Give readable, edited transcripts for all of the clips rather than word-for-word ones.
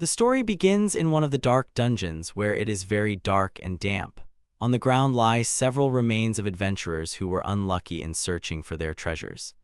The story begins in one of the dark dungeons where it is very dark and damp. On the ground lie several remains of adventurers who were unlucky in searching for their treasures.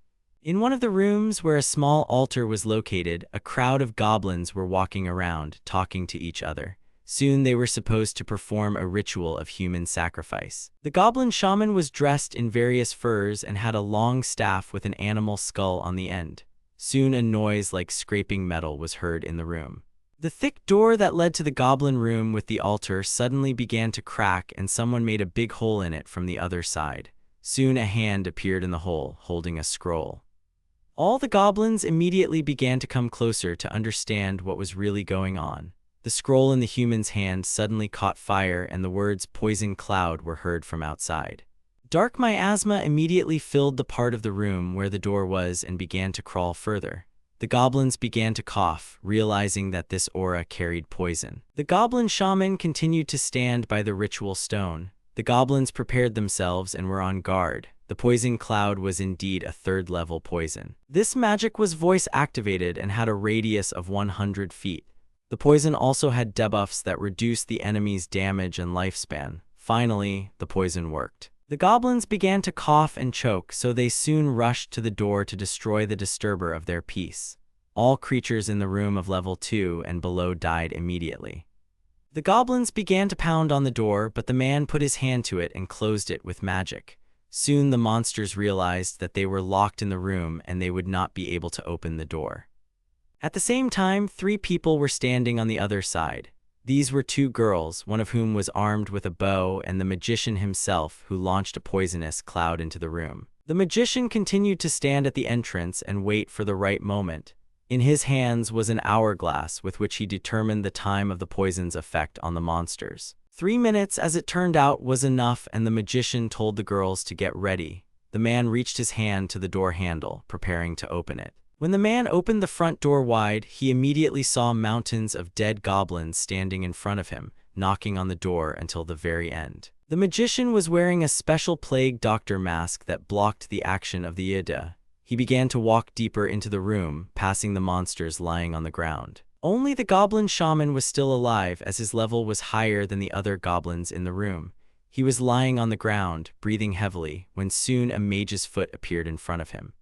In one of the rooms where a small altar was located, a crowd of goblins were walking around, talking to each other. Soon they were supposed to perform a ritual of human sacrifice. The goblin shaman was dressed in various furs and had a long staff with an animal skull on the end. Soon a noise like scraping metal was heard in the room. The thick door that led to the goblin room with the altar suddenly began to crack and someone made a big hole in it from the other side. Soon a hand appeared in the hole, holding a scroll. All the goblins immediately began to come closer to understand what was really going on. The scroll in the human's hand suddenly caught fire and the words "poison cloud" were heard from outside. Dark miasma immediately filled the part of the room where the door was and began to crawl further. The goblins began to cough, realizing that this aura carried poison. The goblin shaman continued to stand by the ritual stone. The goblins prepared themselves and were on guard. The poison cloud was indeed a third-level poison. This magic was voice-activated and had a radius of 100 feet. The poison also had debuffs that reduced the enemy's damage and lifespan. Finally, the poison worked. The goblins began to cough and choke, so they soon rushed to the door to destroy the disturber of their peace. All creatures in the room of level 2 and below died immediately. The goblins began to pound on the door, but the man put his hand to it and closed it with magic. Soon the monsters realized that they were locked in the room and they would not be able to open the door. At the same time, 3 people were standing on the other side. These were 2 girls, one of whom was armed with a bow, and the magician himself, who launched a poisonous cloud into the room. The magician continued to stand at the entrance and wait for the right moment. In his hands was an hourglass with which he determined the time of the poison's effect on the monsters. 3 minutes, as it turned out, was enough, and the magician told the girls to get ready. The man reached his hand to the door handle, preparing to open it. When the man opened the front door wide, he immediately saw mountains of dead goblins standing in front of him, knocking on the door until the very end. The magician was wearing a special plague doctor mask that blocked the action of the Ida. He began to walk deeper into the room, passing the monsters lying on the ground. Only the goblin shaman was still alive, as his level was higher than the other goblins in the room. He was lying on the ground, breathing heavily, when soon a mage's foot appeared in front of him.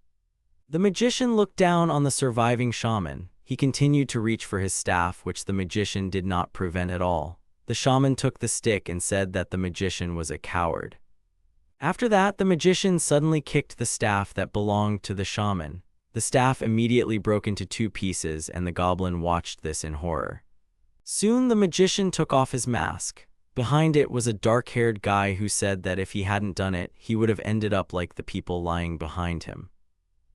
The magician looked down on the surviving shaman. He continued to reach for his staff, which the magician did not prevent at all. The shaman took the stick and said that the magician was a coward. After that, the magician suddenly kicked the staff that belonged to the shaman. The staff immediately broke into 2 pieces, and the goblin watched this in horror. Soon the magician took off his mask. Behind it was a dark-haired guy who said that if he hadn't done it, he would have ended up like the people lying behind him.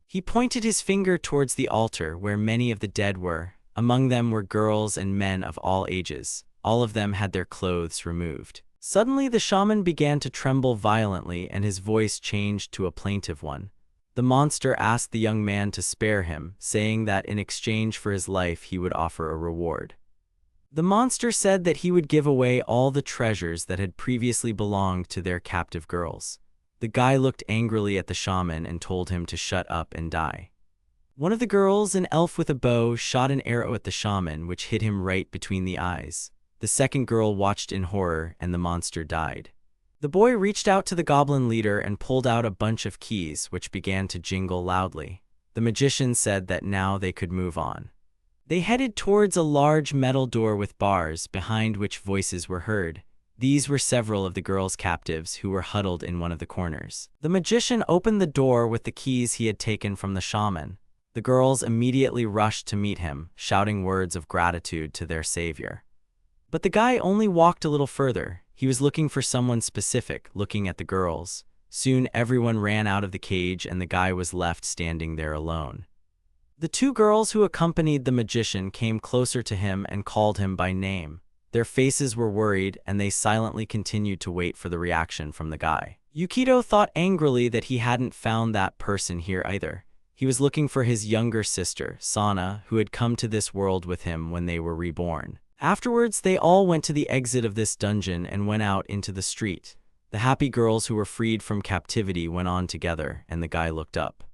He pointed his finger towards the altar where many of the dead were. Among them were girls and men of all ages. All of them had their clothes removed. Suddenly the shaman began to tremble violently and his voice changed to a plaintive one. The monster asked the young man to spare him, saying that in exchange for his life he would offer a reward. The monster said that he would give away all the treasures that had previously belonged to their captive girls. The guy looked angrily at the shaman and told him to shut up and die. One of the girls, an elf with a bow, shot an arrow at the shaman, which hit him right between the eyes. The second girl watched in horror, and the monster died. The boy reached out to the goblin leader and pulled out a bunch of keys, which began to jingle loudly. The magician said that now they could move on. They headed towards a large metal door with bars, behind which voices were heard. These were several of the girls' captives who were huddled in one of the corners. The magician opened the door with the keys he had taken from the shaman. The girls immediately rushed to meet him, shouting words of gratitude to their savior. But the guy only walked a little further. He was looking for someone specific, looking at the girls. Soon everyone ran out of the cage and the guy was left standing there alone. The 2 girls who accompanied the magician came closer to him and called him by name. Their faces were worried, and they silently continued to wait for the reaction from the guy. Yukito thought angrily that he hadn't found that person here either. He was looking for his younger sister, Sana, who had come to this world with him when they were reborn. Afterwards, they all went to the exit of this dungeon and went out into the street. The happy girls who were freed from captivity went on together, and the guy looked up.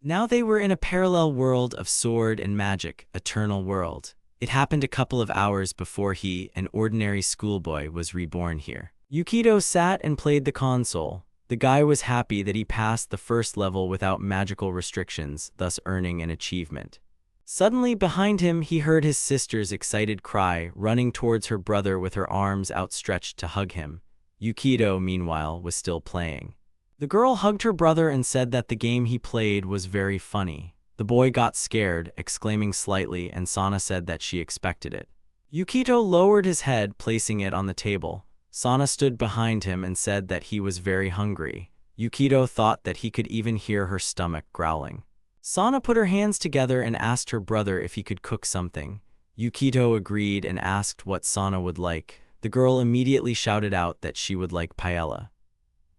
Now they were in a parallel world of sword and magic, eternal world. It happened a couple of hours before he, an ordinary schoolboy, was reborn here. Yukito sat and played the console. The guy was happy that he passed the first level without magical restrictions, thus earning an achievement. Suddenly, behind him, he heard his sister's excited cry, running towards her brother with her arms outstretched to hug him. Yukito, meanwhile, was still playing. The girl hugged her brother and said that the game he played was very funny. The boy got scared, exclaiming slightly, and Sana said that she expected it. Yukito lowered his head, placing it on the table. Sana stood behind him and said that he was very hungry. Yukito thought that he could even hear her stomach growling. Sana put her hands together and asked her brother if he could cook something. Yukito agreed and asked what Sana would like. The girl immediately shouted out that she would like paella.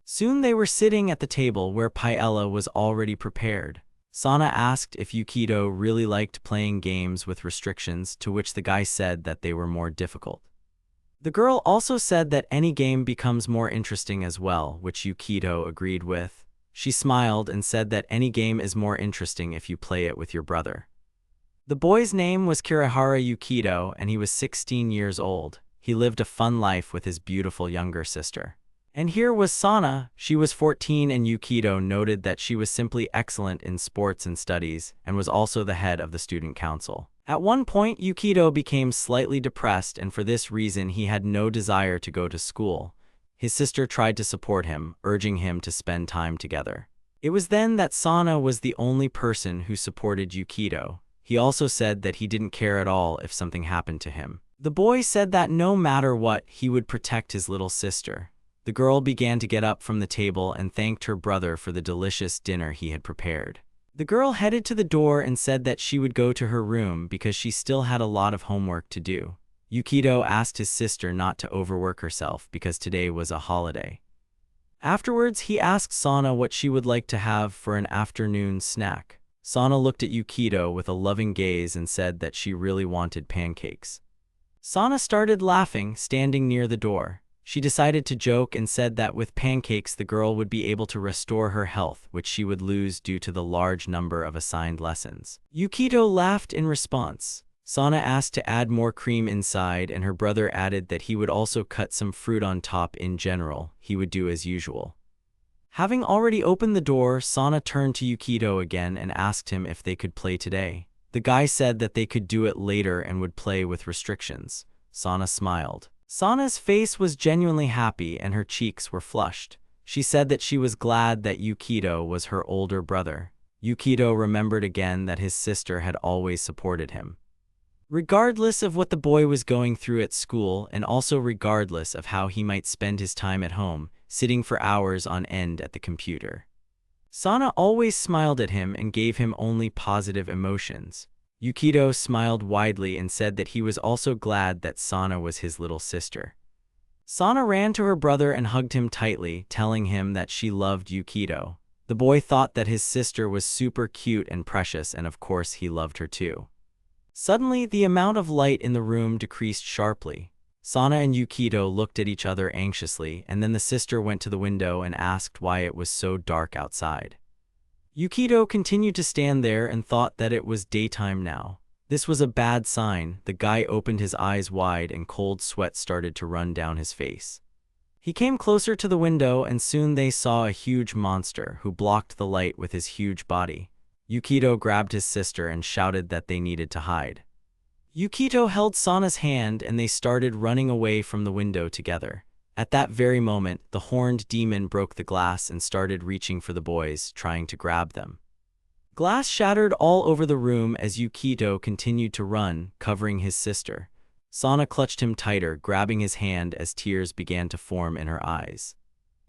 Soon they were sitting at the table where paella was already prepared. Sana asked if Yukito really liked playing games with restrictions, to which the guy said that they were more difficult. The girl also said that any game becomes more interesting as well, which Yukito agreed with. She smiled and said that any game is more interesting if you play it with your brother. The boy's name was Kirihara Yukito, and he was 16 years old. He lived a fun life with his beautiful younger sister. And here was Sana. She was 14, and Yukito noted that she was simply excellent in sports and studies, and was also the head of the student council. At one point, Yukito became slightly depressed, and for this reason he had no desire to go to school. His sister tried to support him, urging him to spend time together. It was then that Sana was the only person who supported Yukito. He also said that he didn't care at all if something happened to him. The boy said that no matter what, he would protect his little sister. The girl began to get up from the table and thanked her brother for the delicious dinner he had prepared. The girl headed to the door and said that she would go to her room because she still had a lot of homework to do. Yukito asked his sister not to overwork herself because today was a holiday. Afterwards, he asked Sana what she would like to have for an afternoon snack. Sana looked at Yukito with a loving gaze and said that she really wanted pancakes. Sana started laughing, standing near the door. She decided to joke and said that with pancakes the girl would be able to restore her health, which she would lose due to the large number of assigned lessons. Yukito laughed in response. Sana asked to add more cream inside, and her brother added that he would also cut some fruit on top. In general, he would do as usual. Having already opened the door, Sana turned to Yukito again and asked him if they could play today. The guy said that they could do it later and would play with restrictions. Sana smiled. Sana's face was genuinely happy and her cheeks were flushed. She said that she was glad that Yukito was her older brother. Yukito remembered again that his sister had always supported him. Regardless of what the boy was going through at school, and also regardless of how he might spend his time at home, sitting for hours on end at the computer, Sana always smiled at him and gave him only positive emotions. Yukito smiled widely and said that he was also glad that Sana was his little sister. Sana ran to her brother and hugged him tightly, telling him that she loved Yukito. The boy thought that his sister was super cute and precious, and of course he loved her too. Suddenly, the amount of light in the room decreased sharply. Sana and Yukito looked at each other anxiously, and then the sister went to the window and asked why it was so dark outside. Yukito continued to stand there and thought that it was daytime now. This was a bad sign. The guy opened his eyes wide and cold sweat started to run down his face. He came closer to the window and soon they saw a huge monster who blocked the light with his huge body. Yukito grabbed his sister and shouted that they needed to hide. Yukito held Sana's hand and they started running away from the window together. At that very moment, the horned demon broke the glass and started reaching for the boys, trying to grab them. Glass shattered all over the room as Yukito continued to run, covering his sister. Sana clutched him tighter, grabbing his hand as tears began to form in her eyes.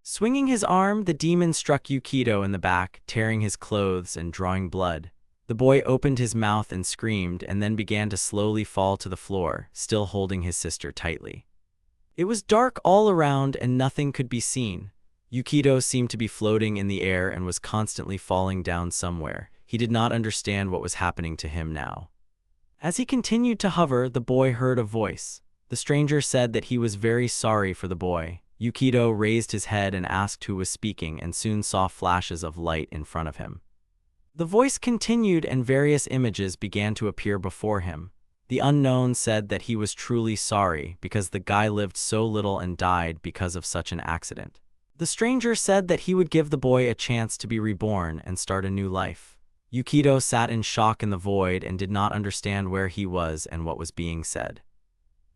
Swinging his arm, the demon struck Yukito in the back, tearing his clothes and drawing blood. The boy opened his mouth and screamed and then began to slowly fall to the floor, still holding his sister tightly. It was dark all around and nothing could be seen. Yukito seemed to be floating in the air and was constantly falling down somewhere. He did not understand what was happening to him now. As he continued to hover, the boy heard a voice. The stranger said that he was very sorry for the boy. Yukito raised his head and asked who was speaking and soon saw flashes of light in front of him. The voice continued and various images began to appear before him. The unknown said that he was truly sorry because the guy lived so little and died because of such an accident. The stranger said that he would give the boy a chance to be reborn and start a new life. Yukito sat in shock in the void and did not understand where he was and what was being said.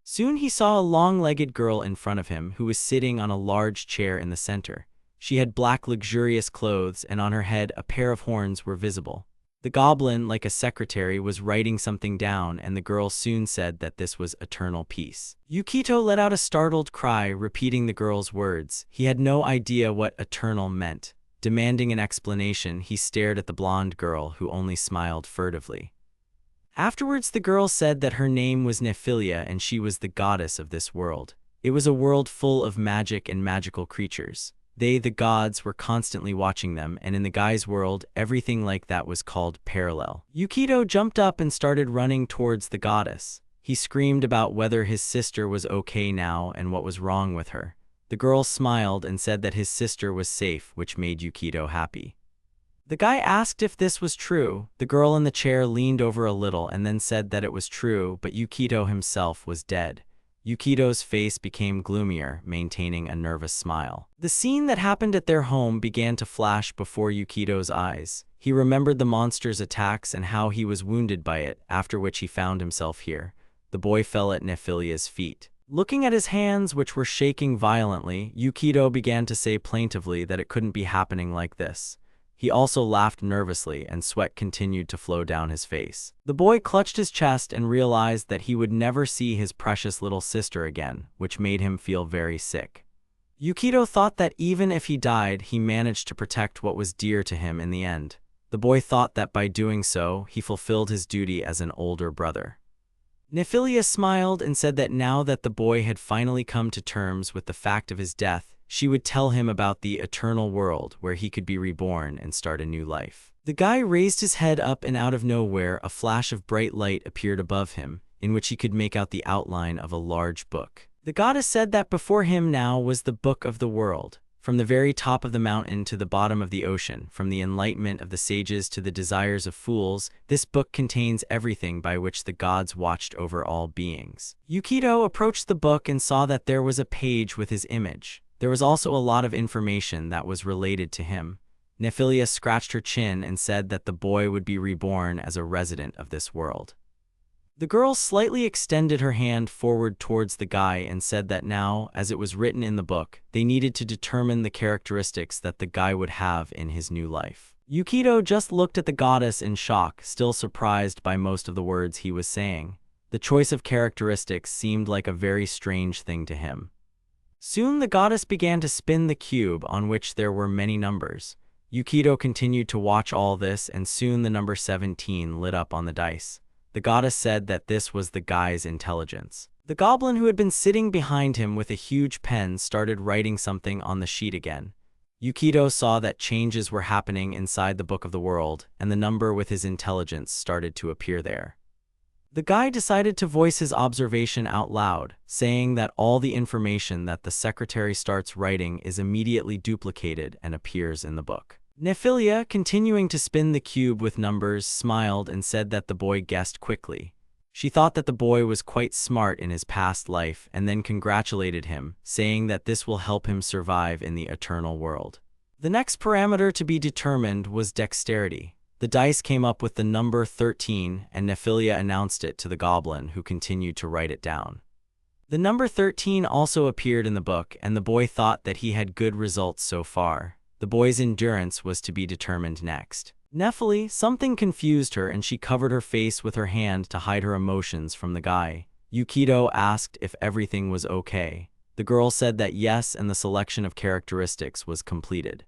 Soon he saw a long-legged girl in front of him who was sitting on a large chair in the center. She had black luxurious clothes, and on her head a pair of horns were visible. The goblin, like a secretary, was writing something down, and the girl soon said that this was eternal peace. Yukito let out a startled cry, repeating the girl's words. He had no idea what eternal meant. Demanding an explanation, he stared at the blonde girl, who only smiled furtively. Afterwards, the girl said that her name was Nephilia and she was the goddess of this world. It was a world full of magic and magical creatures. They, the gods, were constantly watching them, and in the guy's world, everything like that was called parallel. Yukito jumped up and started running towards the goddess. He screamed about whether his sister was okay now and what was wrong with her. The girl smiled and said that his sister was safe, which made Yukito happy. The guy asked if this was true. The girl in the chair leaned over a little and then said that it was true, but Yukito himself was dead. Yukito's face became gloomier, maintaining a nervous smile. The scene that happened at their home began to flash before Yukito's eyes. He remembered the monster's attacks and how he was wounded by it, after which he found himself here. The boy fell at Nephilia's feet. Looking at his hands, which were shaking violently, Yukito began to say plaintively that it couldn't be happening like this. He also laughed nervously, and sweat continued to flow down his face. The boy clutched his chest and realized that he would never see his precious little sister again, which made him feel very sick. Yukito thought that even if he died, he managed to protect what was dear to him in the end. The boy thought that by doing so, he fulfilled his duty as an older brother. Nephilia smiled and said that now that the boy had finally come to terms with the fact of his death, she would tell him about the eternal world where he could be reborn and start a new life. The guy raised his head up, and out of nowhere a flash of bright light appeared above him, in which he could make out the outline of a large book. The goddess said that before him now was the book of the world. From the very top of the mountain to the bottom of the ocean, from the enlightenment of the sages to the desires of fools, this book contains everything by which the gods watched over all beings. Yukito approached the book and saw that there was a page with his image. There was also a lot of information that was related to him. Nephilia scratched her chin and said that the boy would be reborn as a resident of this world. The girl slightly extended her hand forward towards the guy and said that now, as it was written in the book, they needed to determine the characteristics that the guy would have in his new life. Yukito just looked at the goddess in shock, still surprised by most of the words he was saying. The choice of characteristics seemed like a very strange thing to him. Soon the goddess began to spin the cube, on which there were many numbers. Yukito continued to watch all this, and soon the number 17 lit up on the dice. The goddess said that this was the guy's intelligence. The goblin who had been sitting behind him with a huge pen started writing something on the sheet again. Yukito saw that changes were happening inside the Book of the World, and the number with his intelligence started to appear there. The guy decided to voice his observation out loud, saying that all the information that the secretary starts writing is immediately duplicated and appears in the book. Nephilia, continuing to spin the cube with numbers, smiled and said that the boy guessed quickly. She thought that the boy was quite smart in his past life and then congratulated him, saying that this will help him survive in the eternal world. The next parameter to be determined was dexterity. The dice came up with the number 13, and Nephilia announced it to the goblin, who continued to write it down. The number 13 also appeared in the book, and the boy thought that he had good results so far. The boy's endurance was to be determined next. Nephilia, something confused her, and she covered her face with her hand to hide her emotions from the guy. Yukito asked if everything was okay. The girl said that yes, and the selection of characteristics was completed.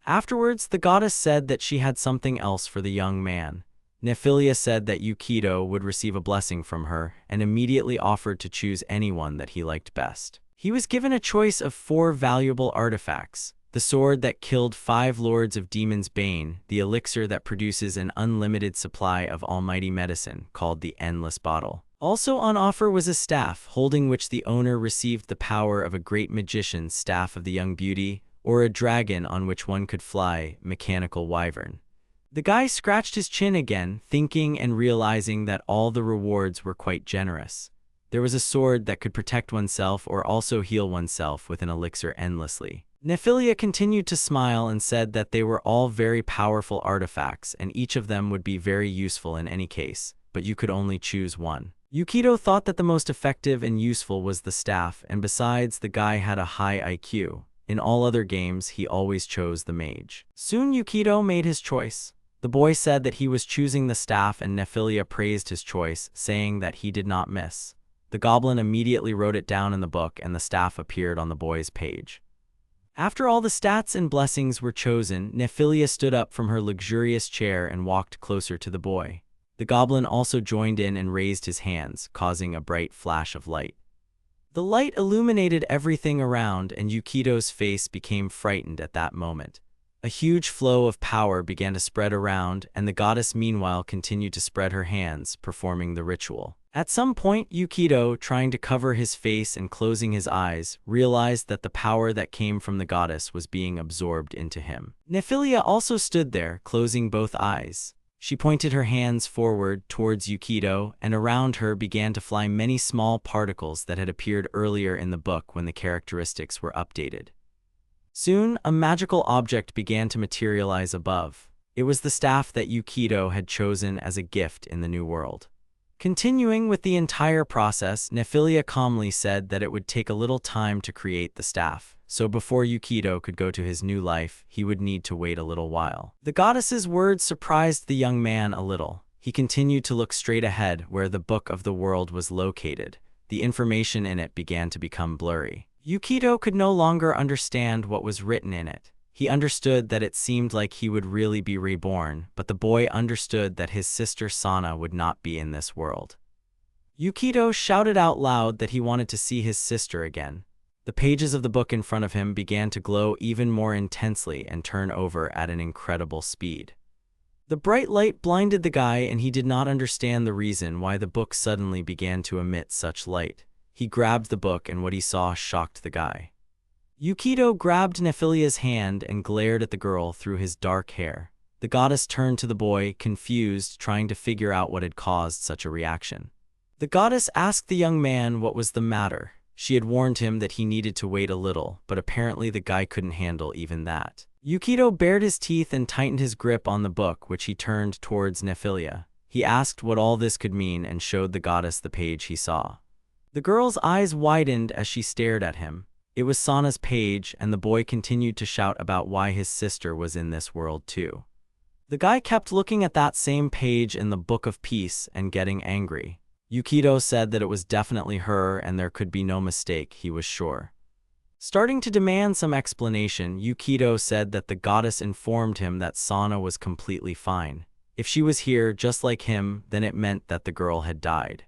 Afterwards, the goddess said that she had something else for the young man. Nephilia said that Yukito would receive a blessing from her and immediately offered to choose anyone that he liked best. He was given a choice of 4 valuable artifacts: the sword that killed 5 lords of Demon's Bane, the elixir that produces an unlimited supply of almighty medicine called the Endless Bottle. Also on offer was a staff, holding which the owner received the power of a great magician's staff of the young beauty, or a dragon on which one could fly, mechanical wyvern. The guy scratched his chin again, thinking and realizing that all the rewards were quite generous. There was a sword that could protect oneself or also heal oneself with an elixir endlessly. Nephilia continued to smile and said that they were all very powerful artifacts and each of them would be very useful in any case, but you could only choose one. Yukito thought that the most effective and useful was the staff, and besides, the guy had a high IQ. In all other games, he always chose the mage. Soon Yukito made his choice. The boy said that he was choosing the staff and Nephilia praised his choice, saying that he did not miss. The goblin immediately wrote it down in the book and the staff appeared on the boy's page. After all the stats and blessings were chosen, Nephilia stood up from her luxurious chair and walked closer to the boy. The goblin also joined in and raised his hands, causing a bright flash of light. The light illuminated everything around, and Yukito's face became frightened at that moment. A huge flow of power began to spread around, and the goddess meanwhile continued to spread her hands, performing the ritual. At some point, Yukito, trying to cover his face and closing his eyes, realized that the power that came from the goddess was being absorbed into him. Nephilia also stood there, closing both eyes. She pointed her hands forward towards Yukito, and around her began to fly many small particles that had appeared earlier in the book when the characteristics were updated. Soon, a magical object began to materialize above. It was the staff that Yukito had chosen as a gift in the new world. Continuing with the entire process, Nephilia calmly said that it would take a little time to create the staff, so before Yukito could go to his new life, he would need to wait a little while. The goddess's words surprised the young man a little. He continued to look straight ahead where the Book of the World was located. The information in it began to become blurry. Yukito could no longer understand what was written in it. He understood that it seemed like he would really be reborn, but the boy understood that his sister Sana would not be in this world. Yukito shouted out loud that he wanted to see his sister again. The pages of the book in front of him began to glow even more intensely and turn over at an incredible speed. The bright light blinded the guy, and he did not understand the reason why the book suddenly began to emit such light. He grabbed the book, and what he saw shocked the guy. Yukito grabbed Nephilia's hand and glared at the girl through his dark hair. The goddess turned to the boy, confused, trying to figure out what had caused such a reaction. The goddess asked the young man what was the matter. She had warned him that he needed to wait a little, but apparently the guy couldn't handle even that. Yukito bared his teeth and tightened his grip on the book, which he turned towards Nephilia. He asked what all this could mean and showed the goddess the page he saw. The girl's eyes widened as she stared at him. It was Sana's page, and the boy continued to shout about why his sister was in this world too. The guy kept looking at that same page in the Book of Peace and getting angry. Yukito said that it was definitely her and there could be no mistake, he was sure. Starting to demand some explanation, Yukito said that the goddess informed him that Sana was completely fine. If she was here just like him, then it meant that the girl had died.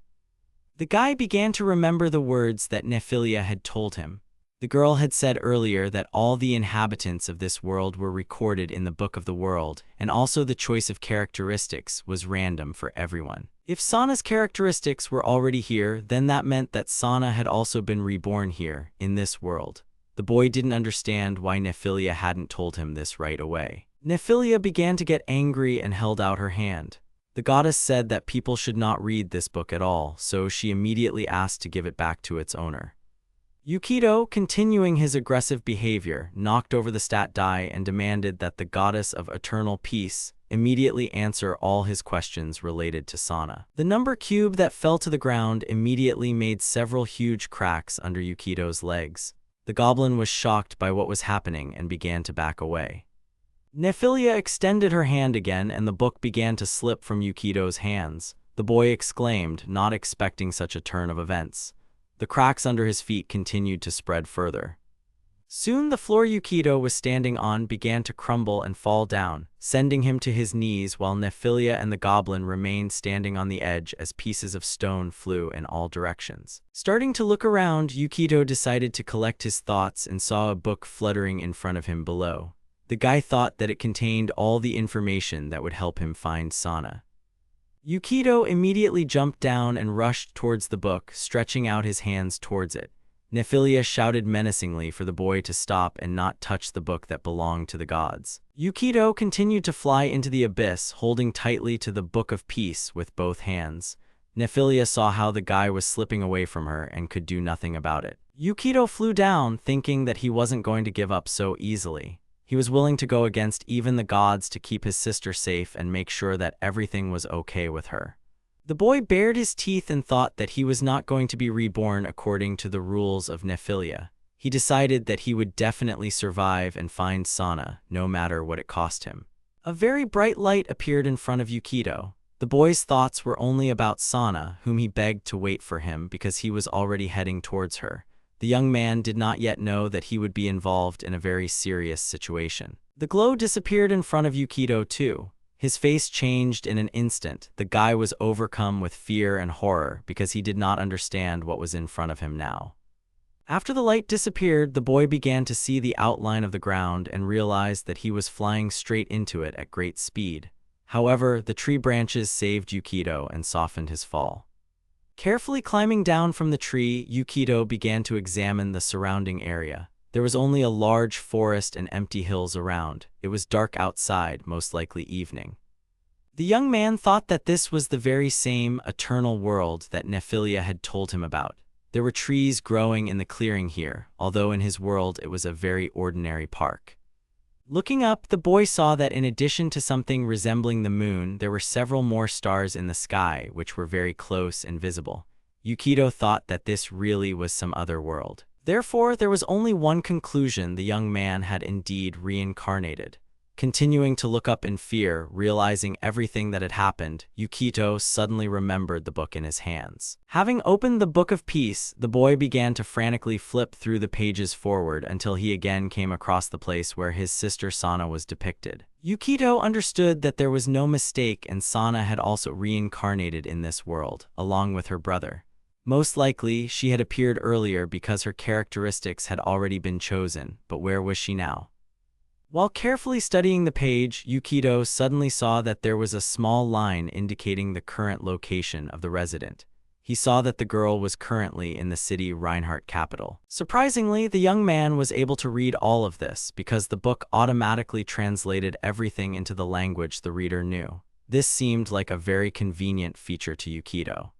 The guy began to remember the words that Nephilia had told him. The girl had said earlier that all the inhabitants of this world were recorded in the Book of the World, and also the choice of characteristics was random for everyone. If Sana's characteristics were already here, then that meant that Sana had also been reborn here, in this world. The boy didn't understand why Nephilia hadn't told him this right away. Nephilia began to get angry and held out her hand. The goddess said that people should not read this book at all, so she immediately asked to give it back to its owner. Yukito, continuing his aggressive behavior, knocked over the stat die and demanded that the goddess of eternal peace immediately answer all his questions related to Sana. The number cube that fell to the ground immediately made several huge cracks under Yukito's legs. The goblin was shocked by what was happening and began to back away. Nephilia extended her hand again and the book began to slip from Yukito's hands. The boy exclaimed, not expecting such a turn of events. The cracks under his feet continued to spread further. Soon the floor Yukito was standing on began to crumble and fall down, sending him to his knees while Nephilia and the goblin remained standing on the edge as pieces of stone flew in all directions. Starting to look around, Yukito decided to collect his thoughts and saw a book fluttering in front of him below. The guy thought that it contained all the information that would help him find Sana. Yukito immediately jumped down and rushed towards the book, stretching out his hands towards it. Nephilia shouted menacingly for the boy to stop and not touch the book that belonged to the gods. Yukito continued to fly into the abyss, holding tightly to the Book of Peace with both hands. Nephilia saw how the guy was slipping away from her and could do nothing about it. Yukito flew down, thinking that he wasn't going to give up so easily. He was willing to go against even the gods to keep his sister safe and make sure that everything was okay with her. The boy bared his teeth and thought that he was not going to be reborn according to the rules of Nephilia. He decided that he would definitely survive and find Sana, no matter what it cost him. A very bright light appeared in front of Yukito. The boy's thoughts were only about Sana, whom he begged to wait for him because he was already heading towards her. The young man did not yet know that he would be involved in a very serious situation. The glow disappeared in front of Yukito too. His face changed in an instant. The guy was overcome with fear and horror because he did not understand what was in front of him now. After the light disappeared, the boy began to see the outline of the ground and realized that he was flying straight into it at great speed. However, the tree branches saved Yukito and softened his fall. Carefully climbing down from the tree, Yukito began to examine the surrounding area. There was only a large forest and empty hills around. It was dark outside, most likely evening. The young man thought that this was the very same eternal world that Nephilia had told him about. There were trees growing in the clearing here, although in his world it was a very ordinary park. Looking up, the boy saw that in addition to something resembling the moon, there were several more stars in the sky, which were very close and visible. Yukito thought that this really was some other world. Therefore, there was only one conclusion: the young man had indeed reincarnated. Continuing to look up in fear, realizing everything that had happened, Yukito suddenly remembered the book in his hands. Having opened the Book of Peace, the boy began to frantically flip through the pages forward until he again came across the place where his sister Sana was depicted. Yukito understood that there was no mistake, and Sana had also reincarnated in this world, along with her brother. Most likely, she had appeared earlier because her characteristics had already been chosen, but where was she now? While carefully studying the page, Yukito suddenly saw that there was a small line indicating the current location of the resident. He saw that the girl was currently in the city Reinhardt capital. Surprisingly, the young man was able to read all of this because the book automatically translated everything into the language the reader knew. This seemed like a very convenient feature to Yukito.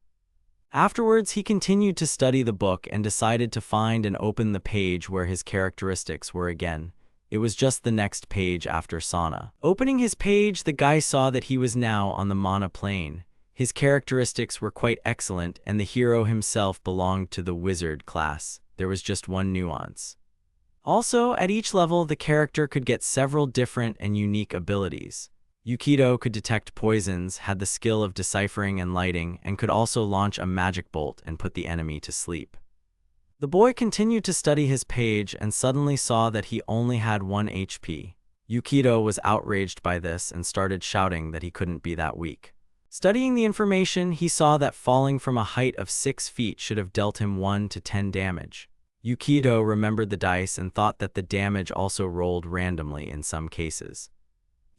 Afterwards, he continued to study the book and decided to find and open the page where his characteristics were again. It was just the next page after Sana. Opening his page, the guy saw that he was now on the Mana plane. His characteristics were quite excellent, and the hero himself belonged to the wizard class. There was just one nuance. Also, at each level, the character could get several different and unique abilities. Yukito could detect poisons, had the skill of deciphering and lighting, and could also launch a magic bolt and put the enemy to sleep. The boy continued to study his page and suddenly saw that he only had 1 HP. Yukito was outraged by this and started shouting that he couldn't be that weak. Studying the information, he saw that falling from a height of 6 feet should have dealt him 1 to 10 damage. Yukito remembered the dice and thought that the damage also rolled randomly in some cases.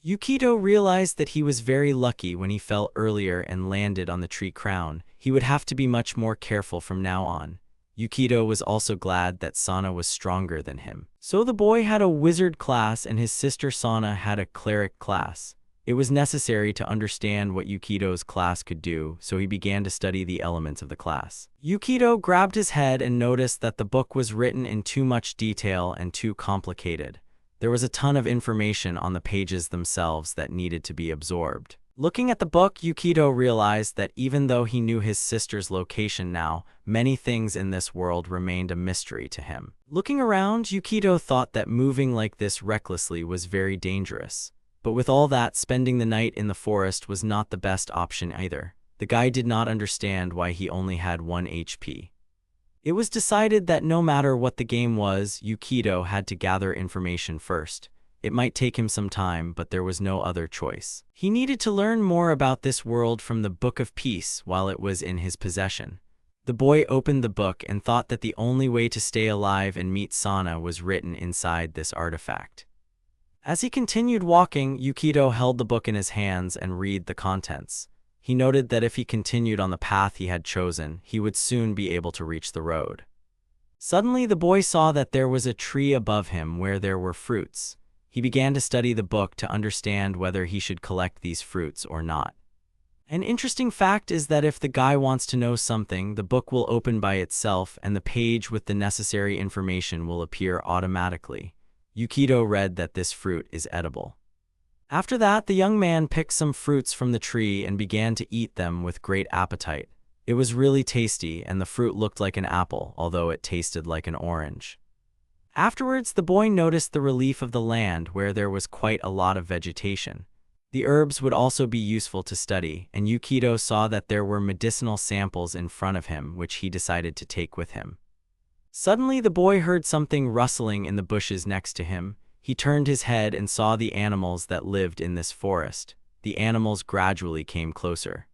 Yukito realized that he was very lucky when he fell earlier and landed on the tree crown. He would have to be much more careful from now on. Yukito was also glad that Sana was stronger than him. So the boy had a wizard class and his sister Sana had a cleric class. It was necessary to understand what Yukito's class could do, so he began to study the elements of the class. Yukito grabbed his head and noticed that the book was written in too much detail and too complicated. There was a ton of information on the pages themselves that needed to be absorbed. Looking at the book, Yukito realized that even though he knew his sister's location now, many things in this world remained a mystery to him. Looking around, Yukito thought that moving like this recklessly was very dangerous. But with all that, spending the night in the forest was not the best option either. The guy did not understand why he only had 1 HP. It was decided that no matter what the game was, Yukito had to gather information first. It might take him some time, but there was no other choice. He needed to learn more about this world from the Book of Peace while it was in his possession. The boy opened the book and thought that the only way to stay alive and meet Sana was written inside this artifact. As he continued walking, Yukito held the book in his hands and read the contents. He noted that if he continued on the path he had chosen, he would soon be able to reach the road. Suddenly, the boy saw that there was a tree above him where there were fruits. He began to study the book to understand whether he should collect these fruits or not. An interesting fact is that if the guy wants to know something, the book will open by itself and the page with the necessary information will appear automatically. Yukito read that this fruit is edible. After that, the young man picked some fruits from the tree and began to eat them with great appetite. It was really tasty, and the fruit looked like an apple, although it tasted like an orange. Afterwards, the boy noticed the relief of the land where there was quite a lot of vegetation. The herbs would also be useful to study, and Yukito saw that there were medicinal samples in front of him which he decided to take with him. Suddenly, the boy heard something rustling in the bushes next to him. He turned his head and saw the animals that lived in this forest. The animals gradually came closer.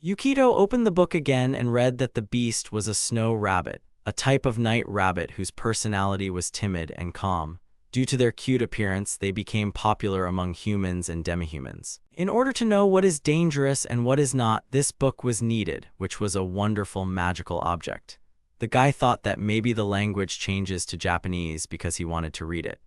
Yukito opened the book again and read that the beast was a snow rabbit, a type of night rabbit whose personality was timid and calm. Due to their cute appearance, they became popular among humans and demihumans. In order to know what is dangerous and what is not, this book was needed, which was a wonderful magical object. The guy thought that maybe the language changes to Japanese because he wanted to read it.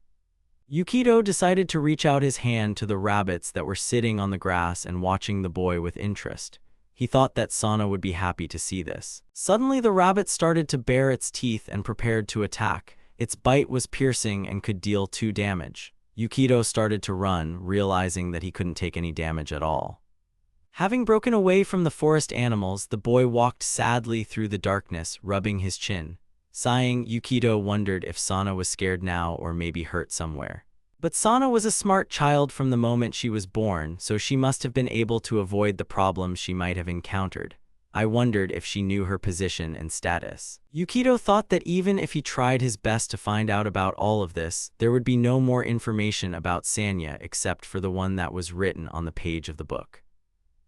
Yukito decided to reach out his hand to the rabbits that were sitting on the grass and watching the boy with interest. He thought that Sana would be happy to see this. Suddenly, the rabbit started to bare its teeth and prepared to attack. Its bite was piercing and could deal 2 damage. Yukito started to run, realizing that he couldn't take any damage at all. Having broken away from the forest animals, the boy walked sadly through the darkness, rubbing his chin. Sighing, Yukito wondered if Sana was scared now or maybe hurt somewhere. But Sana was a smart child from the moment she was born, so she must have been able to avoid the problems she might have encountered. I wondered if she knew her position and status. Yukito thought that even if he tried his best to find out about all of this, there would be no more information about Sanya except for the one that was written on the page of the book.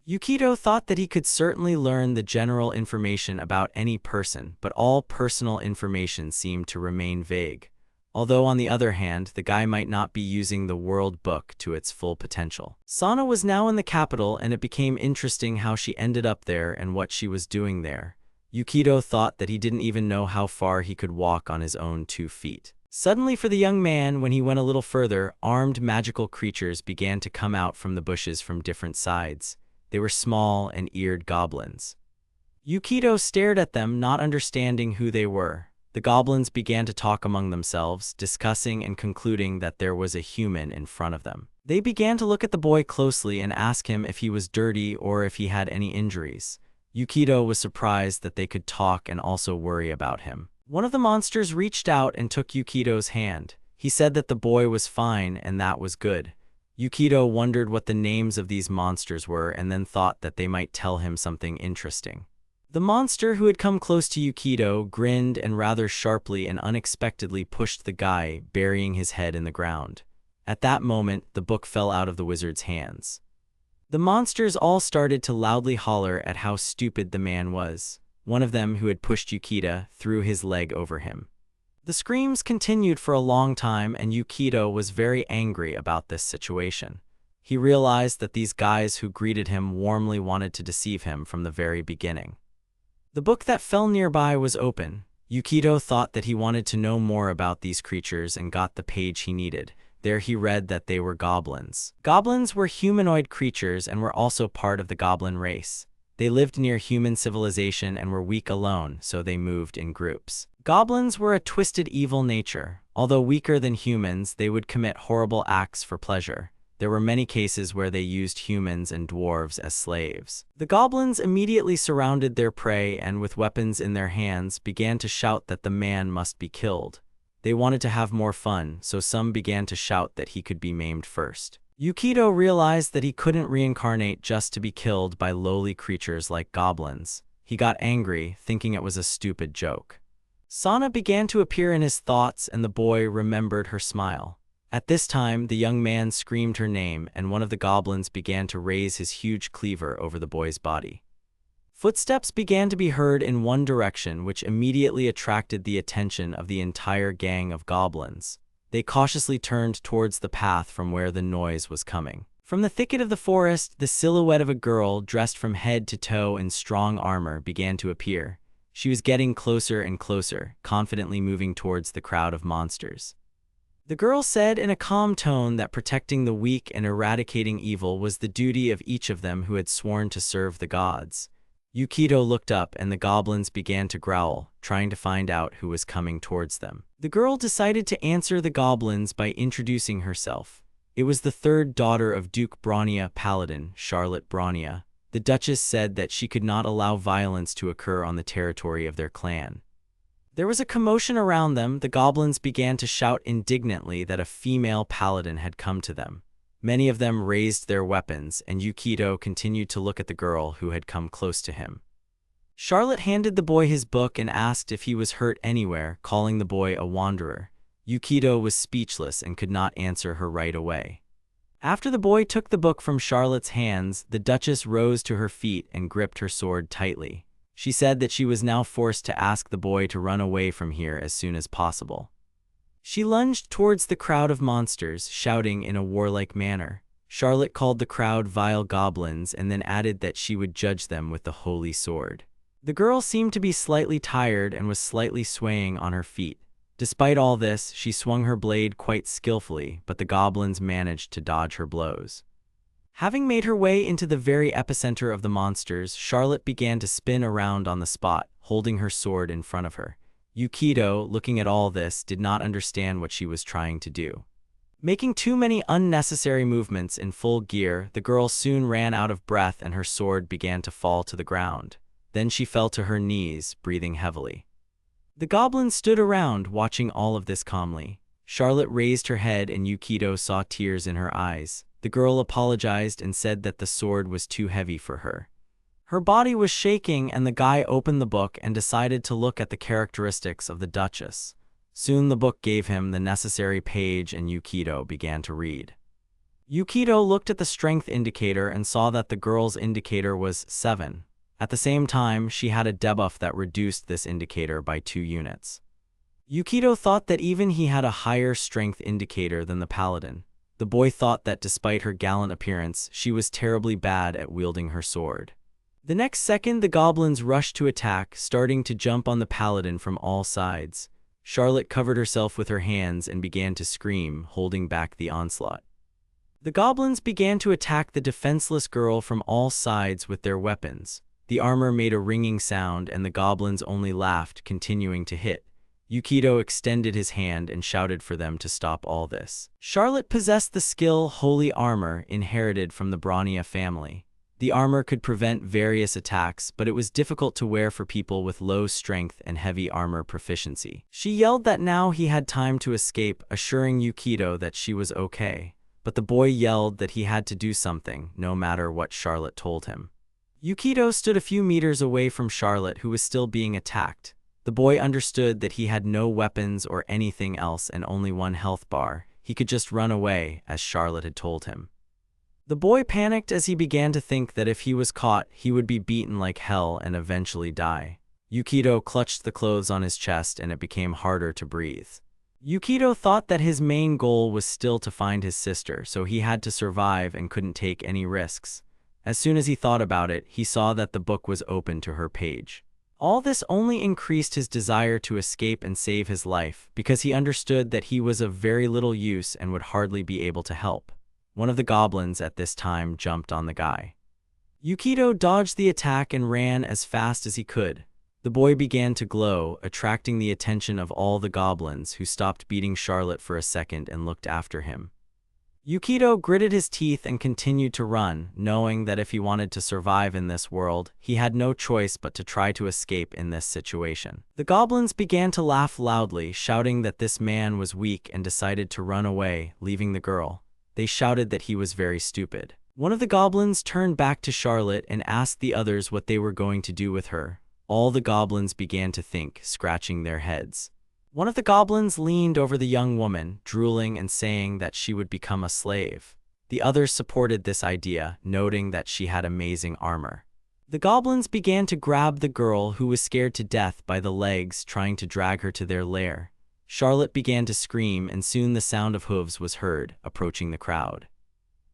Yukito thought that he could certainly learn the general information about any person, but all personal information seemed to remain vague. Although on the other hand, the guy might not be using the world book to its full potential. Sana was now in the capital, and it became interesting how she ended up there and what she was doing there. Yukito thought that he didn't even know how far he could walk on his own 2 feet. Suddenly, for the young man, when he went a little further, armed magical creatures began to come out from the bushes from different sides. They were small and eared goblins. Yukito stared at them, not understanding who they were. The goblins began to talk among themselves, discussing and concluding that there was a human in front of them. They began to look at the boy closely and ask him if he was dirty or if he had any injuries. Yukito was surprised that they could talk and also worry about him. One of the monsters reached out and took Yukito's hand. He said that the boy was fine and that was good. Yukito wondered what the names of these monsters were and then thought that they might tell him something interesting. The monster who had come close to Yukito grinned and rather sharply and unexpectedly pushed the guy, burying his head in the ground. At that moment, the book fell out of the wizard's hands. The monsters all started to loudly holler at how stupid the man was. One of them, who had pushed Yukito, threw his leg over him. The screams continued for a long time, and Yukito was very angry about this situation. He realized that these guys who greeted him warmly wanted to deceive him from the very beginning. The book that fell nearby was open. Yukito thought that he wanted to know more about these creatures and got the page he needed. There he read that they were goblins. Goblins were humanoid creatures and were also part of the goblin race. They lived near human civilization and were weak alone, so they moved in groups. Goblins were a twisted evil nature. Although weaker than humans, they would commit horrible acts for pleasure. There were many cases where they used humans and dwarves as slaves. The goblins immediately surrounded their prey and, with weapons in their hands, began to shout that the man must be killed. They wanted to have more fun, so some began to shout that he could be maimed first. Yukito realized that he couldn't reincarnate just to be killed by lowly creatures like goblins. He got angry, thinking it was a stupid joke. Sana began to appear in his thoughts, and the boy remembered her smile. At this time, the young man screamed her name, and one of the goblins began to raise his huge cleaver over the boy's body. Footsteps began to be heard in one direction, which immediately attracted the attention of the entire gang of goblins. They cautiously turned towards the path from where the noise was coming. From the thicket of the forest, the silhouette of a girl dressed from head to toe in strong armor began to appear. She was getting closer and closer, confidently moving towards the crowd of monsters. The girl said in a calm tone that protecting the weak and eradicating evil was the duty of each of them who had sworn to serve the gods. Yukito looked up and the goblins began to growl, trying to find out who was coming towards them. The girl decided to answer the goblins by introducing herself. It was the third daughter of Duke Bronia Paladin, Charlotte Bronia. The Duchess said that she could not allow violence to occur on the territory of their clan. There was a commotion around them. The goblins began to shout indignantly that a female paladin had come to them. Many of them raised their weapons, and Yukito continued to look at the girl who had come close to him. Charlotte handed the boy his book and asked if he was hurt anywhere, calling the boy a wanderer. Yukito was speechless and could not answer her right away. After the boy took the book from Charlotte's hands, the Duchess rose to her feet and gripped her sword tightly. She said that she was now forced to ask the boy to run away from here as soon as possible. She lunged towards the crowd of monsters, shouting in a warlike manner. Charlotte called the crowd vile goblins and then added that she would judge them with the holy sword. The girl seemed to be slightly tired and was slightly swaying on her feet. Despite all this, she swung her blade quite skillfully, but the goblins managed to dodge her blows. Having made her way into the very epicenter of the monsters, Charlotte began to spin around on the spot, holding her sword in front of her. Yukito, looking at all this, did not understand what she was trying to do. Making too many unnecessary movements in full gear, the girl soon ran out of breath and her sword began to fall to the ground. Then she fell to her knees, breathing heavily. The goblins stood around, watching all of this calmly. Charlotte raised her head and Yukito saw tears in her eyes. The girl apologized and said that the sword was too heavy for her. Her body was shaking and the guy opened the book and decided to look at the characteristics of the Duchess. Soon the book gave him the necessary page and Yukito began to read. Yukito looked at the strength indicator and saw that the girl's indicator was 7. At the same time, she had a debuff that reduced this indicator by 2 units. Yukito thought that even he had a higher strength indicator than the paladin. The boy thought that despite her gallant appearance, she was terribly bad at wielding her sword. The next second, the goblins rushed to attack, starting to jump on the paladin from all sides. Charlotte covered herself with her hands and began to scream, holding back the onslaught. The goblins began to attack the defenseless girl from all sides with their weapons. The armor made a ringing sound and the goblins only laughed, continuing to hit. Yukito extended his hand and shouted for them to stop all this. Charlotte possessed the skill Holy Armor inherited from the Bronia family. The armor could prevent various attacks, but it was difficult to wear for people with low strength and heavy armor proficiency. She yelled that now he had time to escape, assuring Yukito that she was okay. But the boy yelled that he had to do something, no matter what Charlotte told him. Yukito stood a few meters away from Charlotte, who was still being attacked. The boy understood that he had no weapons or anything else and only 1 health bar. He could just run away, as Charlotte had told him. The boy panicked as he began to think that if he was caught, he would be beaten like hell and eventually die. Yukito clutched the clothes on his chest and it became harder to breathe. Yukito thought that his main goal was still to find his sister, so he had to survive and couldn't take any risks. As soon as he thought about it, he saw that the book was open to her page. All this only increased his desire to escape and save his life, because he understood that he was of very little use and would hardly be able to help. One of the goblins at this time jumped on the guy. Yukito dodged the attack and ran as fast as he could. The boy began to glow, attracting the attention of all the goblins, who stopped beating Charlotte for a second and looked after him. Yukito gritted his teeth and continued to run, knowing that if he wanted to survive in this world, he had no choice but to try to escape in this situation. The goblins began to laugh loudly, shouting that this man was weak and decided to run away, leaving the girl. They shouted that he was very stupid. One of the goblins turned back to Charlotte and asked the others what they were going to do with her. All the goblins began to think, scratching their heads. One of the goblins leaned over the young woman, drooling and saying that she would become a slave. The others supported this idea, noting that she had amazing armor. The goblins began to grab the girl, who was scared to death, by the legs, trying to drag her to their lair. Charlotte began to scream and soon the sound of hooves was heard, approaching the crowd.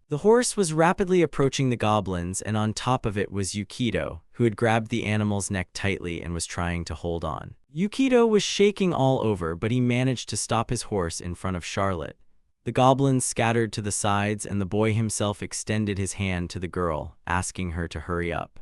The horse was rapidly approaching the goblins and on top of it was Yukito, who who had grabbed the animal's neck tightly and was trying to hold on. Yukito was shaking all over, but he managed to stop his horse in front of Charlotte. The goblins scattered to the sides, and the boy himself extended his hand to the girl, asking her to hurry up.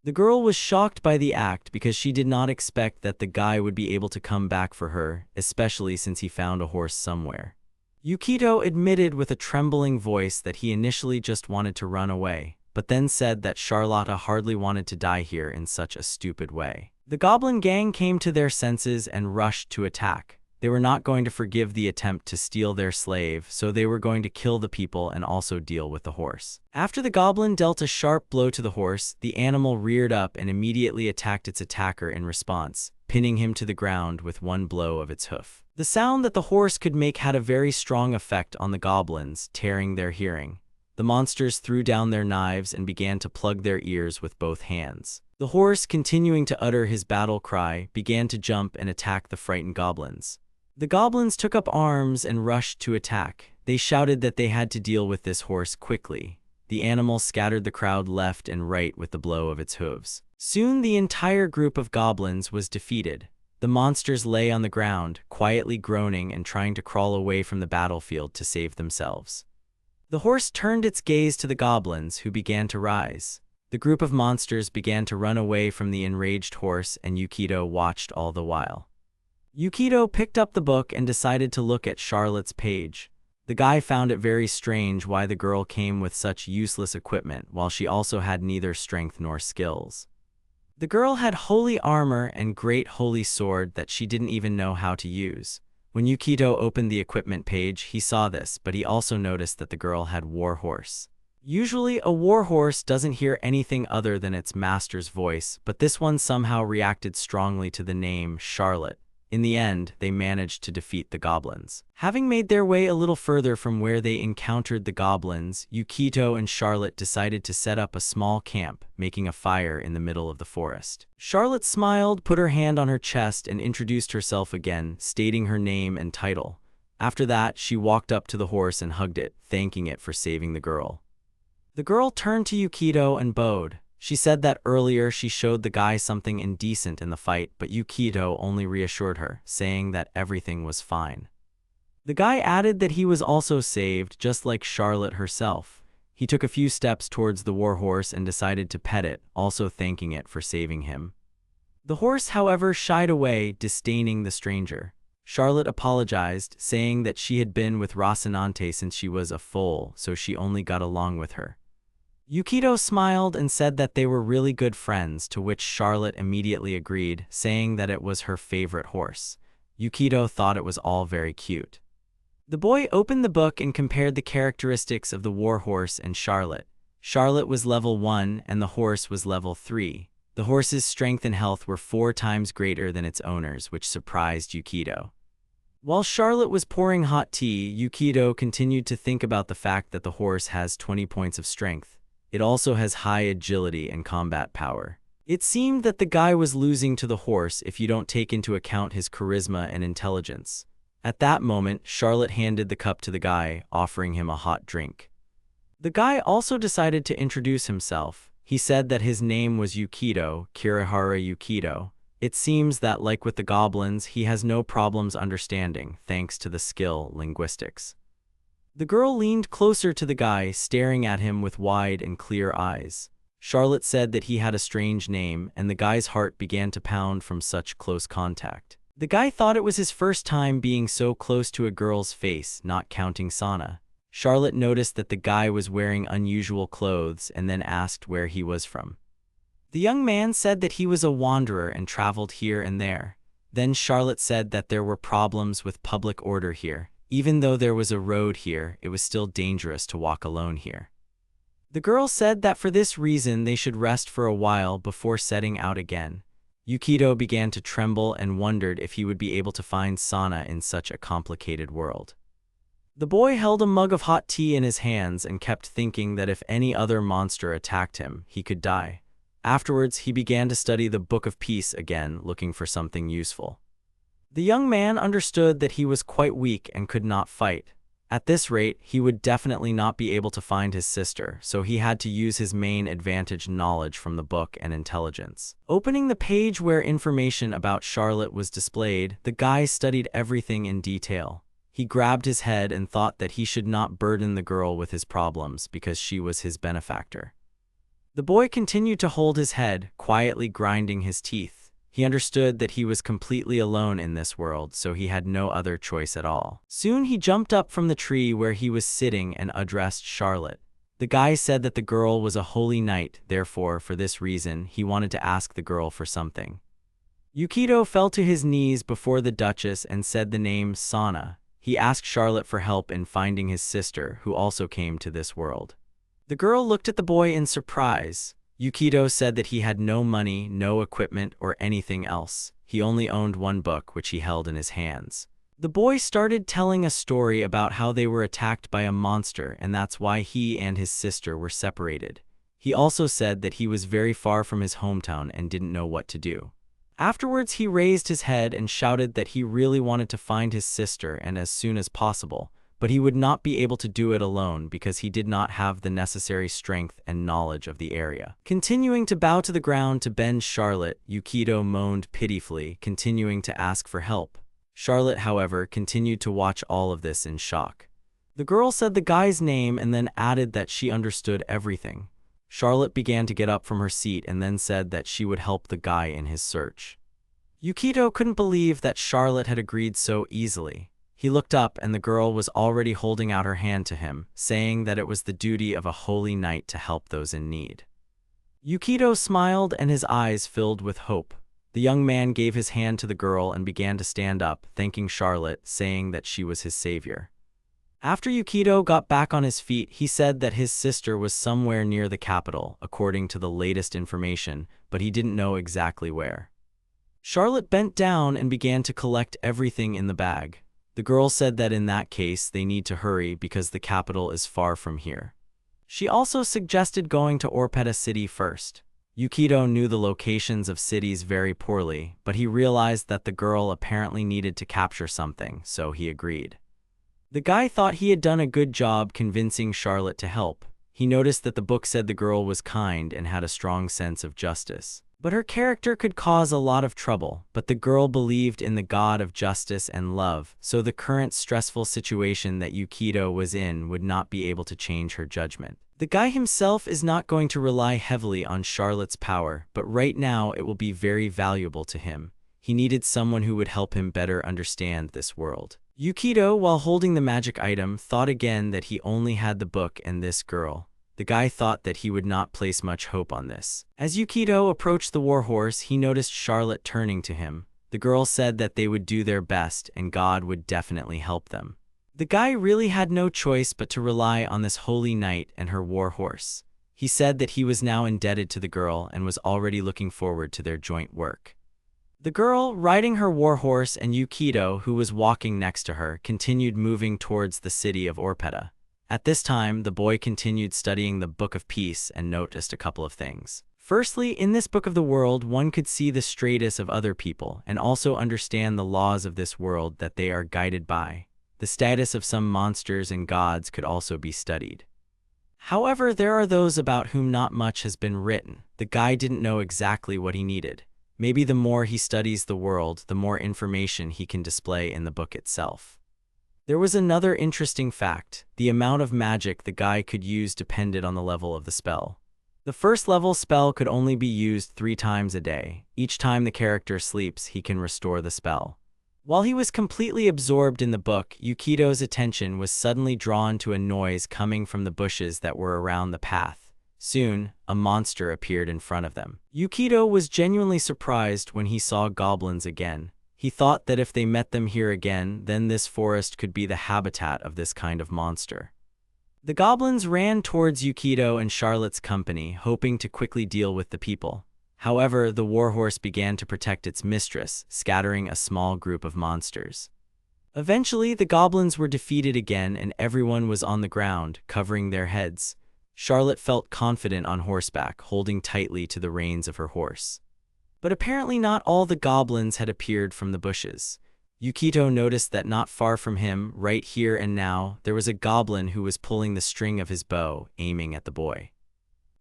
The girl was shocked by the act because she did not expect that the guy would be able to come back for her, especially since he found a horse somewhere. Yukito admitted with a trembling voice that he initially just wanted to run away, but then said that Charlotta hardly wanted to die here in such a stupid way. The goblin gang came to their senses and rushed to attack. They were not going to forgive the attempt to steal their slave, so they were going to kill the people and also deal with the horse. After the goblin dealt a sharp blow to the horse, the animal reared up and immediately attacked its attacker in response, pinning him to the ground with one blow of its hoof. The sound that the horse could make had a very strong effect on the goblins, tearing their hearing. The monsters threw down their knives and began to plug their ears with both hands. The horse, continuing to utter his battle cry, began to jump and attack the frightened goblins. The goblins took up arms and rushed to attack. They shouted that they had to deal with this horse quickly. The animal scattered the crowd left and right with the blow of its hooves. Soon the entire group of goblins was defeated. The monsters lay on the ground, quietly groaning and trying to crawl away from the battlefield to save themselves. The horse turned its gaze to the goblins, who began to rise. The group of monsters began to run away from the enraged horse, and Yukito watched all the while. Yukito picked up the book and decided to look at Charlotte's page. The guy found it very strange why the girl came with such useless equipment while she also had neither strength nor skills. The girl had holy armor and great holy sword that she didn't even know how to use. When Yukito opened the equipment page, he saw this, but he also noticed that the girl had war horse. Usually, a war horse doesn't hear anything other than its master's voice, but this one somehow reacted strongly to the name Charlotte. In the end, they managed to defeat the goblins. Having made their way a little further from where they encountered the goblins, Yukito and Charlotte decided to set up a small camp, making a fire in the middle of the forest. Charlotte smiled, put her hand on her chest, and introduced herself again, stating her name and title. After that, she walked up to the horse and hugged it, thanking it for saving the girl. The girl turned to Yukito and bowed. She said that earlier she showed the guy something indecent in the fight, but Yukito only reassured her, saying that everything was fine. The guy added that he was also saved, just like Charlotte herself. He took a few steps towards the warhorse and decided to pet it, also thanking it for saving him. The horse, however, shied away, disdaining the stranger. Charlotte apologized, saying that she had been with Rocinante since she was a foal, so she only got along with her. Yukito smiled and said that they were really good friends, to which Charlotte immediately agreed, saying that it was her favorite horse. Yukito thought it was all very cute. The boy opened the book and compared the characteristics of the war horse and Charlotte. Charlotte was level 1 and the horse was level 3. The horse's strength and health were 4 times greater than its owner's, which surprised Yukito. While Charlotte was pouring hot tea, Yukito continued to think about the fact that the horse has 20 points of strength. It also has high agility and combat power. It seemed that the guy was losing to the horse if you don't take into account his charisma and intelligence. At that moment, Charlotte handed the cup to the guy, offering him a hot drink. The guy also decided to introduce himself. He said that his name was Yukito Kirihara Yukito. It seems that, like with the goblins, he has no problems understanding, thanks to the skill linguistics. The girl leaned closer to the guy, staring at him with wide and clear eyes. Charlotte said that he had a strange name, and the guy's heart began to pound from such close contact. The guy thought it was his first time being so close to a girl's face, not counting Sana. Charlotte noticed that the guy was wearing unusual clothes and then asked where he was from. The young man said that he was a wanderer and traveled here and there. Then Charlotte said that there were problems with public order here. Even though there was a road here, it was still dangerous to walk alone here. The girl said that for this reason they should rest for a while before setting out again. Yukito began to tremble and wondered if he would be able to find Sana in such a complicated world. The boy held a mug of hot tea in his hands and kept thinking that if any other monster attacked him, he could die. Afterwards, he began to study the Book of Peace again, looking for something useful. The young man understood that he was quite weak and could not fight. At this rate, he would definitely not be able to find his sister, so he had to use his main advantage, knowledge from the book and intelligence. Opening the page where information about Charlotte was displayed, the guy studied everything in detail. He grabbed his head and thought that he should not burden the girl with his problems because she was his benefactor. The boy continued to hold his head, quietly grinding his teeth. He understood that he was completely alone in this world, so he had no other choice at all. Soon he jumped up from the tree where he was sitting and addressed Charlotte. The guy said that the girl was a holy knight, therefore, for this reason, he wanted to ask the girl for something. Yukito fell to his knees before the Duchess and said the name Sana. He asked Charlotte for help in finding his sister, who also came to this world. The girl looked at the boy in surprise. Yukito said that he had no money, no equipment, or anything else. He only owned one book, which he held in his hands. The boy started telling a story about how they were attacked by a monster, and that's why he and his sister were separated. He also said that he was very far from his hometown and didn't know what to do. Afterwards, he raised his head and shouted that he really wanted to find his sister and as soon as possible, but he would not be able to do it alone because he did not have the necessary strength and knowledge of the area. Continuing to bow to the ground to bend Charlotte, Yukito moaned pitifully, continuing to ask for help. Charlotte, however, continued to watch all of this in shock. The girl said the guy's name and then added that she understood everything. Charlotte began to get up from her seat and then said that she would help the guy in his search. Yukito couldn't believe that Charlotte had agreed so easily. He looked up and the girl was already holding out her hand to him, saying that it was the duty of a holy knight to help those in need. Yukito smiled and his eyes filled with hope. The young man gave his hand to the girl and began to stand up, thanking Charlotte, saying that she was his savior. After Yukito got back on his feet, he said that his sister was somewhere near the capital, according to the latest information, but he didn't know exactly where. Charlotte bent down and began to collect everything in the bag. The girl said that in that case they need to hurry because the capital is far from here. She also suggested going to Overpowered city first. Yukito knew the locations of cities very poorly, but he realized that the girl apparently needed to capture something, so he agreed. The guy thought he had done a good job convincing Charlotte to help. He noticed that the book said the girl was kind and had a strong sense of justice. But her character could cause a lot of trouble, but the girl believed in the god of justice and love, so the current stressful situation that Yukito was in would not be able to change her judgment. The guy himself is not going to rely heavily on Charlotte's power, but right now it will be very valuable to him. He needed someone who would help him better understand this world. Yukito, while holding the magic item, thought again that he only had the book and this girl. The guy thought that he would not place much hope on this. As Yukito approached the warhorse, he noticed Charlotte turning to him. The girl said that they would do their best and God would definitely help them. The guy really had no choice but to rely on this holy knight and her warhorse. He said that he was now indebted to the girl and was already looking forward to their joint work. The girl, riding her warhorse, and Yukito, who was walking next to her, continued moving towards the city of Overpowered. At this time, the boy continued studying the Book of Peace and noticed a couple of things. Firstly, in this book of the world, one could see the status of other people and also understand the laws of this world that they are guided by. The status of some monsters and gods could also be studied. However, there are those about whom not much has been written. The guy didn't know exactly what he needed. Maybe the more he studies the world, the more information he can display in the book itself. There was another interesting fact. The amount of magic the guy could use depended on the level of the spell. The first level spell could only be used 3 times a day. Each time the character sleeps, he can restore the spell. While he was completely absorbed in the book, Yukito's attention was suddenly drawn to a noise coming from the bushes that were around the path. Soon, a monster appeared in front of them. Yukito was genuinely surprised when he saw goblins again. He thought that if they met them here again, then this forest could be the habitat of this kind of monster. The goblins ran towards Yukito and Charlotte's company, hoping to quickly deal with the people. However, the warhorse began to protect its mistress, scattering a small group of monsters. Eventually, the goblins were defeated again and everyone was on the ground, covering their heads. Charlotte felt confident on horseback, holding tightly to the reins of her horse. But apparently not all the goblins had appeared from the bushes. Yukito noticed that not far from him, right here and now, there was a goblin who was pulling the string of his bow, aiming at the boy.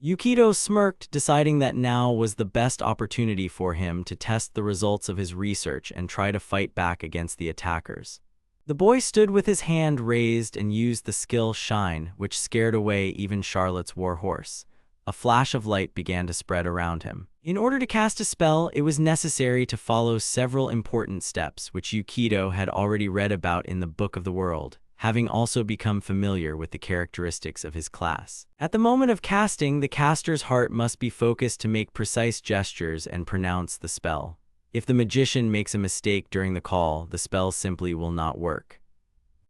Yukito smirked, deciding that now was the best opportunity for him to test the results of his research and try to fight back against the attackers. The boy stood with his hand raised and used the skill Shine, which scared away even Charlotte's warhorse. A flash of light began to spread around him. In order to cast a spell, it was necessary to follow several important steps, which Yukito had already read about in the Book of the World, having also become familiar with the characteristics of his class. At the moment of casting, the caster's heart must be focused to make precise gestures and pronounce the spell. If the magician makes a mistake during the call, the spell simply will not work.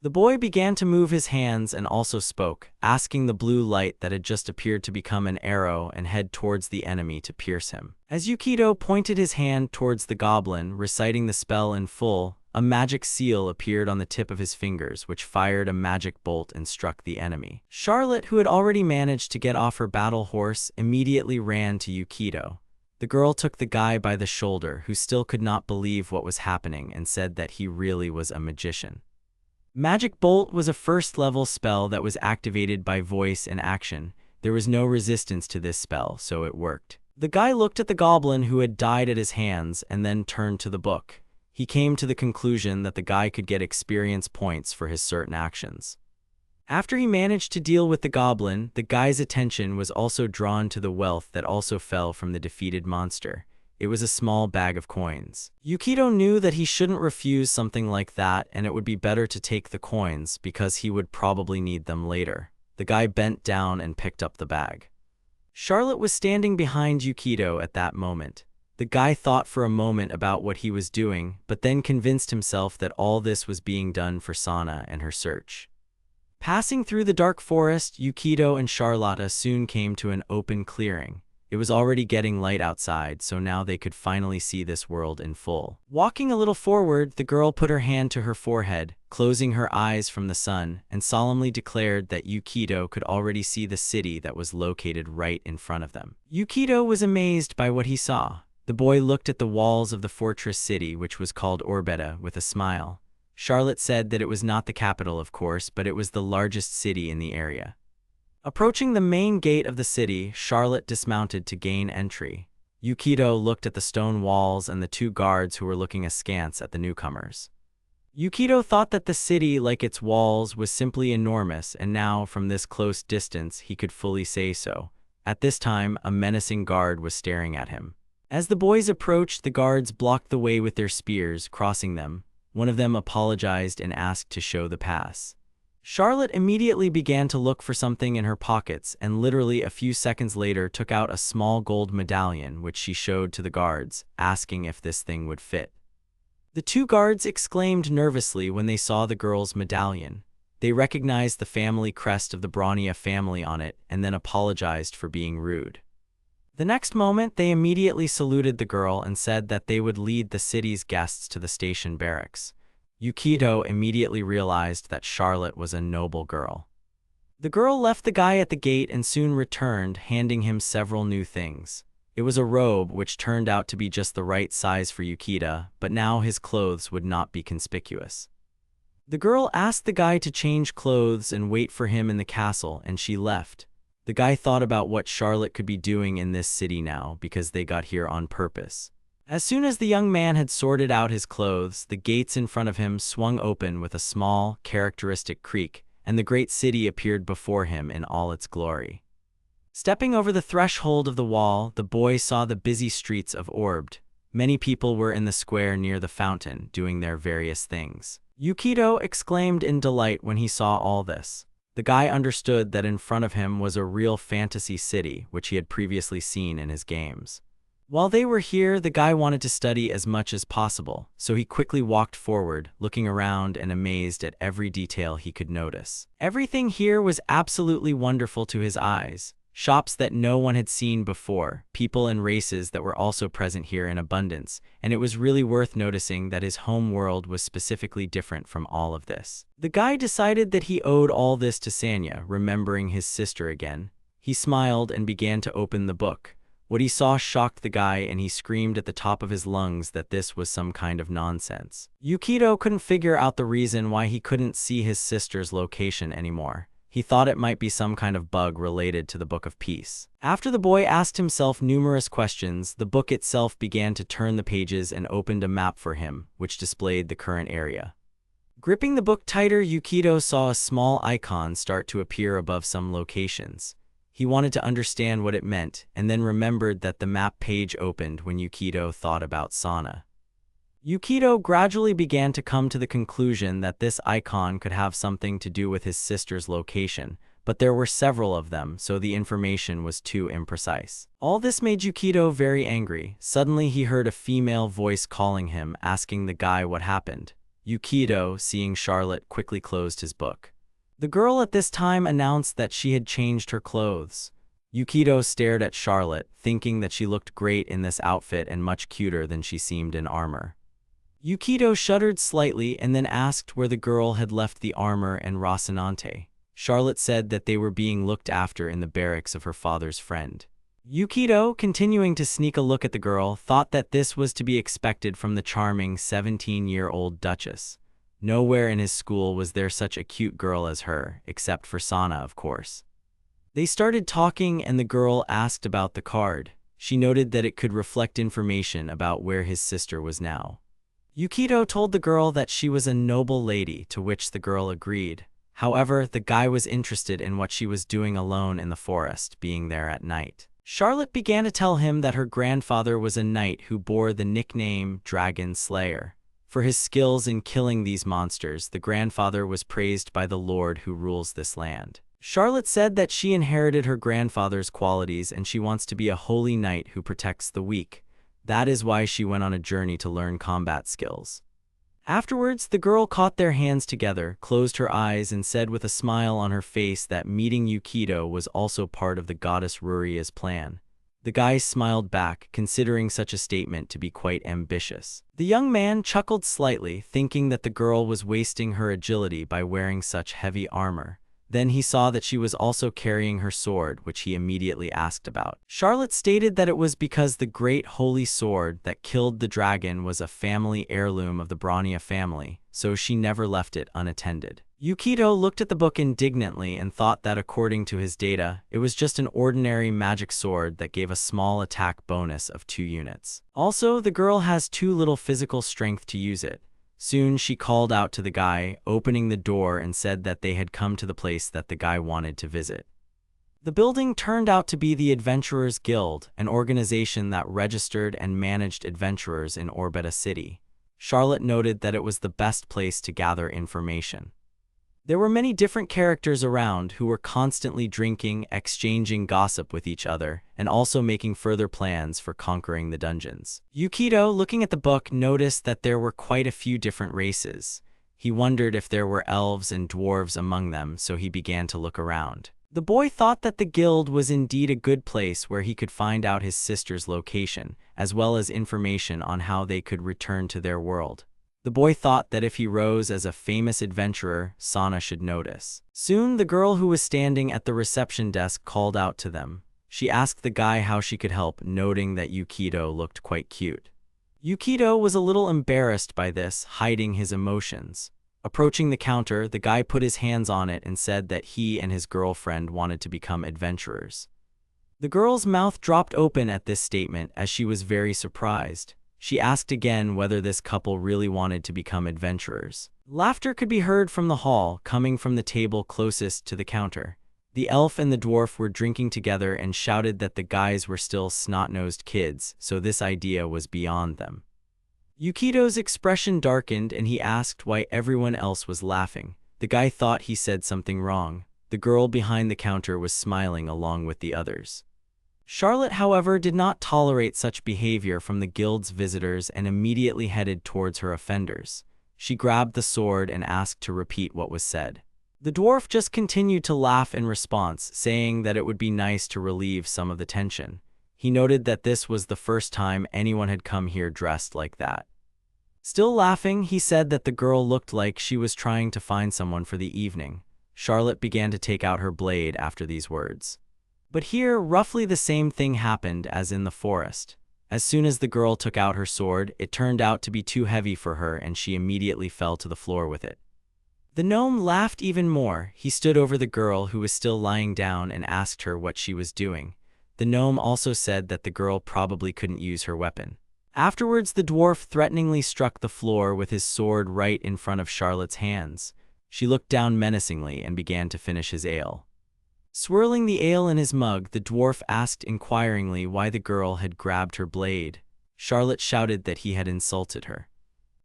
The boy began to move his hands and also spoke, asking the blue light that had just appeared to become an arrow and head towards the enemy to pierce him. As Yukito pointed his hand towards the goblin, reciting the spell in full, a magic seal appeared on the tip of his fingers, which fired a magic bolt and struck the enemy. Charlotte, who had already managed to get off her battle horse, immediately ran to Yukito. The girl took the guy by the shoulder, who still could not believe what was happening, and said that he really was a magician. Magic Bolt was a first-level spell that was activated by voice and action. There was no resistance to this spell, so it worked. The guy looked at the goblin who had died at his hands and then turned to the book. He came to the conclusion that the guy could get experience points for his certain actions. After he managed to deal with the goblin, the guy's attention was also drawn to the wealth that also fell from the defeated monster. It was a small bag of coins. Yukito knew that he shouldn't refuse something like that, and it would be better to take the coins because he would probably need them later. The guy bent down and picked up the bag. Charlotte was standing behind Yukito at that moment. The guy thought for a moment about what he was doing, but then convinced himself that all this was being done for Sana and her search. Passing through the dark forest, Yukito and Charlotte soon came to an open clearing. It was already getting light outside, so now they could finally see this world in full. Walking a little forward, the girl put her hand to her forehead, closing her eyes from the sun, and solemnly declared that Yukito could already see the city that was located right in front of them. Yukito was amazed by what he saw. The boy looked at the walls of the fortress city, which was called Orbeta, with a smile. Charlotte said that it was not the capital, of course, but it was the largest city in the area. Approaching the main gate of the city, Charlotte dismounted to gain entry. Yukito looked at the stone walls and the two guards who were looking askance at the newcomers. Yukito thought that the city, like its walls, was simply enormous, and now, from this close distance, he could fully say so. At this time, a menacing guard was staring at him. As the boys approached, the guards blocked the way with their spears, crossing them. One of them apologized and asked to show the pass. Charlotte immediately began to look for something in her pockets, and literally a few seconds later took out a small gold medallion which she showed to the guards, asking if this thing would fit. The two guards exclaimed nervously when they saw the girl's medallion. They recognized the family crest of the Bronia family on it and then apologized for being rude. The next moment, they immediately saluted the girl and said that they would lead the city's guests to the station barracks. Yukito immediately realized that Charlotte was a noble girl. The girl left the guy at the gate and soon returned, handing him several new things. It was a robe which turned out to be just the right size for Yukito, but now his clothes would not be conspicuous. The girl asked the guy to change clothes and wait for him in the castle, and she left. The guy thought about what Charlotte could be doing in this city now because they got here on purpose. As soon as the young man had sorted out his clothes, the gates in front of him swung open with a small, characteristic creak, and the great city appeared before him in all its glory. Stepping over the threshold of the wall, the boy saw the busy streets of Orbed. Many people were in the square near the fountain, doing their various things. Yukito exclaimed in delight when he saw all this. The guy understood that in front of him was a real fantasy city, which he had previously seen in his games. While they were here, the guy wanted to study as much as possible, so he quickly walked forward, looking around and amazed at every detail he could notice. Everything here was absolutely wonderful to his eyes. Shops that no one had seen before, people and races that were also present here in abundance, and it was really worth noticing that his home world was specifically different from all of this. The guy decided that he owed all this to Sanya, remembering his sister again. He smiled and began to open the book. What he saw shocked the guy, and he screamed at the top of his lungs that this was some kind of nonsense. Yukito couldn't figure out the reason why he couldn't see his sister's location anymore. He thought it might be some kind of bug related to the Book of Peace. After the boy asked himself numerous questions, the book itself began to turn the pages and opened a map for him, which displayed the current area. Gripping the book tighter, Yukito saw a small icon start to appear above some locations. He wanted to understand what it meant, and then remembered that the map page opened when Yukito thought about Sana. Yukito gradually began to come to the conclusion that this icon could have something to do with his sister's location, but there were several of them, so the information was too imprecise. All this made Yukito very angry. Suddenly he heard a female voice calling him, asking the guy what happened. Yukito, seeing Charlotte, quickly closed his book. The girl at this time announced that she had changed her clothes. Yukito stared at Charlotte, thinking that she looked great in this outfit and much cuter than she seemed in armor. Yukito shuddered slightly and then asked where the girl had left the armor and Rocinante. Charlotte said that they were being looked after in the barracks of her father's friend. Yukito, continuing to sneak a look at the girl, thought that this was to be expected from the charming 17-year-old Duchess. Nowhere in his school was there such a cute girl as her, except for Sana, of course. They started talking and the girl asked about the card. She noted that it could reflect information about where his sister was now. Yukito told the girl that she was a noble lady, to which the girl agreed. However, the guy was interested in what she was doing alone in the forest, being there at night. Charlotte began to tell him that her grandfather was a knight who bore the nickname Dragon Slayer. For his skills in killing these monsters, the grandfather was praised by the lord who rules this land. Charlotte said that she inherited her grandfather's qualities and she wants to be a holy knight who protects the weak. That is why she went on a journey to learn combat skills. Afterwards, the girl caught their hands together, closed her eyes, and said with a smile on her face that meeting Yukito was also part of the goddess Ruria's plan. The guy smiled back, considering such a statement to be quite ambitious. The young man chuckled slightly, thinking that the girl was wasting her agility by wearing such heavy armor. Then he saw that she was also carrying her sword, which he immediately asked about. Charlotte stated that it was because the great holy sword that killed the dragon was a family heirloom of the Bronya family, so she never left it unattended. Yukito looked at the book indignantly and thought that according to his data, it was just an ordinary magic sword that gave a small attack bonus of 2 units. Also, the girl has too little physical strength to use it. Soon she called out to the guy, opening the door, and said that they had come to the place that the guy wanted to visit. The building turned out to be the Adventurers Guild, an organization that registered and managed adventurers in Orbeta City. Charlotte noted that it was the best place to gather information. There were many different characters around who were constantly drinking, exchanging gossip with each other, and also making further plans for conquering the dungeons. Yukito, looking at the book, noticed that there were quite a few different races. He wondered if there were elves and dwarves among them, so he began to look around. The boy thought that the guild was indeed a good place where he could find out his sister's location, as well as information on how they could return to their world. The boy thought that if he rose as a famous adventurer, Sana should notice. Soon, the girl who was standing at the reception desk called out to them. She asked the guy how she could help, noting that Yukito looked quite cute. Yukito was a little embarrassed by this, hiding his emotions. Approaching the counter, the guy put his hands on it and said that he and his girlfriend wanted to become adventurers. The girl's mouth dropped open at this statement as she was very surprised. She asked again whether this couple really wanted to become adventurers. Laughter could be heard from the hall, coming from the table closest to the counter. The elf and the dwarf were drinking together and shouted that the guys were still snot-nosed kids, so this idea was beyond them. Yukito's expression darkened and he asked why everyone else was laughing. The guy thought he said something wrong. The girl behind the counter was smiling along with the others. Charlotte, however, did not tolerate such behavior from the guild's visitors and immediately headed towards her offenders. She grabbed the sword and asked to repeat what was said. The dwarf just continued to laugh in response, saying that it would be nice to relieve some of the tension. He noted that this was the first time anyone had come here dressed like that. Still laughing, he said that the girl looked like she was trying to find someone for the evening. Charlotte began to take out her blade after these words. But here, roughly the same thing happened as in the forest. As soon as the girl took out her sword, it turned out to be too heavy for her and she immediately fell to the floor with it. The gnome laughed even more. He stood over the girl who was still lying down and asked her what she was doing. The gnome also said that the girl probably couldn't use her weapon. Afterwards, the dwarf threateningly struck the floor with his sword right in front of Charlotte's hands. She looked down menacingly and began to finish his ale. Swirling the ale in his mug, the dwarf asked inquiringly why the girl had grabbed her blade. Charlotte shouted that he had insulted her.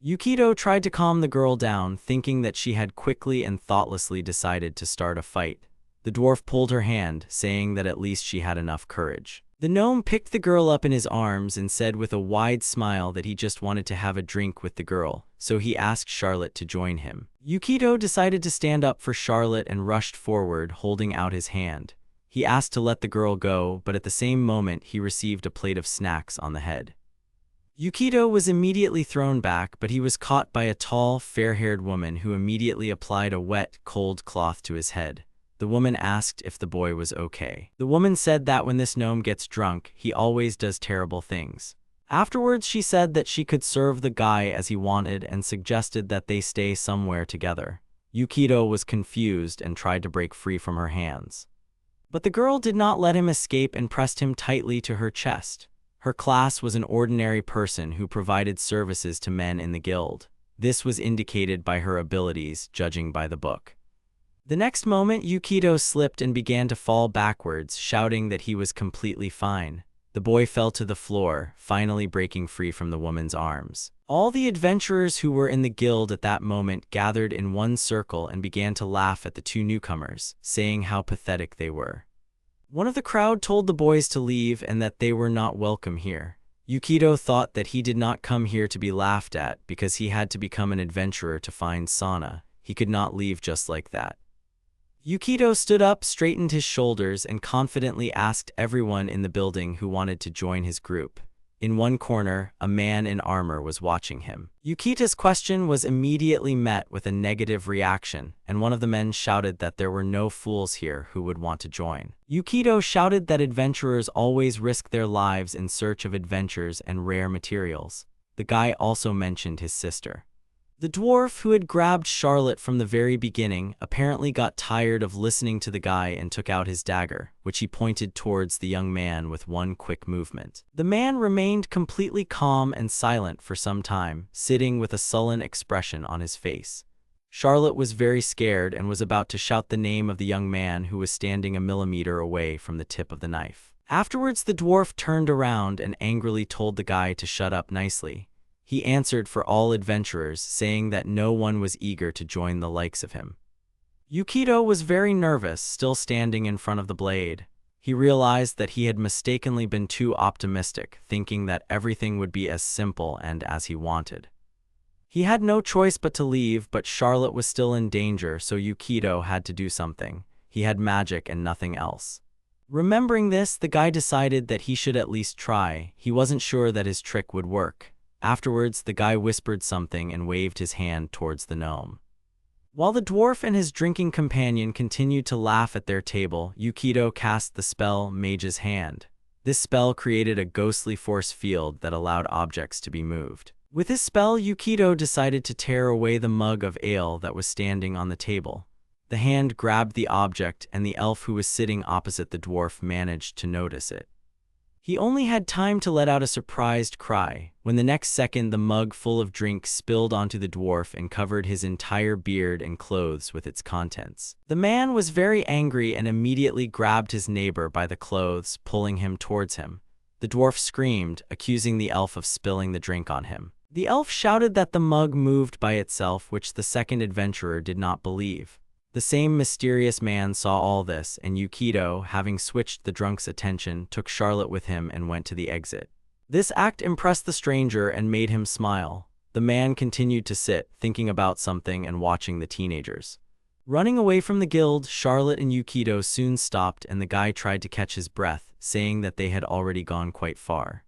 Yukito tried to calm the girl down, thinking that she had quickly and thoughtlessly decided to start a fight. The dwarf pulled her hand, saying that at least she had enough courage. The gnome picked the girl up in his arms and said with a wide smile that he just wanted to have a drink with the girl, so he asked Charlotte to join him. Yukito decided to stand up for Charlotte and rushed forward, holding out his hand. He asked to let the girl go, but at the same moment he received a plate of snacks on the head. Yukito was immediately thrown back, but he was caught by a tall, fair-haired woman who immediately applied a wet, cold cloth to his head. The woman asked if the boy was okay. The woman said that when this gnome gets drunk, he always does terrible things. Afterwards, she said that she could serve the guy as he wanted and suggested that they stay somewhere together. Yukito was confused and tried to break free from her hands. But the girl did not let him escape and pressed him tightly to her chest. Her class was an ordinary person who provided services to men in the guild. This was indicated by her abilities, judging by the book. The next moment, Yukito slipped and began to fall backwards, shouting that he was completely fine. The boy fell to the floor, finally breaking free from the woman's arms. All the adventurers who were in the guild at that moment gathered in one circle and began to laugh at the two newcomers, saying how pathetic they were. One of the crowd told the boys to leave and that they were not welcome here. Yukito thought that he did not come here to be laughed at because he had to become an adventurer to find Sana. He could not leave just like that. Yukito stood up, straightened his shoulders, and confidently asked everyone in the building who wanted to join his group. In one corner, a man in armor was watching him. Yukito's question was immediately met with a negative reaction, and one of the men shouted that there were no fools here who would want to join. Yukito shouted that adventurers always risk their lives in search of adventures and rare materials. The guy also mentioned his sister. The dwarf who had grabbed Charlotte from the very beginning apparently got tired of listening to the guy and took out his dagger, which he pointed towards the young man with one quick movement. The man remained completely calm and silent for some time, sitting with a sullen expression on his face. Charlotte was very scared and was about to shout the name of the young man who was standing a millimeter away from the tip of the knife. Afterwards, the dwarf turned around and angrily told the guy to shut up nicely. He answered for all adventurers, saying that no one was eager to join the likes of him. Yukito was very nervous, still standing in front of the blade. He realized that he had mistakenly been too optimistic, thinking that everything would be as simple and as he wanted. He had no choice but to leave, but Charlotte was still in danger, so Yukito had to do something. He had magic and nothing else. Remembering this, the guy decided that he should at least try. He wasn't sure that his trick would work. Afterwards, the guy whispered something and waved his hand towards the gnome. While the dwarf and his drinking companion continued to laugh at their table, Yukito cast the spell Mage's Hand. This spell created a ghostly force field that allowed objects to be moved. With his spell, Yukito decided to tear away the mug of ale that was standing on the table. The hand grabbed the object, and the elf who was sitting opposite the dwarf managed to notice it. He only had time to let out a surprised cry, when the next second the mug full of drink spilled onto the dwarf and covered his entire beard and clothes with its contents. The man was very angry and immediately grabbed his neighbor by the clothes, pulling him towards him. The dwarf screamed, accusing the elf of spilling the drink on him. The elf shouted that the mug moved by itself, which the second adventurer did not believe. The same mysterious man saw all this, and Yukito, having switched the drunk's attention, took Charlotte with him and went to the exit. This act impressed the stranger and made him smile. The man continued to sit, thinking about something and watching the teenagers. Running away from the guild, Charlotte and Yukito soon stopped, and the guy tried to catch his breath, saying that they had already gone quite far.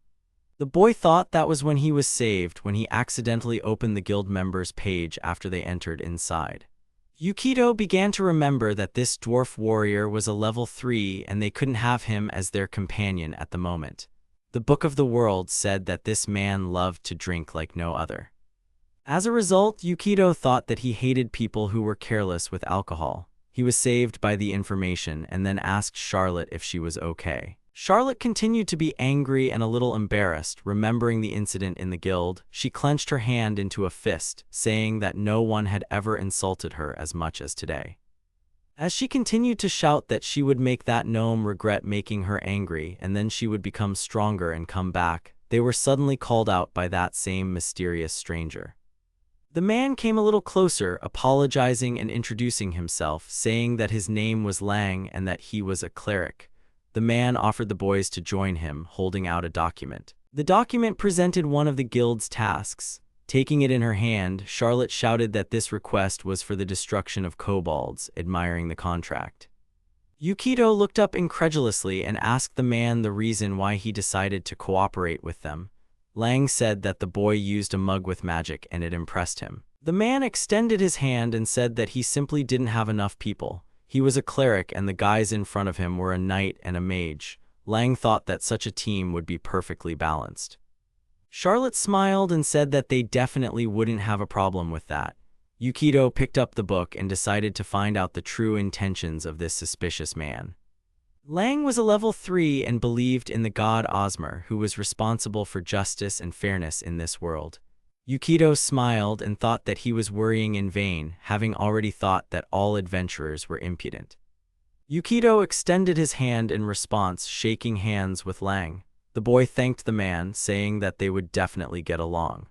The boy thought that was when he was saved, when he accidentally opened the guild members' page after they entered inside. Yukito began to remember that this dwarf warrior was a level 3 and they couldn't have him as their companion at the moment. The Book of the World said that this man loved to drink like no other. As a result, Yukito thought that he hated people who were careless with alcohol. He was saved by the information and then asked Charlotte if she was okay. Charlotte continued to be angry and a little embarrassed, remembering the incident in the guild. She clenched her hand into a fist, saying that no one had ever insulted her as much as today. As she continued to shout that she would make that gnome regret making her angry and then she would become stronger and come back, they were suddenly called out by that same mysterious stranger. The man came a little closer, apologizing and introducing himself, saying that his name was Lang and that he was a cleric. The man offered the boys to join him, holding out a document. The document presented one of the guild's tasks. Taking it in her hand, Charlotte shouted that this request was for the destruction of kobolds, admiring the contract. Yukito looked up incredulously and asked the man the reason why he decided to cooperate with them. Lang said that the boy used a mug with magic and it impressed him. The man extended his hand and said that he simply didn't have enough people. He was a cleric and the guys in front of him were a knight and a mage. Lang thought that such a team would be perfectly balanced. Charlotte smiled and said that they definitely wouldn't have a problem with that. Yukito picked up the book and decided to find out the true intentions of this suspicious man. Lang was a level 3 and believed in the god Osmer, who was responsible for justice and fairness in this world. Yukito smiled and thought that he was worrying in vain, having already thought that all adventurers were impudent. Yukito extended his hand in response, shaking hands with Lang. The boy thanked the man, saying that they would definitely get along.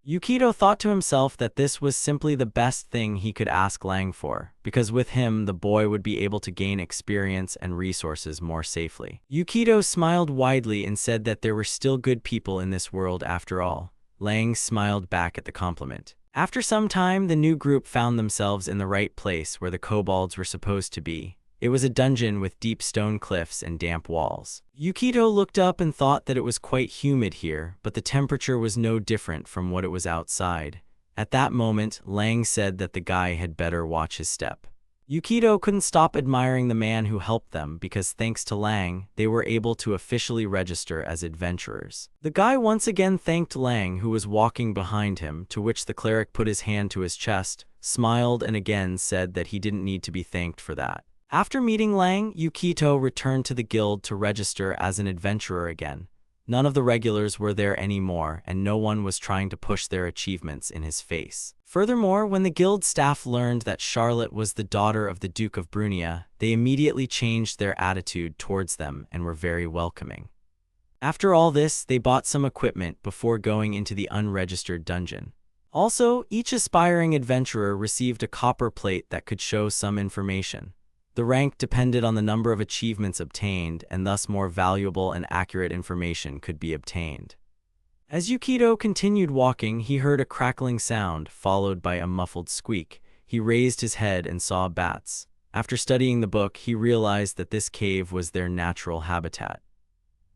Yukito thought to himself that this was simply the best thing he could ask Lang for, because with him the boy would be able to gain experience and resources more safely. Yukito smiled widely and said that there were still good people in this world after all. Lang smiled back at the compliment. After some time, the new group found themselves in the right place where the kobolds were supposed to be. It was a dungeon with deep stone cliffs and damp walls. Yukito looked up and thought that it was quite humid here, but the temperature was no different from what it was outside. At that moment, Lang said that the guy had better watch his step. Yukito couldn't stop admiring the man who helped them because thanks to Lang, they were able to officially register as adventurers. The guy once again thanked Lang, who was walking behind him, to which the cleric put his hand to his chest, smiled and again said that he didn't need to be thanked for that. After meeting Lang, Yukito returned to the guild to register as an adventurer again. None of the regulars were there anymore, and no one was trying to push their achievements in his face. Furthermore, when the guild staff learned that Charlotte was the daughter of the Duke of Brunia, they immediately changed their attitude towards them and were very welcoming. After all this, they bought some equipment before going into the unregistered dungeon. Also, each aspiring adventurer received a copper plate that could show some information. The rank depended on the number of achievements obtained, and thus more valuable and accurate information could be obtained. As Yukito continued walking, he heard a crackling sound, followed by a muffled squeak. He raised his head and saw bats. After studying the book, he realized that this cave was their natural habitat.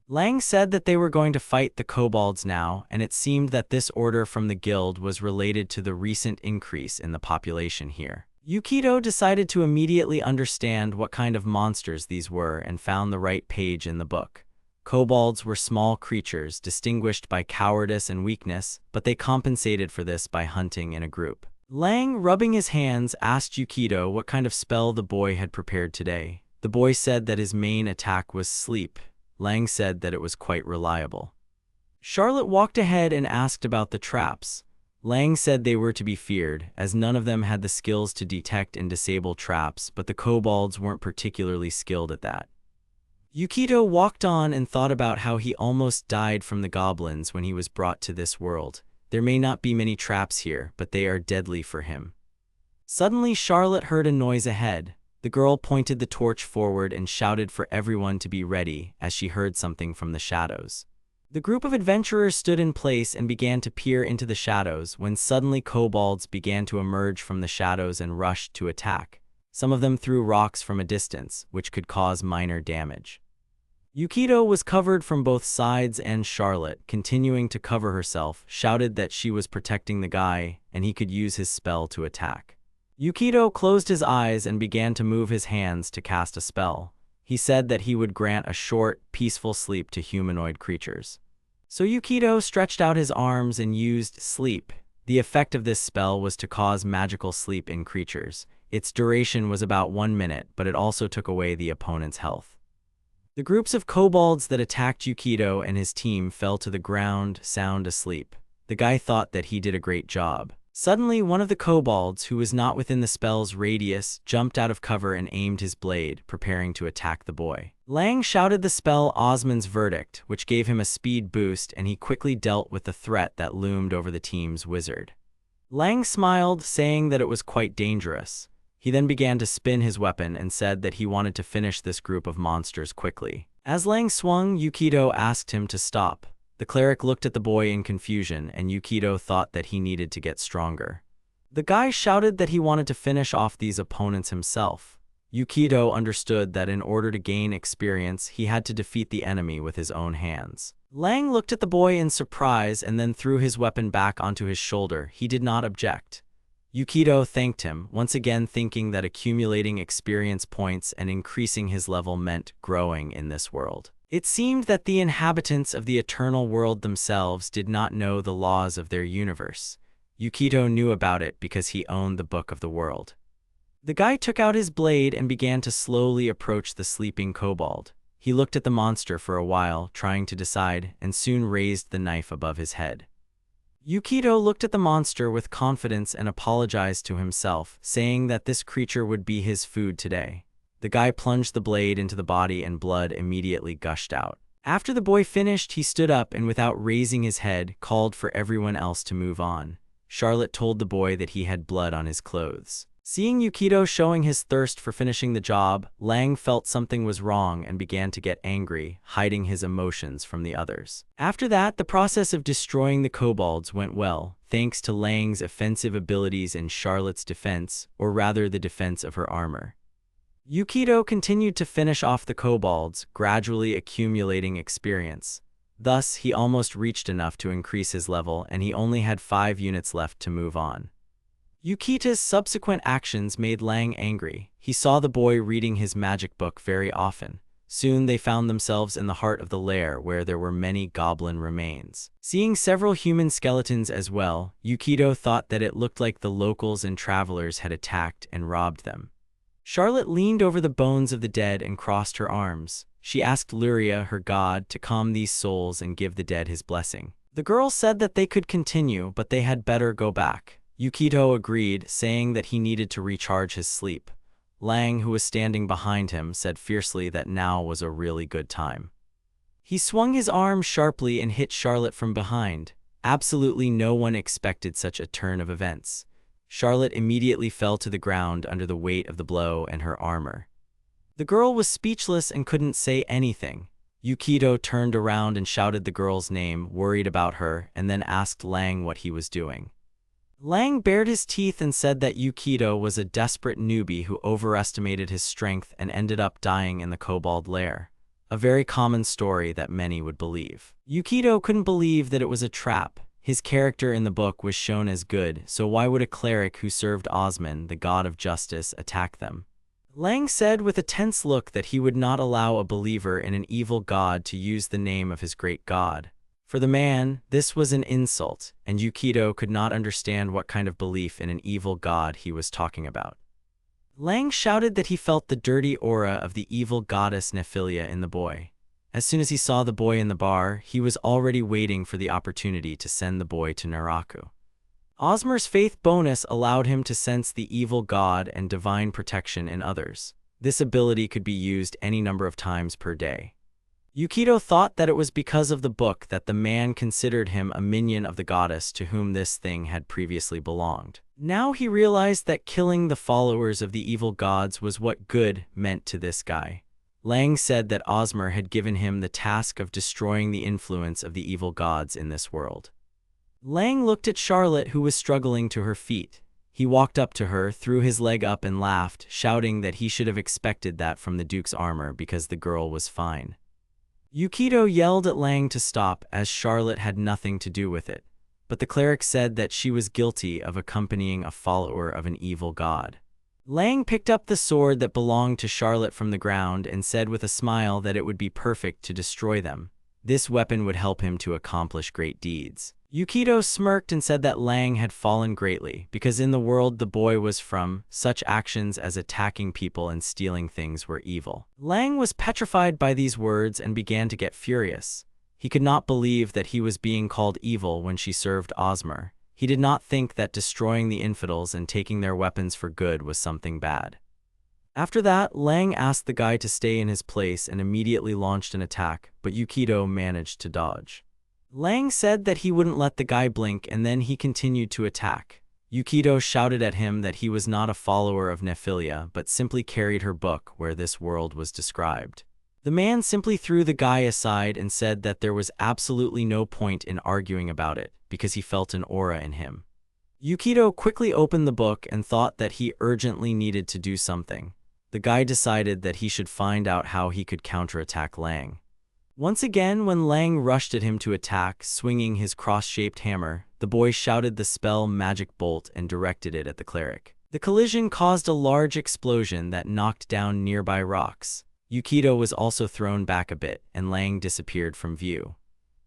Lang said that they were going to fight the kobolds now, and it seemed that this order from the guild was related to the recent increase in the population here. Yukito decided to immediately understand what kind of monsters these were and found the right page in the book. Kobolds were small creatures distinguished by cowardice and weakness, but they compensated for this by hunting in a group. Lang, rubbing his hands, asked Yukito what kind of spell the boy had prepared today. The boy said that his main attack was sleep. Lang said that it was quite reliable. Charlotte walked ahead and asked about the traps. Lang said they were to be feared, as none of them had the skills to detect and disable traps, but the kobolds weren't particularly skilled at that. Yukito walked on and thought about how he almost died from the goblins when he was brought to this world. There may not be many traps here, but they are deadly for him. Suddenly, Charlotte heard a noise ahead. The girl pointed the torch forward and shouted for everyone to be ready, as she heard something from the shadows. The group of adventurers stood in place and began to peer into the shadows when suddenly kobolds began to emerge from the shadows and rushed to attack. Some of them threw rocks from a distance, which could cause minor damage. Yukito was covered from both sides, and Charlotte, continuing to cover herself, shouted that she was protecting the guy and he could use his spell to attack. Yukito closed his eyes and began to move his hands to cast a spell. He said that he would grant a short, peaceful sleep to humanoid creatures. So Yukito stretched out his arms and used sleep. The effect of this spell was to cause magical sleep in creatures. Its duration was about 1 minute, but it also took away the opponent's health. The groups of kobolds that attacked Yukito and his team fell to the ground, sound asleep. The guy thought that he did a great job. Suddenly, one of the kobolds, who was not within the spell's radius, jumped out of cover and aimed his blade, preparing to attack the boy. Lang shouted the spell Osman's Verdict, which gave him a speed boost, and he quickly dealt with the threat that loomed over the team's wizard. Lang smiled, saying that it was quite dangerous. He then began to spin his weapon and said that he wanted to finish this group of monsters quickly. As Lang swung, Yukito asked him to stop. The cleric looked at the boy in confusion, and Yukito thought that he needed to get stronger. The guy shouted that he wanted to finish off these opponents himself. Yukito understood that in order to gain experience, he had to defeat the enemy with his own hands. Lang looked at the boy in surprise and then threw his weapon back onto his shoulder. He did not object. Yukito thanked him, once again thinking that accumulating experience points and increasing his level meant growing in this world. It seemed that the inhabitants of the eternal world themselves did not know the laws of their universe. Yukito knew about it because he owned the Book of the World. The guy took out his blade and began to slowly approach the sleeping kobold. He looked at the monster for a while, trying to decide, and soon raised the knife above his head. Yukito looked at the monster with confidence and apologized to himself, saying that this creature would be his food today. The guy plunged the blade into the body and blood immediately gushed out. After the boy finished, he stood up and without raising his head, called for everyone else to move on. Charlotte told the boy that he had blood on his clothes. Seeing Yukito showing his thirst for finishing the job, Lang felt something was wrong and began to get angry, hiding his emotions from the others. After that, the process of destroying the kobolds went well, thanks to Lang's offensive abilities and Charlotte's defense, or rather the defense of her armor. Yukito continued to finish off the kobolds, gradually accumulating experience. Thus, he almost reached enough to increase his level, and he only had 5 units left to move on. Yukito's subsequent actions made Lang angry. He saw the boy reading his magic book very often. Soon they found themselves in the heart of the lair where there were many goblin remains. Seeing several human skeletons as well, Yukito thought that it looked like the locals and travelers had attacked and robbed them. Charlotte leaned over the bones of the dead and crossed her arms. She asked Luria, her god, to calm these souls and give the dead his blessing. The girl said that they could continue, but they had better go back. Yukito agreed, saying that he needed to recharge his sleep. Lang, who was standing behind him, said fiercely that now was a really good time. He swung his arm sharply and hit Charlotte from behind. Absolutely no one expected such a turn of events. Charlotte immediately fell to the ground under the weight of the blow and her armor. The girl was speechless and couldn't say anything. Yukito turned around and shouted the girl's name, worried about her, and then asked Lang what he was doing. Lang bared his teeth and said that Yukito was a desperate newbie who overestimated his strength and ended up dying in the kobold lair. A very common story that many would believe. Yukito couldn't believe that it was a trap. His character in the book was shown as good, so why would a cleric who served Osman, the god of justice, attack them? Lang said with a tense look that he would not allow a believer in an evil god to use the name of his great god. For the man, this was an insult, and Yukito could not understand what kind of belief in an evil god he was talking about. Lang shouted that he felt the dirty aura of the evil goddess Nephilia in the boy. As soon as he saw the boy in the bar, he was already waiting for the opportunity to send the boy to Naraku. Osmer's faith bonus allowed him to sense the evil god and divine protection in others. This ability could be used any number of times per day. Yukito thought that it was because of the book that the man considered him a minion of the goddess to whom this thing had previously belonged. Now he realized that killing the followers of the evil gods was what good meant to this guy. Lang said that Osmer had given him the task of destroying the influence of the evil gods in this world. Lang looked at Charlotte, who was struggling to her feet. He walked up to her, threw his leg up and laughed, shouting that he should have expected that from the Duke's armor because the girl was fine. Yukito yelled at Lang to stop, as Charlotte had nothing to do with it. but the cleric said that she was guilty of accompanying a follower of an evil god. Lang picked up the sword that belonged to Charlotte from the ground and said with a smile that it would be perfect to destroy them. This weapon would help him to accomplish great deeds. Yukito smirked and said that Lang had fallen greatly, because in the world the boy was from, such actions as attacking people and stealing things were evil. Lang was petrified by these words and began to get furious. He could not believe that he was being called evil when she served Ozmer. He did not think that destroying the infidels and taking their weapons for good was something bad. After that, Lang asked the guy to stay in his place and immediately launched an attack, but Yukito managed to dodge. Lang said that he wouldn't let the guy blink, and then he continued to attack. Yukito shouted at him that he was not a follower of Nephilia, but simply carried her book where this world was described. The man simply threw the guy aside and said that there was absolutely no point in arguing about it, because he felt an aura in him. Yukito quickly opened the book and thought that he urgently needed to do something. The guy decided that he should find out how he could counterattack Lang. Once again, when Lang rushed at him to attack, swinging his cross-shaped hammer, the boy shouted the spell Magic Bolt and directed it at the cleric. The collision caused a large explosion that knocked down nearby rocks. Yukito was also thrown back a bit, and Lang disappeared from view.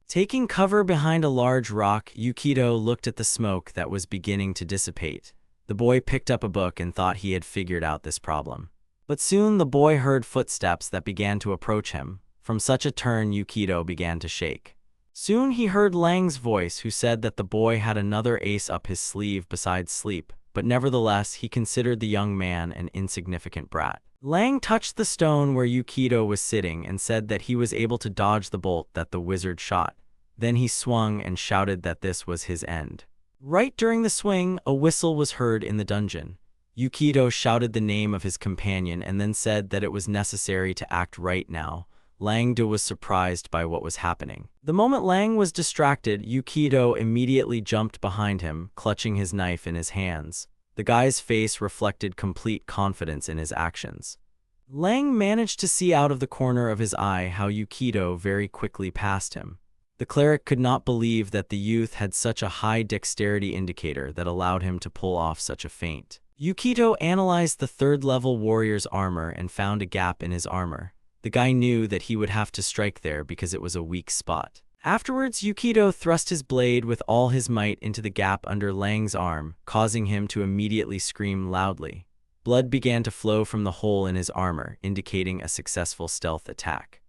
Taking cover behind a large rock, Yukito looked at the smoke that was beginning to dissipate. The boy picked up a book and thought he had figured out this problem. But soon the boy heard footsteps that began to approach him. From such a turn, Yukito began to shake. Soon he heard Lang's voice, who said that the boy had another ace up his sleeve besides sleep, but nevertheless he considered the young man an insignificant brat. Lang touched the stone where Yukito was sitting and said that he was able to dodge the bolt that the wizard shot. Then he swung and shouted that this was his end. Right during the swing, a whistle was heard in the dungeon. Yukito shouted the name of his companion and then said that it was necessary to act right now. Lang was surprised by what was happening. The moment Lang was distracted, Yukito immediately jumped behind him, clutching his knife in his hands. The guy's face reflected complete confidence in his actions. Lang managed to see out of the corner of his eye how Yukito very quickly passed him. The cleric could not believe that the youth had such a high dexterity indicator that allowed him to pull off such a feint. Yukito analyzed the third-level warrior's armor and found a gap in his armor. The guy knew that he would have to strike there because it was a weak spot. Afterwards, Yukito thrust his blade with all his might into the gap under Lang's arm, causing him to immediately scream loudly. Blood began to flow from the hole in his armor, indicating a successful stealth attack.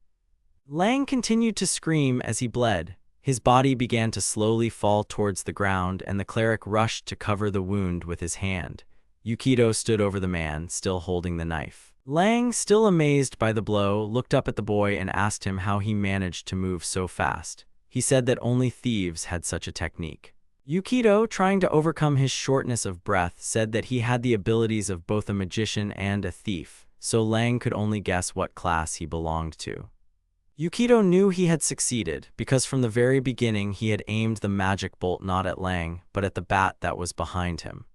Lang continued to scream as he bled. His body began to slowly fall towards the ground, and the cleric rushed to cover the wound with his hand. Yukito stood over the man, still holding the knife. Lang, still amazed by the blow, looked up at the boy and asked him how he managed to move so fast. He said that only thieves had such a technique. Yukito, trying to overcome his shortness of breath, said that he had the abilities of both a magician and a thief, so Lang could only guess what class he belonged to. Yukito knew he had succeeded, because from the very beginning he had aimed the magic bolt not at Lang, but at the bat that was behind him.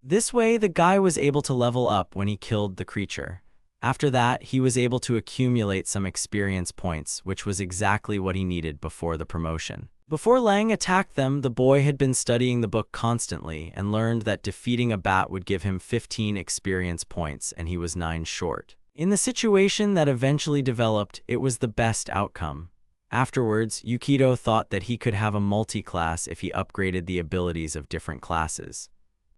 This way, the guy was able to level up when he killed the creature. After that, he was able to accumulate some experience points, which was exactly what he needed before the promotion. Before Lang attacked them, the boy had been studying the book constantly and learned that defeating a bat would give him 15 experience points, and he was 9 short. In the situation that eventually developed, it was the best outcome. Afterwards, Yukito thought that he could have a multi-class if he upgraded the abilities of different classes.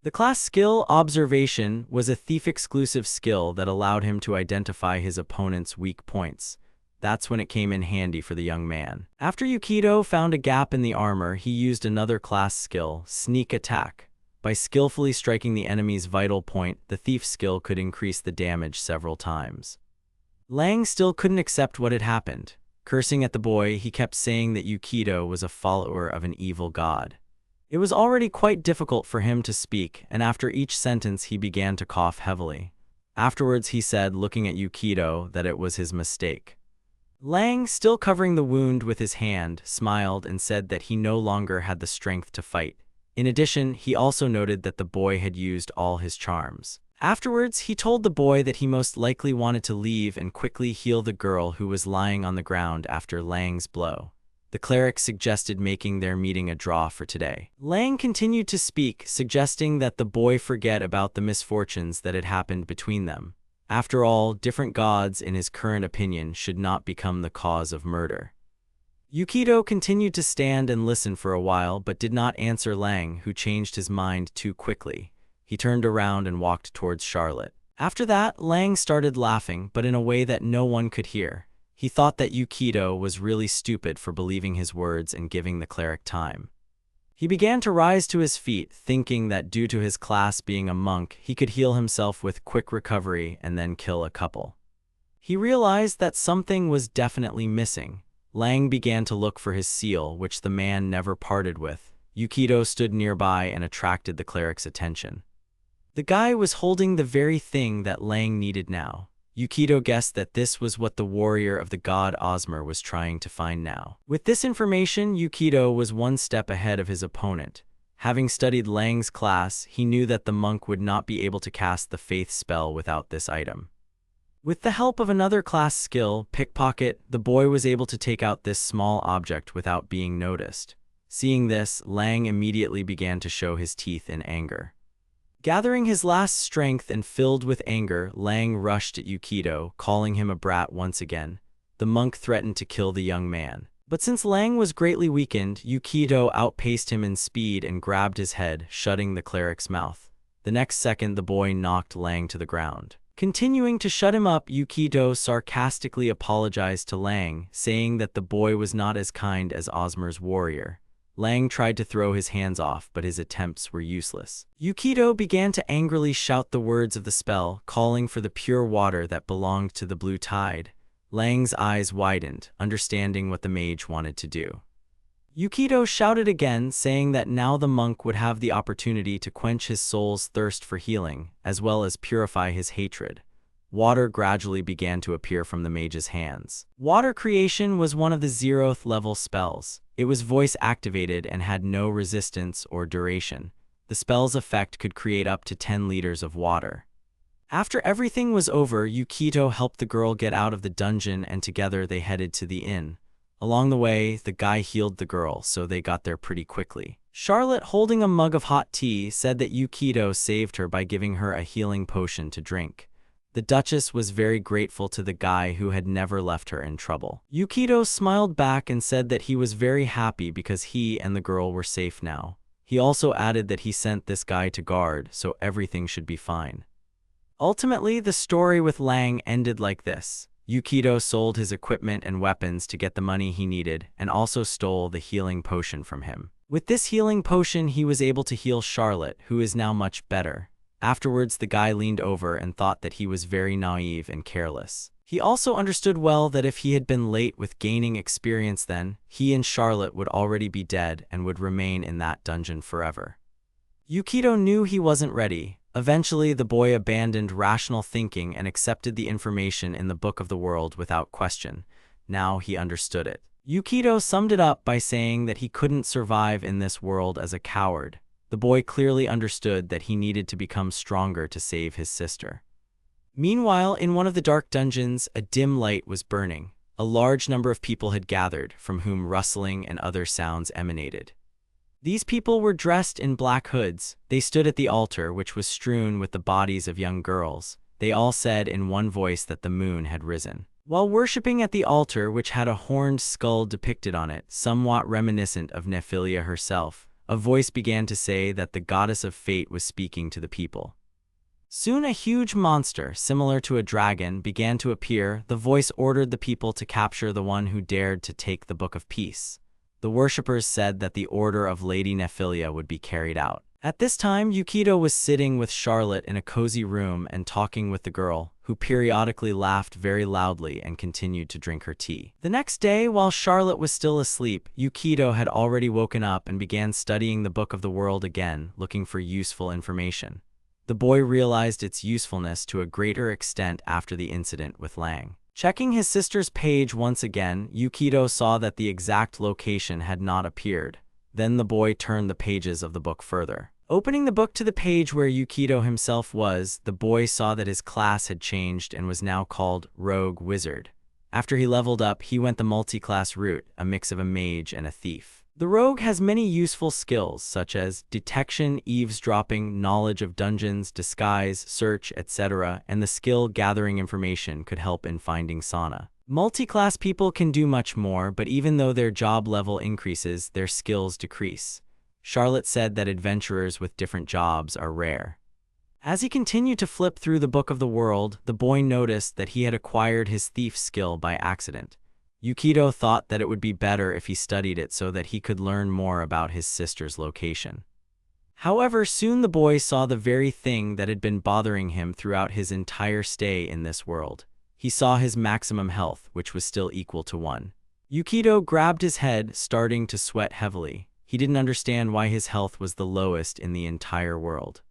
The class skill, Observation, was a thief-exclusive skill that allowed him to identify his opponent's weak points. That's when it came in handy for the young man. After Yukito found a gap in the armor, he used another class skill, Sneak Attack. By skillfully striking the enemy's vital point, the thief skill could increase the damage several times. Lang still couldn't accept what had happened. Cursing at the boy, he kept saying that Yukito was a follower of an evil god. It was already quite difficult for him to speak, and after each sentence he began to cough heavily. Afterwards he said, looking at Yukito, that it was his mistake. Lang, still covering the wound with his hand, smiled and said that he no longer had the strength to fight. In addition, he also noted that the boy had used all his charms. Afterwards, he told the boy that he most likely wanted to leave and quickly heal the girl who was lying on the ground after Lang's blow. The cleric suggested making their meeting a draw for today. Lang continued to speak, suggesting that the boy forget about the misfortunes that had happened between them. After all, different gods, in his current opinion, should not become the cause of murder. Yukito continued to stand and listen for a while but did not answer Lang, who changed his mind too quickly. He turned around and walked towards Charlotte. After that, Lang started laughing, but in a way that no one could hear. He thought that Yukito was really stupid for believing his words and giving the cleric time. He began to rise to his feet, thinking that due to his class being a monk, he could heal himself with quick recovery and then kill a couple. He realized that something was definitely missing. Lang began to look for his seal, which the man never parted with. Yukito stood nearby and attracted the cleric's attention. The guy was holding the very thing that Lang needed now. Yukito guessed that this was what the warrior of the god Osmer was trying to find now. With this information, Yukito was one step ahead of his opponent. Having studied Lang's class, he knew that the monk would not be able to cast the faith spell without this item. With the help of another class skill, pickpocket, the boy was able to take out this small object without being noticed. Seeing this, Lang immediately began to show his teeth in anger. Gathering his last strength and filled with anger, Lang rushed at Yukito, calling him a brat once again. The monk threatened to kill the young man. But since Lang was greatly weakened, Yukito outpaced him in speed and grabbed his head, shutting the cleric's mouth. The next second, the boy knocked Lang to the ground. Continuing to shut him up, Yukito sarcastically apologized to Lang, saying that the boy was not as kind as Osmer's warrior. Lang tried to throw his hands off, but his attempts were useless. Yukito began to angrily shout the words of the spell, calling for the pure water that belonged to the blue tide. Lang's eyes widened, understanding what the mage wanted to do. Yukito shouted again, saying that now the monk would have the opportunity to quench his soul's thirst for healing, as well as purify his hatred. Water gradually began to appear from the mage's hands. Water creation was one of the 0th level spells. It was voice-activated and had no resistance or duration. The spell's effect could create up to 10 liters of water. After everything was over, Yukito helped the girl get out of the dungeon and together they headed to the inn. Along the way, the guy healed the girl, so they got there pretty quickly. Charlotte, holding a mug of hot tea, said that Yukito saved her by giving her a healing potion to drink. The Duchess was very grateful to the guy who had never left her in trouble. Yukito smiled back and said that he was very happy because he and the girl were safe now. He also added that he sent this guy to guard, so everything should be fine. Ultimately, the story with Lang ended like this. Yukito sold his equipment and weapons to get the money he needed and also stole the healing potion from him. With this healing potion, he was able to heal Charlotte, who is now much better. Afterwards, the guy leaned over and thought that he was very naive and careless. He also understood well that if he had been late with gaining experience then, he and Charlotte would already be dead and would remain in that dungeon forever. Yukito knew he wasn't ready. Eventually, the boy abandoned rational thinking and accepted the information in the Book of the World without question. Now he understood it. Yukito summed it up by saying that he couldn't survive in this world as a coward. The boy clearly understood that he needed to become stronger to save his sister. Meanwhile, in one of the dark dungeons, a dim light was burning. A large number of people had gathered, from whom rustling and other sounds emanated. These people were dressed in black hoods. They stood at the altar, which was strewn with the bodies of young girls. They all said in one voice that the moon had risen. While worshipping at the altar, which had a horned skull depicted on it, somewhat reminiscent of Nephilia herself, a voice began to say that the goddess of fate was speaking to the people. Soon a huge monster, similar to a dragon, began to appear. The voice ordered the people to capture the one who dared to take the Book of Peace. The worshippers said that the order of Lady Nephilia would be carried out. At this time, Yukito was sitting with Charlotte in a cozy room and talking with the girl, who periodically laughed very loudly and continued to drink her tea. The next day, while Charlotte was still asleep, Yukito had already woken up and began studying the Book of the World again, looking for useful information. The boy realized its usefulness to a greater extent after the incident with Lang. Checking his sister's page once again, Yukito saw that the exact location had not appeared. Then the boy turned the pages of the book further. Opening the book to the page where Yukito himself was, the boy saw that his class had changed and was now called Rogue Wizard. After he leveled up, he went the multi-class route, a mix of a mage and a thief. The rogue has many useful skills, such as detection, eavesdropping, knowledge of dungeons, disguise, search, etc., and the skill gathering information could help in finding Sana. Multi-class people can do much more, but even though their job level increases, their skills decrease. Charlotte said that adventurers with different jobs are rare. As he continued to flip through the Book of the World, the boy noticed that he had acquired his thief skill by accident. Yukito thought that it would be better if he studied it so that he could learn more about his sister's location. However, soon the boy saw the very thing that had been bothering him throughout his entire stay in this world. He saw his maximum health, which was still equal to 1. Yukito grabbed his head, starting to sweat heavily. He didn't understand why his health was the lowest in the entire world.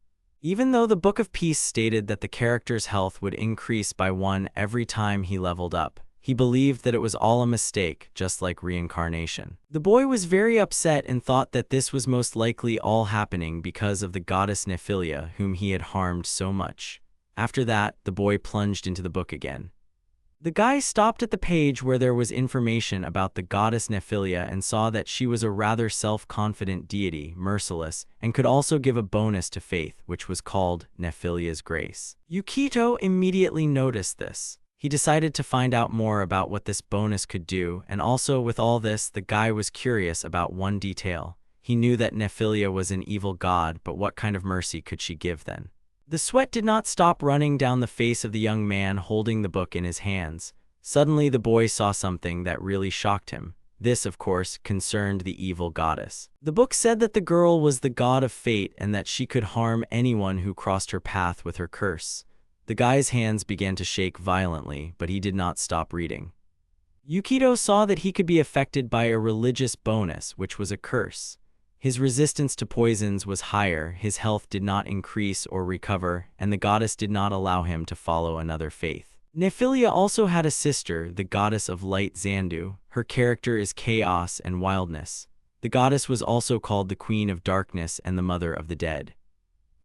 Even though the Book of Peace stated that the character's health would increase by 1 every time he leveled up, he believed that it was all a mistake, just like reincarnation. The boy was very upset and thought that this was most likely all happening because of the goddess Nephilia, whom he had harmed so much. After that, the boy plunged into the book again. The guy stopped at the page where there was information about the goddess Nephilia and saw that she was a rather self-confident deity, merciless, and could also give a bonus to faith, which was called Nephilia's Grace. Yukito immediately noticed this. He decided to find out more about what this bonus could do, and also with all this, the guy was curious about one detail. He knew that Nephilia was an evil god, but what kind of mercy could she give then? The sweat did not stop running down the face of the young man holding the book in his hands. Suddenly, the boy saw something that really shocked him. This, of course, concerned the evil goddess. The book said that the girl was the god of fate and that she could harm anyone who crossed her path with her curse. The guy's hands began to shake violently, but he did not stop reading. Yukito saw that he could be affected by a religious bonus, which was a curse. His resistance to poisons was higher, his health did not increase or recover, and the goddess did not allow him to follow another faith. Nephilia also had a sister, the goddess of light Xandu. Her character is chaos and wildness. The goddess was also called the Queen of Darkness and the Mother of the Dead.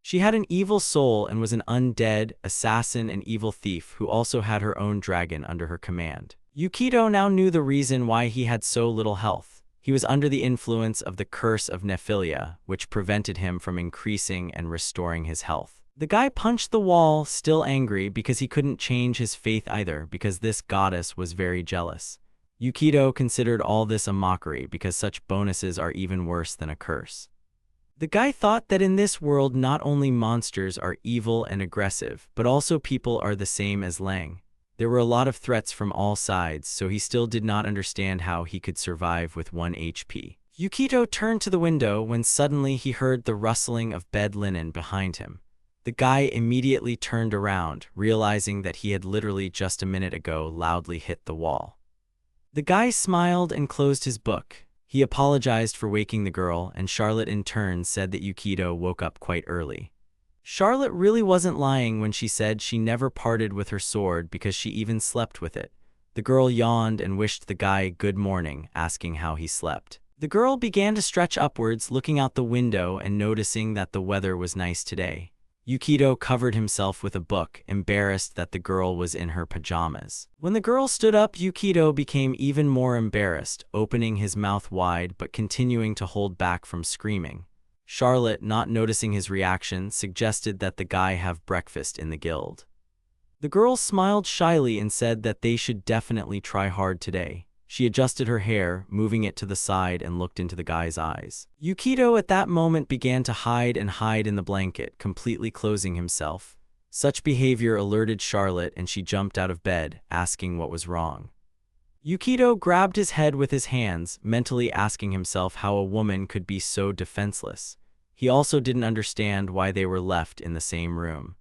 She had an evil soul and was an undead, assassin, and evil thief who also had her own dragon under her command. Yukito now knew the reason why he had so little health. He was under the influence of the curse of Nephilia, which prevented him from increasing and restoring his health. The guy punched the wall, still angry because he couldn't change his faith either, because this goddess was very jealous. Yukito considered all this a mockery because such bonuses are even worse than a curse. The guy thought that in this world not only monsters are evil and aggressive, but also people are the same as Lang. There were a lot of threats from all sides, so he still did not understand how he could survive with 1 HP. Yukito turned to the window when suddenly he heard the rustling of bed linen behind him. The guy immediately turned around, realizing that he had literally just a minute ago loudly hit the wall. The guy smiled and closed his book. He apologized for waking the girl, and Charlotte in turn said that Yukito woke up quite early. Charlotte really wasn't lying when she said she never parted with her sword because she even slept with it. The girl yawned and wished the guy good morning, asking how he slept. The girl began to stretch upwards, looking out the window and noticing that the weather was nice today. Yukito covered himself with a book, embarrassed that the girl was in her pajamas. When the girl stood up, Yukito became even more embarrassed, opening his mouth wide but continuing to hold back from screaming. Charlotte, not noticing his reaction, suggested that the guy have breakfast in the guild. The girl smiled shyly and said that they should definitely try hard today. She adjusted her hair, moving it to the side, and looked into the guy's eyes. Yukito at that moment began to hide in the blanket, completely closing himself. Such behavior alerted Charlotte and she jumped out of bed, asking what was wrong. Yukito grabbed his head with his hands, mentally asking himself how a woman could be so defenseless. He also didn't understand why they were left in the same room.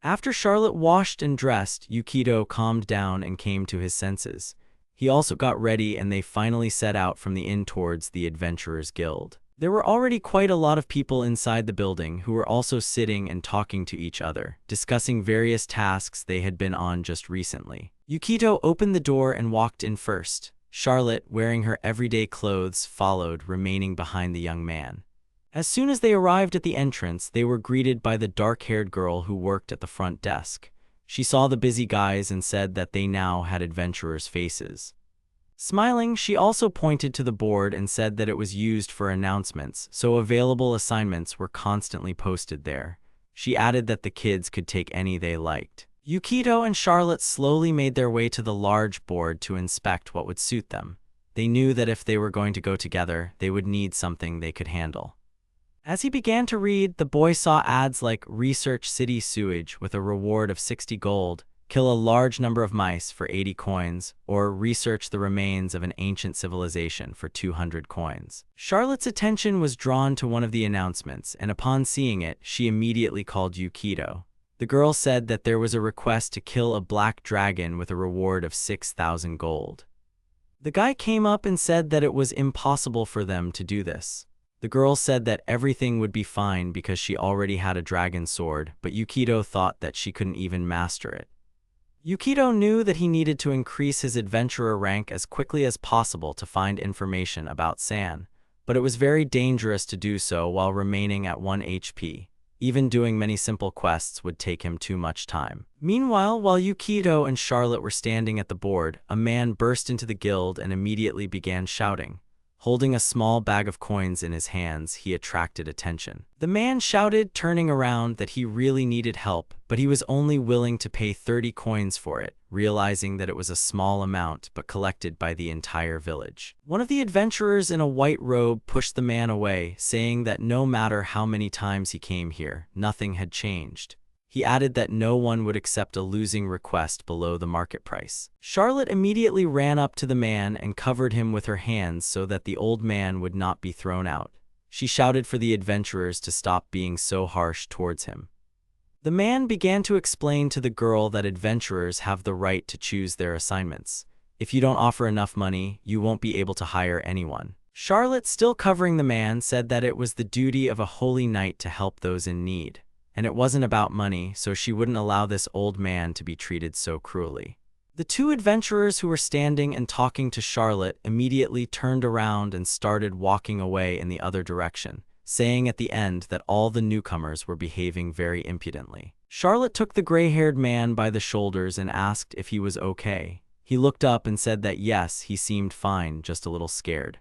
After Charlotte washed and dressed, Yukito calmed down and came to his senses. He also got ready and they finally set out from the inn towards the Adventurers Guild. There were already quite a lot of people inside the building who were also sitting and talking to each other, discussing various tasks they had been on just recently. Yukito opened the door and walked in first. Charlotte, wearing her everyday clothes, followed, remaining behind the young man. As soon as they arrived at the entrance, they were greeted by the dark-haired girl who worked at the front desk. She saw the busy guys and said that they now had adventurers' faces. Smiling, she also pointed to the board and said that it was used for announcements, so available assignments were constantly posted there. She added that the kids could take any they liked. Yukito and Charlotte slowly made their way to the large board to inspect what would suit them. They knew that if they were going to go together, they would need something they could handle. As he began to read, the boy saw ads like research city sewage with a reward of 60 gold, kill a large number of mice for 80 coins, or research the remains of an ancient civilization for 200 coins. Charlotte's attention was drawn to one of the announcements, and upon seeing it, she immediately called Yukito. The girl said that there was a request to kill a black dragon with a reward of 6,000 gold. The guy came up and said that it was impossible for them to do this. The girl said that everything would be fine because she already had a dragon sword, but Yukito thought that she couldn't even master it. Yukito knew that he needed to increase his adventurer rank as quickly as possible to find information about San, but it was very dangerous to do so while remaining at 1 HP. Even doing many simple quests would take him too much time. Meanwhile, while Yukito and Charlotte were standing at the board, a man burst into the guild and immediately began shouting. Holding a small bag of coins in his hands, he attracted attention. The man shouted, turning around, that he really needed help, but he was only willing to pay 30 coins for it, realizing that it was a small amount but collected by the entire village. One of the adventurers in a white robe pushed the man away, saying that no matter how many times he came here, nothing had changed. He added that no one would accept a losing request below the market price. Charlotte immediately ran up to the man and covered him with her hands so that the old man would not be thrown out. She shouted for the adventurers to stop being so harsh towards him. The man began to explain to the girl that adventurers have the right to choose their assignments. If you don't offer enough money, you won't be able to hire anyone. Charlotte, still covering the man, said that it was the duty of a holy knight to help those in need. And it wasn't about money, so she wouldn't allow this old man to be treated so cruelly. The two adventurers who were standing and talking to Charlotte immediately turned around and started walking away in the other direction, saying at the end that all the newcomers were behaving very impudently. Charlotte took the gray-haired man by the shoulders and asked if he was okay. He looked up and said that yes, he seemed fine, just a little scared.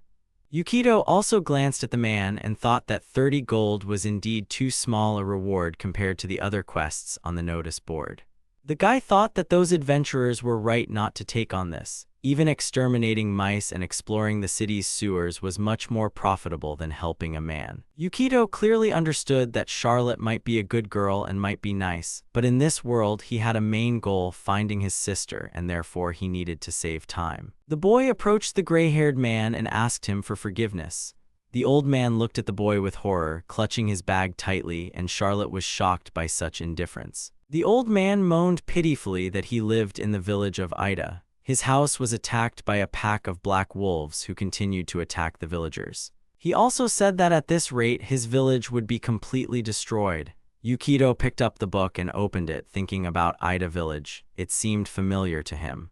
Yukito also glanced at the man and thought that 30 gold was indeed too small a reward compared to the other quests on the notice board. The guy thought that those adventurers were right not to take on this. Even exterminating mice and exploring the city's sewers was much more profitable than helping a man. Yukito clearly understood that Charlotte might be a good girl and might be nice, but in this world he had a main goal, finding his sister, and therefore he needed to save time. The boy approached the gray-haired man and asked him for forgiveness. The old man looked at the boy with horror, clutching his bag tightly, and Charlotte was shocked by such indifference. The old man moaned pitifully that he lived in the village of Ida. His house was attacked by a pack of black wolves who continued to attack the villagers. He also said that at this rate his village would be completely destroyed. Yukito picked up the book and opened it, thinking about Ida village. It seemed familiar to him.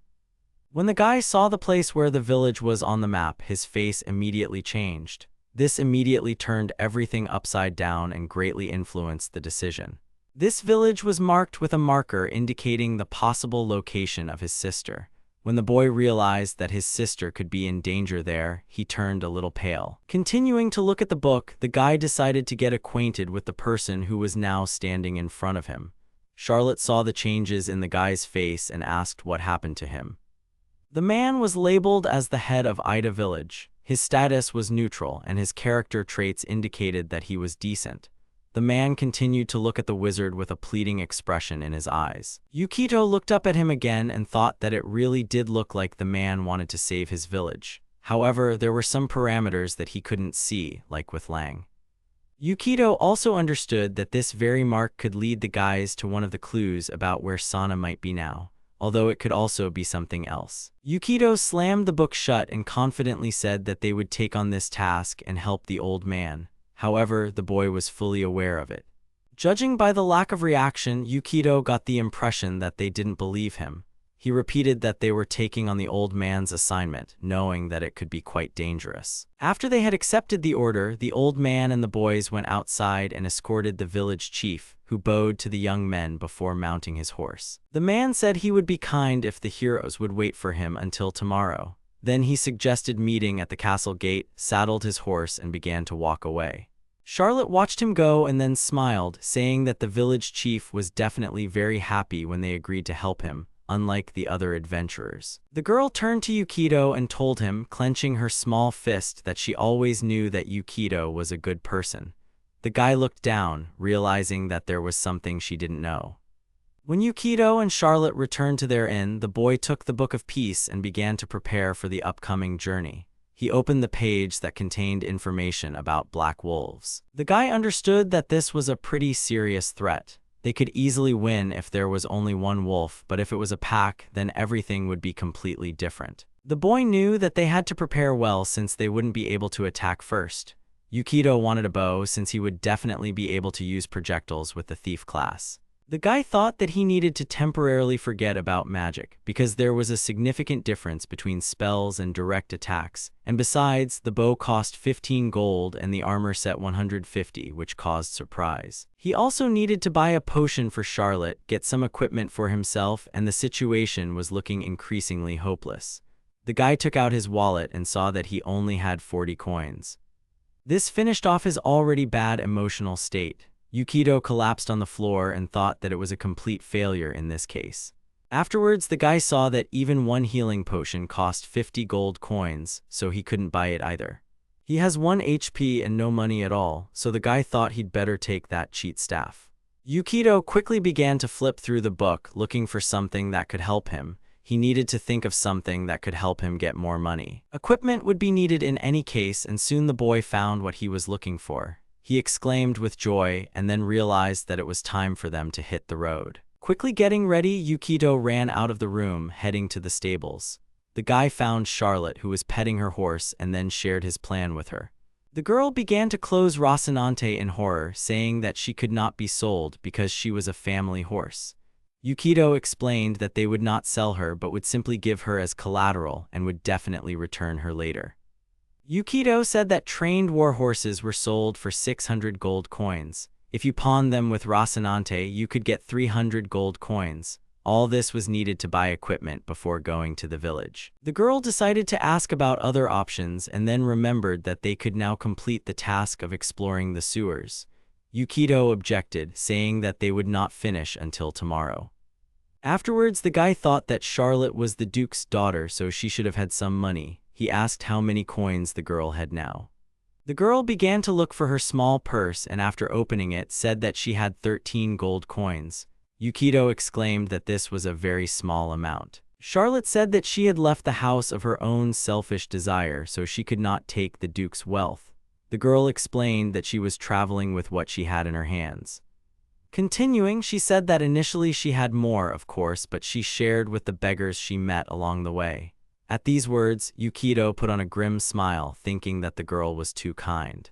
When the guy saw the place where the village was on the map, his face immediately changed. This immediately turned everything upside down and greatly influenced the decision. This village was marked with a marker indicating the possible location of his sister. When the boy realized that his sister could be in danger there, he turned a little pale. Continuing to look at the book, the guy decided to get acquainted with the person who was now standing in front of him. Charlotte saw the changes in the guy's face and asked what happened to him. The man was labeled as the head of Ida village. His status was neutral, and his character traits indicated that he was decent. The man continued to look at the wizard with a pleading expression in his eyes. Yukito looked up at him again and thought that it really did look like the man wanted to save his village. However, there were some parameters that he couldn't see, like with Lang. Yukito also understood that this very mark could lead the guys to one of the clues about where Sana might be now, although it could also be something else. Yukito slammed the book shut and confidently said that they would take on this task and help the old man. However, the boy was fully aware of it. Judging by the lack of reaction, Yukito got the impression that they didn't believe him. He repeated that they were taking on the old man's assignment, knowing that it could be quite dangerous. After they had accepted the order, the old man and the boys went outside and escorted the village chief, who bowed to the young men before mounting his horse. The man said he would be kind if the heroes would wait for him until tomorrow. Then he suggested meeting at the castle gate, saddled his horse, and began to walk away. Charlotte watched him go and then smiled, saying that the village chief was definitely very happy when they agreed to help him, unlike the other adventurers. The girl turned to Yukito and told him, clenching her small fist, that she always knew that Yukito was a good person. The guy looked down, realizing that there was something she didn't know. When Yukito and Charlotte returned to their inn, the boy took the Book of Peace and began to prepare for the upcoming journey. He opened the page that contained information about black wolves. The guy understood that this was a pretty serious threat. They could easily win if there was only one wolf, but if it was a pack, then everything would be completely different. The boy knew that they had to prepare well since they wouldn't be able to attack first. Yukito wanted a bow since he would definitely be able to use projectiles with the thief class. The guy thought that he needed to temporarily forget about magic because there was a significant difference between spells and direct attacks, and besides, the bow cost 15 gold and the armor set 150, which caused surprise. He also needed to buy a potion for Charlotte, get some equipment for himself, and the situation was looking increasingly hopeless. The guy took out his wallet and saw that he only had 40 coins. This finished off his already bad emotional state. Yukito collapsed on the floor and thought that it was a complete failure in this case. Afterwards, the guy saw that even one healing potion cost 50 gold coins, so he couldn't buy it either. He has 1 HP and no money at all, so the guy thought he'd better take that cheat staff. Yukito quickly began to flip through the book, looking for something that could help him. He needed to think of something that could help him get more money. Equipment would be needed in any case, and soon the boy found what he was looking for. He exclaimed with joy and then realized that it was time for them to hit the road. Quickly getting ready, Yukito ran out of the room, heading to the stables. The guy found Charlotte, who was petting her horse, and then shared his plan with her. The girl began to close Rocinante in horror, saying that she could not be sold because she was a family horse. Yukito explained that they would not sell her but would simply give her as collateral and would definitely return her later. Yukito said that trained war horses were sold for 600 gold coins. If you pawned them with Rocinante, you could get 300 gold coins. All this was needed to buy equipment before going to the village. The girl decided to ask about other options and then remembered that they could now complete the task of exploring the sewers. Yukito objected, saying that they would not finish until tomorrow. Afterwards, the guy thought that Charlotte was the Duke's daughter, so she should have had some money. He asked how many coins the girl had now. The girl began to look for her small purse and after opening it said that she had 13 gold coins. Yukito exclaimed that this was a very small amount. Charlotte said that she had left the house of her own selfish desire, so she could not take the Duke's wealth. The girl explained that she was traveling with what she had in her hands. Continuing, she said that initially she had more, of course, but she shared with the beggars she met along the way. At these words, Yukito put on a grim smile, thinking that the girl was too kind.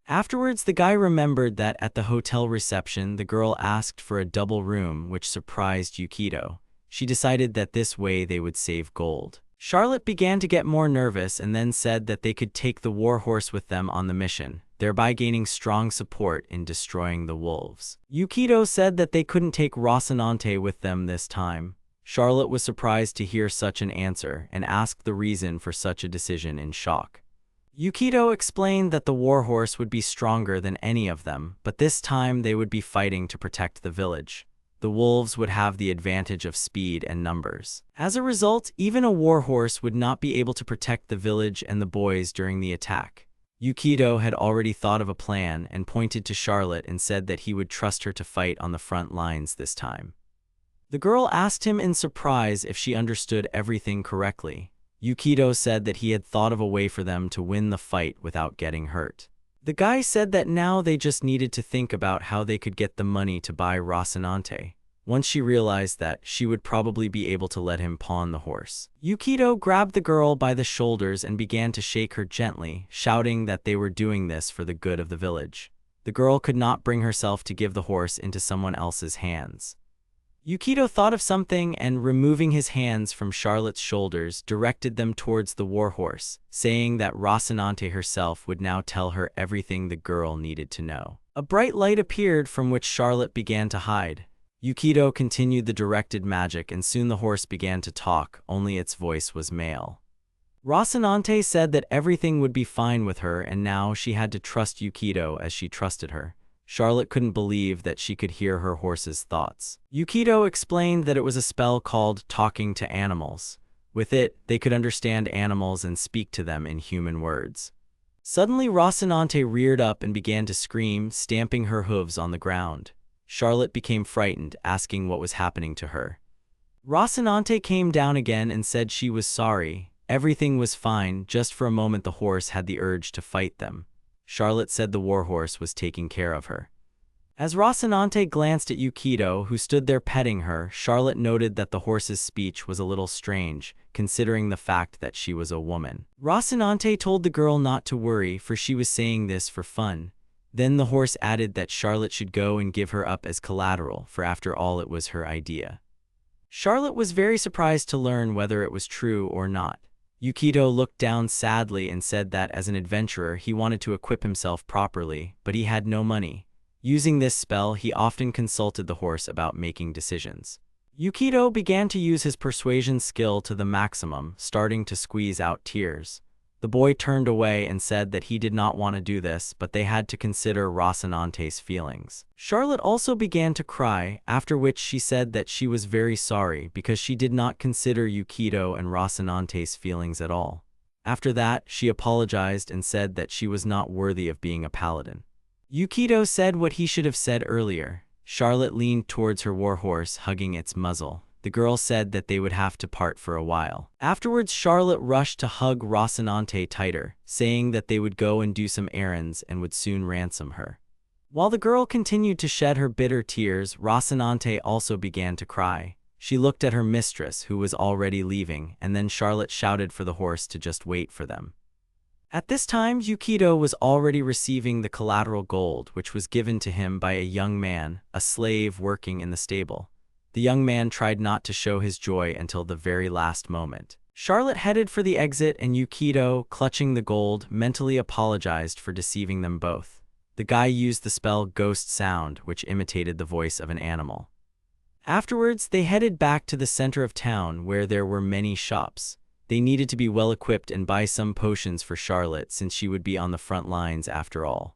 Afterwards, the guy remembered that at the hotel reception, the girl asked for a double room, which surprised Yukito. She decided that this way they would save gold. Charlotte began to get more nervous and then said that they could take the war horse with them on the mission, thereby gaining strong support in destroying the wolves. Yukito said that they couldn't take Rocinante with them this time. Charlotte was surprised to hear such an answer and asked the reason for such a decision in shock. Yukito explained that the war horse would be stronger than any of them, but this time they would be fighting to protect the village. The wolves would have the advantage of speed and numbers. As a result, even a war horse would not be able to protect the village and the boys during the attack. Yukito had already thought of a plan and pointed to Charlotte and said that he would trust her to fight on the front lines this time. The girl asked him in surprise if she understood everything correctly. Yukito said that he had thought of a way for them to win the fight without getting hurt. The guy said that now they just needed to think about how they could get the money to buy Rocinante. Once she realized that, she would probably be able to let him pawn the horse. Yukito grabbed the girl by the shoulders and began to shake her gently, shouting that they were doing this for the good of the village. The girl could not bring herself to give the horse into someone else's hands. Yukito thought of something and, removing his hands from Charlotte's shoulders, directed them towards the warhorse, saying that Rocinante herself would now tell her everything the girl needed to know. A bright light appeared from which Charlotte began to hide. Yukito continued the directed magic, and soon the horse began to talk, only its voice was male. Rocinante said that everything would be fine with her, and now she had to trust Yukito as she trusted her. Charlotte couldn't believe that she could hear her horse's thoughts. Yukito explained that it was a spell called Talking to Animals. With it, they could understand animals and speak to them in human words. Suddenly, Rocinante reared up and began to scream, stamping her hooves on the ground. Charlotte became frightened, asking what was happening to her. Rocinante came down again and said she was sorry. Everything was fine, just for a moment the horse had the urge to fight them. Charlotte said the warhorse was taking care of her. As Rocinante glanced at Yukito, who stood there petting her, Charlotte noted that the horse's speech was a little strange, considering the fact that she was a woman. Rocinante told the girl not to worry, for she was saying this for fun. Then the horse added that Charlotte should go and give her up as collateral, for after all it was her idea. Charlotte was very surprised to learn whether it was true or not. Yukito looked down sadly and said that as an adventurer he wanted to equip himself properly, but he had no money. Using this spell, he often consulted the horse about making decisions. Yukito began to use his persuasion skill to the maximum, starting to squeeze out tears. The boy turned away and said that he did not want to do this, but they had to consider Rocinante's feelings. Charlotte also began to cry, after which she said that she was very sorry because she did not consider Yukito and Rocinante's feelings at all. After that, she apologized and said that she was not worthy of being a paladin. Yukito said what he should have said earlier. Charlotte leaned towards her warhorse, hugging its muzzle. The girl said that they would have to part for a while. Afterwards, Charlotte rushed to hug Rocinante tighter, saying that they would go and do some errands and would soon ransom her. While the girl continued to shed her bitter tears, Rocinante also began to cry. She looked at her mistress, who was already leaving, and then Charlotte shouted for the horse to just wait for them. At this time, Yukito was already receiving the collateral gold, which was given to him by a young man, a slave working in the stable. The young man tried not to show his joy until the very last moment. Charlotte headed for the exit, and Yukito, clutching the gold, mentally apologized for deceiving them both. The guy used the spell Ghost Sound, which imitated the voice of an animal. Afterwards, they headed back to the center of town, where there were many shops. They needed to be well equipped and buy some potions for Charlotte, since she would be on the front lines after all.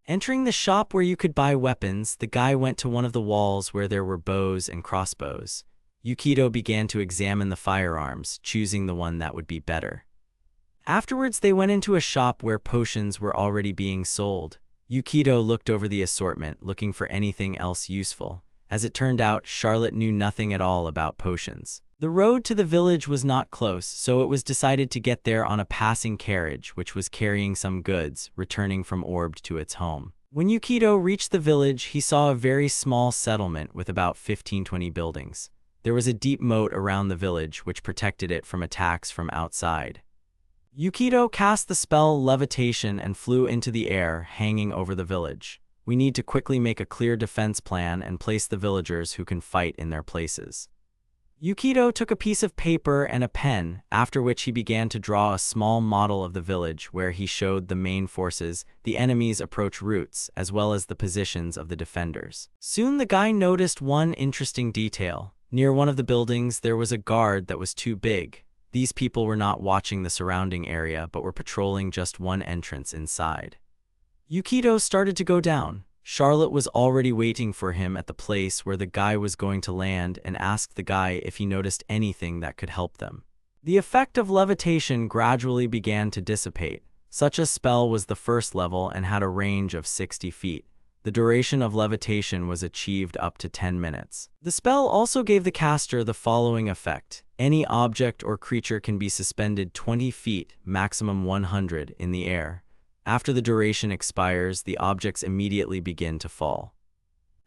Entering the shop where you could buy weapons, the guy went to one of the walls where there were bows and crossbows. Yukito began to examine the firearms, choosing the one that would be better. Afterwards, they went into a shop where potions were already being sold. Yukito looked over the assortment, looking for anything else useful. As it turned out, Charlotte knew nothing at all about potions. The road to the village was not close, so it was decided to get there on a passing carriage, which was carrying some goods, returning from Orbed to its home. When Yukito reached the village, he saw a very small settlement with about 15-20 buildings. There was a deep moat around the village, which protected it from attacks from outside. Yukito cast the spell Levitation and flew into the air, hanging over the village. We need to quickly make a clear defense plan and place the villagers who can fight in their places. Yukito took a piece of paper and a pen, after which he began to draw a small model of the village where he showed the main forces, the enemy's approach routes, as well as the positions of the defenders. Soon the guy noticed one interesting detail. Near one of the buildings there was a guard that was too big. These people were not watching the surrounding area but were patrolling just one entrance inside. Yukito started to go down. Charlotte was already waiting for him at the place where the guy was going to land and asked the guy if he noticed anything that could help them. The effect of levitation gradually began to dissipate. Such a spell was the first level and had a range of 60 feet. The duration of levitation was achieved up to 10 minutes. The spell also gave the caster the following effect. Any object or creature can be suspended 20 feet, maximum 100, in the air. After the duration expires, the objects immediately begin to fall.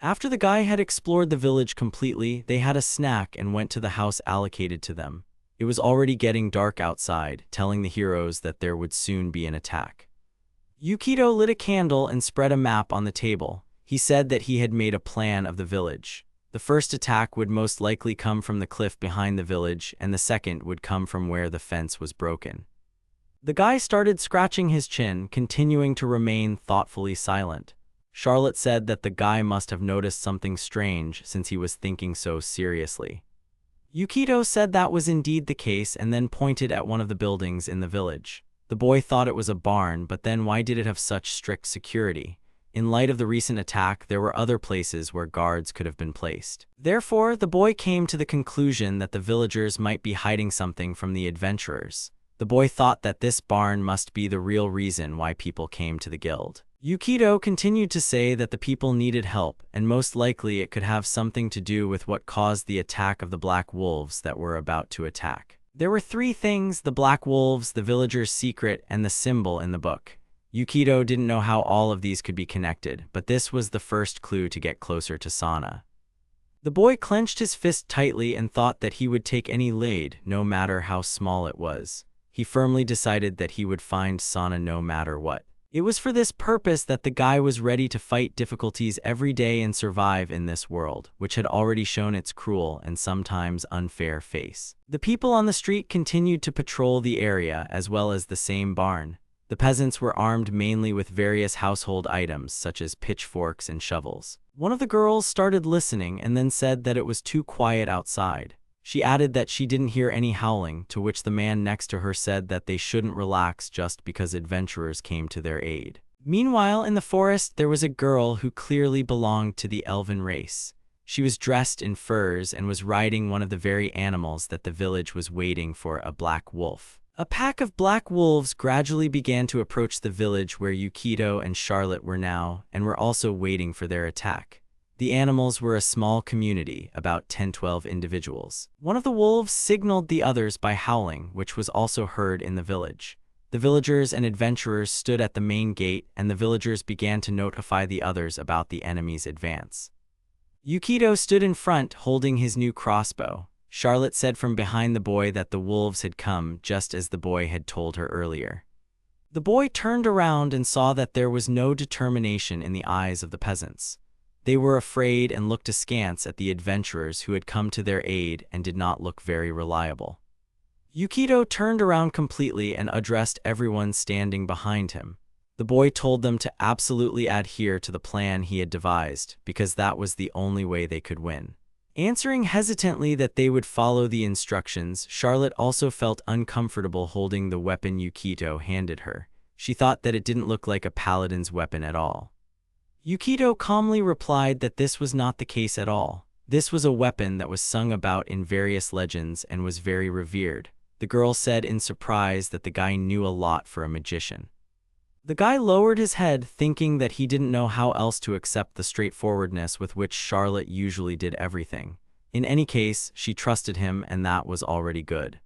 After the guy had explored the village completely, they had a snack and went to the house allocated to them. It was already getting dark outside, telling the heroes that there would soon be an attack. Yukito lit a candle and spread a map on the table. He said that he had made a plan of the village. The first attack would most likely come from the cliff behind the village, and the second would come from where the fence was broken. The guy started scratching his chin, continuing to remain thoughtfully silent. Charlotte said that the guy must have noticed something strange since he was thinking so seriously. Yukito said that was indeed the case and then pointed at one of the buildings in the village. The boy thought it was a barn, but then why did it have such strict security? In light of the recent attack, there were other places where guards could have been placed. Therefore, the boy came to the conclusion that the villagers might be hiding something from the adventurers. The boy thought that this barn must be the real reason why people came to the guild. Yukito continued to say that the people needed help, and most likely it could have something to do with what caused the attack of the black wolves that were about to attack. There were three things: the black wolves, the villagers' secret, and the symbol in the book. Yukito didn't know how all of these could be connected, but this was the first clue to get closer to Sana. The boy clenched his fist tightly and thought that he would take any lead, no matter how small it was. He firmly decided that he would find Sana no matter what. It was for this purpose that the guy was ready to fight difficulties every day and survive in this world, which had already shown its cruel and sometimes unfair face. The people on the street continued to patrol the area as well as the same barn. The peasants were armed mainly with various household items such as pitchforks and shovels. One of the girls started listening and then said that it was too quiet outside. She added that she didn't hear any howling, to which the man next to her said that they shouldn't relax just because adventurers came to their aid. Meanwhile, in the forest, there was a girl who clearly belonged to the elven race. She was dressed in furs and was riding one of the very animals that the village was waiting for, a black wolf. A pack of black wolves gradually began to approach the village where Yukito and Charlotte were now, and were also waiting for their attack. The animals were a small community, about 10-12 individuals. One of the wolves signaled the others by howling, which was also heard in the village. The villagers and adventurers stood at the main gate, and the villagers began to notify the others about the enemy's advance. Yukito stood in front, holding his new crossbow. Charlotte said from behind the boy that the wolves had come, just as the boy had told her earlier. The boy turned around and saw that there was no determination in the eyes of the peasants. They were afraid and looked askance at the adventurers who had come to their aid and did not look very reliable. Yukito turned around completely and addressed everyone standing behind him. The boy told them to absolutely adhere to the plan he had devised, because that was the only way they could win. Answering hesitantly that they would follow the instructions, Charlotte also felt uncomfortable holding the weapon Yukito handed her. She thought that it didn't look like a paladin's weapon at all. Yukito calmly replied that this was not the case at all. This was a weapon that was sung about in various legends and was very revered. The girl said in surprise that the guy knew a lot for a magician. The guy lowered his head, thinking that he didn't know how else to accept the straightforwardness with which Charlotte usually did everything. In any case, she trusted him, and that was already good.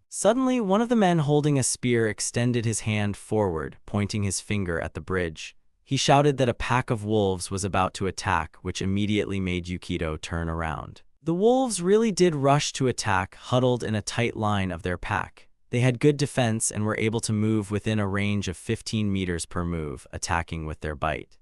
Suddenly, one of the men holding a spear extended his hand forward, pointing his finger at the bridge. He shouted that a pack of wolves was about to attack, which immediately made Yukito turn around. The wolves really did rush to attack, huddled in a tight line of their pack. They had good defense and were able to move within a range of 15 meters per move, attacking with their bite.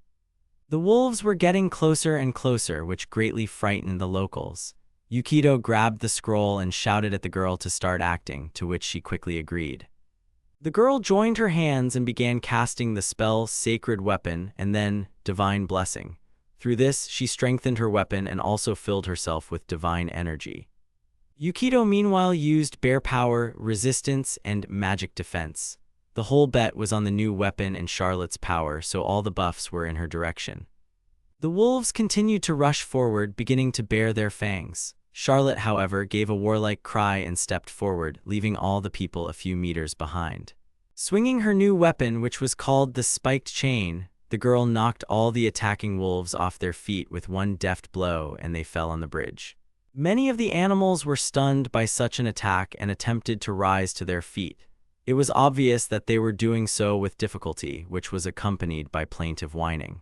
The wolves were getting closer and closer, which greatly frightened the locals. Yukito grabbed the scroll and shouted at the girl to start acting, to which she quickly agreed. The girl joined her hands and began casting the spell Sacred Weapon and then Divine Blessing. Through this, she strengthened her weapon and also filled herself with divine energy. Yukito meanwhile used bear power, resistance, and magic defense. The whole bet was on the new weapon and Charlotte's power, so all the buffs were in her direction. The wolves continued to rush forward, beginning to bare their fangs. Charlotte, however, gave a warlike cry and stepped forward, leaving all the people a few meters behind. Swinging her new weapon, which was called the Spiked Chain, the girl knocked all the attacking wolves off their feet with one deft blow, and they fell on the bridge. Many of the animals were stunned by such an attack and attempted to rise to their feet. It was obvious that they were doing so with difficulty, which was accompanied by plaintive whining.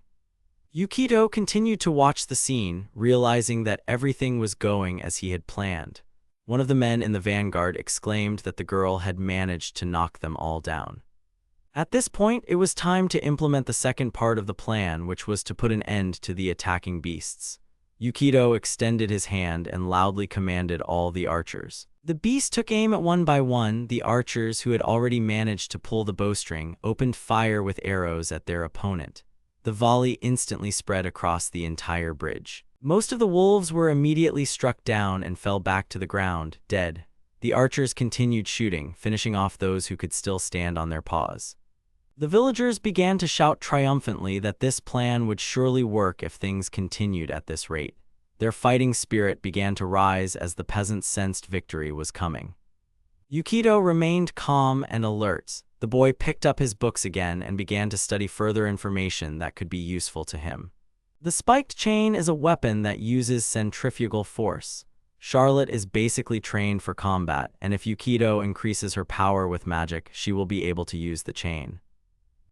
Yukito continued to watch the scene, realizing that everything was going as he had planned. One of the men in the vanguard exclaimed that the girl had managed to knock them all down. At this point, it was time to implement the second part of the plan, which was to put an end to the attacking beasts. Yukito extended his hand and loudly commanded all the archers. The beast took aim at one by one. The archers, who had already managed to pull the bowstring, opened fire with arrows at their opponent. The volley instantly spread across the entire bridge. Most of the wolves were immediately struck down and fell back to the ground, dead. The archers continued shooting, finishing off those who could still stand on their paws. The villagers began to shout triumphantly that this plan would surely work if things continued at this rate. Their fighting spirit began to rise as the peasants sensed victory was coming. Yukito remained calm and alert. The boy picked up his books again and began to study further information that could be useful to him. The spiked chain is a weapon that uses centrifugal force. Charlotte is basically trained for combat, and if Yukito increases her power with magic, she will be able to use the chain.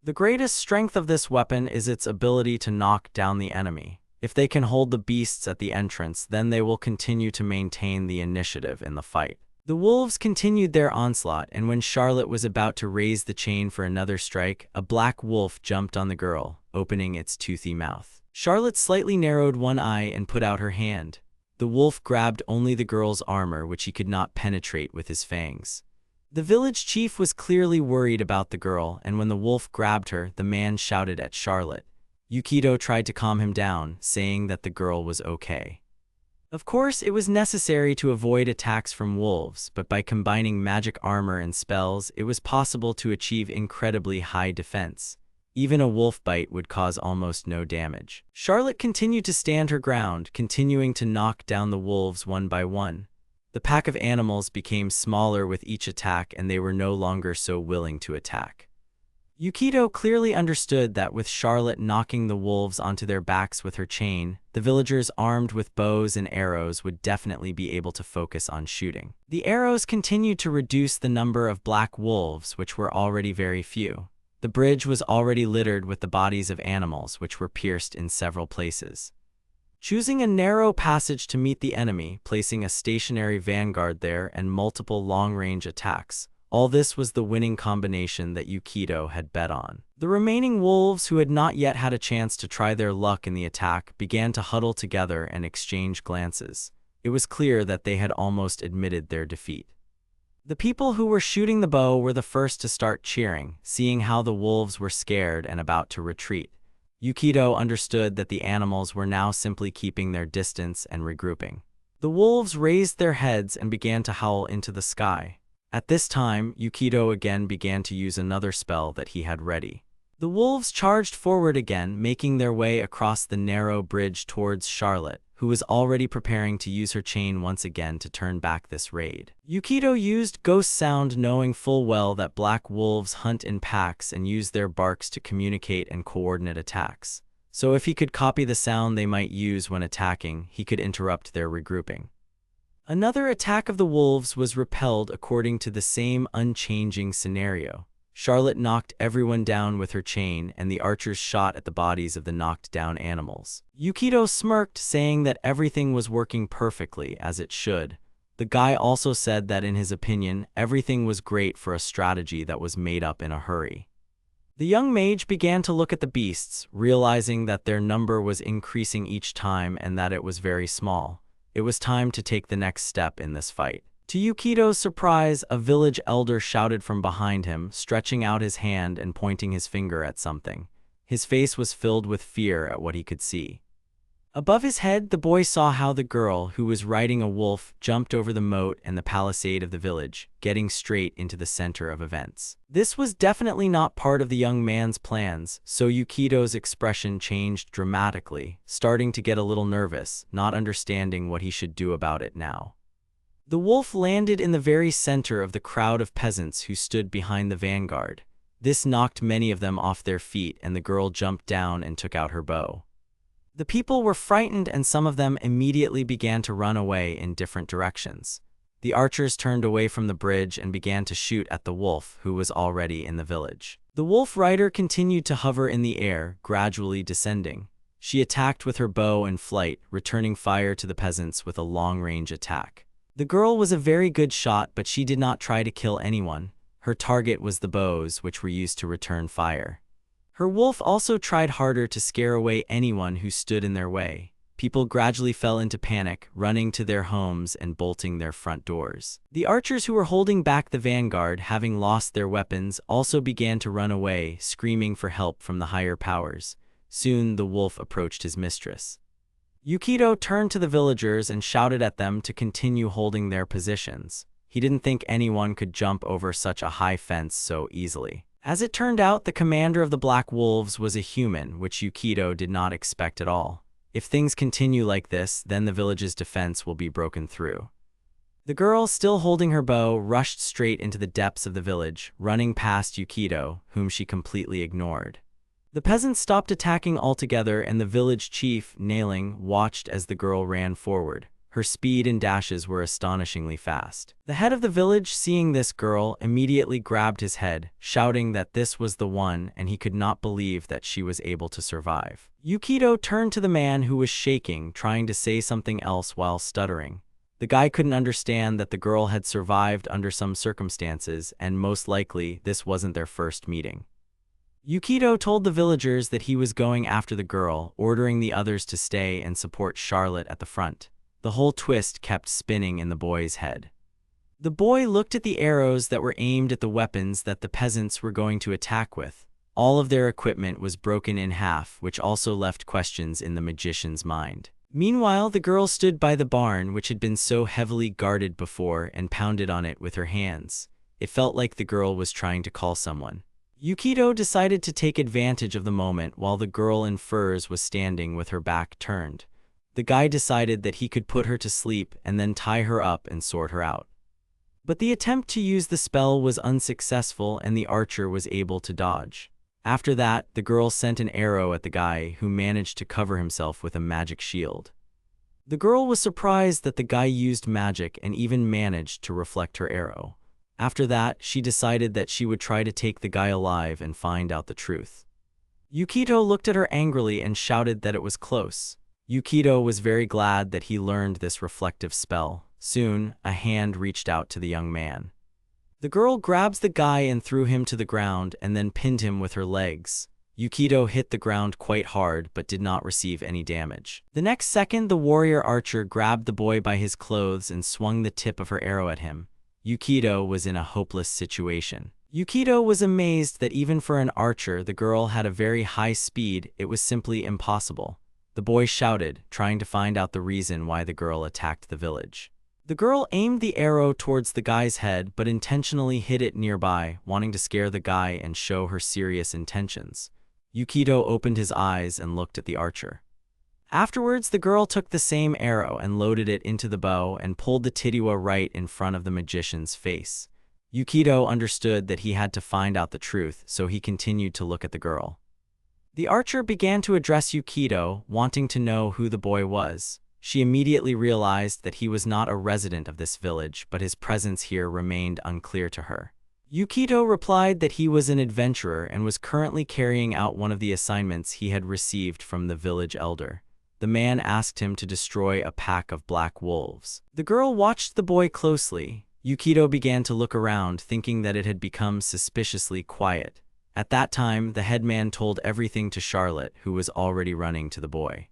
The greatest strength of this weapon is its ability to knock down the enemy. If they can hold the beasts at the entrance, then they will continue to maintain the initiative in the fight. The wolves continued their onslaught, and when Charlotte was about to raise the chain for another strike, a black wolf jumped on the girl, opening its toothy mouth. Charlotte slightly narrowed one eye and put out her hand. The wolf grabbed only the girl's armor, which he could not penetrate with his fangs. The village chief was clearly worried about the girl, and when the wolf grabbed her, the man shouted at Charlotte. Yukito tried to calm him down, saying that the girl was okay. Of course, it was necessary to avoid attacks from wolves, but by combining magic armor and spells, it was possible to achieve incredibly high defense. Even a wolf bite would cause almost no damage. Charlotte continued to stand her ground, continuing to knock down the wolves one by one. The pack of animals became smaller with each attack, and they were no longer so willing to attack. Yukito clearly understood that with Charlotte knocking the wolves onto their backs with her chain, the villagers armed with bows and arrows would definitely be able to focus on shooting. The arrows continued to reduce the number of black wolves, which were already very few. The bridge was already littered with the bodies of animals, which were pierced in several places. Choosing a narrow passage to meet the enemy, placing a stationary vanguard there, and multiple long-range attacks. All this was the winning combination that Yukito had bet on. The remaining wolves, who had not yet had a chance to try their luck in the attack, began to huddle together and exchange glances. It was clear that they had almost admitted their defeat. The people who were shooting the bow were the first to start cheering, seeing how the wolves were scared and about to retreat. Yukito understood that the animals were now simply keeping their distance and regrouping. The wolves raised their heads and began to howl into the sky. At this time, Yukito again began to use another spell that he had ready. The wolves charged forward again, making their way across the narrow bridge towards Charlotte, who was already preparing to use her chain once again to turn back this raid. Yukito used ghost sound, knowing full well that black wolves hunt in packs and use their barks to communicate and coordinate attacks. So if he could copy the sound they might use when attacking, he could interrupt their regrouping. Another attack of the wolves was repelled according to the same unchanging scenario. Charlotte knocked everyone down with her chain, and the archers shot at the bodies of the knocked-down animals. Yukito smirked, saying that everything was working perfectly, as it should. The guy also said that in his opinion, everything was great for a strategy that was made up in a hurry. The young mage began to look at the beasts, realizing that their number was increasing each time and that it was very small. It was time to take the next step in this fight. To Yukito's surprise, a village elder shouted from behind him, stretching out his hand and pointing his finger at something. His face was filled with fear at what he could see. Above his head, the boy saw how the girl, who was riding a wolf, jumped over the moat and the palisade of the village, getting straight into the center of events. This was definitely not part of the young man's plans, so Yukito's expression changed dramatically, starting to get a little nervous, not understanding what he should do about it now. The wolf landed in the very center of the crowd of peasants who stood behind the vanguard. This knocked many of them off their feet, and the girl jumped down and took out her bow. The people were frightened, and some of them immediately began to run away in different directions. The archers turned away from the bridge and began to shoot at the wolf, who was already in the village. The wolf rider continued to hover in the air, gradually descending. She attacked with her bow in flight, returning fire to the peasants with a long-range attack. The girl was a very good shot, but she did not try to kill anyone. Her target was the bows, which were used to return fire. Her wolf also tried harder to scare away anyone who stood in their way. people gradually fell into panic, running to their homes and bolting their front doors. The archers who were holding back the vanguard, having lost their weapons, also began to run away, screaming for help from the higher powers. Soon the wolf approached his mistress. Yukito turned to the villagers and shouted at them to continue holding their positions. He didn't think anyone could jump over such a high fence so easily. As it turned out, the commander of the Black Wolves was a human, which Yukito did not expect at all. If things continue like this, then the village's defense will be broken through. The girl, still holding her bow, rushed straight into the depths of the village, running past Yukito, whom she completely ignored. The peasants stopped attacking altogether, and the village chief, Nailing, watched as the girl ran forward. Her speed and dashes were astonishingly fast. The head of the village, seeing this girl, immediately grabbed his head, shouting that this was the one, and he could not believe that she was able to survive. Yukito turned to the man who was shaking, trying to say something else while stuttering. The guy couldn't understand that the girl had survived under some circumstances, and most likely this wasn't their first meeting. Yukito told the villagers that he was going after the girl, ordering the others to stay and support Charlotte at the front. The whole twist kept spinning in the boy's head. The boy looked at the arrows that were aimed at the weapons that the peasants were going to attack with. All of their equipment was broken in half, which also left questions in the magician's mind. Meanwhile, the girl stood by the barn, which had been so heavily guarded before, and pounded on it with her hands. It felt like the girl was trying to call someone. Yukito decided to take advantage of the moment while the girl in furs was standing with her back turned. The guy decided that he could put her to sleep and then tie her up and sort her out. But the attempt to use the spell was unsuccessful, and the archer was able to dodge. After that, the girl sent an arrow at the guy, who managed to cover himself with a magic shield. The girl was surprised that the guy used magic and even managed to reflect her arrow. After that, she decided that she would try to take the guy alive and find out the truth. Yukito looked at her angrily and shouted that it was close. Yukito was very glad that he learned this reflective spell. Soon, a hand reached out to the young man. The girl grabbed the guy and threw him to the ground and then pinned him with her legs. Yukito hit the ground quite hard but did not receive any damage. The next second, the warrior archer grabbed the boy by his clothes and swung the tip of her arrow at him. Yukito was in a hopeless situation. Yukito was amazed that even for an archer, the girl had a very high speed. It was simply impossible. The boy shouted, trying to find out the reason why the girl attacked the village. The girl aimed the arrow towards the guy's head but intentionally hit it nearby, wanting to scare the guy and show her serious intentions. Yukito opened his eyes and looked at the archer. Afterwards, the girl took the same arrow and loaded it into the bow and pulled the titiwa right in front of the magician's face. Yukito understood that he had to find out the truth, so he continued to look at the girl. The archer began to address Yukito, wanting to know who the boy was. She immediately realized that he was not a resident of this village, but his presence here remained unclear to her. Yukito replied that he was an adventurer and was currently carrying out one of the assignments he had received from the village elder. The man asked him to destroy a pack of black wolves. The girl watched the boy closely. Yukito began to look around, thinking that it had become suspiciously quiet. At that time, the headman told everything to Charlotte, who was already running to the boy.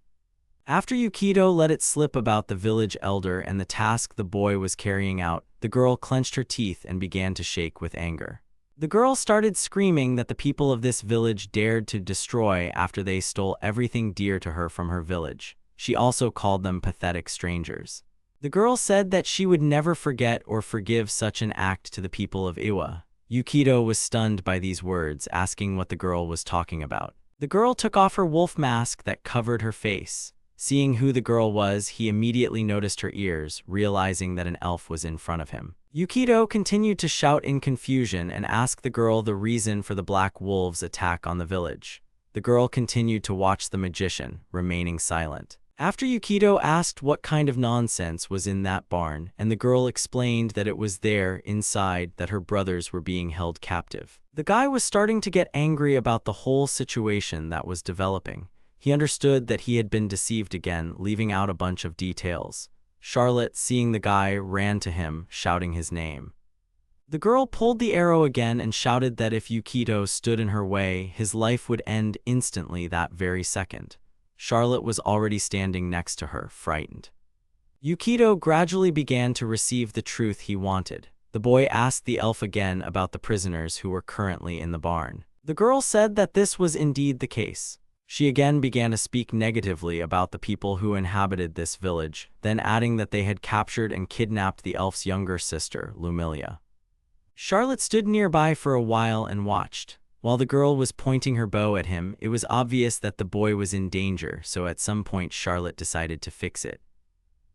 After Yukito let it slip about the village elder and the task the boy was carrying out, the girl clenched her teeth and began to shake with anger. The girl started screaming that the people of this village dared to destroy after they stole everything dear to her from her village. She also called them pathetic strangers. The girl said that she would never forget or forgive such an act to the people of Iwa. Yukito was stunned by these words, asking what the girl was talking about. The girl took off her wolf mask that covered her face. Seeing who the girl was, he immediately noticed her ears, realizing that an elf was in front of him. Yukito continued to shout in confusion and asked the girl the reason for the black wolves' attack on the village. The girl continued to watch the magician, remaining silent. After Yukito asked what kind of nonsense was in that barn, and the girl explained that it was there, inside, that her brothers were being held captive. The guy was starting to get angry about the whole situation that was developing. He understood that he had been deceived again, leaving out a bunch of details. Charlotte, seeing the guy, ran to him, shouting his name. The girl pulled the arrow again and shouted that if Yukito stood in her way, his life would end instantly that very second. Charlotte was already standing next to her, frightened. Yukito gradually began to receive the truth he wanted. The boy asked the elf again about the prisoners who were currently in the barn. The girl said that this was indeed the case. She again began to speak negatively about the people who inhabited this village, then adding that they had captured and kidnapped the elf's younger sister, Lumilia. Charlotte stood nearby for a while and watched. While the girl was pointing her bow at him, it was obvious that the boy was in danger, so at some point Charlotte decided to fix it.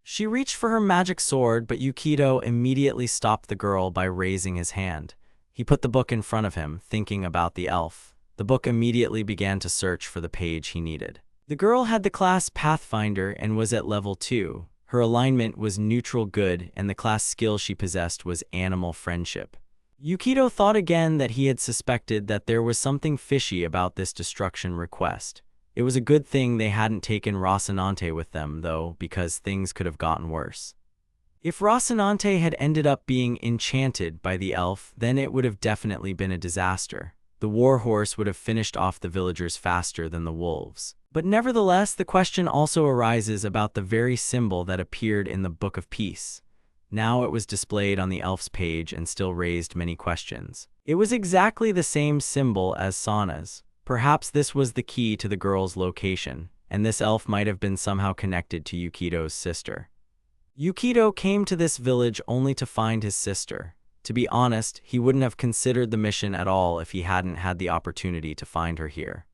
She reached for her magic sword, but Yukito immediately stopped the girl by raising his hand. He put the book in front of him, thinking about the elf. The book immediately began to search for the page he needed. The girl had the class Pathfinder and was at level 2. Her alignment was neutral good, and the class skill she possessed was animal friendship. Yukito thought again that he had suspected that there was something fishy about this destruction request. It was a good thing they hadn't taken Rocinante with them, though, because things could have gotten worse. If Rocinante had ended up being enchanted by the elf, then it would have definitely been a disaster. The warhorse would have finished off the villagers faster than the wolves. But nevertheless, the question also arises about the very symbol that appeared in the Book of Peace. Now it was displayed on the elf's page and still raised many questions. It was exactly the same symbol as Sana's. Perhaps this was the key to the girl's location, and this elf might have been somehow connected to Yukito's sister. Yukito came to this village only to find his sister. To be honest, he wouldn't have considered the mission at all if he hadn't had the opportunity to find her here.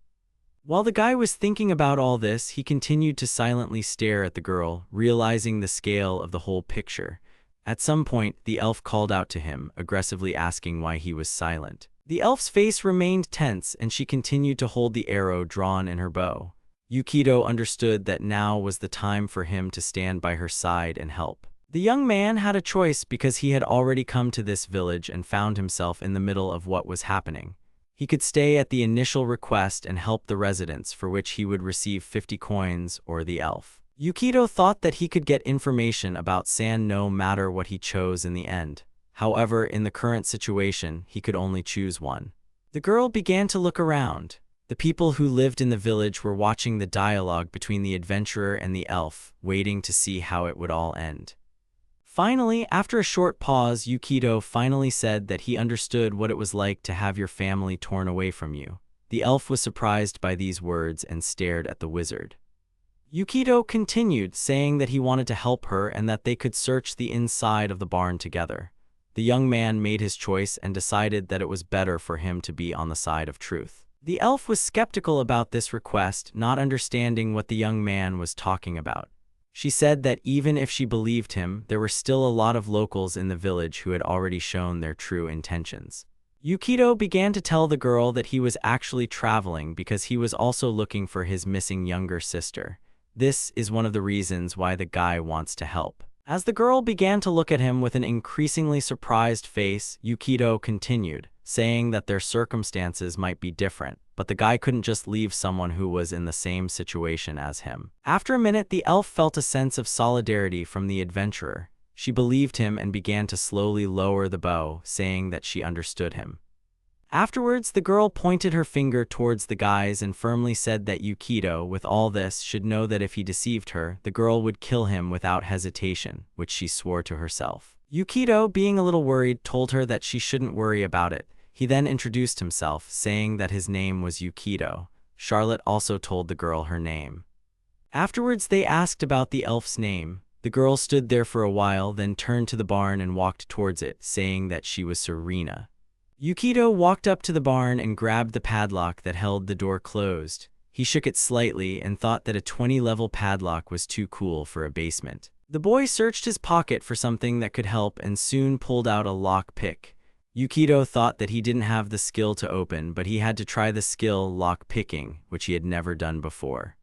While the guy was thinking about all this, he continued to silently stare at the girl, realizing the scale of the whole picture. At some point, the elf called out to him, aggressively asking why he was silent. The elf's face remained tense, and she continued to hold the arrow drawn in her bow. Yukito understood that now was the time for him to stand by her side and help. The young man had a choice because he had already come to this village and found himself in the middle of what was happening. He could stay at the initial request and help the residents, for which he would receive 50 coins, or the elf. Yukito thought that he could get information about San no matter what he chose in the end. However, in the current situation, he could only choose one. The girl began to look around. The people who lived in the village were watching the dialogue between the adventurer and the elf, waiting to see how it would all end. Finally, after a short pause, Yukito finally said that he understood what it was like to have your family torn away from you. The elf was surprised by these words and stared at the wizard. Yukito continued, saying that he wanted to help her and that they could search the inside of the barn together. The young man made his choice and decided that it was better for him to be on the side of truth. The elf was skeptical about this request, not understanding what the young man was talking about. She said that even if she believed him, there were still a lot of locals in the village who had already shown their true intentions. Yukito began to tell the girl that he was actually traveling because he was also looking for his missing younger sister. This is one of the reasons why the guy wants to help. As the girl began to look at him with an increasingly surprised face, Yukito continued, saying that their circumstances might be different, but the guy couldn't just leave someone who was in the same situation as him. After a minute, the elf felt a sense of solidarity from the adventurer. She believed him and began to slowly lower the bow, saying that she understood him. Afterwards, the girl pointed her finger towards the guys and firmly said that Yukito, with all this, should know that if he deceived her, the girl would kill him without hesitation, which she swore to herself. Yukito, being a little worried, told her that she shouldn't worry about it. He then introduced himself, saying that his name was Yukito. Charlotte also told the girl her name. Afterwards, they asked about the elf's name. The girl stood there for a while, then turned to the barn and walked towards it, saying that she was Serena. Yukito walked up to the barn and grabbed the padlock that held the door closed. He shook it slightly and thought that a 20-level padlock was too cool for a basement. The boy searched his pocket for something that could help and soon pulled out a lock pick. Yukito thought that he didn't have the skill to open, but he had to try the skill lock picking, which he had never done before.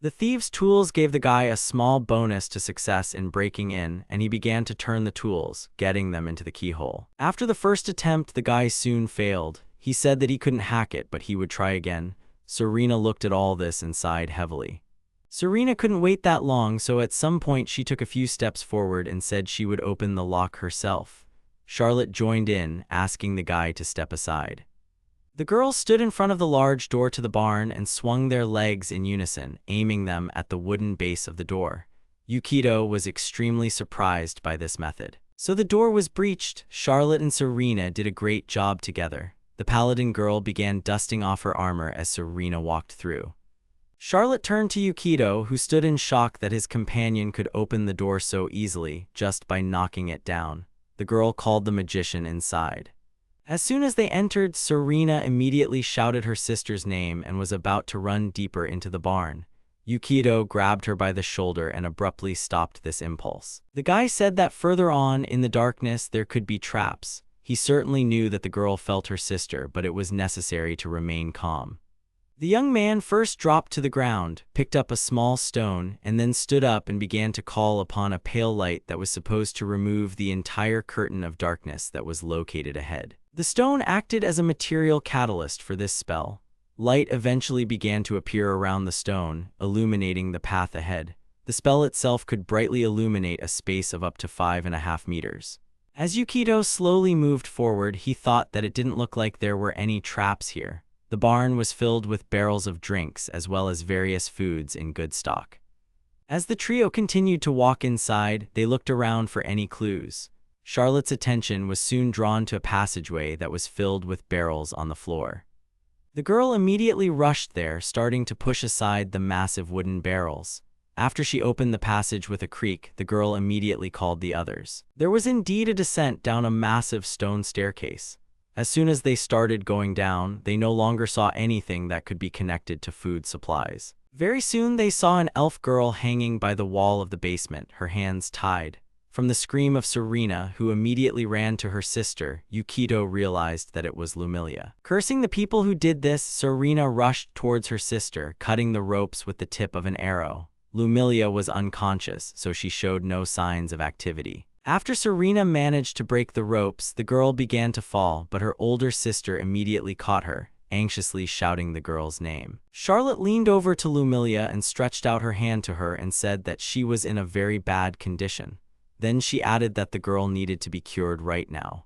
The thieves' tools gave the guy a small bonus to success in breaking in, and he began to turn the tools, getting them into the keyhole. After the first attempt, the guy soon failed. He said that he couldn't hack it, but he would try again. Serena looked at all this and sighed heavily. Serena couldn't wait that long, so at some point she took a few steps forward and said she would open the lock herself. Charlotte joined in, asking the guy to step aside. The girls stood in front of the large door to the barn and swung their legs in unison, aiming them at the wooden base of the door. Yukito was extremely surprised by this method. So the door was breached. Charlotte and Serena did a great job together. The paladin girl began dusting off her armor as Serena walked through. Charlotte turned to Yukito, who stood in shock that his companion could open the door so easily, just by knocking it down. The girl called the magician inside. As soon as they entered, Serena immediately shouted her sister's name and was about to run deeper into the barn. Yukito grabbed her by the shoulder and abruptly stopped this impulse. The guy said that further on in the darkness there could be traps. He certainly knew that the girl felt her sister, but it was necessary to remain calm. The young man first dropped to the ground, picked up a small stone, and then stood up and began to call upon a pale light that was supposed to remove the entire curtain of darkness that was located ahead. The stone acted as a material catalyst for this spell. Light eventually began to appear around the stone, illuminating the path ahead. The spell itself could brightly illuminate a space of up to 5.5 meters. As Yukito slowly moved forward, he thought that it didn't look like there were any traps here. The barn was filled with barrels of drinks as well as various foods in good stock. As the trio continued to walk inside, they looked around for any clues. Charlotte's attention was soon drawn to a passageway that was filled with barrels on the floor. The girl immediately rushed there, starting to push aside the massive wooden barrels. After she opened the passage with a creak, the girl immediately called the others. There was indeed a descent down a massive stone staircase. As soon as they started going down, they no longer saw anything that could be connected to food supplies. Very soon they saw an elf girl hanging by the wall of the basement, her hands tied. From the scream of Serena, who immediately ran to her sister, Yukito realized that it was Lumilia. Cursing the people who did this, Serena rushed towards her sister, cutting the ropes with the tip of an arrow. Lumilia was unconscious, so she showed no signs of activity. After Serena managed to break the ropes, the girl began to fall, but her older sister immediately caught her, anxiously shouting the girl's name. Charlotte leaned over to Lumilia and stretched out her hand to her and said that she was in a very bad condition. Then she added that the girl needed to be cured right now.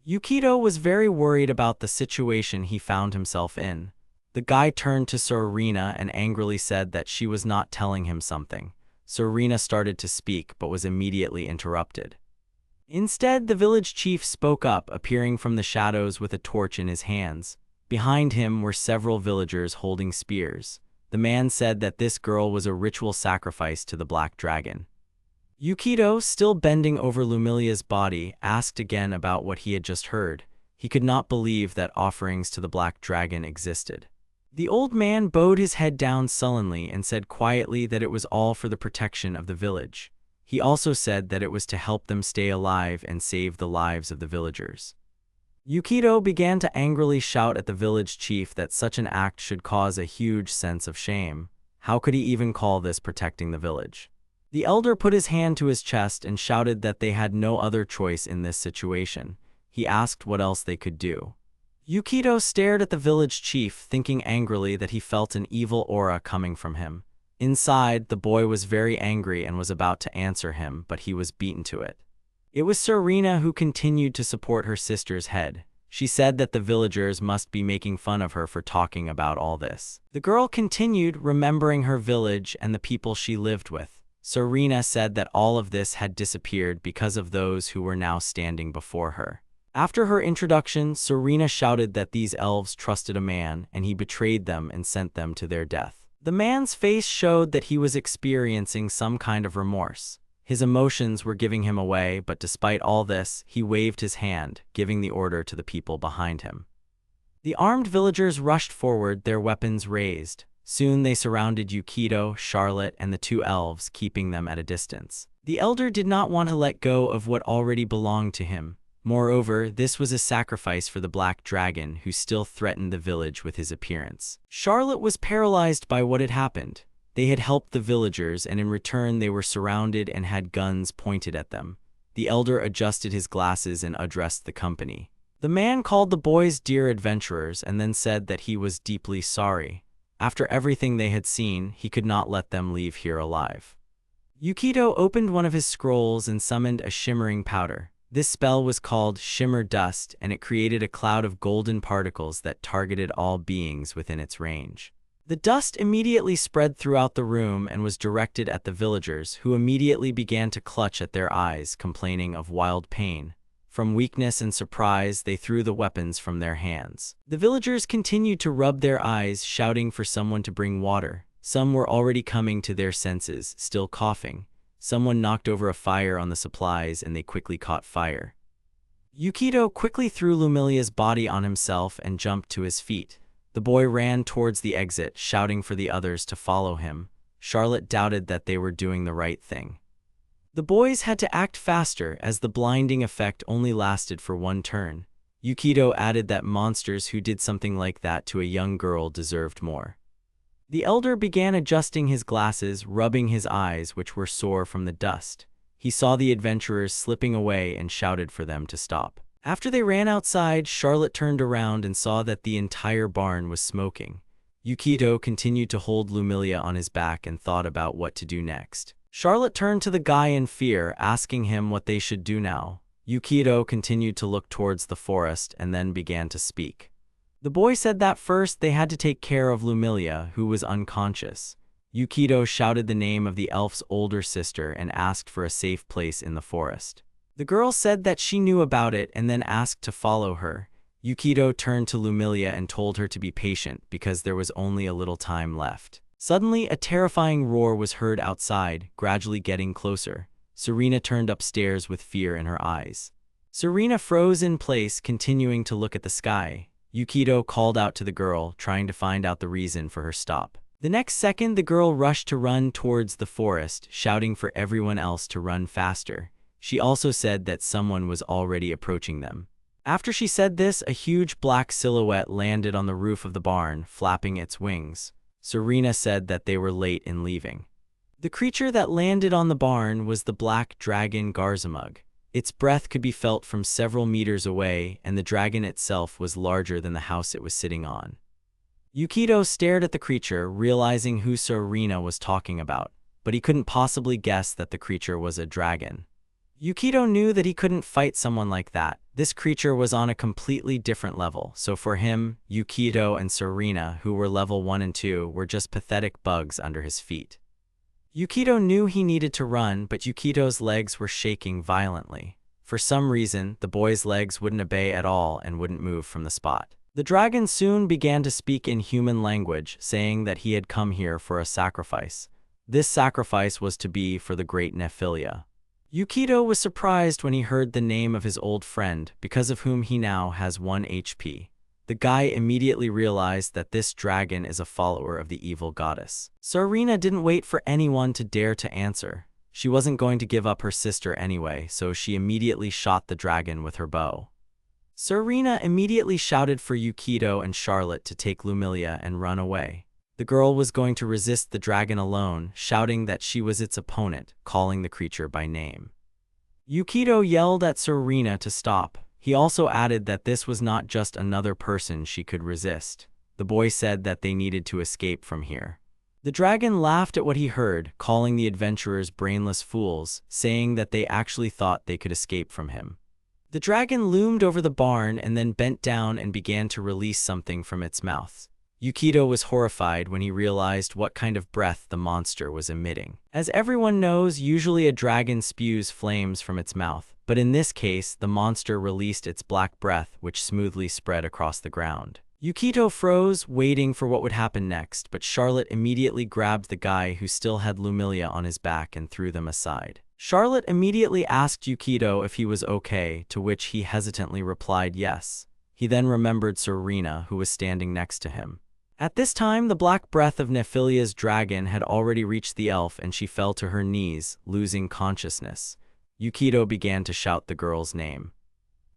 Yukito was very worried about the situation he found himself in. The guy turned to Serena and angrily said that she was not telling him something. Serena started to speak but was immediately interrupted. Instead, the village chief spoke up, appearing from the shadows with a torch in his hands. Behind him were several villagers holding spears. The man said that this girl was a ritual sacrifice to the black dragon. Yukito, still bending over Lumilia's body, asked again about what he had just heard. He could not believe that offerings to the black dragon existed. The old man bowed his head down sullenly and said quietly that it was all for the protection of the village. He also said that it was to help them stay alive and save the lives of the villagers. Yukito began to angrily shout at the village chief that such an act should cause a huge sense of shame. How could he even call this protecting the village? The elder put his hand to his chest and shouted that they had no other choice in this situation. He asked what else they could do. Yukito stared at the village chief, thinking angrily that he felt an evil aura coming from him. Inside, the boy was very angry and was about to answer him, but he was beaten to it. It was Serena who continued to support her sister's head. She said that the villagers must be making fun of her for talking about all this. The girl continued, remembering her village and the people she lived with. Serena said that all of this had disappeared because of those who were now standing before her. After her introduction, Serena shouted that these elves trusted a man, and he betrayed them and sent them to their death. The man's face showed that he was experiencing some kind of remorse. His emotions were giving him away, but despite all this, he waved his hand, giving the order to the people behind him. The armed villagers rushed forward, their weapons raised. Soon they surrounded Yukito, Charlotte, and the two elves, keeping them at a distance. The elder did not want to let go of what already belonged to him. Moreover, this was a sacrifice for the black dragon, who still threatened the village with his appearance. Charlotte was paralyzed by what had happened. They had helped the villagers, and in return they were surrounded and had guns pointed at them. The elder adjusted his glasses and addressed the company. The man called the boys dear adventurers and then said that he was deeply sorry. After everything they had seen, he could not let them leave here alive. Yukito opened one of his scrolls and summoned a shimmering powder. This spell was called Shimmer Dust, and it created a cloud of golden particles that targeted all beings within its range. The dust immediately spread throughout the room and was directed at the villagers, who immediately began to clutch at their eyes, complaining of wild pain. From weakness and surprise, they threw the weapons from their hands. The villagers continued to rub their eyes, shouting for someone to bring water. Some were already coming to their senses, still coughing. Someone knocked over a fire on the supplies and they quickly caught fire. Yukito quickly threw Lumilia's body on himself and jumped to his feet. The boy ran towards the exit, shouting for the others to follow him. Charlotte doubted that they were doing the right thing. The boys had to act faster, as the blinding effect only lasted for one turn. Yukito added that monsters who did something like that to a young girl deserved more. The elder began adjusting his glasses, rubbing his eyes, which were sore from the dust. He saw the adventurers slipping away and shouted for them to stop. After they ran outside, Charlotte turned around and saw that the entire barn was smoking. Yukito continued to hold Lumilia on his back and thought about what to do next. Charlotte turned to the guy in fear, asking him what they should do now. Yukito continued to look towards the forest and then began to speak. The boy said that first they had to take care of Lumilia, who was unconscious. Yukito shouted the name of the elf's older sister and asked for a safe place in the forest. The girl said that she knew about it and then asked to follow her. Yukito turned to Lumilia and told her to be patient because there was only a little time left. Suddenly, a terrifying roar was heard outside, gradually getting closer. Serena turned upstairs with fear in her eyes. Serena froze in place, continuing to look at the sky. Yukito called out to the girl, trying to find out the reason for her stop. The next second, the girl rushed to run towards the forest, shouting for everyone else to run faster. She also said that someone was already approaching them. After she said this, a huge black silhouette landed on the roof of the barn, flapping its wings. Serena said that they were late in leaving. The creature that landed on the barn was the black dragon Garzamug. Its breath could be felt from several meters away, and the dragon itself was larger than the house it was sitting on. Yukito stared at the creature, realizing who Serena was talking about, but he couldn't possibly guess that the creature was a dragon. Yukito knew that he couldn't fight someone like that. This creature was on a completely different level, so for him, Yukito and Serena, who were level 1 and 2, were just pathetic bugs under his feet. Yukito knew he needed to run, but Yukito's legs were shaking violently. For some reason, the boy's legs wouldn't obey at all and wouldn't move from the spot. The dragon soon began to speak in human language, saying that he had come here for a sacrifice. This sacrifice was to be for the great Nephilia. Yukito was surprised when he heard the name of his old friend, because of whom he now has 1 HP. The guy immediately realized that this dragon is a follower of the evil goddess. Serena didn't wait for anyone to dare to answer. She wasn't going to give up her sister anyway, so she immediately shot the dragon with her bow. Serena immediately shouted for Yukito and Charlotte to take Lumilia and run away. The girl was going to resist the dragon alone, shouting that she was its opponent, calling the creature by name. Yukito yelled at Serena to stop. He also added that this was not just another person she could resist. The boy said that they needed to escape from here. The dragon laughed at what he heard, calling the adventurers brainless fools, saying that they actually thought they could escape from him. The dragon loomed over the barn and then bent down and began to release something from its mouth. Yukito was horrified when he realized what kind of breath the monster was emitting. As everyone knows, usually a dragon spews flames from its mouth, but in this case, the monster released its black breath, which smoothly spread across the ground. Yukito froze, waiting for what would happen next, but Charlotte immediately grabbed the guy who still had Lumilia on his back and threw them aside. Charlotte immediately asked Yukito if he was okay, to which he hesitantly replied yes. He then remembered Serena, who was standing next to him. At this time, the black breath of Nephilia's dragon had already reached the elf and she fell to her knees, losing consciousness. Yukito began to shout the girl's name.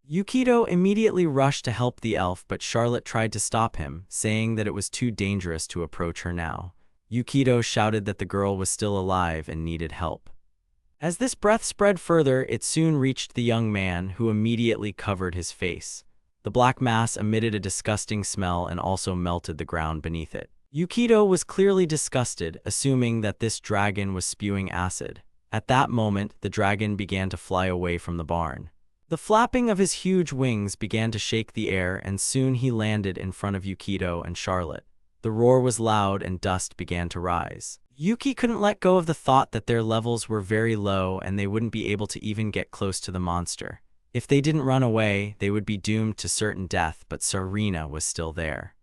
Yukito immediately rushed to help the elf, but Charlotte tried to stop him, saying that it was too dangerous to approach her now. Yukito shouted that the girl was still alive and needed help. As this breath spread further, it soon reached the young man, who immediately covered his face. The black mass emitted a disgusting smell and also melted the ground beneath it. Yukito was clearly disgusted, assuming that this dragon was spewing acid. At that moment, the dragon began to fly away from the barn. The flapping of his huge wings began to shake the air, and soon he landed in front of Yukito and Charlotte. The roar was loud and dust began to rise. Yuki couldn't let go of the thought that their levels were very low and they wouldn't be able to even get close to the monster. If they didn't run away, they would be doomed to certain death, but Serena was still there.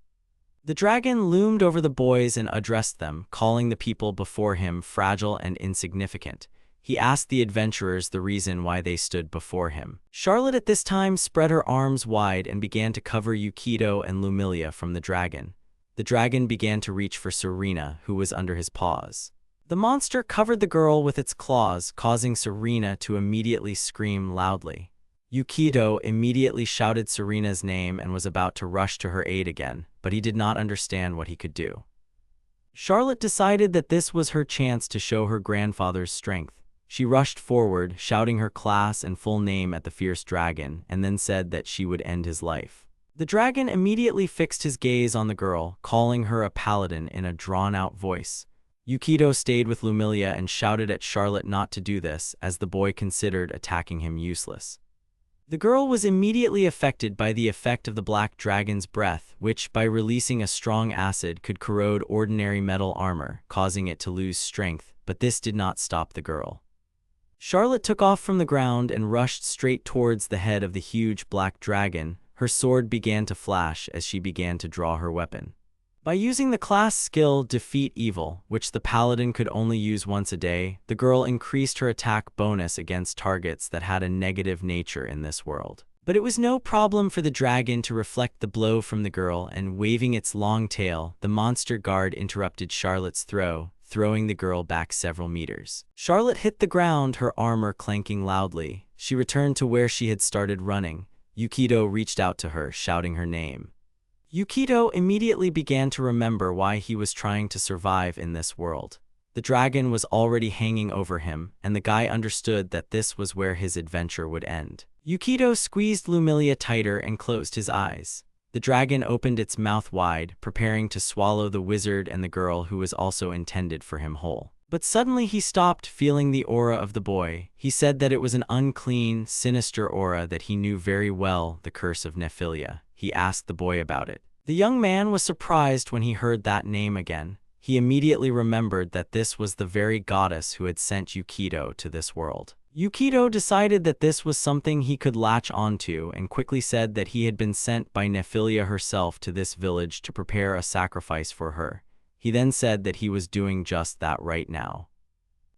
The dragon loomed over the boys and addressed them, calling the people before him fragile and insignificant. He asked the adventurers the reason why they stood before him. Charlotte at this time spread her arms wide and began to cover Yukito and Lumilia from the dragon. The dragon began to reach for Serena, who was under his paws. The monster covered the girl with its claws, causing Serena to immediately scream loudly. Yukito immediately shouted Serena's name and was about to rush to her aid again, but he did not understand what he could do. Charlotte decided that this was her chance to show her grandfather's strength. She rushed forward, shouting her class and full name at the fierce dragon, and then said that she would end his life. The dragon immediately fixed his gaze on the girl, calling her a paladin in a drawn-out voice. Yukito stayed with Lumilia and shouted at Charlotte not to do this, as the boy considered attacking him useless. The girl was immediately affected by the effect of the black dragon's breath, which, by releasing a strong acid, could corrode ordinary metal armor, causing it to lose strength, but this did not stop the girl. Charlotte took off from the ground and rushed straight towards the head of the huge black dragon. Her sword began to flash as she began to draw her weapon. By using the class skill Defeat Evil, which the paladin could only use once a day, the girl increased her attack bonus against targets that had a negative nature in this world. But it was no problem for the dragon to reflect the blow from the girl, and waving its long tail, the monster guard interrupted Charlotte's throw, throwing the girl back several meters. Charlotte hit the ground, her armor clanking loudly. She returned to where she had started running. Yukito reached out to her, shouting her name. Yukito immediately began to remember why he was trying to survive in this world. The dragon was already hanging over him, and the guy understood that this was where his adventure would end. Yukito squeezed Lumilia tighter and closed his eyes. The dragon opened its mouth wide, preparing to swallow the wizard and the girl who was also intended for him whole. But suddenly he stopped, feeling the aura of the boy. He said that it was an unclean, sinister aura that he knew very well, the curse of Nephilia. He asked the boy about it. The young man was surprised when he heard that name again. He immediately remembered that this was the very goddess who had sent Yukito to this world. Yukito decided that this was something he could latch onto and quickly said that he had been sent by Nephilia herself to this village to prepare a sacrifice for her. He then said that he was doing just that right now.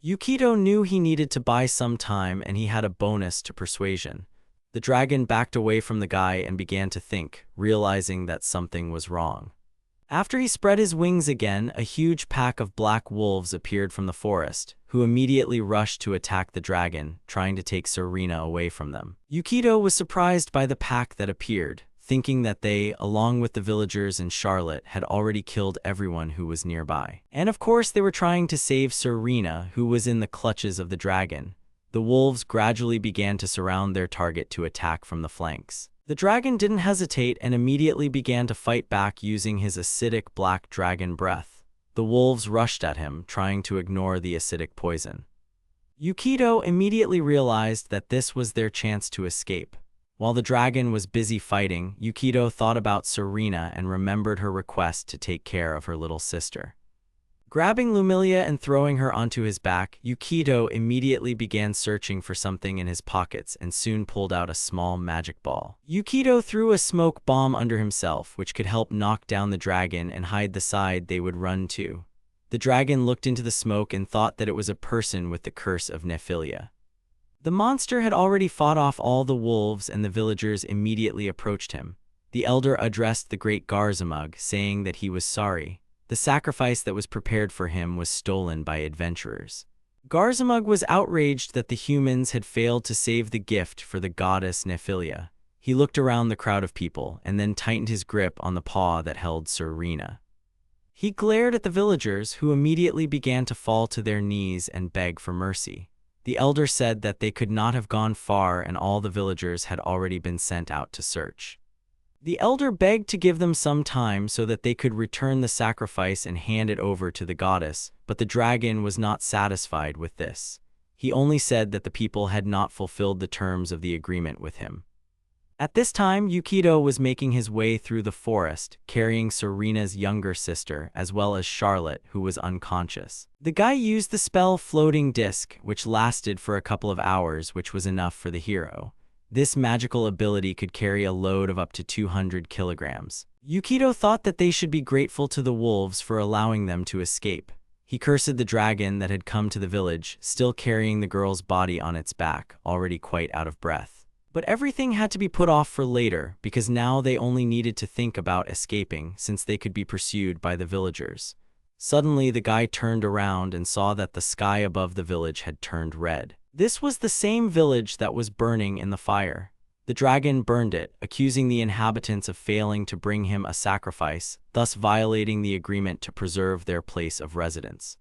Yukito knew he needed to buy some time and he had a bonus to persuasion. The dragon backed away from the guy and began to think, realizing that something was wrong. After he spread his wings again, a huge pack of black wolves appeared from the forest, who immediately rushed to attack the dragon, trying to take Serena away from them. Yukito was surprised by the pack that appeared, thinking that they, along with the villagers and Charlotte, had already killed everyone who was nearby. And of course they were trying to save Serena, who was in the clutches of the dragon. The wolves gradually began to surround their target to attack from the flanks. The dragon didn't hesitate and immediately began to fight back using his acidic black dragon breath. The wolves rushed at him, trying to ignore the acidic poison. Yukito immediately realized that this was their chance to escape. While the dragon was busy fighting, Yukito thought about Serena and remembered her request to take care of her little sister. Grabbing Lumilia and throwing her onto his back, Yukito immediately began searching for something in his pockets and soon pulled out a small magic ball. Yukito threw a smoke bomb under himself, which could help knock down the dragon and hide the side they would run to. The dragon looked into the smoke and thought that it was a person with the curse of Nephilia. The monster had already fought off all the wolves and the villagers immediately approached him. The elder addressed the great Garzamug, saying that he was sorry. The sacrifice that was prepared for him was stolen by adventurers. Garzamug was outraged that the humans had failed to save the gift for the goddess Nephilia. He looked around the crowd of people and then tightened his grip on the paw that held Serena. He glared at the villagers, who immediately began to fall to their knees and beg for mercy. The elder said that they could not have gone far and all the villagers had already been sent out to search. The elder begged to give them some time so that they could return the sacrifice and hand it over to the goddess, but the dragon was not satisfied with this. He only said that the people had not fulfilled the terms of the agreement with him. At this time, Yukito was making his way through the forest, carrying Serena's younger sister, as well as Charlotte, who was unconscious. The guy used the spell Floating Disc, which lasted for a couple of hours, which was enough for the hero. This magical ability could carry a load of up to 200 kilograms. Yukito thought that they should be grateful to the wolves for allowing them to escape. He cursed the dragon that had come to the village, still carrying the girl's body on its back, already quite out of breath. But everything had to be put off for later, because now they only needed to think about escaping, since they could be pursued by the villagers. Suddenly, the guy turned around and saw that the sky above the village had turned red. This was the same village that was burning in the fire. The dragon burned it, accusing the inhabitants of failing to bring him a sacrifice, thus violating the agreement to preserve their place of residence.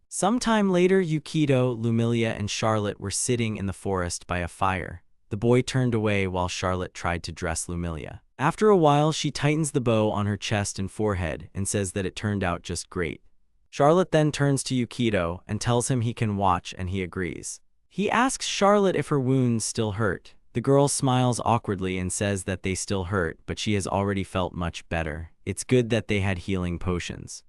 Sometime later, Yukito, Lumilia, and Charlotte were sitting in the forest by a fire. The boy turned away while Charlotte tried to dress Lumilia. After a while, she tightens the bow on her chest and forehead and says that it turned out just great. Charlotte then turns to Yukito and tells him he can watch, and he agrees. He asks Charlotte if her wounds still hurt. The girl smiles awkwardly and says that they still hurt, but she has already felt much better. It's good that they had healing potions.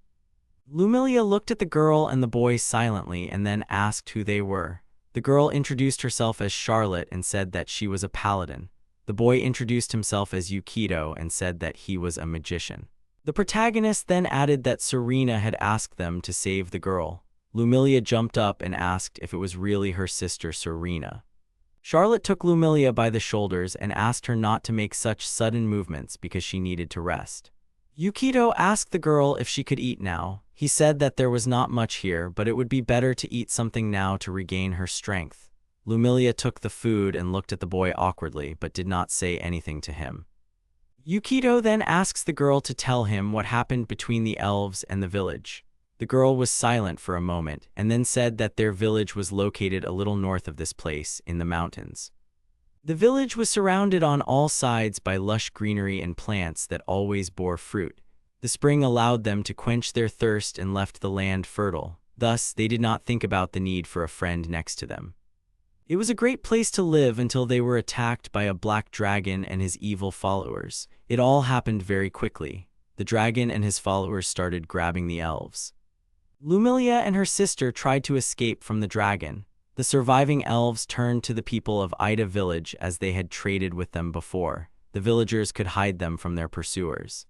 Lumilia looked at the girl and the boy silently and then asked who they were. The girl introduced herself as Charlotte and said that she was a paladin. The boy introduced himself as Yukito and said that he was a magician. The protagonist then added that Serena had asked them to save the girl. Lumilia jumped up and asked if it was really her sister Serena. Charlotte took Lumilia by the shoulders and asked her not to make such sudden movements because she needed to rest. Yukito asked the girl if she could eat now. He said that there was not much here, but it would be better to eat something now to regain her strength. Lumilia took the food and looked at the boy awkwardly, but did not say anything to him. Yukito then asks the girl to tell him what happened between the elves and the village. The girl was silent for a moment, and then said that their village was located a little north of this place, in the mountains. The village was surrounded on all sides by lush greenery and plants that always bore fruit. The spring allowed them to quench their thirst and left the land fertile. Thus, they did not think about the need for a friend next to them. It was a great place to live until they were attacked by a black dragon and his evil followers. It all happened very quickly. The dragon and his followers started grabbing the elves. Lumilia and her sister tried to escape from the dragon. The surviving elves turned to the people of Ida village as they had traded with them before. The villagers could hide them from their pursuers.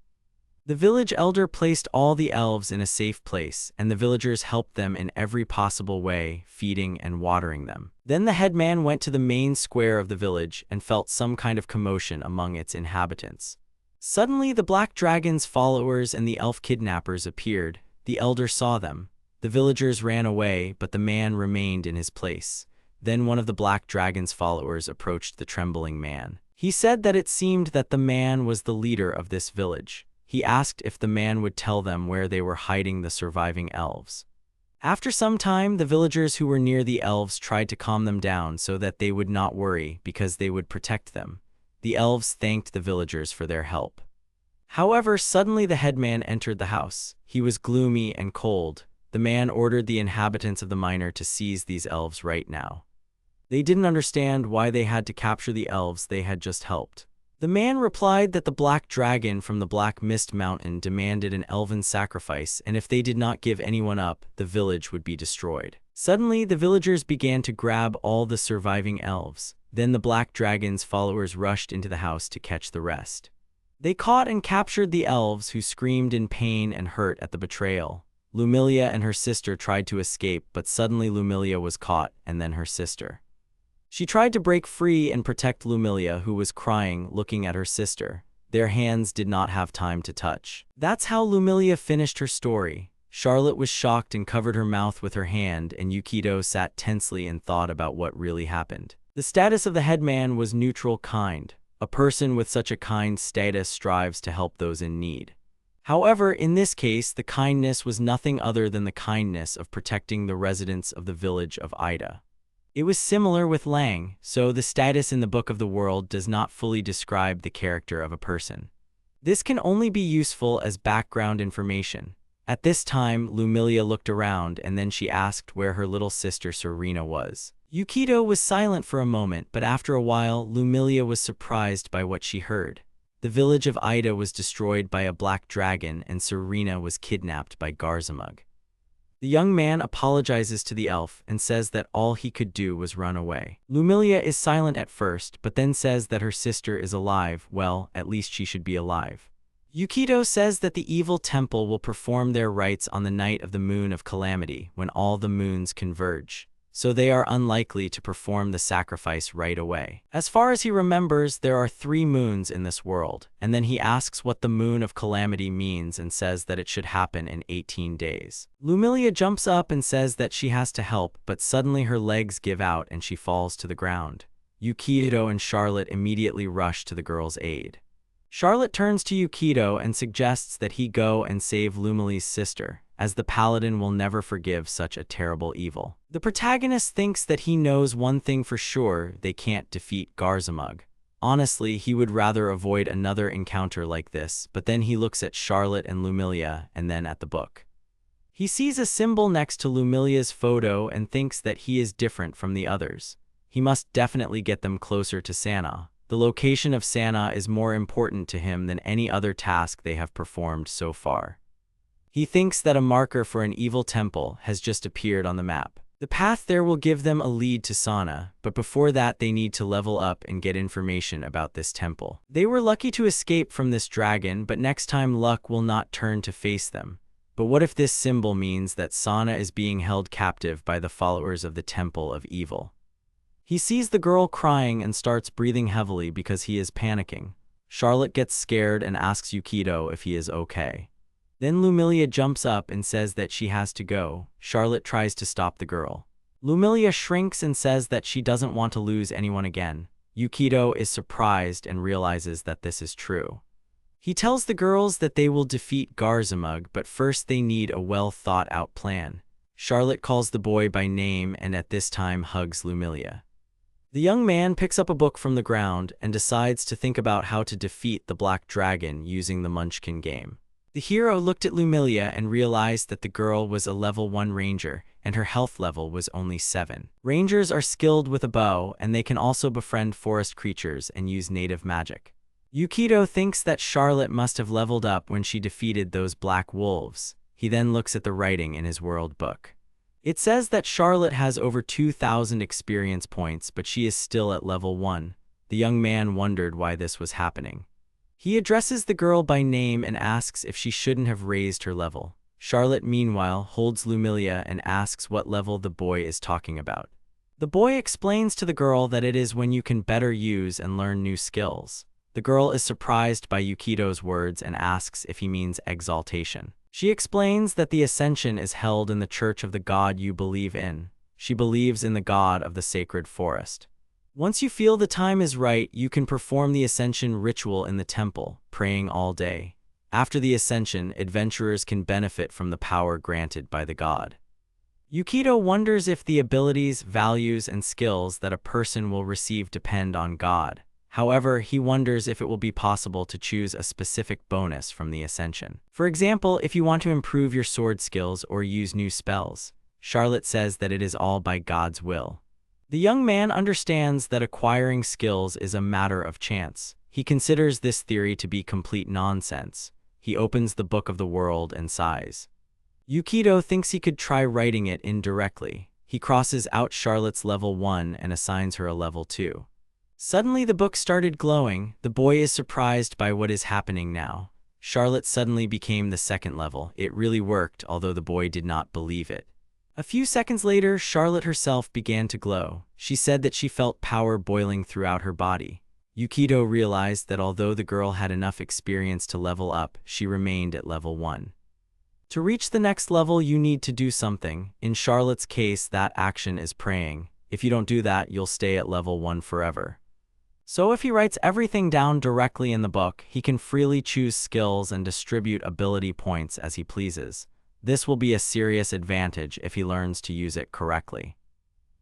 The village elder placed all the elves in a safe place, and the villagers helped them in every possible way, feeding and watering them. Then the headman went to the main square of the village and felt some kind of commotion among its inhabitants. Suddenly, the black dragon's followers and the elf kidnappers appeared. The elder saw them. The villagers ran away, but the man remained in his place. Then one of the black dragon's followers approached the trembling man. He said that it seemed that the man was the leader of this village. He asked if the man would tell them where they were hiding the surviving elves. After some time, the villagers who were near the elves tried to calm them down so that they would not worry because they would protect them. The elves thanked the villagers for their help. However, suddenly the headman entered the house. He was gloomy and cold. The man ordered the inhabitants of the minor to seize these elves right now. They didn't understand why they had to capture the elves they had just helped. The man replied that the black dragon from the Black Mist Mountain demanded an elven sacrifice, and if they did not give anyone up, the village would be destroyed. Suddenly, the villagers began to grab all the surviving elves. Then the black dragon's followers rushed into the house to catch the rest. They caught and captured the elves, who screamed in pain and hurt at the betrayal. Lumilia and her sister tried to escape, but suddenly Lumilia was caught, and then her sister. She tried to break free and protect Lumilia, who was crying, looking at her sister. Their hands did not have time to touch. That's how Lumilia finished her story. Charlotte was shocked and covered her mouth with her hand, and Yukito sat tensely and thought about what really happened. The status of the headman was neutral kind. A person with such a kind status strives to help those in need. However, in this case, the kindness was nothing other than the kindness of protecting the residents of the village of Ida. It was similar with Lang, so the status in the Book of the World does not fully describe the character of a person. This can only be useful as background information. At this time, Lumilia looked around and then she asked where her little sister Serena was. Yukito was silent for a moment, but after a while, Lumilia was surprised by what she heard. The village of Ida was destroyed by a black dragon and Serena was kidnapped by Garzamug. The young man apologizes to the elf and says that all he could do was run away. Lumilia is silent at first, but then says that her sister is alive. Well, at least she should be alive. Yukito says that the evil temple will perform their rites on the night of the moon of calamity when all the moons converge, so they are unlikely to perform the sacrifice right away. As far as he remembers, there are 3 moons in this world, and then he asks what the moon of calamity means and says that it should happen in 18 days. Lumilia jumps up and says that she has to help, but suddenly her legs give out and she falls to the ground. Yukito and Charlotte immediately rush to the girl's aid. Charlotte turns to Yukito and suggests that he go and save Lumilia's sister, as the paladin will never forgive such a terrible evil. The protagonist thinks that he knows one thing for sure: they can't defeat Garzamug. Honestly, he would rather avoid another encounter like this, but then he looks at Charlotte and Lumilia and then at the book. He sees a symbol next to Lumilia's photo and thinks that he is different from the others. He must definitely get them closer to Sana. The location of Sana is more important to him than any other task they have performed so far. He thinks that a marker for an evil temple has just appeared on the map. The path there will give them a lead to Sana, but before that they need to level up and get information about this temple. They were lucky to escape from this dragon, but next time luck will not turn to face them. But what if this symbol means that Sana is being held captive by the followers of the Temple of Evil? He sees the girl crying and starts breathing heavily because he is panicking. Charlotte gets scared and asks Yukito if he is okay. Then Lumilia jumps up and says that she has to go. Charlotte tries to stop the girl. Lumilia shrinks and says that she doesn't want to lose anyone again. Yukito is surprised and realizes that this is true. He tells the girls that they will defeat Garzamug, but first they need a well-thought-out plan. Charlotte calls the boy by name and at this time hugs Lumilia. The young man picks up a book from the ground and decides to think about how to defeat the black dragon using the Munchkin game. The hero looked at Lumilia and realized that the girl was a level 1 ranger and her health level was only 7. Rangers are skilled with a bow and they can also befriend forest creatures and use native magic. Yukito thinks that Charlotte must have leveled up when she defeated those black wolves. He then looks at the writing in his world book. It says that Charlotte has over 2,000 experience points, but she is still at level 1. The young man wondered why this was happening. He addresses the girl by name and asks if she shouldn't have raised her level. Charlotte, meanwhile, holds Lumilia and asks what level the boy is talking about. The boy explains to the girl that it is when you can better use and learn new skills. The girl is surprised by Yukito's words and asks if he means exaltation. She explains that the ascension is held in the church of the god you believe in. She believes in the god of the sacred forest. Once you feel the time is right, you can perform the ascension ritual in the temple, praying all day. After the ascension, adventurers can benefit from the power granted by the god. Yukito wonders if the abilities, values, and skills that a person will receive depend on God. However, he wonders if it will be possible to choose a specific bonus from the ascension. For example, if you want to improve your sword skills or use new spells. Charlotte says that it is all by God's will. The young man understands that acquiring skills is a matter of chance. He considers this theory to be complete nonsense. He opens the Book of the World and sighs. Yukito thinks he could try writing it indirectly. He crosses out Charlotte's level 1 and assigns her a level 2. Suddenly the book started glowing. The boy is surprised by what is happening now. Charlotte suddenly became the 2nd level. It really worked, although the boy did not believe it. A few seconds later, Charlotte herself began to glow. She said that she felt power boiling throughout her body. Yukito realized that although the girl had enough experience to level up, she remained at level 1. To reach the next level, you need to do something. In Charlotte's case, that action is praying. If you don't do that, you'll stay at level 1 forever. So if he writes everything down directly in the book, he can freely choose skills and distribute ability points as he pleases. This will be a serious advantage if he learns to use it correctly.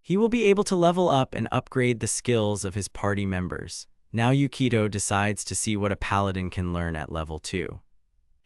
He will be able to level up and upgrade the skills of his party members. Now Yukito decides to see what a paladin can learn at level 2.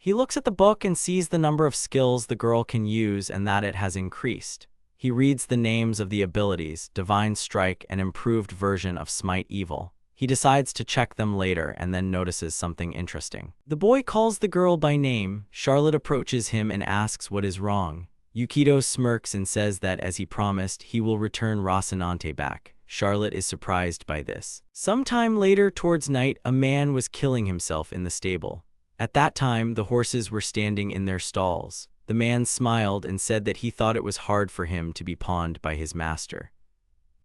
He looks at the book and sees the number of skills the girl can use and that it has increased. He reads the names of the abilities, Divine Strike, and improved version of Smite Evil. He decides to check them later and then notices something interesting. The boy calls the girl by name. Charlotte approaches him and asks what is wrong. Yukito smirks and says that as he promised, he will return Rocinante back. Charlotte is surprised by this. Sometime later towards night, a man was killing himself in the stable. At that time, the horses were standing in their stalls. The man smiled and said that he thought it was hard for him to be pawned by his master.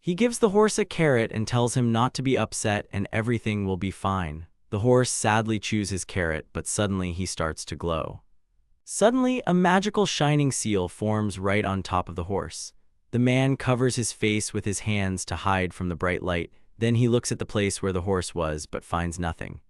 He gives the horse a carrot and tells him not to be upset and everything will be fine. The horse sadly chews his carrot, but suddenly he starts to glow. Suddenly, a magical shining seal forms right on top of the horse. The man covers his face with his hands to hide from the bright light. Then he looks at the place where the horse was, but finds nothing.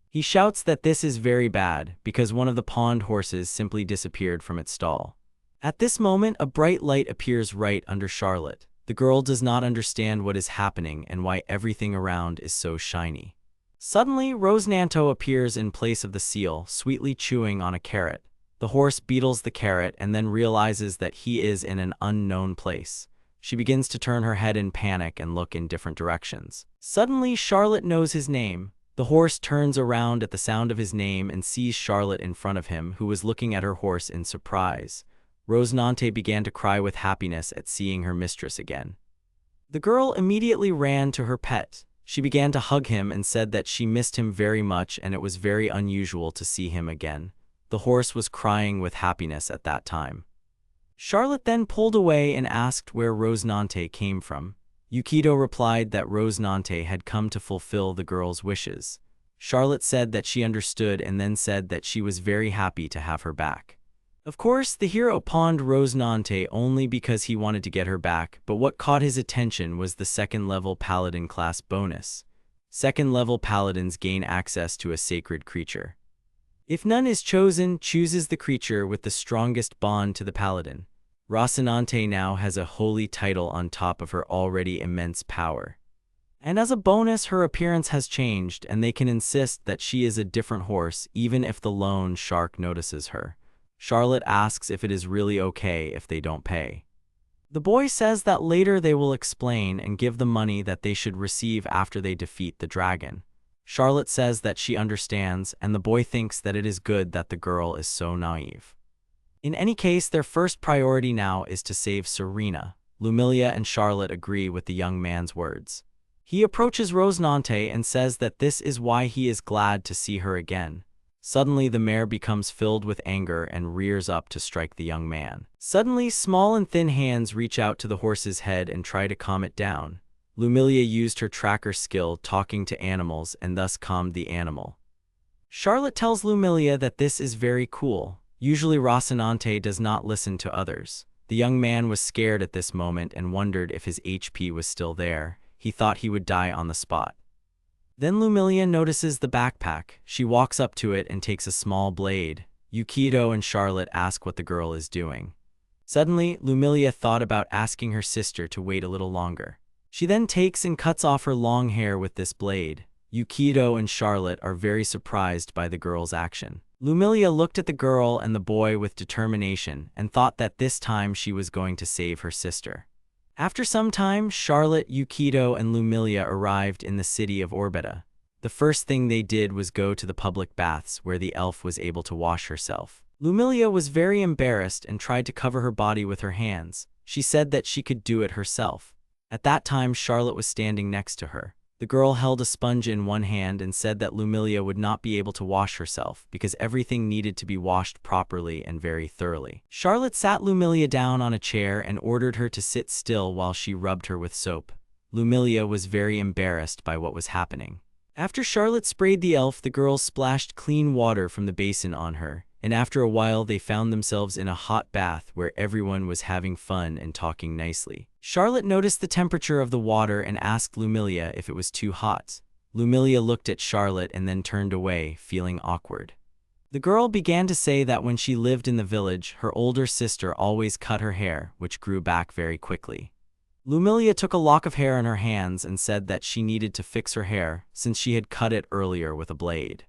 He shouts that this is very bad, because one of the pawned horses simply disappeared from its stall. At this moment, a bright light appears right under Charlotte. The girl does not understand what is happening and why everything around is so shiny. Suddenly, Rosinante appears in place of the seal, sweetly chewing on a carrot. The horse beetles the carrot and then realizes that he is in an unknown place. She begins to turn her head in panic and look in different directions. Suddenly, Charlotte knows his name. The horse turns around at the sound of his name and sees Charlotte in front of him, who was looking at her horse in surprise. Rosinante began to cry with happiness at seeing her mistress again. The girl immediately ran to her pet. She began to hug him and said that she missed him very much and it was very unusual to see him again. The horse was crying with happiness at that time. Charlotte then pulled away and asked where Rosinante came from. Yukito replied that Rosinante had come to fulfill the girl's wishes. Charlotte said that she understood and then said that she was very happy to have her back. Of course, the hero pawned Rosinante only because he wanted to get her back, but what caught his attention was the second-level paladin class bonus. Second-level paladins gain access to a sacred creature. If none is chosen, chooses the creature with the strongest bond to the paladin. Rosinante now has a holy title on top of her already immense power. And as a bonus, her appearance has changed, and they can insist that she is a different horse even if the lone shark notices her. Charlotte asks if it is really okay if they don't pay. The boy says that later they will explain and give the money that they should receive after they defeat the dragon. Charlotte says that she understands, and the boy thinks that it is good that the girl is so naive. In any case, their first priority now is to save Serena. Lumilia and Charlotte agree with the young man's words. He approaches Rosinante and says that this is why he is glad to see her again. Suddenly, the mare becomes filled with anger and rears up to strike the young man. Suddenly, small and thin hands reach out to the horse's head and try to calm it down. Lumilia used her tracker skill talking to animals and thus calmed the animal. Charlotte tells Lumilia that this is very cool. Usually Rosinante does not listen to others. The young man was scared at this moment and wondered if his HP was still there. He thought he would die on the spot. Then Lumilia notices the backpack. She walks up to it and takes a small blade. Yukito and Charlotte ask what the girl is doing. Suddenly, Lumilia thought about asking her sister to wait a little longer. She then takes and cuts off her long hair with this blade. Yukito and Charlotte are very surprised by the girl's action. Lumilia looked at the girl and the boy with determination and thought that this time she was going to save her sister. After some time, Charlotte, Yukito, and Lumilia arrived in the city of Orbita. The first thing they did was go to the public baths where the elf was able to wash herself. Lumilia was very embarrassed and tried to cover her body with her hands. She said that she could do it herself. At that time, Charlotte was standing next to her. The girl held a sponge in one hand and said that Lumilia would not be able to wash herself because everything needed to be washed properly and very thoroughly. Charlotte sat Lumilia down on a chair and ordered her to sit still while she rubbed her with soap. Lumilia was very embarrassed by what was happening. After Charlotte sprayed the elf, the girls splashed clean water from the basin on her, and after a while they found themselves in a hot bath where everyone was having fun and talking nicely. Charlotte noticed the temperature of the water and asked Lumilia if it was too hot. Lumilia looked at Charlotte and then turned away, feeling awkward. The girl began to say that when she lived in the village, her older sister always cut her hair, which grew back very quickly. Lumilia took a lock of hair in her hands and said that she needed to fix her hair since she had cut it earlier with a blade.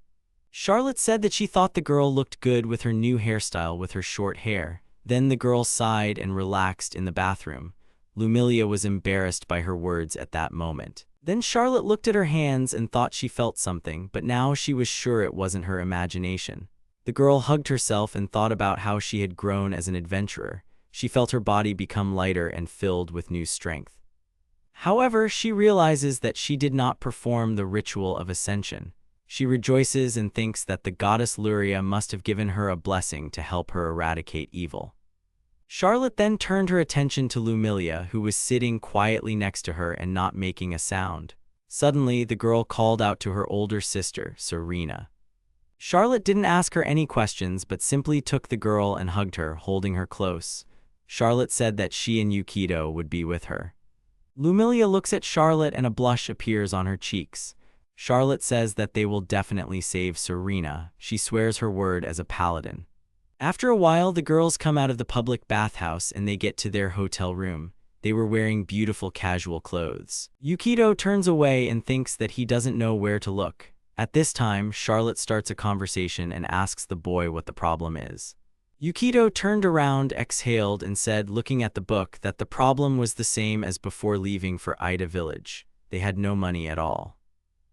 Charlotte said that she thought the girl looked good with her new hairstyle with her short hair. Then the girl sighed and relaxed in the bathroom. Lumilia was embarrassed by her words at that moment. Then Charlotte looked at her hands and thought she felt something, but now she was sure it wasn't her imagination. The girl hugged herself and thought about how she had grown as an adventurer. She felt her body become lighter and filled with new strength. However, she realizes that she did not perform the ritual of ascension. She rejoices and thinks that the goddess Luria must have given her a blessing to help her eradicate evil. Charlotte then turned her attention to Lumilia, who was sitting quietly next to her and not making a sound. Suddenly, the girl called out to her older sister, Serena. Charlotte didn't ask her any questions, but simply took the girl and hugged her, holding her close. Charlotte said that she and Yukito would be with her. Lumilia looks at Charlotte and a blush appears on her cheeks. Charlotte says that they will definitely save Serena. She swears her word as a paladin. After a while, the girls come out of the public bathhouse and they get to their hotel room. They were wearing beautiful casual clothes. Yukito turns away and thinks that he doesn't know where to look. At this time, Charlotte starts a conversation and asks the boy what the problem is. Yukito turned around, exhaled, and said, looking at the book, that the problem was the same as before leaving for Ida Village. They had no money at all.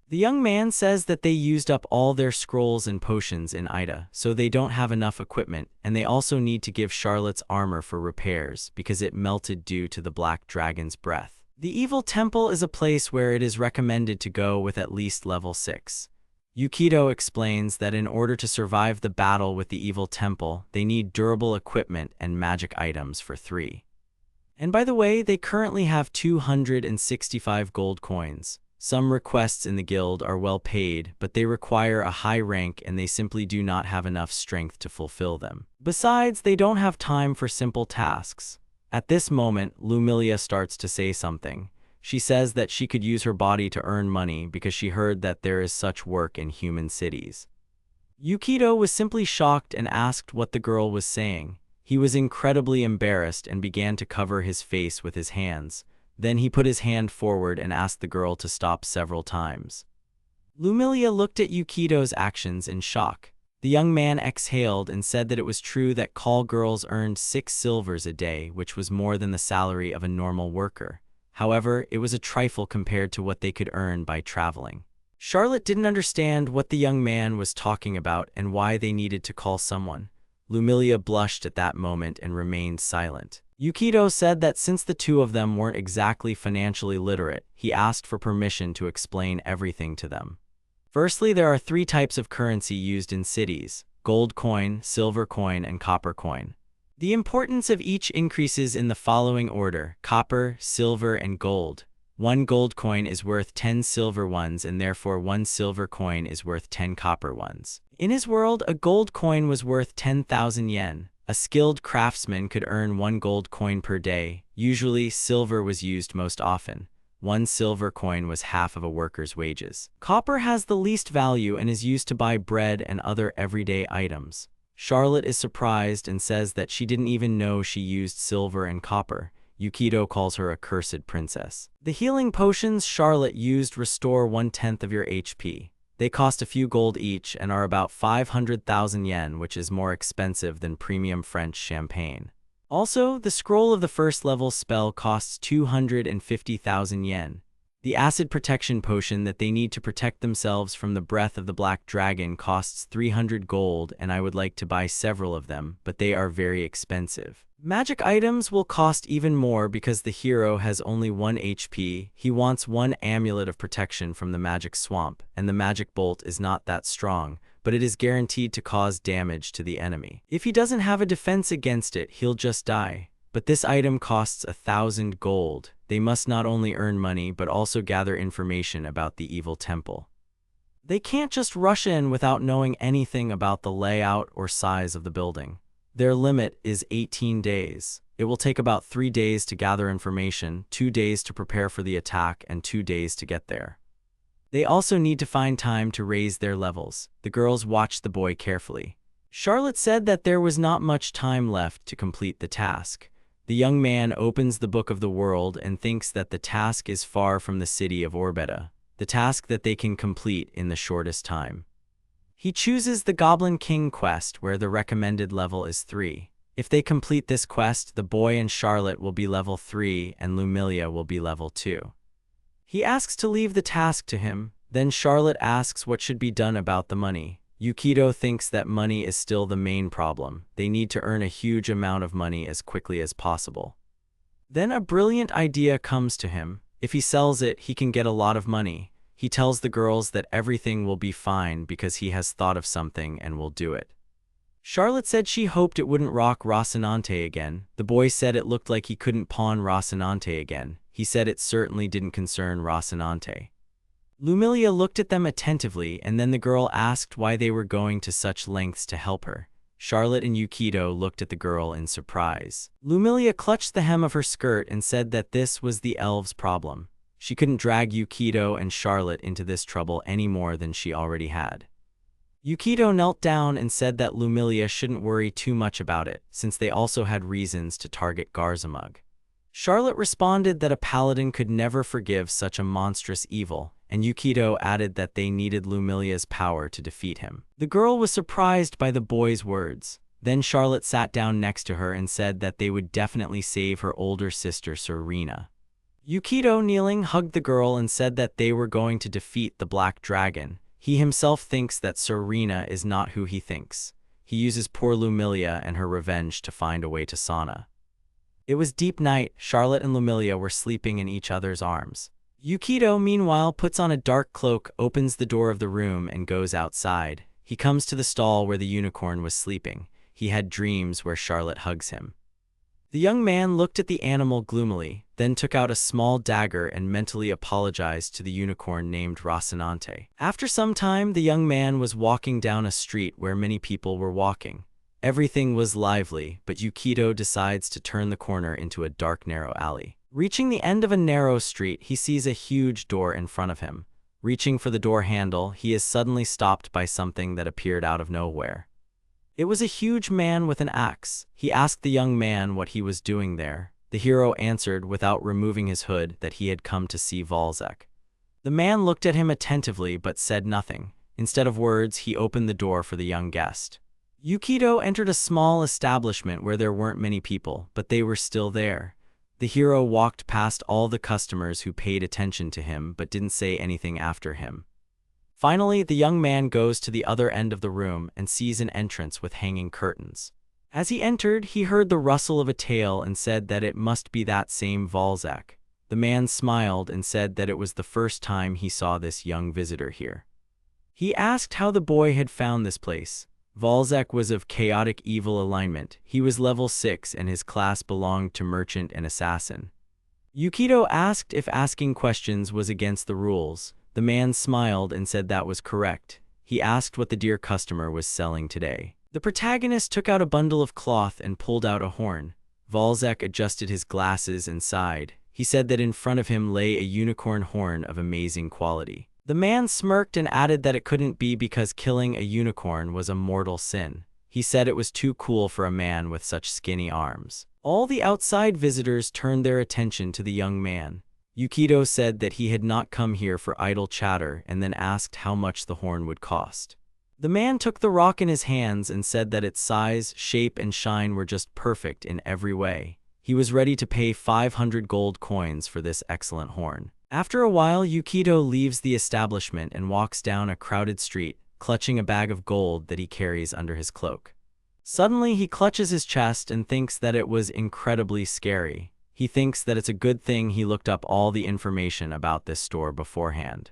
The young man says that they used up all their scrolls and potions in Ida, so they don't have enough equipment, and they also need to give Charlotte's armor for repairs because it melted due to the Black Dragon's breath. The Evil Temple is a place where it is recommended to go with at least level 6. Yukito explains that in order to survive the battle with the Evil Temple, they need durable equipment and magic items for 3. And by the way, they currently have 265 gold coins. Some requests in the guild are well paid, but they require a high rank and they simply do not have enough strength to fulfill them. Besides, they don't have time for simple tasks. At this moment, Lumilia starts to say something. She says that she could use her body to earn money because she heard that there is such work in human cities. Yukito was simply shocked and asked what the girl was saying. He was incredibly embarrassed and began to cover his face with his hands. Then he put his hand forward and asked the girl to stop several times. Lumilia looked at Yukito's actions in shock. The young man exhaled and said that it was true that call girls earned 6 silvers a day, which was more than the salary of a normal worker. However, it was a trifle compared to what they could earn by traveling. Charlotte didn't understand what the young man was talking about and why they needed to call someone. Lumilia blushed at that moment and remained silent. Yukito said that since the two of them weren't exactly financially literate, he asked for permission to explain everything to them. Firstly, there are 3 types of currency used in cities: gold coin, silver coin, and copper coin. The importance of each increases in the following order: copper, silver, and gold. 1 gold coin is worth 10 silver ones, and therefore 1 silver coin is worth 10 copper ones. In his world, a gold coin was worth 10,000 yen. A skilled craftsman could earn 1 gold coin per day. Usually, silver was used most often. 1 silver coin was half of a worker's wages. Copper has the least value and is used to buy bread and other everyday items. Charlotte is surprised and says that she didn't even know she used silver and copper. Yukito calls her a cursed princess. The healing potions Charlotte used restore 1/10 of your HP. They cost a few gold each and are about 500,000 yen, which is more expensive than premium French champagne. Also, the scroll of the first level spell costs 250,000 yen. The acid protection potion that they need to protect themselves from the breath of the Black Dragon costs 300 gold, and I would like to buy several of them, but they are very expensive. Magic items will cost even more because the hero has only 1 HP. He wants 1 amulet of protection from the magic swamp, and the magic bolt is not that strong, but it is guaranteed to cause damage to the enemy. If he doesn't have a defense against it, he'll just die. But this item costs 1,000 gold. They must not only earn money, but also gather information about the Evil Temple. They can't just rush in without knowing anything about the layout or size of the building. Their limit is 18 days. It will take about 3 days to gather information, 2 days to prepare for the attack, and 2 days to get there. They also need to find time to raise their levels. The girls watched the boy carefully. Charlotte said that there was not much time left to complete the task. The young man opens the Book of the World and thinks that the task is far from the city of Orbeta, the task that they can complete in the shortest time. He chooses the Goblin King quest, where the recommended level is 3. If they complete this quest, the boy and Charlotte will be level 3 and Lumilia will be level 2. He asks to leave the task to him, then Charlotte asks what should be done about the money. Yukito thinks that money is still the main problem. They need to earn a huge amount of money as quickly as possible. Then a brilliant idea comes to him. If he sells it, he can get a lot of money. He tells the girls that everything will be fine because he has thought of something and will do it. Charlotte said she hoped it wouldn't rock Rocinante again. The boy said it looked like he couldn't pawn Rocinante again. He said it certainly didn't concern Rocinante. Lumilia looked at them attentively, and then the girl asked why they were going to such lengths to help her. Charlotte and Yukito looked at the girl in surprise. Lumilia clutched the hem of her skirt and said that this was the elves' problem. She couldn't drag Yukito and Charlotte into this trouble any more than she already had. Yukito knelt down and said that Lumilia shouldn't worry too much about it, since they also had reasons to target Garzamug. Charlotte responded that a paladin could never forgive such a monstrous evil, and Yukito added that they needed Lumilia's power to defeat him. The girl was surprised by the boy's words. Then Charlotte sat down next to her and said that they would definitely save her older sister Serena. Yukito, kneeling, hugged the girl and said that they were going to defeat the Black Dragon. He himself thinks that Serena is not who he thinks. He uses poor Lumilia and her revenge to find a way to Sana. It was deep night. Charlotte and Lumilia were sleeping in each other's arms. Yukito, meanwhile, puts on a dark cloak, opens the door of the room, and goes outside. He comes to the stall where the unicorn was sleeping. He had dreams where Charlotte hugs him. The young man looked at the animal gloomily, then took out a small dagger and mentally apologized to the unicorn named Rocinante. After some time, the young man was walking down a street where many people were walking. Everything was lively, but Yukito decides to turn the corner into a dark, narrow alley. Reaching the end of a narrow street, he sees a huge door in front of him. Reaching for the door handle, he is suddenly stopped by something that appeared out of nowhere. It was a huge man with an axe. He asked the young man what he was doing there. The hero answered without removing his hood that he had come to see Valzek. The man looked at him attentively but said nothing. Instead of words, he opened the door for the young guest. Yukito entered a small establishment where there weren't many people, but they were still there. The hero walked past all the customers who paid attention to him but didn't say anything after him. Finally, the young man goes to the other end of the room and sees an entrance with hanging curtains. As he entered, he heard the rustle of a tail and said that it must be that same Valzek. The man smiled and said that it was the first time he saw this young visitor here. He asked how the boy had found this place. Valzek was of chaotic evil alignment. He was level 6 and his class belonged to merchant and assassin. Yukito asked if asking questions was against the rules. The man smiled and said that was correct. He asked what the dear customer was selling today. The protagonist took out a bundle of cloth and pulled out a horn. Valzek adjusted his glasses and sighed. He said that in front of him lay a unicorn horn of amazing quality. The man smirked and added that it couldn't be because killing a unicorn was a mortal sin. He said it was too cool for a man with such skinny arms. All the outside visitors turned their attention to the young man. Yukito said that he had not come here for idle chatter and then asked how much the horn would cost. The man took the rock in his hands and said that its size, shape, and shine were just perfect in every way. He was ready to pay 500 gold coins for this excellent horn. After a while, Yukito leaves the establishment and walks down a crowded street, clutching a bag of gold that he carries under his cloak. Suddenly, he clutches his chest and thinks that it was incredibly scary. He thinks that it's a good thing he looked up all the information about this store beforehand.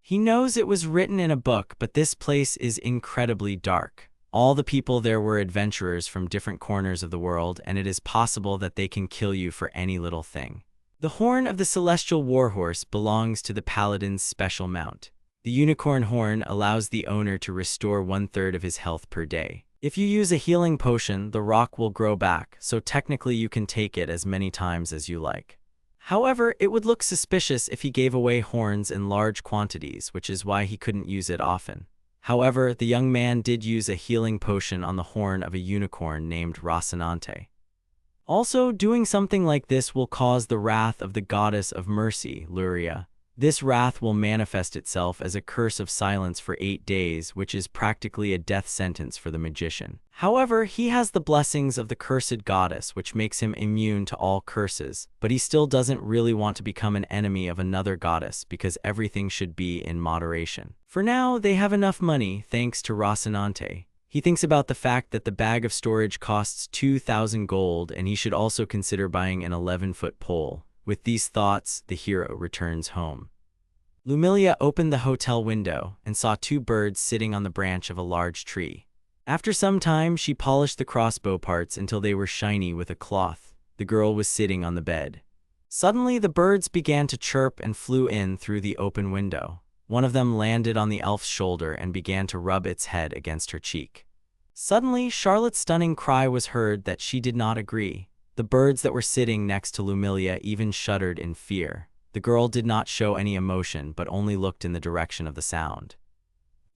He knows it was written in a book, but this place is incredibly dark. All the people there were adventurers from different corners of the world, and it is possible that they can kill you for any little thing. The horn of the celestial warhorse belongs to the paladin's special mount. The unicorn horn allows the owner to restore 1/3 of his health per day. If you use a healing potion, the rock will grow back, so technically you can take it as many times as you like. However, it would look suspicious if he gave away horns in large quantities, which is why he couldn't use it often. However, the young man did use a healing potion on the horn of a unicorn named Rocinante. Also, doing something like this will cause the wrath of the goddess of mercy, Luria. This wrath will manifest itself as a curse of silence for 8 days, which is practically a death sentence for the magician. However, he has the blessings of the cursed goddess, which makes him immune to all curses, but he still doesn't really want to become an enemy of another goddess because everything should be in moderation. For now, they have enough money thanks to Rocinante. He thinks about the fact that the bag of storage costs 2,000 gold and he should also consider buying an 11-foot pole. With these thoughts, the hero returns home. Lumilia opened the hotel window and saw 2 birds sitting on the branch of a large tree. After some time, she polished the crossbow parts until they were shiny with a cloth. The girl was sitting on the bed. Suddenly, the birds began to chirp and flew in through the open window. One of them landed on the elf's shoulder and began to rub its head against her cheek. Suddenly, Charlotte's stunning cry was heard that she did not agree. The birds that were sitting next to Lumilia even shuddered in fear. The girl did not show any emotion but only looked in the direction of the sound.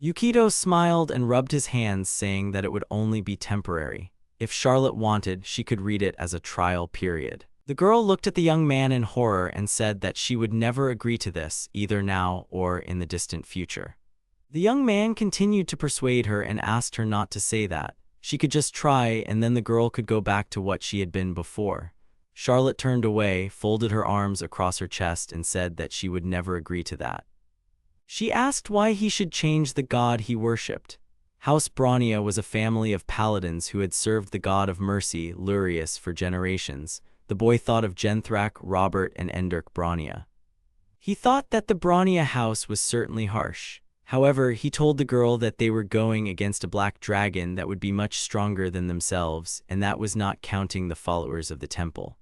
Yukito smiled and rubbed his hands, saying that it would only be temporary. If Charlotte wanted, she could read it as a trial period. The girl looked at the young man in horror and said that she would never agree to this, either now or in the distant future. The young man continued to persuade her and asked her not to say that. She could just try, and then the girl could go back to what she had been before. Charlotte turned away, folded her arms across her chest, and said that she would never agree to that. She asked why he should change the god he worshipped. House Bronia was a family of paladins who had served the god of mercy, Lurius, for generations. The boy thought of Genthrak, Robert, and Endurk Bronia. He thought that the Bronia house was certainly harsh. However, he told the girl that they were going against a black dragon that would be much stronger than themselves, and that was not counting the followers of the temple.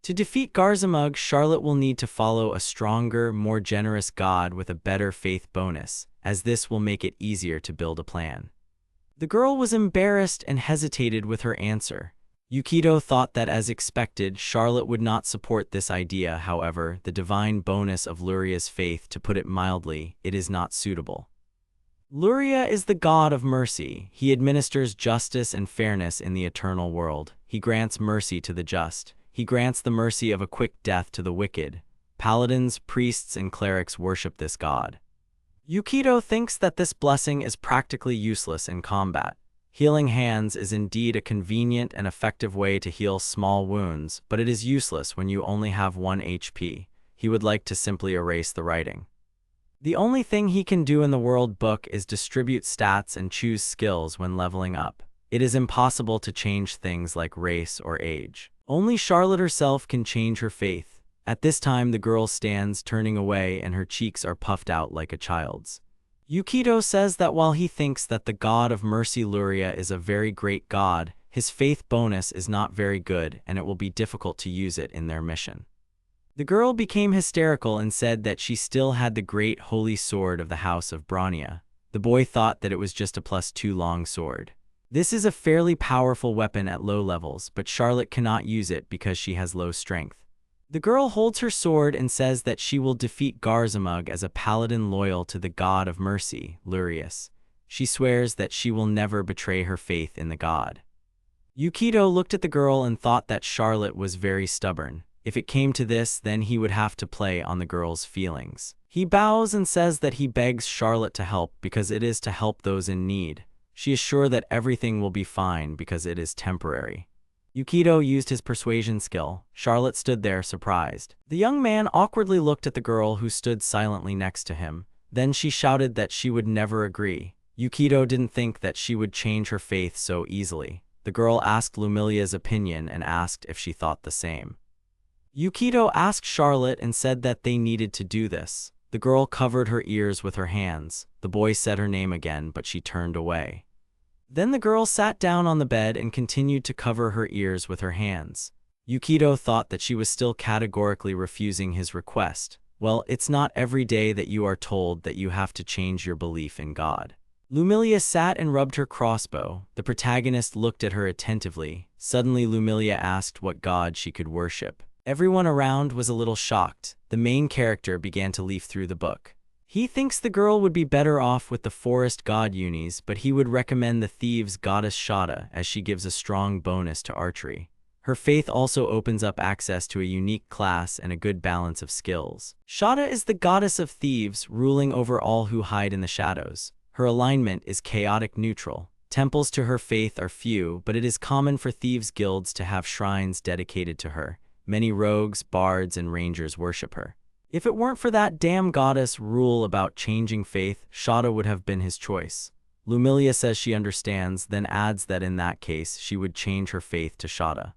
To defeat Garzamug, Charlotte will need to follow a stronger, more generous god with a better faith bonus, as this will make it easier to build a plan. The girl was embarrassed and hesitated with her answer. Yukito thought that, as expected, Charlotte would not support this idea. However, the divine bonus of Luria's faith, to put it mildly, it is not suitable. Luria is the god of mercy. He administers justice and fairness in the eternal world. He grants mercy to the just. He grants the mercy of a quick death to the wicked. Paladins, priests, and clerics worship this god. Yukito thinks that this blessing is practically useless in combat. Healing hands is indeed a convenient and effective way to heal small wounds, but it is useless when you only have 1 HP. He would like to simply erase the writing. The only thing he can do in the world book is distribute stats and choose skills when leveling up. It is impossible to change things like race or age. Only Charlotte herself can change her faith. At this time, the girl stands turning away and her cheeks are puffed out like a child's. Yukito says that while he thinks that the god of mercy Luria is a very great god, his faith bonus is not very good and it will be difficult to use it in their mission. The girl became hysterical and said that she still had the great holy sword of the house of Bronia. The boy thought that it was just a +2 long sword. This is a fairly powerful weapon at low levels, but Charlotte cannot use it because she has low strength. The girl holds her sword and says that she will defeat Garzamug as a paladin loyal to the god of mercy, Lurius. She swears that she will never betray her faith in the god. Yukito looked at the girl and thought that Charlotte was very stubborn. If it came to this, then he would have to play on the girl's feelings. He bows and says that he begs Charlotte to help because it is to help those in need. She is sure that everything will be fine because it is temporary. Yukito used his persuasion skill. Charlotte stood there surprised. The young man awkwardly looked at the girl who stood silently next to him. Then she shouted that she would never agree. Yukito didn't think that she would change her faith so easily. The girl asked Lumilia's opinion and asked if she thought the same. Yukito asked Charlotte and said that they needed to do this. The girl covered her ears with her hands. The boy said her name again, but she turned away. Then the girl sat down on the bed and continued to cover her ears with her hands. Yukito thought that she was still categorically refusing his request. Well, it's not every day that you are told that you have to change your belief in God. Lumilia sat and rubbed her crossbow. The protagonist looked at her attentively. Suddenly Lumilia asked what god she could worship. Everyone around was a little shocked. The main character began to leaf through the book. He thinks the girl would be better off with the forest god Unis, but he would recommend the thieves goddess Shada as she gives a strong bonus to archery. Her faith also opens up access to a unique class and a good balance of skills. Shada is the goddess of thieves, ruling over all who hide in the shadows. Her alignment is chaotic neutral. Temples to her faith are few, but it is common for thieves' guilds to have shrines dedicated to her. Many rogues, bards, and rangers worship her. If it weren't for that damn goddess rule about changing faith, Shada would have been his choice. Lumilia says she understands, then adds that in that case, she would change her faith to Shada.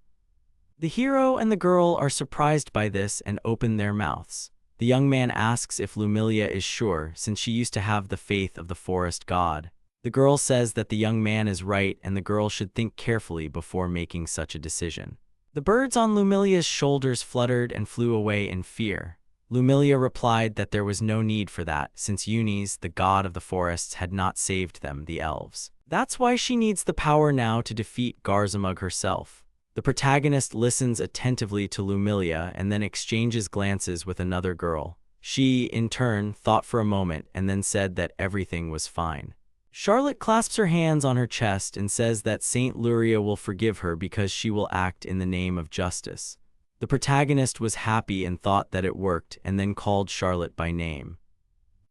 The hero and the girl are surprised by this and open their mouths. The young man asks if Lumilia is sure, since she used to have the faith of the forest god. The girl says that the young man is right and the girl should think carefully before making such a decision. The birds on Lumilia's shoulders fluttered and flew away in fear. Lumilia replied that there was no need for that, since Unis, the god of the forests, had not saved them, the elves. That's why she needs the power now to defeat Garzamug herself. The protagonist listens attentively to Lumilia and then exchanges glances with another girl. She, in turn, thought for a moment and then said that everything was fine. Charlotte clasps her hands on her chest and says that Saint Luria will forgive her because she will act in the name of justice. The protagonist was happy and thought that it worked and then called Charlotte by name.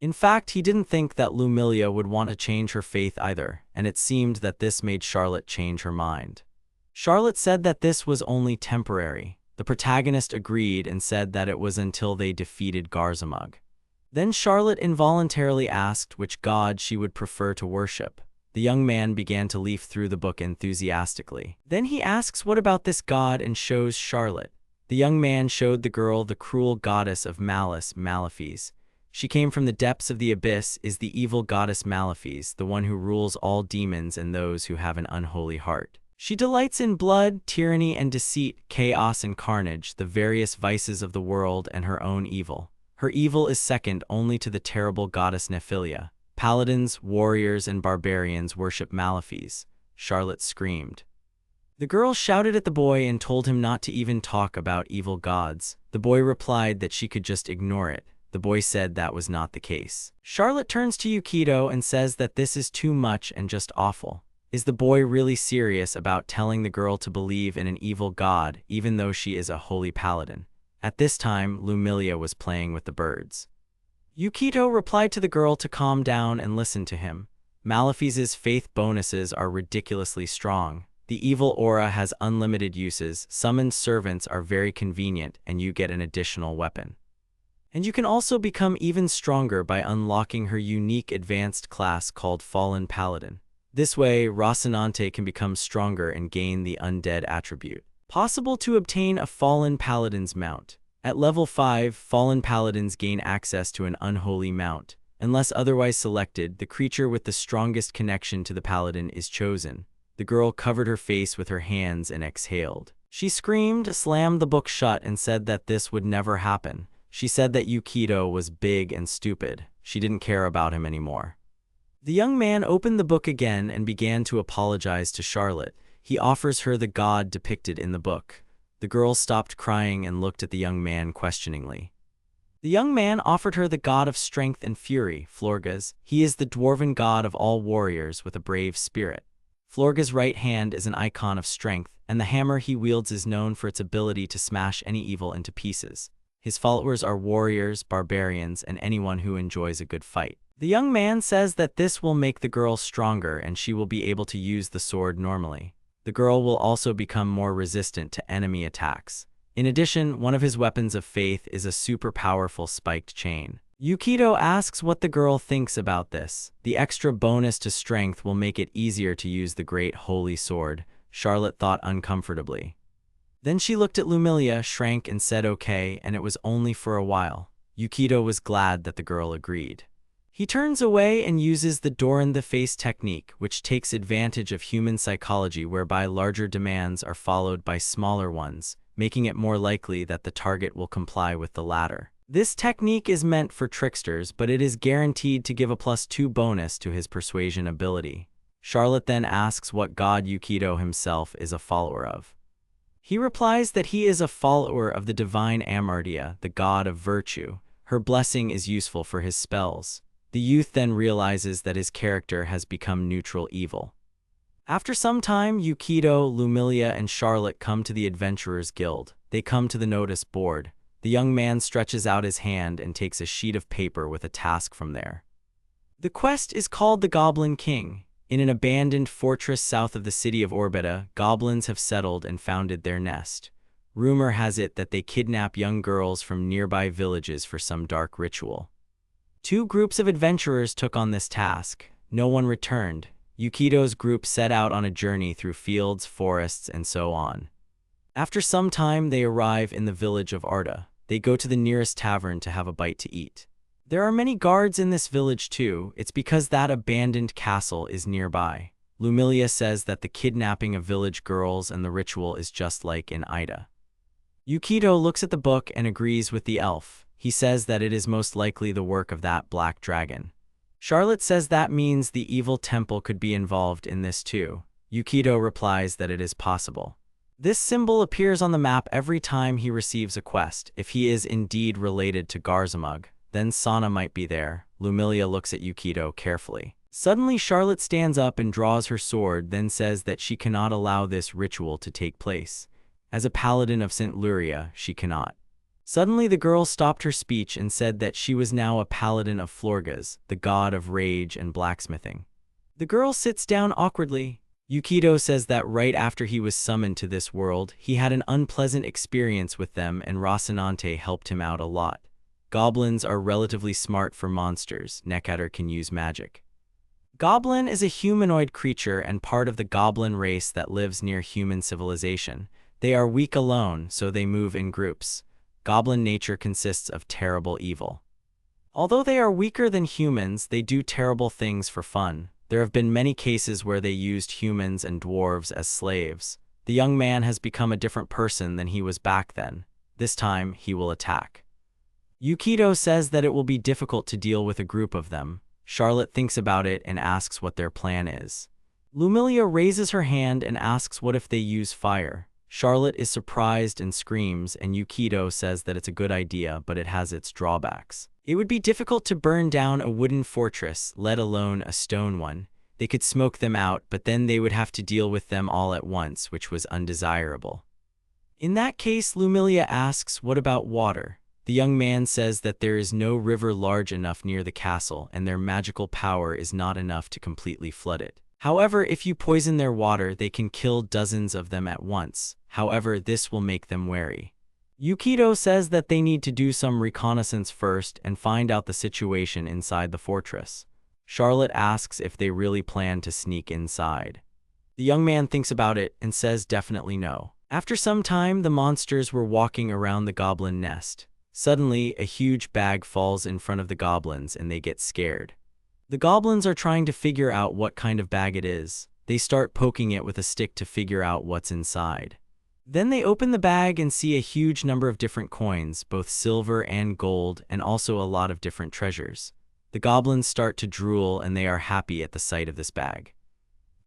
In fact, he didn't think that Lumilia would want to change her faith either, and it seemed that this made Charlotte change her mind. Charlotte said that this was only temporary. The protagonist agreed and said that it was until they defeated Garzamug. Then Charlotte involuntarily asked which god she would prefer to worship. The young man began to leaf through the book enthusiastically. Then he asks what about this god and shows Charlotte. The young man showed the girl the cruel goddess of malice, Malefice. She came from the depths of the abyss, is the evil goddess Malefice, the one who rules all demons and those who have an unholy heart. She delights in blood, tyranny and deceit, chaos and carnage, the various vices of the world and her own evil. Her evil is second only to the terrible goddess Nephilia. Paladins, warriors, and barbarians worship Malefice. Charlotte screamed. The girl shouted at the boy and told him not to even talk about evil gods. The boy replied that she could just ignore it. The boy said that was not the case. Charlotte turns to Yukito and says that this is too much and just awful. Is the boy really serious about telling the girl to believe in an evil god, even though she is a holy paladin? At this time, Lumilia was playing with the birds. Yukito replied to the girl to calm down and listen to him. Malefice's faith bonuses are ridiculously strong. The evil aura has unlimited uses, summoned servants are very convenient, and you get an additional weapon. And you can also become even stronger by unlocking her unique advanced class called Fallen Paladin. This way, Rocinante can become stronger and gain the undead attribute. Possible to obtain a Fallen Paladin's mount. At level 5, Fallen Paladins gain access to an unholy mount. Unless otherwise selected, the creature with the strongest connection to the paladin is chosen. The girl covered her face with her hands and exhaled. She screamed, slammed the book shut, and said that this would never happen. She said that Yukito was big and stupid. She didn't care about him anymore. The young man opened the book again and began to apologize to Charlotte. He offers her the god depicted in the book. The girl stopped crying and looked at the young man questioningly. The young man offered her the god of strength and fury, Florges. He is the dwarven god of all warriors with a brave spirit. Florges' right hand is an icon of strength, and the hammer he wields is known for its ability to smash any evil into pieces. His followers are warriors, barbarians, and anyone who enjoys a good fight. The young man says that this will make the girl stronger and she will be able to use the sword normally. The girl will also become more resistant to enemy attacks. In addition, one of his weapons of faith is a super powerful spiked chain. Yukito asks what the girl thinks about this. The extra bonus to strength will make it easier to use the great holy sword, Charlotte thought uncomfortably. Then she looked at Lumilia, shrank, and said okay, and it was only for a while. Yukito was glad that the girl agreed. He turns away and uses the Doran the Face technique, which takes advantage of human psychology whereby larger demands are followed by smaller ones, making it more likely that the target will comply with the latter. This technique is meant for tricksters, but it is guaranteed to give a +2 bonus to his persuasion ability. Charlotte then asks what god Yukito himself is a follower of. He replies that he is a follower of the divine Amardia, the god of virtue. Her blessing is useful for his spells. The youth then realizes that his character has become neutral evil. After some time, Yukito, Lumilia, and Charlotte come to the Adventurers Guild. They come to the notice board. The young man stretches out his hand and takes a sheet of paper with a task from there. The quest is called the Goblin King. In an abandoned fortress south of the city of Orbita, goblins have settled and founded their nest. Rumor has it that they kidnap young girls from nearby villages for some dark ritual. Two groups of adventurers took on this task. No one returned. Yukito's group set out on a journey through fields, forests, and so on. After some time, they arrive in the village of Arda. They go to the nearest tavern to have a bite to eat. There are many guards in this village too. It's because that abandoned castle is nearby. Lumilia says that the kidnapping of village girls and the ritual is just like in Ida. Yukito looks at the book and agrees with the elf. He says that it is most likely the work of that black dragon. Charlotte says that means the evil temple could be involved in this too. Yukito replies that it is possible. This symbol appears on the map every time he receives a quest. If he is indeed related to Garzamug, then Sana might be there. Lumilia looks at Yukito carefully. Suddenly, Charlotte stands up and draws her sword, then says that she cannot allow this ritual to take place. As a paladin of St. Luria, she cannot. Suddenly the girl stopped her speech and said that she was now a paladin of Florgas, the god of rage and blacksmithing. The girl sits down awkwardly. Yukito says that right after he was summoned to this world, he had an unpleasant experience with them and Rocinante helped him out a lot. Goblins are relatively smart for monsters. Necator can use magic. Goblin is a humanoid creature and part of the goblin race that lives near human civilization. They are weak alone, so they move in groups. Goblin nature consists of terrible evil. Although they are weaker than humans, they do terrible things for fun. There have been many cases where they used humans and dwarves as slaves. The young man has become a different person than he was back then. This time, he will attack. Yukito says that it will be difficult to deal with a group of them. Charlotte thinks about it and asks what their plan is. Lumilia raises her hand and asks what if they use fire. Charlotte is surprised and screams, and Yukito says that it's a good idea, but it has its drawbacks. It would be difficult to burn down a wooden fortress, let alone a stone one. They could smoke them out, but then they would have to deal with them all at once, which was undesirable. In that case, Lumilia asks, what about water? The young man says that there is no river large enough near the castle, and their magical power is not enough to completely flood it. However, if you poison their water, they can kill dozens of them at once. However, this will make them wary. Yukito says that they need to do some reconnaissance first and find out the situation inside the fortress. Charlotte asks if they really plan to sneak inside. The young man thinks about it and says definitely no. After some time, the monsters were walking around the goblin nest. Suddenly, a huge bag falls in front of the goblins and they get scared. The goblins are trying to figure out what kind of bag it is. They start poking it with a stick to figure out what's inside. Then they open the bag and see a huge number of different coins, both silver and gold, and also a lot of different treasures. The goblins start to drool and they are happy at the sight of this bag.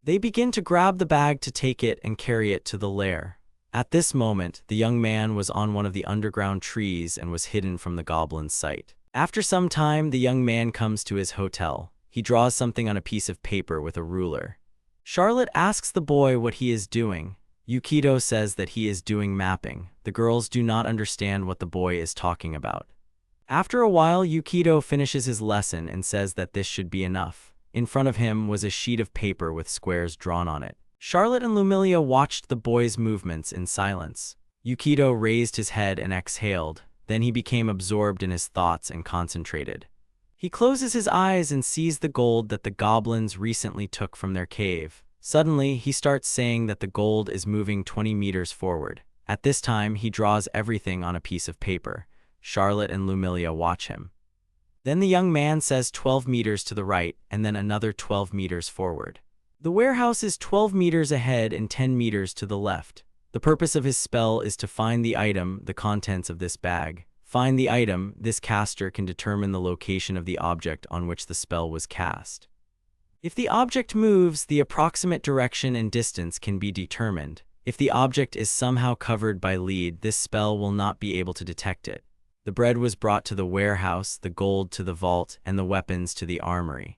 They begin to grab the bag to take it and carry it to the lair. At this moment, the young man was on one of the underground trees and was hidden from the goblin's sight. After some time, the young man comes to his hotel. He draws something on a piece of paper with a ruler. Charlotte asks the boy what he is doing. Yukito says that he is doing mapping. The girls do not understand what the boy is talking about. After a while, Yukito finishes his lesson and says that this should be enough. In front of him was a sheet of paper with squares drawn on it. Charlotte and Lumilia watched the boy's movements in silence. Yukito raised his head and exhaled. Then he became absorbed in his thoughts and concentrated. He closes his eyes and sees the gold that the goblins recently took from their cave. Suddenly, he starts saying that the gold is moving 20 meters forward. At this time, he draws everything on a piece of paper. Charlotte and Lumilia watch him. Then the young man says 12 meters to the right, and then another 12 meters forward. The warehouse is 12 meters ahead and 10 meters to the left. The purpose of his spell is to find the item, the contents of this bag. Find the item. This caster can determine the location of the object on which the spell was cast. If the object moves, the approximate direction and distance can be determined. If the object is somehow covered by lead, this spell will not be able to detect it. The bread was brought to the warehouse, the gold to the vault, and the weapons to the armory.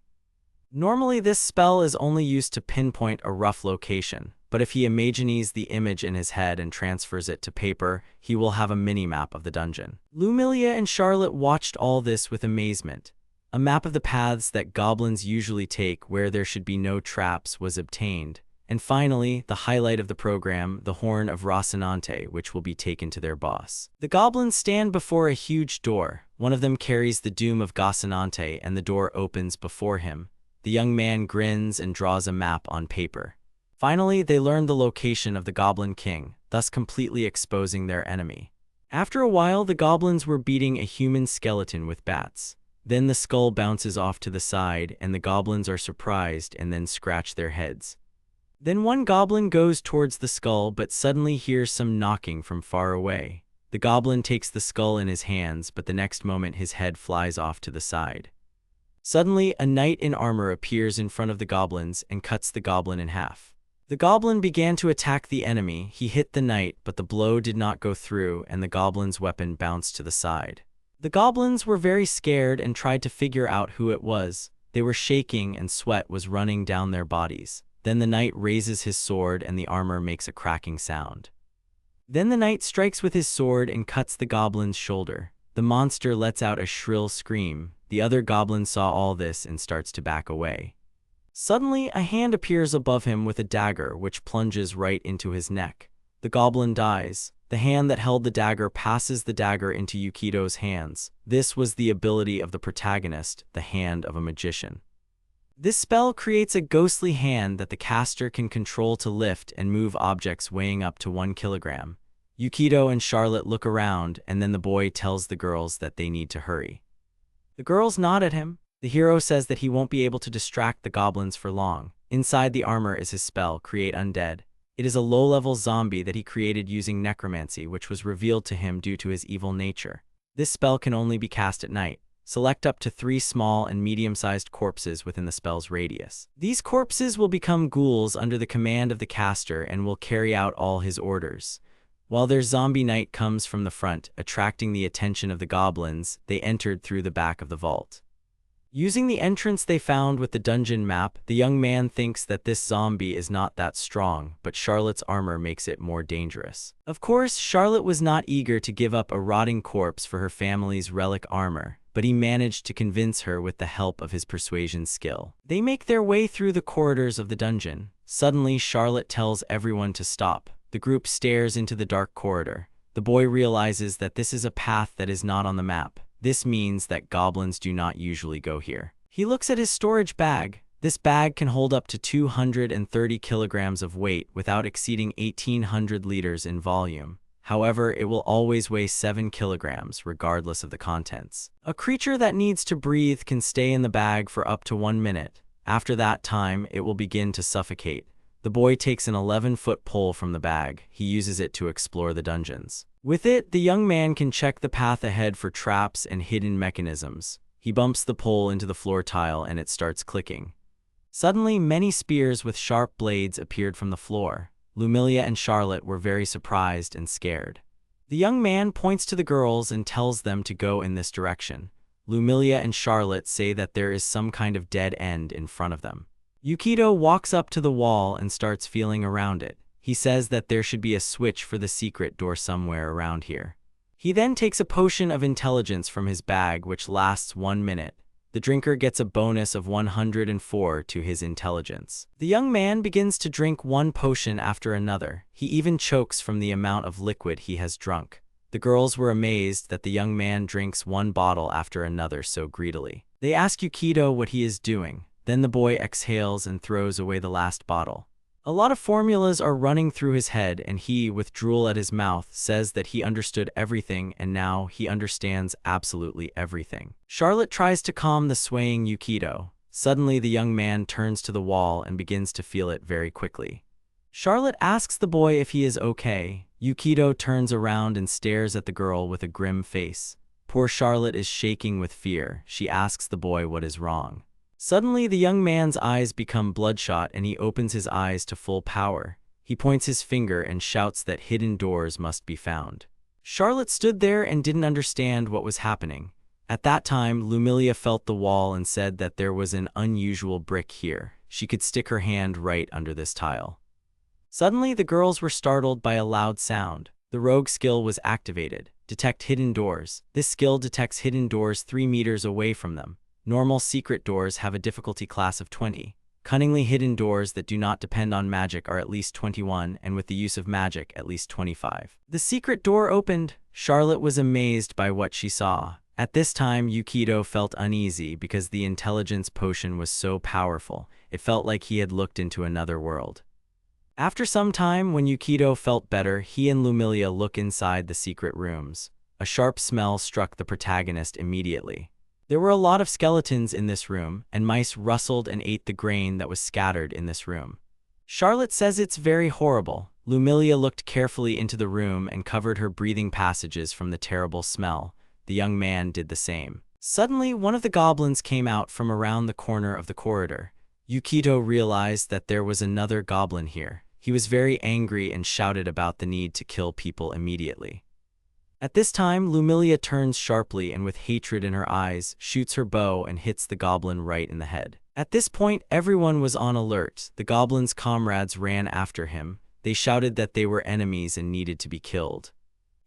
Normally, this spell is only used to pinpoint a rough location, but if he imagines the image in his head and transfers it to paper, he will have a mini-map of the dungeon. Lumilia and Charlotte watched all this with amazement. A map of the paths that goblins usually take where there should be no traps was obtained. And finally, the highlight of the program, the Horn of Rocinante, which will be taken to their boss. The goblins stand before a huge door. One of them carries the doom of Rocinante, and the door opens before him. The young man grins and draws a map on paper. Finally, they learn the location of the Goblin King, thus completely exposing their enemy. After a while, the goblins were beating a human skeleton with bats. Then the skull bounces off to the side, and the goblins are surprised and then scratch their heads. Then one goblin goes towards the skull but suddenly hears some knocking from far away. The goblin takes the skull in his hands, but the next moment his head flies off to the side. Suddenly, a knight in armor appears in front of the goblins and cuts the goblin in half. The goblin began to attack the enemy. He hit the knight, but the blow did not go through, and the goblin's weapon bounced to the side. The goblins were very scared and tried to figure out who it was. They were shaking and sweat was running down their bodies. Then the knight raises his sword and the armor makes a cracking sound. Then the knight strikes with his sword and cuts the goblin's shoulder. The monster lets out a shrill scream. The other goblin saw all this and starts to back away. Suddenly, a hand appears above him with a dagger which plunges right into his neck. The goblin dies. The hand that held the dagger passes the dagger into Yukito's hands. This was the ability of the protagonist, the hand of a magician. This spell creates a ghostly hand that the caster can control to lift and move objects weighing up to 1 kilogram. Yukito and Charlotte look around, and then the boy tells the girls that they need to hurry. The girls nod at him. The hero says that he won't be able to distract the goblins for long. Inside the armor is his spell, Create Undead. It is a low-level zombie that he created using necromancy, which was revealed to him due to his evil nature. This spell can only be cast at night. Select up to 3 small and medium-sized corpses within the spell's radius. These corpses will become ghouls under the command of the caster and will carry out all his orders. While their zombie knight comes from the front, attracting the attention of the goblins, they entered through the back of the vault. Using the entrance they found with the dungeon map, the young man thinks that this zombie is not that strong, but Charlotte's armor makes it more dangerous. Of course, Charlotte was not eager to give up a rotting corpse for her family's relic armor, but he managed to convince her with the help of his persuasion skill. They make their way through the corridors of the dungeon. Suddenly, Charlotte tells everyone to stop. The group stares into the dark corridor. The boy realizes that this is a path that is not on the map. This means that goblins do not usually go here. He looks at his storage bag. This bag can hold up to 230 kilograms of weight without exceeding 1,800 liters in volume. However, it will always weigh 7 kilograms, regardless of the contents. A creature that needs to breathe can stay in the bag for up to 1 minute. After that time, it will begin to suffocate. The boy takes an 11-foot pole from the bag. He uses it to explore the dungeons. With it, the young man can check the path ahead for traps and hidden mechanisms. He bumps the pole into the floor tile and it starts clicking. Suddenly, many spears with sharp blades appeared from the floor. Lumilia and Charlotte were very surprised and scared. The young man points to the girls and tells them to go in this direction. Lumilia and Charlotte say that there is some kind of dead end in front of them. Yukito walks up to the wall and starts feeling around it. He says that there should be a switch for the secret door somewhere around here. He then takes a potion of intelligence from his bag which lasts 1 minute. The drinker gets a bonus of 104 to his intelligence. The young man begins to drink one potion after another. He even chokes from the amount of liquid he has drunk. The girls were amazed that the young man drinks one bottle after another so greedily. They ask Yukito what he is doing. Then the boy exhales and throws away the last bottle. A lot of formulas are running through his head, and he, with drool at his mouth, says that he understood everything and now he understands absolutely everything. Charlotte tries to calm the swaying Yukito. Suddenly, the young man turns to the wall and begins to feel it very quickly. Charlotte asks the boy if he is okay. Yukito turns around and stares at the girl with a grim face. Poor Charlotte is shaking with fear. She asks the boy what is wrong. Suddenly, the young man's eyes become bloodshot and he opens his eyes to full power. He points his finger and shouts that hidden doors must be found. Charlotte stood there and didn't understand what was happening. At that time, Lumilia felt the wall and said that there was an unusual brick here. She could stick her hand right under this tile. Suddenly, the girls were startled by a loud sound. The rogue skill was activated. Detect hidden doors. This skill detects hidden doors 3 meters away from them. Normal secret doors have a difficulty class of 20. Cunningly hidden doors that do not depend on magic are at least 21, and with the use of magic, at least 25. The secret door opened. Charlotte was amazed by what she saw. At this time, Yukito felt uneasy because the intelligence potion was so powerful. It felt like he had looked into another world. After some time, when Yukito felt better, he and Lumilia look inside the secret rooms. A sharp smell struck the protagonist immediately. There were a lot of skeletons in this room, and mice rustled and ate the grain that was scattered in this room. Charlotte says it's very horrible. Lumilia looked carefully into the room and covered her breathing passages from the terrible smell. The young man did the same. Suddenly, one of the goblins came out from around the corner of the corridor. Yukito realized that there was another goblin here. He was very angry and shouted about the need to kill people immediately. At this time, Lumilia turns sharply and with hatred in her eyes, shoots her bow and hits the goblin right in the head. At this point, everyone was on alert. The goblin's comrades ran after him. They shouted that they were enemies and needed to be killed.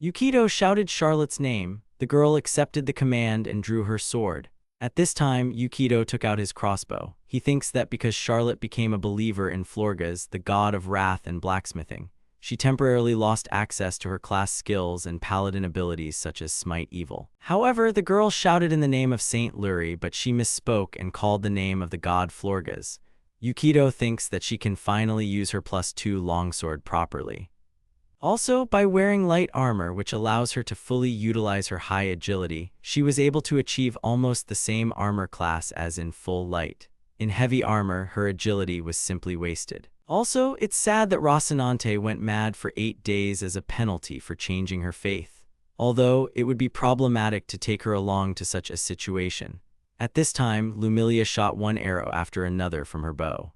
Yukito shouted Charlotte's name. The girl accepted the command and drew her sword. At this time, Yukito took out his crossbow. He thinks that because Charlotte became a believer in Florges, the god of wrath and blacksmithing, she temporarily lost access to her class skills and paladin abilities such as smite evil. However, the girl shouted in the name of Saint Lurie, but she misspoke and called the name of the god Florges. Yukito thinks that she can finally use her +2 longsword properly. Also, by wearing light armor, which allows her to fully utilize her high agility, she was able to achieve almost the same armor class as in full light. In heavy armor, her agility was simply wasted. Also, it's sad that Rocinante went mad for 8 days as a penalty for changing her faith, although it would be problematic to take her along to such a situation. At this time, Lumilia shot one arrow after another from her bow.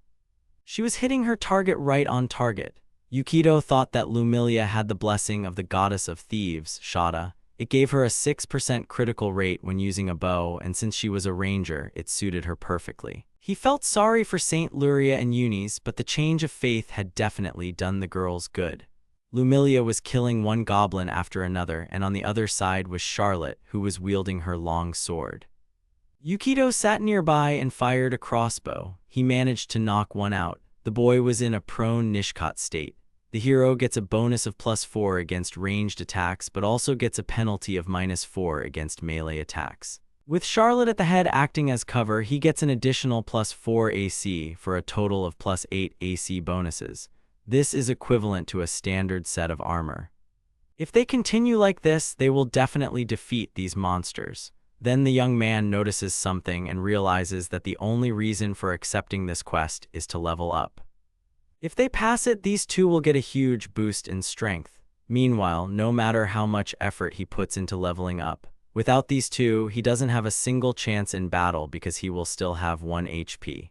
She was hitting her target right on target. Yukito thought that Lumilia had the blessing of the goddess of thieves, Shada. It gave her a 6% critical rate when using a bow, and since she was a ranger, it suited her perfectly. He felt sorry for Saint Luria and Eunice, but the change of faith had definitely done the girls good. Lumilia was killing one goblin after another, and on the other side was Charlotte, who was wielding her long sword. Yukito sat nearby and fired a crossbow. He managed to knock one out. The boy was in a prone Nishkat state. The hero gets a bonus of +4 against ranged attacks, but also gets a penalty of -4 against melee attacks. With Charlotte at the head acting as cover, he gets an additional +4 AC for a total of +8 AC bonuses. This is equivalent to a standard set of armor. If they continue like this, they will definitely defeat these monsters. Then the young man notices something and realizes that the only reason for accepting this quest is to level up. If they pass it, these two will get a huge boost in strength. Meanwhile, no matter how much effort he puts into leveling up, without these two, he doesn't have a single chance in battle because he will still have 1 HP.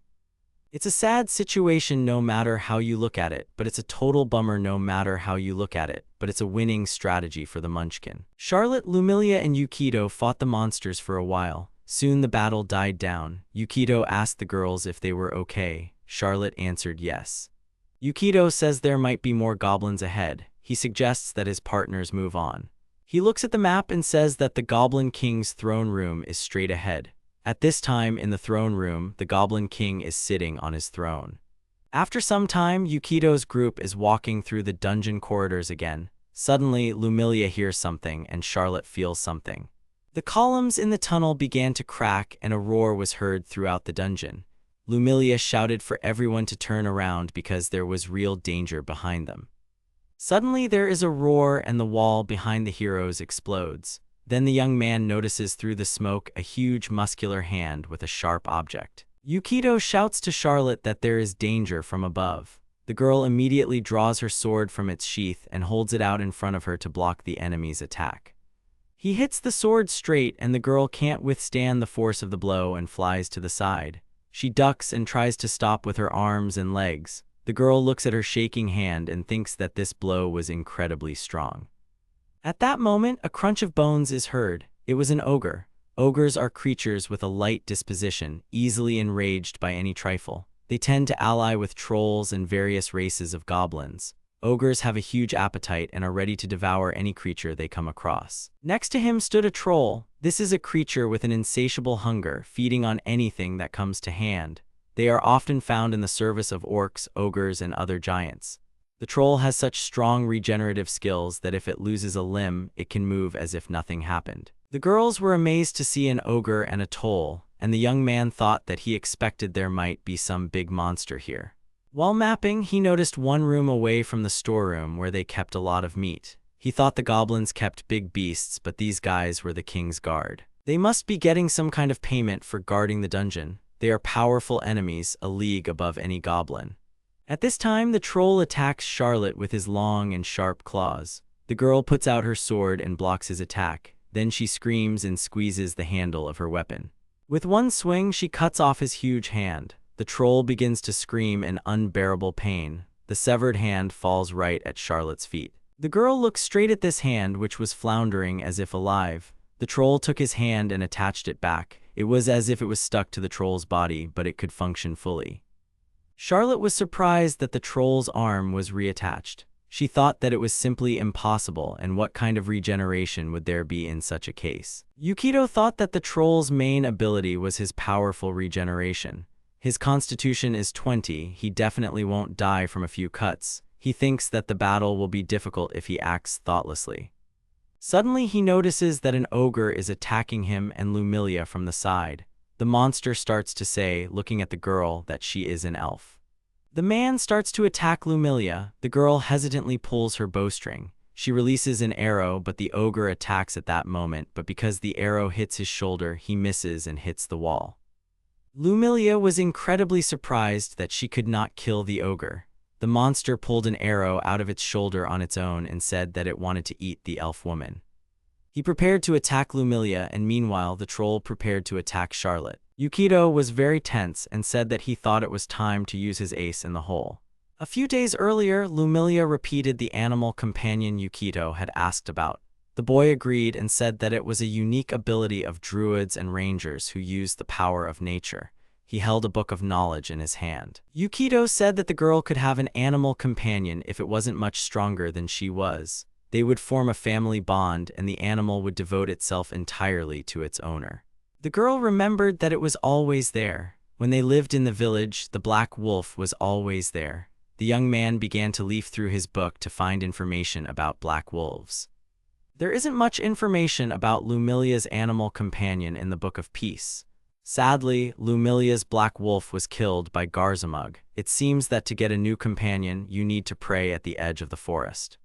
It's a sad situation no matter how you look at it, but it's a total bummer no matter how you look at it, but it's a winning strategy for the Munchkin. Charlotte, Lumilia, and Yukito fought the monsters for a while. Soon the battle died down. Yukito asked the girls if they were okay. Charlotte answered yes. Yukito says there might be more goblins ahead. He suggests that his partners move on. He looks at the map and says that the Goblin King's throne room is straight ahead. At this time in the throne room, the Goblin King is sitting on his throne. After some time, Yukito's group is walking through the dungeon corridors again. Suddenly, Lumilia hears something and Charlotte feels something. The columns in the tunnel began to crack and a roar was heard throughout the dungeon. Lumilia shouted for everyone to turn around because there was real danger behind them. Suddenly, there is a roar and the wall behind the heroes explodes. Then the young man notices through the smoke a huge muscular hand with a sharp object. Yukito shouts to Charlotte that there is danger from above. The girl immediately draws her sword from its sheath and holds it out in front of her to block the enemy's attack. He hits the sword straight and the girl can't withstand the force of the blow and flies to the side. She ducks and tries to stop with her arms and legs. The girl looks at her shaking hand and thinks that this blow was incredibly strong. At that moment, a crunch of bones is heard. It was an ogre. Ogres are creatures with a light disposition, easily enraged by any trifle. They tend to ally with trolls and various races of goblins. Ogres have a huge appetite and are ready to devour any creature they come across. Next to him stood a troll. This is a creature with an insatiable hunger, feeding on anything that comes to hand. They are often found in the service of orcs, ogres, and other giants. The troll has such strong regenerative skills that if it loses a limb, it can move as if nothing happened. The girls were amazed to see an ogre and a troll, and the young man thought that he expected there might be some big monster here. While mapping, he noticed one room away from the storeroom where they kept a lot of meat. He thought the goblins kept big beasts, but these guys were the king's guard. They must be getting some kind of payment for guarding the dungeon. They are powerful enemies, a league above any goblin. At this time, the troll attacks Charlotte with his long and sharp claws. The girl puts out her sword and blocks his attack. Then she screams and squeezes the handle of her weapon. With one swing, she cuts off his huge hand. The troll begins to scream in unbearable pain. The severed hand falls right at Charlotte's feet. The girl looks straight at this hand, which was floundering as if alive. The troll took his hand and attached it back. It was as if it was stuck to the troll's body, but it could function fully. Charlotte was surprised that the troll's arm was reattached. She thought that it was simply impossible, and what kind of regeneration would there be in such a case? Yukito thought that the troll's main ability was his powerful regeneration. His constitution is 20, he definitely won't die from a few cuts. He thinks that the battle will be difficult if he acts thoughtlessly. Suddenly he notices that an ogre is attacking him and Lumilia from the side. The monster starts to say, looking at the girl, that she is an elf. The man starts to attack Lumilia. The girl hesitantly pulls her bowstring. She releases an arrow, but the ogre attacks at that moment, but because the arrow hits his shoulder, he misses and hits the wall. Lumilia was incredibly surprised that she could not kill the ogre. The monster pulled an arrow out of its shoulder on its own and said that it wanted to eat the elf woman. He prepared to attack Lumilia, and meanwhile the troll prepared to attack Charlotte. Yukito was very tense and said that he thought it was time to use his ace in the hole. A few days earlier, Lumilia repeated the animal companion Yukito had asked about. The boy agreed and said that it was a unique ability of druids and rangers who used the power of nature. He held a book of knowledge in his hand. Yukito said that the girl could have an animal companion if it wasn't much stronger than she was. They would form a family bond, and the animal would devote itself entirely to its owner. The girl remembered that it was always there. When they lived in the village, the black wolf was always there. The young man began to leaf through his book to find information about black wolves. There isn't much information about Lumilia's animal companion in the Book of Peace. Sadly, Lumilia's black wolf was killed by Garzamug. It seems that to get a new companion, you need to pray at the edge of the forest.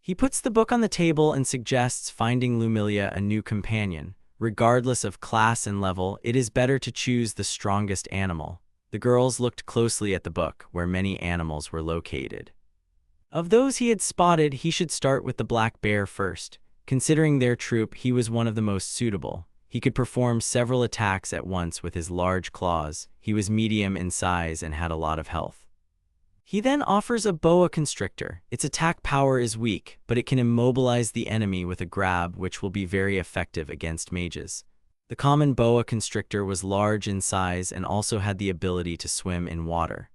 He puts the book on the table and suggests finding Lumilia a new companion. Regardless of class and level, it is better to choose the strongest animal. The girls looked closely at the book, where many animals were located. Of those he had spotted, he should start with the black bear first. Considering their troop, he was one of the most suitable. He could perform several attacks at once with his large claws. He was medium in size and had a lot of health. He then offers a boa constrictor. Its attack power is weak, but it can immobilize the enemy with a grab, which will be very effective against mages. The common boa constrictor was large in size and also had the ability to swim in water.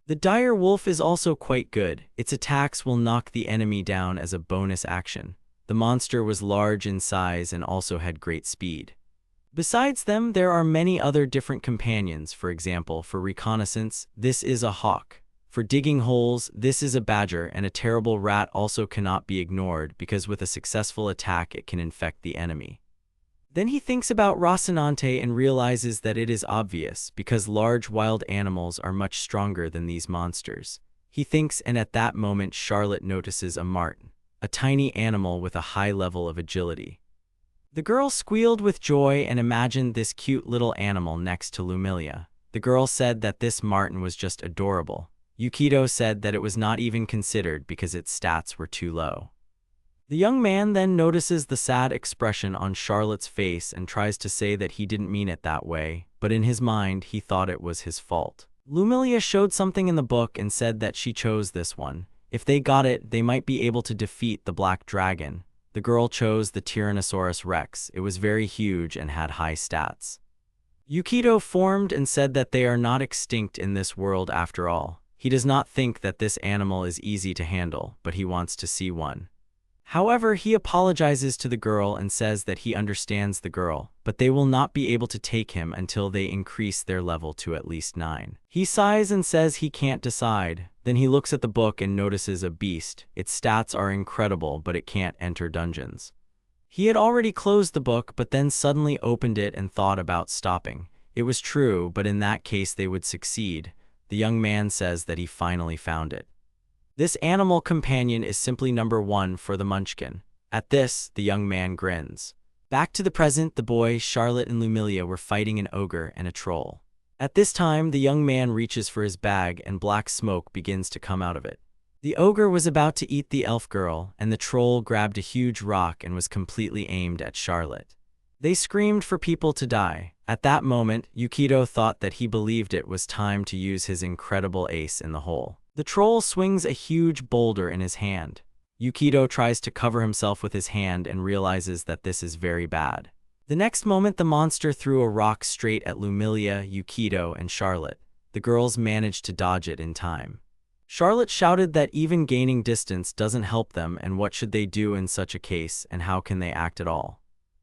The dire wolf is also quite good. Its attacks will knock the enemy down as a bonus action. The monster was large in size and also had great speed. Besides them, there are many other different companions. For example, for reconnaissance, this is a hawk. For digging holes, this is a badger, and a terrible rat also cannot be ignored because with a successful attack it can infect the enemy. Then he thinks about Rocinante and realizes that it is obvious, because large wild animals are much stronger than these monsters. He thinks, and at that moment Charlotte notices a marten, a tiny animal with a high level of agility. The girl squealed with joy and imagined this cute little animal next to Lumilia. The girl said that this marten was just adorable. Yukito said that it was not even considered because its stats were too low. The young man then notices the sad expression on Charlotte's face and tries to say that he didn't mean it that way, but in his mind he thought it was his fault. Lumilia showed something in the book and said that she chose this one. If they got it, they might be able to defeat the black dragon. The girl chose the Tyrannosaurus Rex. It was very huge and had high stats. Yukito formed and said that they are not extinct in this world after all. He does not think that this animal is easy to handle, but he wants to see one. However, he apologizes to the girl and says that he understands the girl, but they will not be able to take him until they increase their level to at least 9. He sighs and says he can't decide. Then he looks at the book and notices a beast. Its stats are incredible, but it can't enter dungeons. He had already closed the book, but then suddenly opened it and thought about stopping. It was true, but in that case they would succeed. The young man says that he finally found it. This animal companion is simply number 1 for the Munchkin. At this, the young man grins. Back to the present, the boy, Charlotte, and Lumilia were fighting an ogre and a troll. At this time, the young man reaches for his bag and black smoke begins to come out of it. The ogre was about to eat the elf girl, and the troll grabbed a huge rock and was completely aimed at Charlotte. They screamed for people to die. At that moment, Yukito thought that he believed it was time to use his incredible ace in the hole. The troll swings a huge boulder in his hand. Yukito tries to cover himself with his hand and realizes that this is very bad. The next moment, the monster threw a rock straight at Lumilia, Yukito, and Charlotte. The girls managed to dodge it in time. Charlotte shouted that even gaining distance doesn't help them, and what should they do in such a case, and how can they act at all?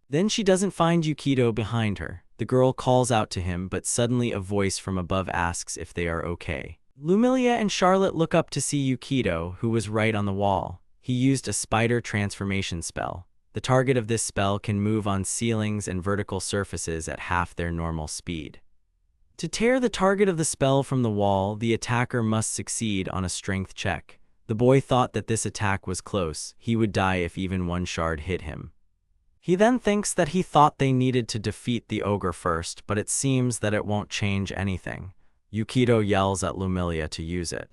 Then she doesn't find Yukito behind her. The girl calls out to him, but suddenly a voice from above asks if they are okay. Lumilia and Charlotte look up to see Yukito, who was right on the wall. He used a spider transformation spell. The target of this spell can move on ceilings and vertical surfaces at half their normal speed. To tear the target of the spell from the wall, the attacker must succeed on a strength check. The boy thought that this attack was close. He would die if even one shard hit him. He then thinks that he thought they needed to defeat the ogre first, but it seems that it won't change anything. Yukito yells at Lumilia to use it.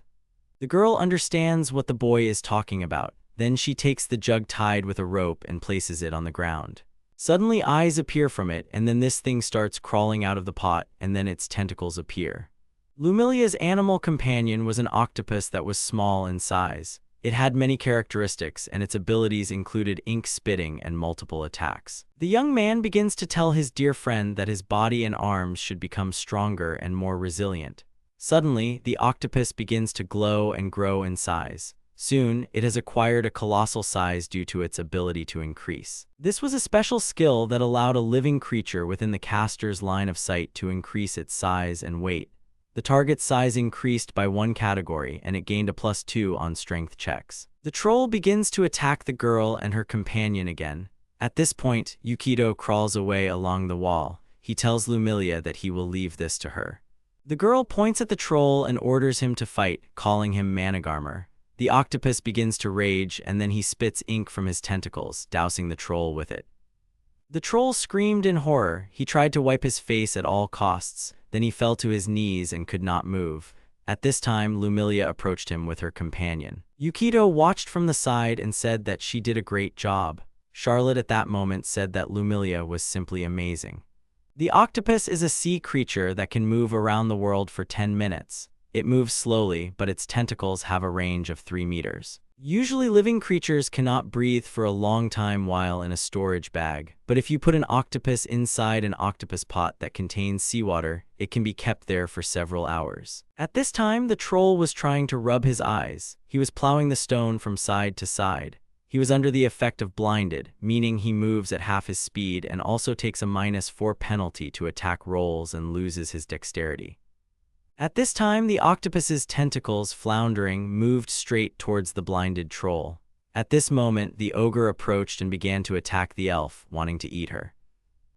The girl understands what the boy is talking about. Then she takes the jug tied with a rope and places it on the ground. Suddenly eyes appear from it, and then this thing starts crawling out of the pot, and then its tentacles appear. Lumilia's animal companion was an octopus that was small in size. It had many characteristics, and its abilities included ink spitting and multiple attacks. The young man begins to tell his dear friend that his body and arms should become stronger and more resilient. Suddenly, the octopus begins to glow and grow in size. Soon, it has acquired a colossal size due to its ability to increase. This was a special skill that allowed a living creature within the caster's line of sight to increase its size and weight. The target's size increased by 1 category, and it gained a +2 on strength checks. The troll begins to attack the girl and her companion again. At this point, Yukito crawls away along the wall. He tells Lumilia that he will leave this to her. The girl points at the troll and orders him to fight, calling him Managarmer. The octopus begins to rage, and then he spits ink from his tentacles, dousing the troll with it. The troll screamed in horror. He tried to wipe his face at all costs. Then he fell to his knees and could not move. At this time, Lumilia approached him with her companion. Yukito watched from the side and said that she did a great job. Charlotte at that moment said that Lumilia was simply amazing. The octopus is a sea creature that can move around the world for 10 minutes. It moves slowly, but its tentacles have a range of 3 meters. Usually living creatures cannot breathe for a long time while in a storage bag, but if you put an octopus inside an octopus pot that contains seawater, it can be kept there for several hours. At this time, the troll was trying to rub his eyes. He was plowing the stone from side to side. He was under the effect of blinded, meaning he moves at half his speed and also takes a -4 penalty to attack rolls and loses his dexterity. At this time, the octopus's tentacles, floundering, moved straight towards the blinded troll. At this moment, the ogre approached and began to attack the elf, wanting to eat her.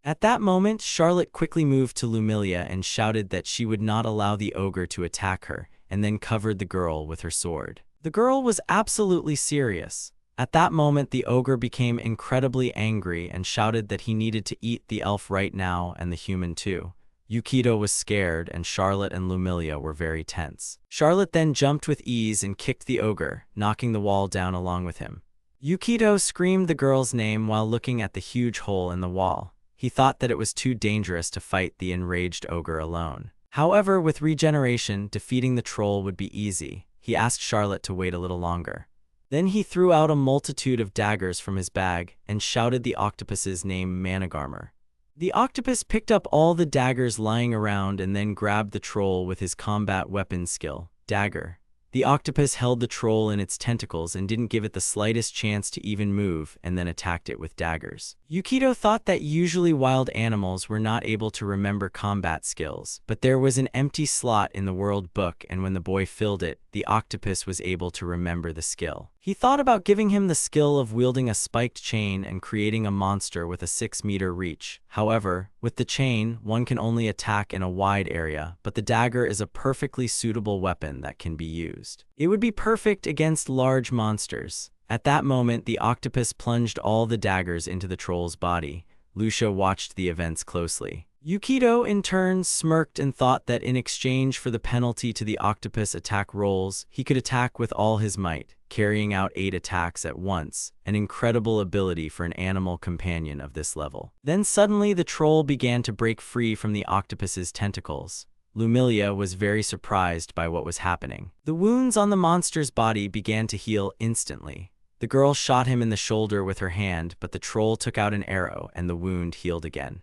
At that moment, Charlotte quickly moved to Lumilia and shouted that she would not allow the ogre to attack her, and then covered the girl with her sword. The girl was absolutely serious. At that moment, the ogre became incredibly angry and shouted that he needed to eat the elf right now and the human too. Yukito was scared, and Charlotte and Lumilia were very tense. Charlotte then jumped with ease and kicked the ogre, knocking the wall down along with him. Yukito screamed the girl's name while looking at the huge hole in the wall. He thought that it was too dangerous to fight the enraged ogre alone. However, with regeneration, defeating the troll would be easy. He asked Charlotte to wait a little longer. Then he threw out a multitude of daggers from his bag and shouted the octopus's name Managarmer. The octopus picked up all the daggers lying around and then grabbed the troll with his combat weapon skill, dagger. The octopus held the troll in its tentacles and didn't give it the slightest chance to even move, and then attacked it with daggers. Yukito thought that usually wild animals were not able to remember combat skills, but there was an empty slot in the world book, and when the boy filled it, the octopus was able to remember the skill. He thought about giving him the skill of wielding a spiked chain and creating a monster with a 6-meter reach. However, with the chain, one can only attack in a wide area, but the dagger is a perfectly suitable weapon that can be used. It would be perfect against large monsters. At that moment, the octopus plunged all the daggers into the troll's body. Lucia watched the events closely. Yukito, in turn, smirked and thought that in exchange for the penalty to the octopus attack rolls, he could attack with all his might, carrying out 8 attacks at once, an incredible ability for an animal companion of this level. Then suddenly the troll began to break free from the octopus's tentacles. Lumilia was very surprised by what was happening. The wounds on the monster's body began to heal instantly. The girl shot him in the shoulder with her hand, but the troll took out an arrow and the wound healed again.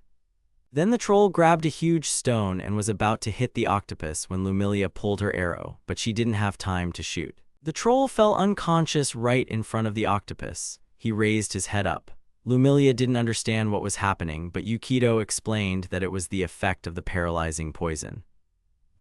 Then the troll grabbed a huge stone and was about to hit the octopus when Lumilia pulled her arrow, but she didn't have time to shoot. The troll fell unconscious right in front of the octopus. He raised his head up. Lumilia didn't understand what was happening, but Yukito explained that it was the effect of the paralyzing poison.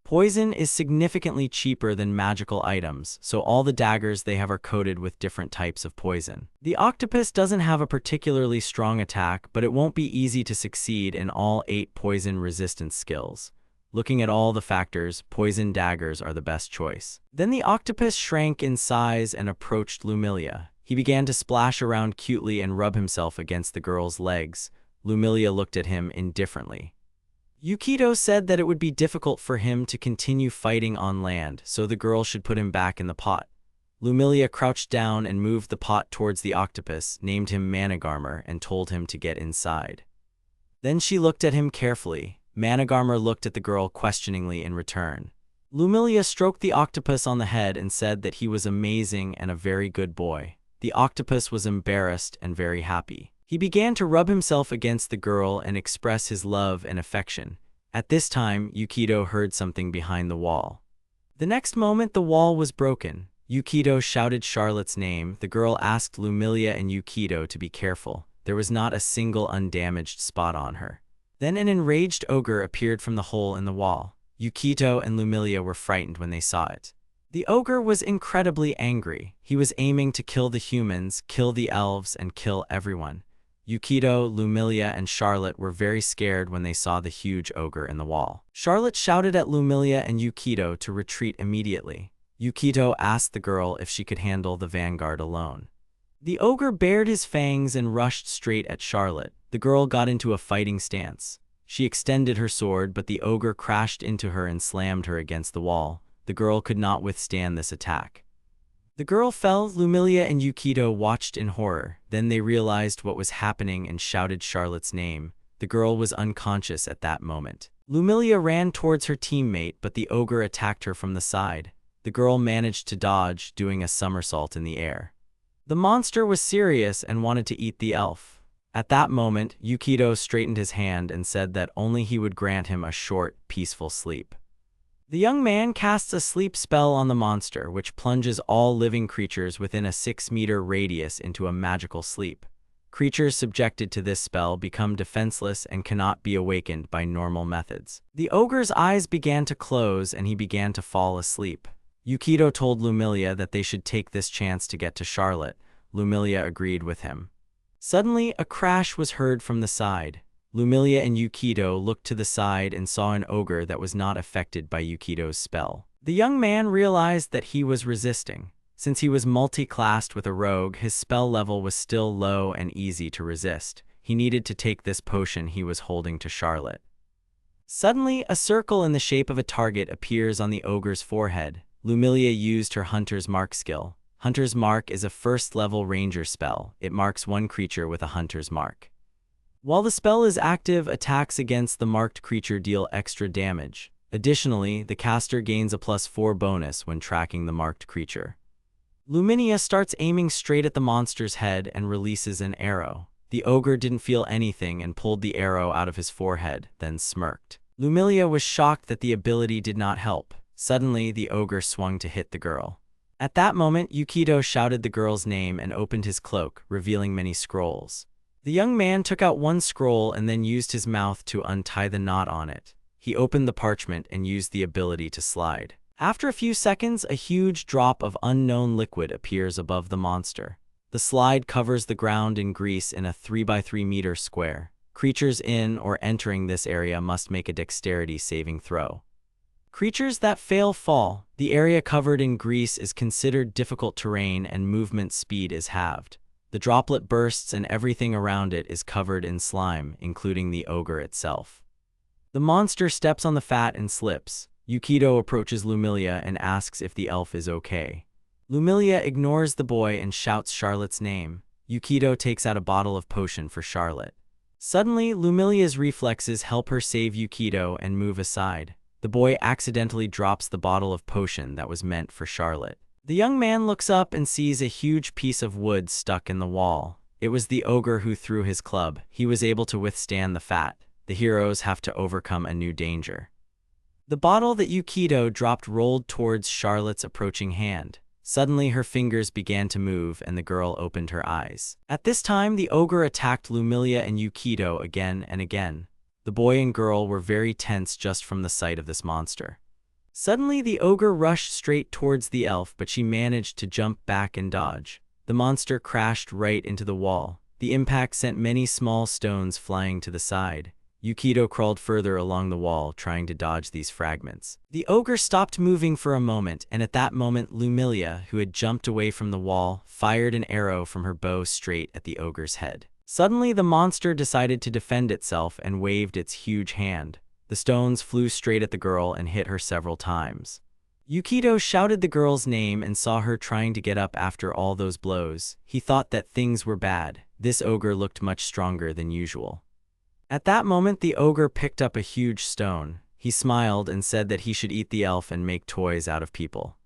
Poison is significantly cheaper than magical items, so all the daggers they have are coated with different types of poison. The octopus doesn't have a particularly strong attack, but it won't be easy to succeed in all 8 poison resistance skills. Looking at all the factors, poison daggers are the best choice. Then the octopus shrank in size and approached Lumilia. He began to splash around cutely and rub himself against the girl's legs. Lumilia looked at him indifferently. Yukito said that it would be difficult for him to continue fighting on land, so the girl should put him back in the pot. Lumilia crouched down and moved the pot towards the octopus, named him Managarmer, and told him to get inside. Then she looked at him carefully. Managarmer looked at the girl questioningly in return. Lumilia stroked the octopus on the head and said that he was amazing and a very good boy. The octopus was embarrassed and very happy. He began to rub himself against the girl and express his love and affection. At this time, Yukito heard something behind the wall. The next moment, the wall was broken. Yukito shouted Charlotte's name. The girl asked Lumilia and Yukito to be careful. There was not a single undamaged spot on her. Then an enraged ogre appeared from the hole in the wall. Yukito and Lumilia were frightened when they saw it. The ogre was incredibly angry. He was aiming to kill the humans, kill the elves, and kill everyone. Yukito, Lumilia, and Charlotte were very scared when they saw the huge ogre in the wall. Charlotte shouted at Lumilia and Yukito to retreat immediately. Yukito asked the girl if she could handle the vanguard alone. The ogre bared his fangs and rushed straight at Charlotte. The girl got into a fighting stance. She extended her sword, but the ogre crashed into her and slammed her against the wall. The girl could not withstand this attack. The girl fell. Lumilia and Yukito watched in horror. Then they realized what was happening and shouted Charlotte's name. The girl was unconscious at that moment. Lumilia ran towards her teammate, but the ogre attacked her from the side. The girl managed to dodge, doing a somersault in the air. The monster was serious and wanted to eat the elf. At that moment, Yukito straightened his hand and said that only he would grant him a short, peaceful sleep. The young man casts a sleep spell on the monster, which plunges all living creatures within a 6-meter radius into a magical sleep. Creatures subjected to this spell become defenseless and cannot be awakened by normal methods. The ogre's eyes began to close and he began to fall asleep. Yukito told Lumilia that they should take this chance to get to Charlotte. Lumilia agreed with him. Suddenly, a crash was heard from the side. Lumilia and Yukito looked to the side and saw an ogre that was not affected by Yukito's spell. The young man realized that he was resisting. Since he was multi-classed with a rogue, his spell level was still low and easy to resist. He needed to take this potion he was holding to Charlotte. Suddenly, a circle in the shape of a target appears on the ogre's forehead. Lumilia used her Hunter's Mark skill. Hunter's Mark is a first-level ranger spell. It marks one creature with a Hunter's Mark. While the spell is active, attacks against the marked creature deal extra damage. Additionally, the caster gains a +4 bonus when tracking the marked creature. Luminia starts aiming straight at the monster's head and releases an arrow. The ogre didn't feel anything and pulled the arrow out of his forehead, then smirked. Lumilia was shocked that the ability did not help. Suddenly, the ogre swung to hit the girl. At that moment, Yukito shouted the girl's name and opened his cloak, revealing many scrolls. The young man took out one scroll and then used his mouth to untie the knot on it. He opened the parchment and used the ability to slide. After a few seconds, a huge drop of unknown liquid appears above the monster. The slide covers the ground in grease in a 3x3 meter square. Creatures in or entering this area must make a dexterity saving throw. Creatures that fail fall. The area covered in grease is considered difficult terrain and movement speed is halved. The droplet bursts and everything around it is covered in slime, including the ogre itself. The monster steps on the fat and slips. Yukito approaches Lumilia and asks if the elf is okay. Lumilia ignores the boy and shouts Charlotte's name. Yukito takes out a bottle of potion for Charlotte. Suddenly, Lumilia's reflexes help her save Yukito and move aside. The boy accidentally drops the bottle of potion that was meant for Charlotte. The young man looks up and sees a huge piece of wood stuck in the wall. It was the ogre who threw his club. He was able to withstand the fat. The heroes have to overcome a new danger. The bottle that Yukito dropped rolled towards Charlotte's approaching hand. Suddenly, her fingers began to move and the girl opened her eyes. At this time, the ogre attacked Lumilia and Yukito again and again. The boy and girl were very tense just from the sight of this monster. Suddenly, the ogre rushed straight towards the elf, but she managed to jump back and dodge. The monster crashed right into the wall. The impact sent many small stones flying to the side. Yukito crawled further along the wall, trying to dodge these fragments. The ogre stopped moving for a moment, and at that moment, Lumilia, who had jumped away from the wall, fired an arrow from her bow straight at the ogre's head. Suddenly, the monster decided to defend itself and waved its huge hand. The stones flew straight at the girl and hit her several times. Yukito shouted the girl's name and saw her trying to get up after all those blows. He thought that things were bad. This ogre looked much stronger than usual. At that moment, the ogre picked up a huge stone. He smiled and said that he should eat the elf and make toys out of people.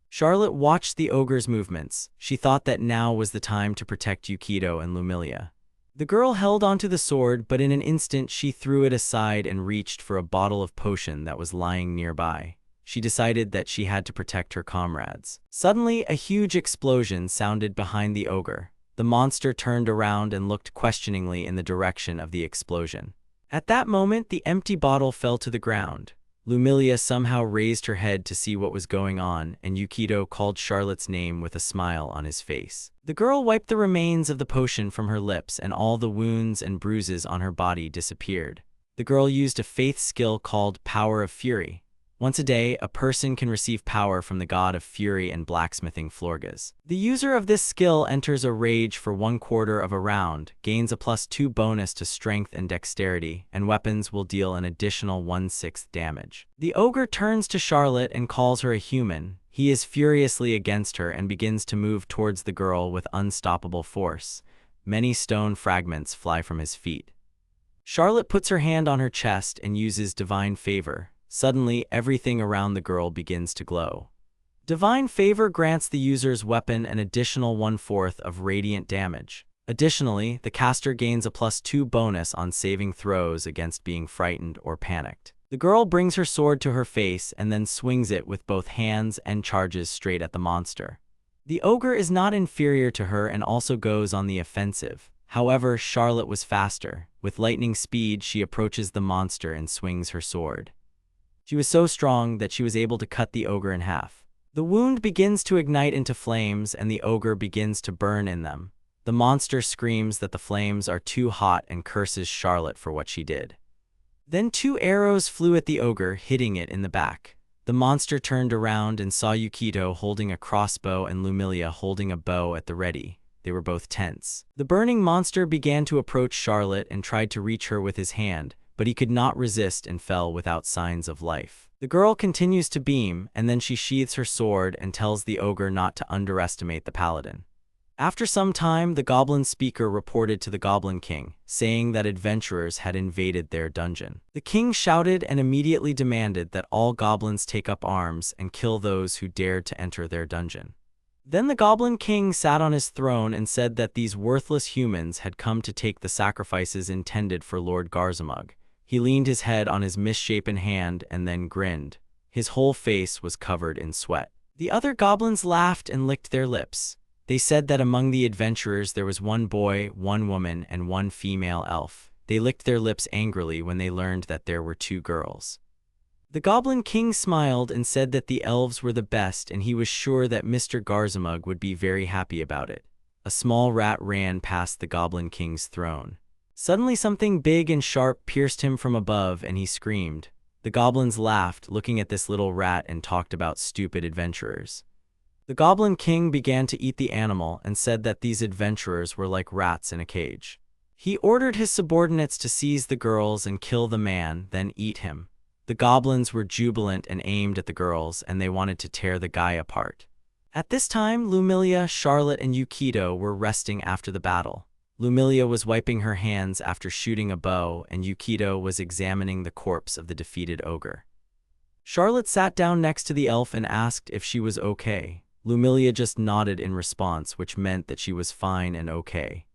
Charlotte watched the ogre's movements. She thought that now was the time to protect Yukito and Lumilia. The girl held onto the sword, but in an instant she threw it aside and reached for a bottle of potion that was lying nearby. She decided that she had to protect her comrades. Suddenly, a huge explosion sounded behind the ogre. The monster turned around and looked questioningly in the direction of the explosion. At that moment, the empty bottle fell to the ground. Lumilia somehow raised her head to see what was going on, and Yukito called Charlotte's name with a smile on his face. The girl wiped the remains of the potion from her lips, and all the wounds and bruises on her body disappeared. The girl used a faith skill called Power of Fury. Once a day, a person can receive power from the god of fury and blacksmithing Florgas. The user of this skill enters a rage for 1/4 of a round, gains a +2 bonus to strength and dexterity, and weapons will deal an additional 1/6 damage. The ogre turns to Charlotte and calls her a human. He is furiously against her and begins to move towards the girl with unstoppable force. Many stone fragments fly from his feet. Charlotte puts her hand on her chest and uses Divine Favor. Suddenly, everything around the girl begins to glow. Divine Favor grants the user's weapon an additional 1/4 of radiant damage. Additionally, the caster gains a +2 bonus on saving throws against being frightened or panicked. The girl brings her sword to her face and then swings it with both hands and charges straight at the monster. The ogre is not inferior to her and also goes on the offensive. However, Charlotte was faster. With lightning speed, she approaches the monster and swings her sword. She was so strong that she was able to cut the ogre in half. The wound begins to ignite into flames and the ogre begins to burn in them. The monster screams that the flames are too hot and curses Charlotte for what she did. Then 2 arrows flew at the ogre, hitting it in the back. The monster turned around and saw Yukito holding a crossbow and Lumilia holding a bow at the ready. They were both tense. The burning monster began to approach Charlotte and tried to reach her with his hand, but he could not resist and fell without signs of life. The girl continues to beam, and then she sheathes her sword and tells the ogre not to underestimate the paladin. After some time, the goblin speaker reported to the Goblin King, saying that adventurers had invaded their dungeon. The king shouted and immediately demanded that all goblins take up arms and kill those who dared to enter their dungeon. Then the Goblin King sat on his throne and said that these worthless humans had come to take the sacrifices intended for Lord Garzamug. He leaned his head on his misshapen hand and then grinned. His whole face was covered in sweat. The other goblins laughed and licked their lips. They said that among the adventurers there was one boy, one woman, and one female elf. They licked their lips angrily when they learned that there were 2 girls. The Goblin King smiled and said that the elves were the best, and he was sure that Mr. Garzamug would be very happy about it. A small rat ran past the Goblin King's throne. Suddenly something big and sharp pierced him from above, and he screamed. The goblins laughed, looking at this little rat, and talked about stupid adventurers. The Goblin King began to eat the animal and said that these adventurers were like rats in a cage. He ordered his subordinates to seize the girls and kill the man, then eat him. The goblins were jubilant and aimed at the girls, and they wanted to tear the guy apart. At this time, Lumilia, Charlotte, and Yukito were resting after the battle. Lumilia was wiping her hands after shooting a bow, and Yukito was examining the corpse of the defeated ogre. Charlotte sat down next to the elf and asked if she was okay. Lumilia just nodded in response, which meant that she was fine and okay.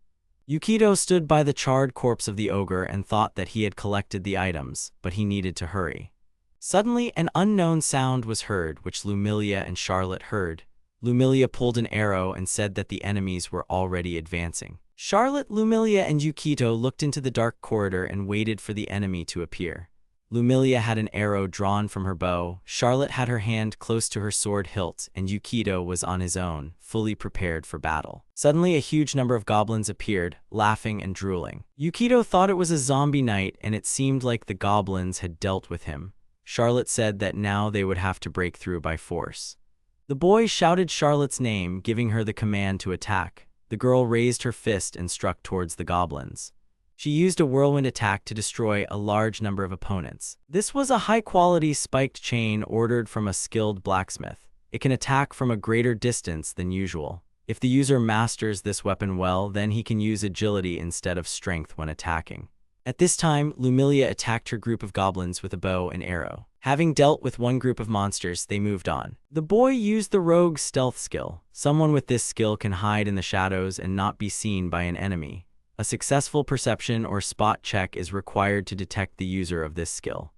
Yukito stood by the charred corpse of the ogre and thought that he had collected the items, but he needed to hurry. Suddenly, an unknown sound was heard, which Lumilia and Charlotte heard. Lumilia pulled an arrow and said that the enemies were already advancing. Charlotte, Lumilia, and Yukito looked into the dark corridor and waited for the enemy to appear. Lumilia had an arrow drawn from her bow, Charlotte had her hand close to her sword hilt, and Yukito was on his own, fully prepared for battle. Suddenly, a huge number of goblins appeared, laughing and drooling. Yukito thought it was a zombie knight, and it seemed like the goblins had dealt with him. Charlotte said that now they would have to break through by force. The boy shouted Charlotte's name, giving her the command to attack. The girl raised her fist and struck towards the goblins. She used a whirlwind attack to destroy a large number of opponents. This was a high-quality spiked chain ordered from a skilled blacksmith. It can attack from a greater distance than usual. If the user masters this weapon well, then he can use agility instead of strength when attacking. At this time, Lumilia attacked her group of goblins with a bow and arrow. Having dealt with one group of monsters, they moved on. The boy used the rogue's stealth skill. Someone with this skill can hide in the shadows and not be seen by an enemy. A successful perception or spot check is required to detect the user of this skill.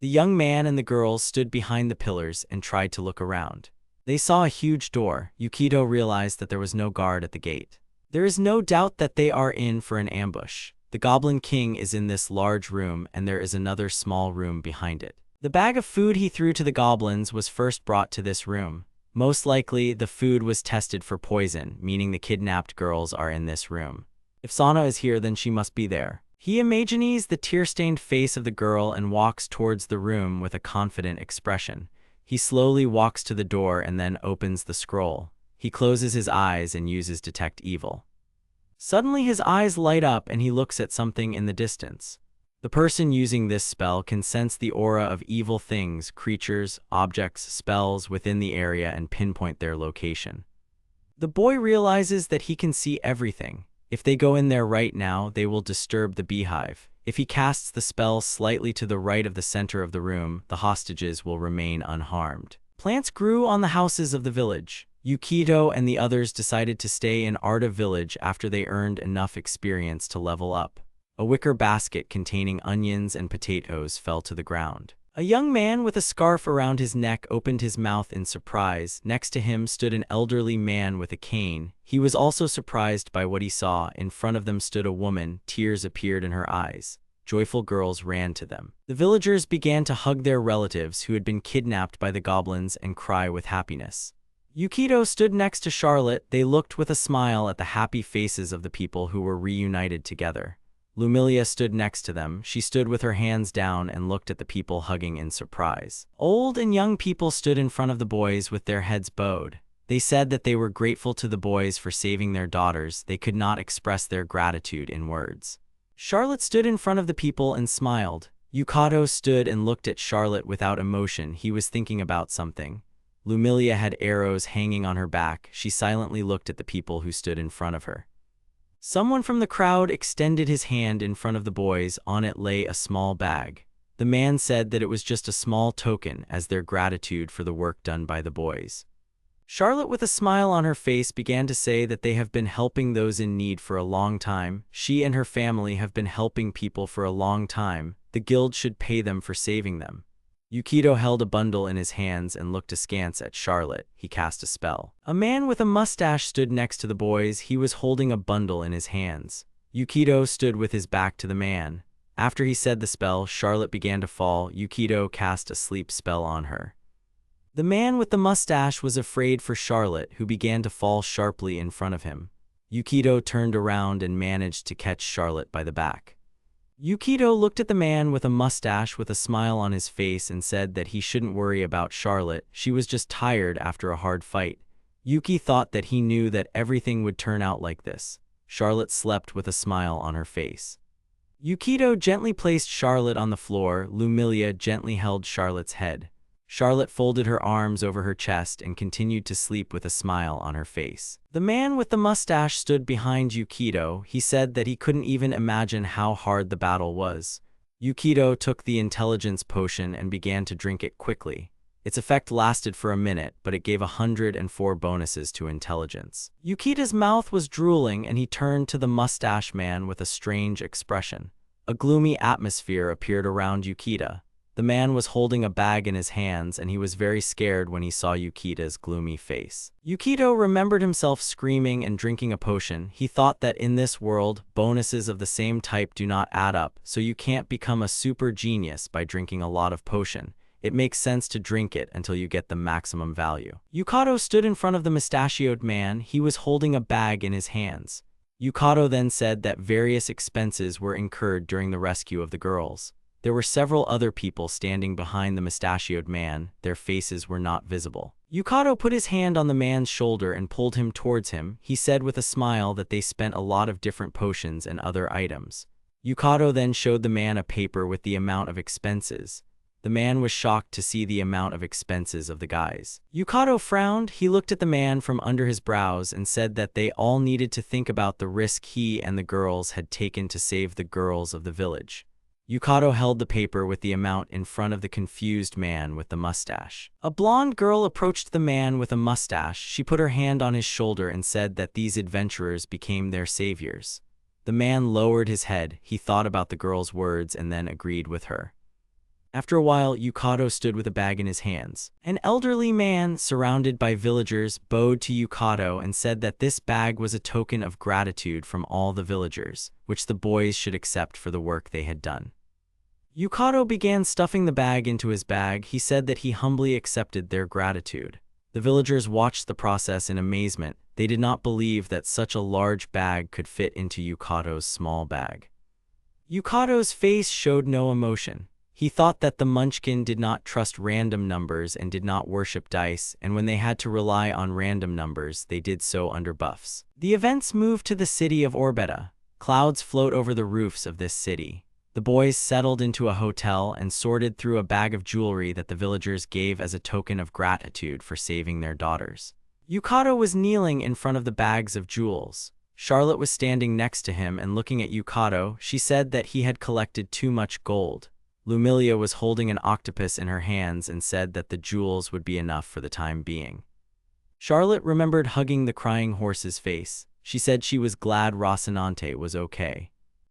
The young man and the girls stood behind the pillars and tried to look around. They saw a huge door. Yukito realized that there was no guard at the gate. There is no doubt that they are in for an ambush. The Goblin King is in this large room, and there is another small room behind it. The bag of food he threw to the goblins was first brought to this room. Most likely, the food was tested for poison, meaning the kidnapped girls are in this room. If Sana is here, then she must be there. He imagines the tear-stained face of the girl and walks towards the room with a confident expression. He slowly walks to the door and then opens the scroll. He closes his eyes and uses Detect Evil. Suddenly his eyes light up and he looks at something in the distance. The person using this spell can sense the aura of evil things, creatures, objects, spells within the area and pinpoint their location. The boy realizes that he can see everything. If they go in there right now, they will disturb the beehive. If he casts the spell slightly to the right of the center of the room, the hostages will remain unharmed. Plants grew on the houses of the village. Yukito and the others decided to stay in Arda village after they earned enough experience to level up. A wicker basket containing onions and potatoes fell to the ground. A young man with a scarf around his neck opened his mouth in surprise. Next to him stood an elderly man with a cane. He was also surprised by what he saw. In front of them stood a woman. Tears appeared in her eyes. Joyful girls ran to them. The villagers began to hug their relatives who had been kidnapped by the goblins and cry with happiness. Yukito stood next to Charlotte. They looked with a smile at the happy faces of the people who were reunited together. Lumilia stood next to them. She stood with her hands down and looked at the people hugging in surprise. Old and young people stood in front of the boys with their heads bowed. They said that they were grateful to the boys for saving their daughters. They could not express their gratitude in words. Charlotte stood in front of the people and smiled. Yukito stood and looked at Charlotte without emotion. He was thinking about something. Lumilia had arrows hanging on her back. She silently looked at the people who stood in front of her. Someone from the crowd extended his hand in front of the boys. On it lay a small bag. The man said that it was just a small token as their gratitude for the work done by the boys. Charlotte, with a smile on her face, began to say that they have been helping those in need for a long time. She and her family have been helping people for a long time. The guild should pay them for saving them. Yukito held a bundle in his hands and looked askance at Charlotte. He cast a spell. A man with a mustache stood next to the boys. He was holding a bundle in his hands. Yukito stood with his back to the man. After he said the spell, Charlotte began to fall. Yukito cast a sleep spell on her. The man with the mustache was afraid for Charlotte, who began to fall sharply in front of him. Yukito turned around and managed to catch Charlotte by the back. Yukito looked at the man with a mustache with a smile on his face and said that he shouldn't worry about Charlotte. She was just tired after a hard fight. Yuki thought that he knew that everything would turn out like this. Charlotte slept with a smile on her face. Yukito gently placed Charlotte on the floor. Lumilia gently held Charlotte's head. Charlotte folded her arms over her chest and continued to sleep with a smile on her face. The man with the mustache stood behind Yukito. He said that he couldn't even imagine how hard the battle was. Yukito took the intelligence potion and began to drink it quickly. Its effect lasted for a minute, but it gave 104 bonuses to intelligence. Yukito's mouth was drooling and he turned to the mustache man with a strange expression. A gloomy atmosphere appeared around Yukito. The man was holding a bag in his hands and he was very scared when he saw Yukito's gloomy face. Yukito remembered himself screaming and drinking a potion. He thought that in this world, bonuses of the same type do not add up, so you can't become a super genius by drinking a lot of potion. It makes sense to drink it until you get the maximum value. Yukito stood in front of the mustachioed man. He was holding a bag in his hands. Yukito then said that various expenses were incurred during the rescue of the girls. There were several other people standing behind the mustachioed man. Their faces were not visible. Yukito put his hand on the man's shoulder and pulled him towards him. He said with a smile that they spent a lot of different potions and other items. Yukito then showed the man a paper with the amount of expenses. The man was shocked to see the amount of expenses of the guys. Yukito frowned. He looked at the man from under his brows and said that they all needed to think about the risk he and the girls had taken to save the girls of the village. Yukito held the paper with the amount in front of the confused man with the mustache. A blonde girl approached the man with a mustache. She put her hand on his shoulder and said that these adventurers became their saviors. The man lowered his head. He thought about the girl's words and then agreed with her. After a while, Yukito stood with a bag in his hands. An elderly man, surrounded by villagers, bowed to Yukito and said that this bag was a token of gratitude from all the villagers, which the boys should accept for the work they had done. Yukito began stuffing the bag into his bag. He said that he humbly accepted their gratitude. The villagers watched the process in amazement. They did not believe that such a large bag could fit into Yukito's small bag. Yukito's face showed no emotion. He thought that the Munchkin did not trust random numbers and did not worship dice, and when they had to rely on random numbers, they did so under buffs. The events moved to the city of Orbeta. Clouds float over the roofs of this city. The boys settled into a hotel and sorted through a bag of jewelry that the villagers gave as a token of gratitude for saving their daughters. Yukito was kneeling in front of the bags of jewels. Charlotte was standing next to him and looking at Yukito. She said that he had collected too much gold. Lumilia was holding an octopus in her hands and said that the jewels would be enough for the time being. Charlotte remembered hugging the crying horse's face. She said she was glad Rocinante was okay.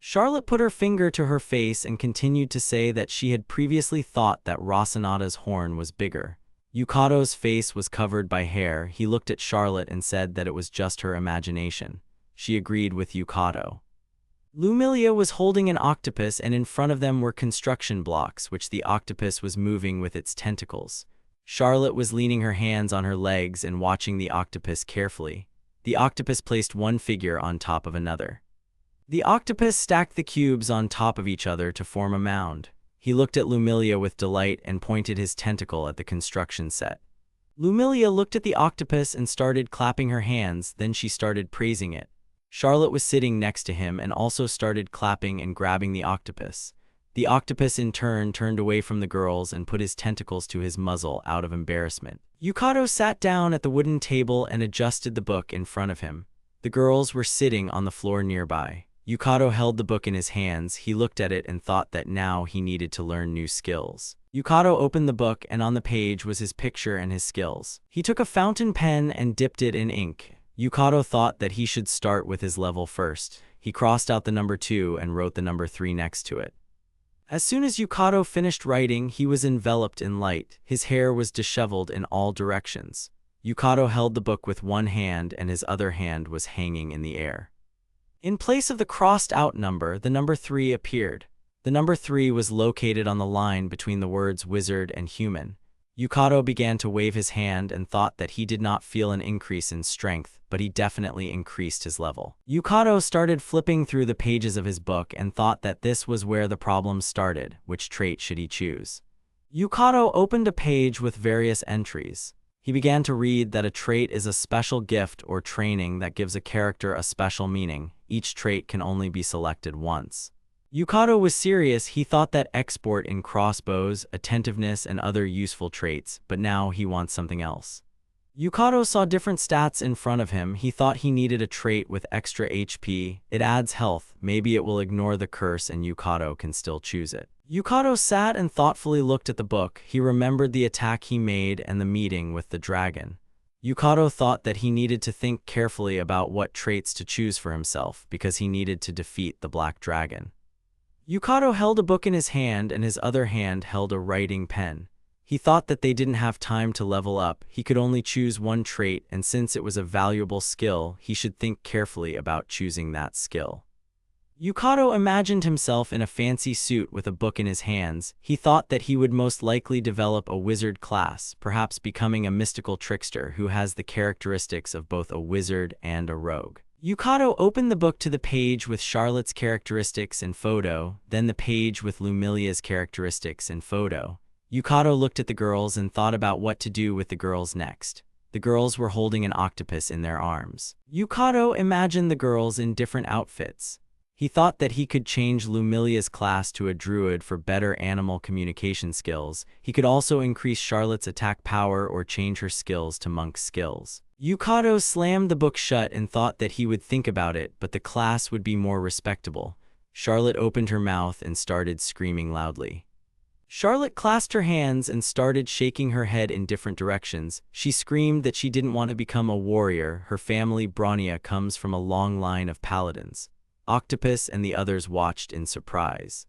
Charlotte put her finger to her face and continued to say that she had previously thought that Rocinate's horn was bigger. Yukito's face was covered by hair. He looked at Charlotte and said that it was just her imagination. She agreed with Yukito. Lumilia was holding an octopus and in front of them were construction blocks which the octopus was moving with its tentacles. Charlotte was leaning her hands on her legs and watching the octopus carefully. The octopus placed one figure on top of another. The octopus stacked the cubes on top of each other to form a mound. He looked at Lumilia with delight and pointed his tentacle at the construction set. Lumilia looked at the octopus and started clapping her hands, then she started praising it. Charlotte was sitting next to him and also started clapping and grabbing the octopus. The octopus in turn turned away from the girls and put his tentacles to his muzzle out of embarrassment. Yukito sat down at the wooden table and adjusted the book in front of him. The girls were sitting on the floor nearby. Yukito held the book in his hands. He looked at it and thought that now he needed to learn new skills. Yukito opened the book, and on the page was his picture and his skills. He took a fountain pen and dipped it in ink. Yukito thought that he should start with his level first. He crossed out the number 2 and wrote the number 3 next to it. As soon as Yukito finished writing, he was enveloped in light. His hair was disheveled in all directions. Yukito held the book with one hand and his other hand was hanging in the air. In place of the crossed-out number, the number 3 appeared. The number 3 was located on the line between the words wizard and human. Yukito began to wave his hand and thought that he did not feel an increase in strength, but he definitely increased his level. Yukito started flipping through the pages of his book and thought that this was where the problem started. Which trait should he choose? Yukito opened a page with various entries. He began to read that a trait is a special gift or training that gives a character a special meaning. Each trait can only be selected once. Yukito was serious. He thought that export in crossbows, attentiveness, and other useful traits, but now he wants something else. Yukito saw different stats in front of him. He thought he needed a trait with extra HP. It adds health. Maybe it will ignore the curse and Yukito can still choose it. Yukito sat and thoughtfully looked at the book. He remembered the attack he made and the meeting with the dragon. Yukito thought that he needed to think carefully about what traits to choose for himself because he needed to defeat the black dragon. Yukito held a book in his hand and his other hand held a writing pen. He thought that they didn't have time to level up. He could only choose one trait, and since it was a valuable skill, he should think carefully about choosing that skill. Yukito imagined himself in a fancy suit with a book in his hands. He thought that he would most likely develop a wizard class, perhaps becoming a mystical trickster who has the characteristics of both a wizard and a rogue. Yukito opened the book to the page with Charlotte's characteristics and photo, then the page with Lumilia's characteristics and photo. Yukito looked at the girls and thought about what to do with the girls next. The girls were holding an octopus in their arms. Yukito imagined the girls in different outfits. He thought that he could change Lumilia's class to a druid for better animal communication skills. He could also increase Charlotte's attack power or change her skills to monk skills. Yukito slammed the book shut and thought that he would think about it, but the class would be more respectable. Charlotte opened her mouth and started screaming loudly. Charlotte clasped her hands and started shaking her head in different directions. She screamed that she didn't want to become a warrior. Her family, Bronya, comes from a long line of paladins. Octopus and the others watched in surprise.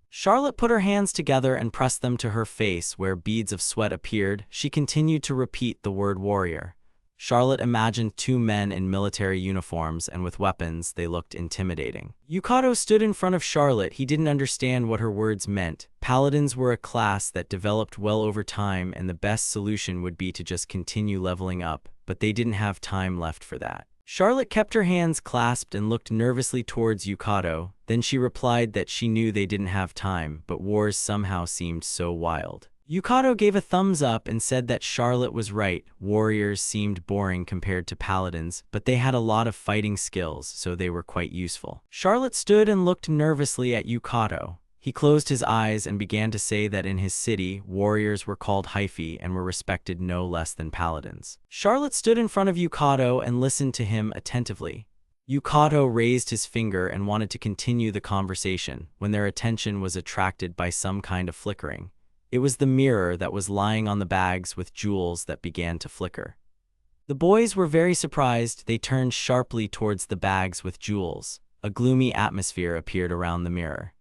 Charlotte put her hands together and pressed them to her face where beads of sweat appeared. She continued to repeat the word warrior. Charlotte imagined 2 men in military uniforms and with weapons. They looked intimidating. Yukito stood in front of Charlotte. He didn't understand what her words meant. Paladins were a class that developed well over time, and the best solution would be to just continue leveling up, but they didn't have time left for that. Charlotte kept her hands clasped and looked nervously towards Yukito. Then she replied that she knew they didn't have time, but wars somehow seemed so wild. Yukito gave a thumbs up and said that Charlotte was right. Warriors seemed boring compared to paladins, but they had a lot of fighting skills, so they were quite useful. Charlotte stood and looked nervously at Yukito. He closed his eyes and began to say that in his city, warriors were called hyphi and were respected no less than paladins. Charlotte stood in front of Yukito and listened to him attentively. Yukito raised his finger and wanted to continue the conversation when their attention was attracted by some kind of flickering. It was the mirror that was lying on the bags with jewels that began to flicker. The boys were very surprised. They turned sharply towards the bags with jewels. A gloomy atmosphere appeared around the mirror.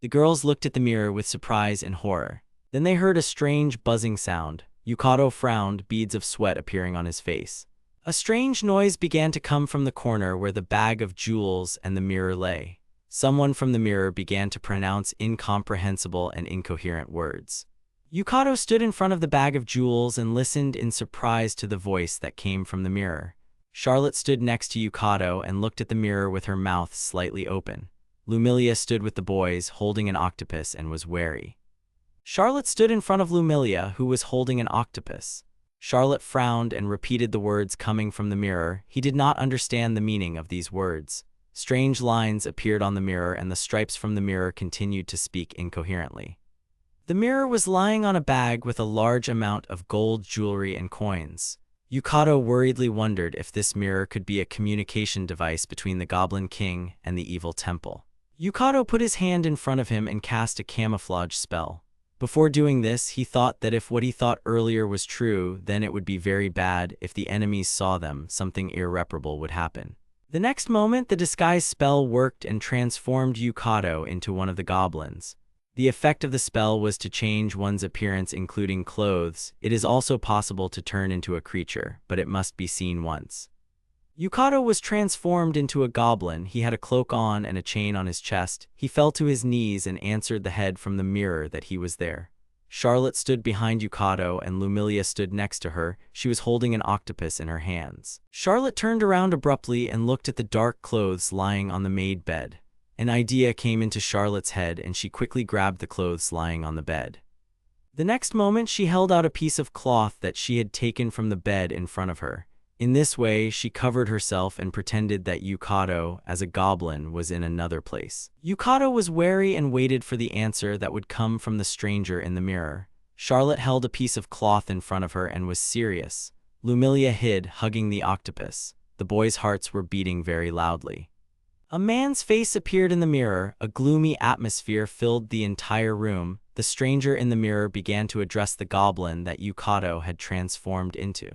The girls looked at the mirror with surprise and horror. Then they heard a strange buzzing sound. Yukito frowned, beads of sweat appearing on his face. A strange noise began to come from the corner where the bag of jewels and the mirror lay. Someone from the mirror began to pronounce incomprehensible and incoherent words. Yukito stood in front of the bag of jewels and listened in surprise to the voice that came from the mirror. Charlotte stood next to Yukito and looked at the mirror with her mouth slightly open. Lumilia stood with the boys, holding an octopus, and was wary. Charlotte stood in front of Lumilia, who was holding an octopus. Charlotte frowned and repeated the words coming from the mirror. He did not understand the meaning of these words. Strange lines appeared on the mirror, and the stripes from the mirror continued to speak incoherently. The mirror was lying on a bag with a large amount of gold jewelry and coins. Yukito worriedly wondered if this mirror could be a communication device between the Goblin King and the evil temple. Yukito put his hand in front of him and cast a camouflage spell. Before doing this, he thought that if what he thought earlier was true, then it would be very bad. If the enemies saw them, something irreparable would happen. The next moment, the disguise spell worked and transformed Yukito into one of the goblins. The effect of the spell was to change one's appearance, including clothes. It is also possible to turn into a creature, but it must be seen once. Yukito was transformed into a goblin. He had a cloak on and a chain on his chest. He fell to his knees and answered the head from the mirror that he was there. Charlotte stood behind Yukito and Lumilia stood next to her. She was holding an octopus in her hands. Charlotte turned around abruptly and looked at the dark clothes lying on the made bed. An idea came into Charlotte's head and she quickly grabbed the clothes lying on the bed. The next moment, she held out a piece of cloth that she had taken from the bed in front of her. In this way, she covered herself and pretended that Yukito, as a goblin, was in another place. Yukito was wary and waited for the answer that would come from the stranger in the mirror. Charlotte held a piece of cloth in front of her and was serious. Lumilia hid, hugging the octopus. The boys' hearts were beating very loudly. A man's face appeared in the mirror. A gloomy atmosphere filled the entire room. The stranger in the mirror began to address the goblin that Yukito had transformed into.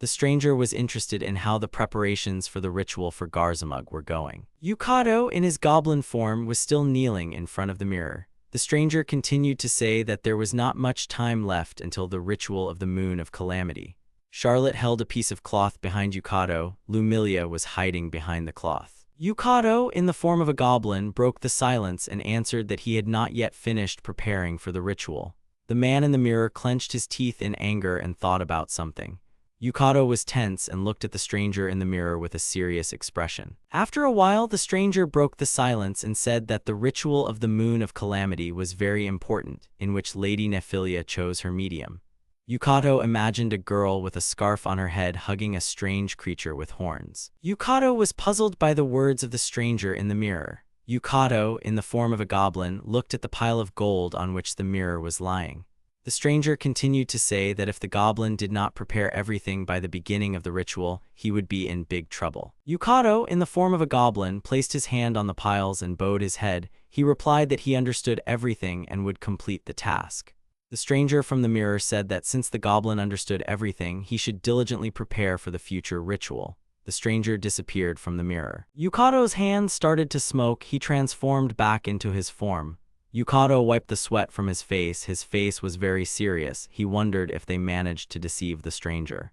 The stranger was interested in how the preparations for the ritual for Garzamug were going. Yukito, in his goblin form, was still kneeling in front of the mirror. The stranger continued to say that there was not much time left until the ritual of the Moon of Calamity. Charlotte held a piece of cloth behind Yukito. Lumilia was hiding behind the cloth. Yukito, in the form of a goblin, broke the silence and answered that he had not yet finished preparing for the ritual. The man in the mirror clenched his teeth in anger and thought about something. Yukito was tense and looked at the stranger in the mirror with a serious expression. After a while, the stranger broke the silence and said that the ritual of the Moon of Calamity was very important, in which Lady Nephilia chose her medium. Yukito imagined a girl with a scarf on her head hugging a strange creature with horns. Yukito was puzzled by the words of the stranger in the mirror. Yukito, in the form of a goblin, looked at the pile of gold on which the mirror was lying. The stranger continued to say that if the goblin did not prepare everything by the beginning of the ritual, he would be in big trouble. Yukito, in the form of a goblin, placed his hand on the piles and bowed his head. He replied that he understood everything and would complete the task. The stranger from the mirror said that since the goblin understood everything, he should diligently prepare for the future ritual. The stranger disappeared from the mirror. Yukito's hands started to smoke. He transformed back into his form. Yukito wiped the sweat from his face. His face was very serious. He wondered if they managed to deceive the stranger.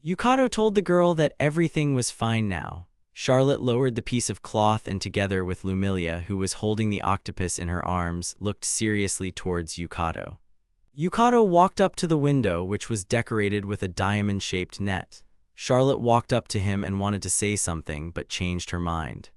Yukito told the girl that everything was fine now. Charlotte lowered the piece of cloth and together with Lumilia, who was holding the octopus in her arms, looked seriously towards Yukito. Yukito walked up to the window, which was decorated with a diamond-shaped net. Charlotte walked up to him and wanted to say something, but changed her mind.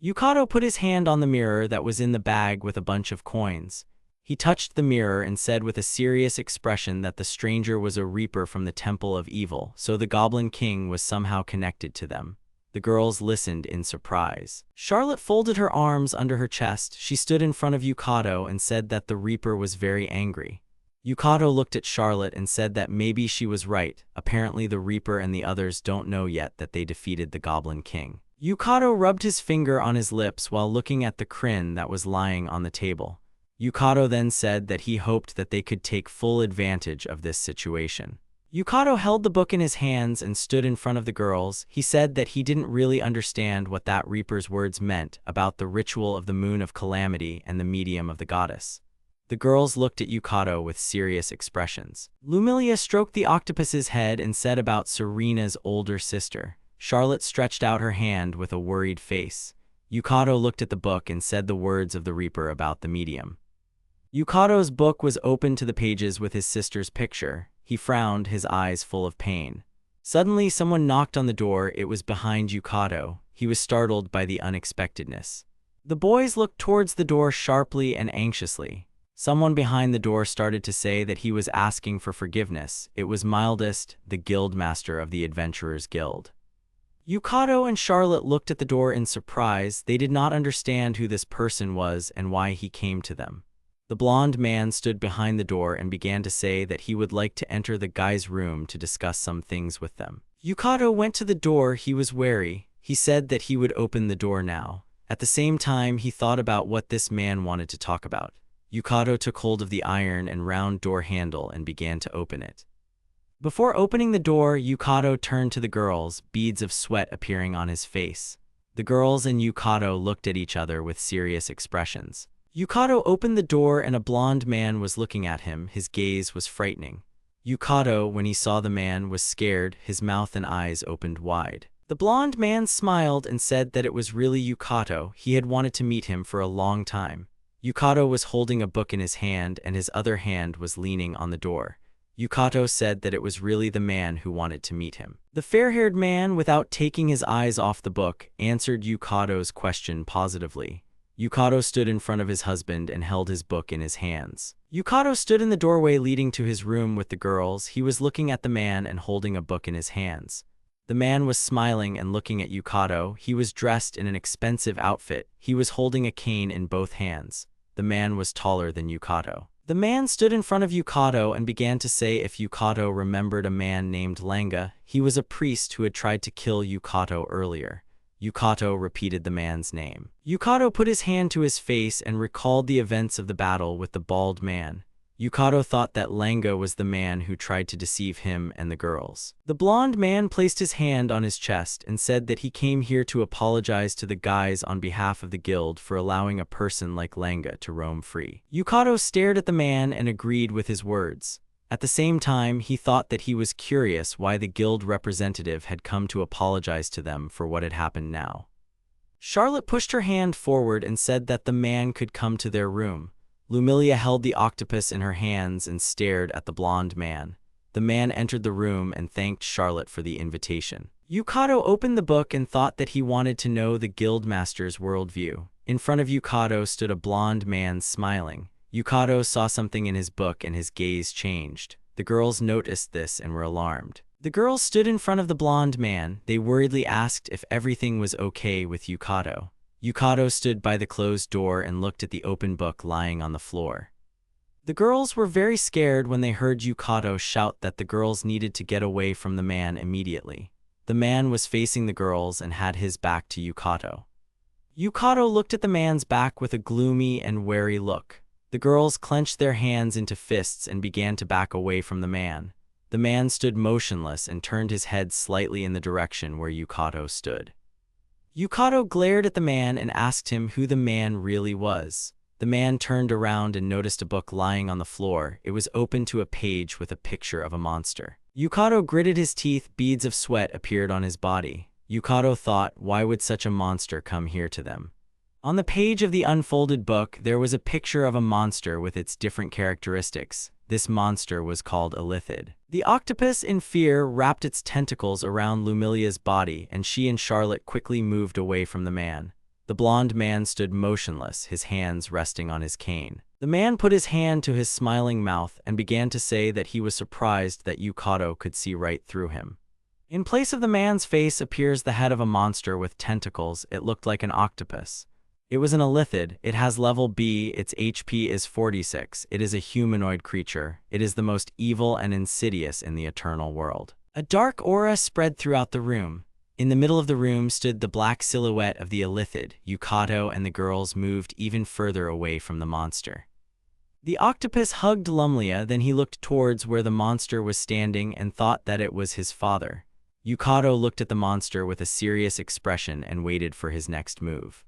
Yukito put his hand on the mirror that was in the bag with a bunch of coins. He touched the mirror and said with a serious expression that the stranger was a reaper from the Temple of Evil, so the Goblin King was somehow connected to them. The girls listened in surprise. Charlotte folded her arms under her chest. She stood in front of Yukito and said that the reaper was very angry. Yukito looked at Charlotte and said that maybe she was right. Apparently the Reaper and the others don't know yet that they defeated the Goblin King. Yukito rubbed his finger on his lips while looking at the crin that was lying on the table. Yukito then said that he hoped that they could take full advantage of this situation. Yukito held the book in his hands and stood in front of the girls. He said that he didn't really understand what that Reaper's words meant about the ritual of the Moon of Calamity and the medium of the goddess. The girls looked at Yukito with serious expressions. Lumilia stroked the octopus's head and said about Serena's older sister. Charlotte stretched out her hand with a worried face. Yukito looked at the book and said the words of the Reaper about the medium. Yukito's book was open to the pages with his sister's picture. He frowned, his eyes full of pain. Suddenly, someone knocked on the door. It was behind Yukito. He was startled by the unexpectedness. The boys looked towards the door sharply and anxiously. Someone behind the door started to say that he was asking for forgiveness. It was Mildest, the guildmaster of the Adventurers Guild. Yukito and Charlotte looked at the door in surprise. They did not understand who this person was and why he came to them. The blonde man stood behind the door and began to say that he would like to enter the guy's room to discuss some things with them. Yukito went to the door. He was wary. He said that he would open the door now. At the same time, he thought about what this man wanted to talk about. Yukito took hold of the iron and round door handle and began to open it. Before opening the door, Yukito turned to the girls, beads of sweat appearing on his face. The girls and Yukito looked at each other with serious expressions. Yukito opened the door and a blonde man was looking at him. His gaze was frightening. Yukito, when he saw the man, was scared. His mouth and eyes opened wide. The blonde man smiled and said that it was really Yukito. He had wanted to meet him for a long time. Yukito was holding a book in his hand and his other hand was leaning on the door. Yukito said that it was really the man who wanted to meet him. The fair-haired man, without taking his eyes off the book, answered Yukito's question positively. Yukito stood in front of his husband and held his book in his hands. Yukito stood in the doorway leading to his room with the girls. He was looking at the man and holding a book in his hands. The man was smiling and looking at Yukito. He was dressed in an expensive outfit. He was holding a cane in both hands. The man was taller than Yukito. The man stood in front of Yukito and began to say if Yukito remembered a man named Manga. He was a priest who had tried to kill Yukito earlier. Yukito repeated the man's name. Yukito put his hand to his face and recalled the events of the battle with the bald man. Yukito thought that Manga was the man who tried to deceive him and the girls. The blonde man placed his hand on his chest and said that he came here to apologize to the guys on behalf of the guild for allowing a person like Manga to roam free. Yukito stared at the man and agreed with his words. At the same time, he thought that he was curious why the guild representative had come to apologize to them for what had happened now. Charlotte pushed her hand forward and said that the man could come to their room. Lumilia held the octopus in her hands and stared at the blonde man. The man entered the room and thanked Charlotte for the invitation. Yukito opened the book and thought that he wanted to know the guildmaster's worldview. In front of Yukito stood a blonde man smiling. Yukito saw something in his book and his gaze changed. The girls noticed this and were alarmed. The girls stood in front of the blonde man. They worriedly asked if everything was okay with Yukito. Yukito stood by the closed door and looked at the open book lying on the floor. The girls were very scared when they heard Yukito shout that the girls needed to get away from the man immediately. The man was facing the girls and had his back to Yukito. Yukito looked at the man's back with a gloomy and wary look. The girls clenched their hands into fists and began to back away from the man. The man stood motionless and turned his head slightly in the direction where Yukito stood. Yukito glared at the man and asked him who the man really was. The man turned around and noticed a book lying on the floor. It was open to a page with a picture of a monster. Yukito gritted his teeth. Beads of sweat appeared on his body. Yukito thought, why would such a monster come here to them? On the page of the unfolded book, there was a picture of a monster with its different characteristics. This monster was called Illithid. The octopus, in fear, wrapped its tentacles around Lumilia's body, and she and Charlotte quickly moved away from the man. The blonde man stood motionless, his hands resting on his cane. The man put his hand to his smiling mouth and began to say that he was surprised that Yukito could see right through him. In place of the man's face appears the head of a monster with tentacles. It looked like an octopus. It was an Illithid. It has level B. Its HP is 46. It is a humanoid creature. It is the most evil and insidious in the eternal world. A dark aura spread throughout the room. In the middle of the room stood the black silhouette of the Illithid. Yukito and the girls moved even further away from the monster. The octopus hugged Lumlia, then he looked towards where the monster was standing and thought that it was his father. Yukito looked at the monster with a serious expression and waited for his next move.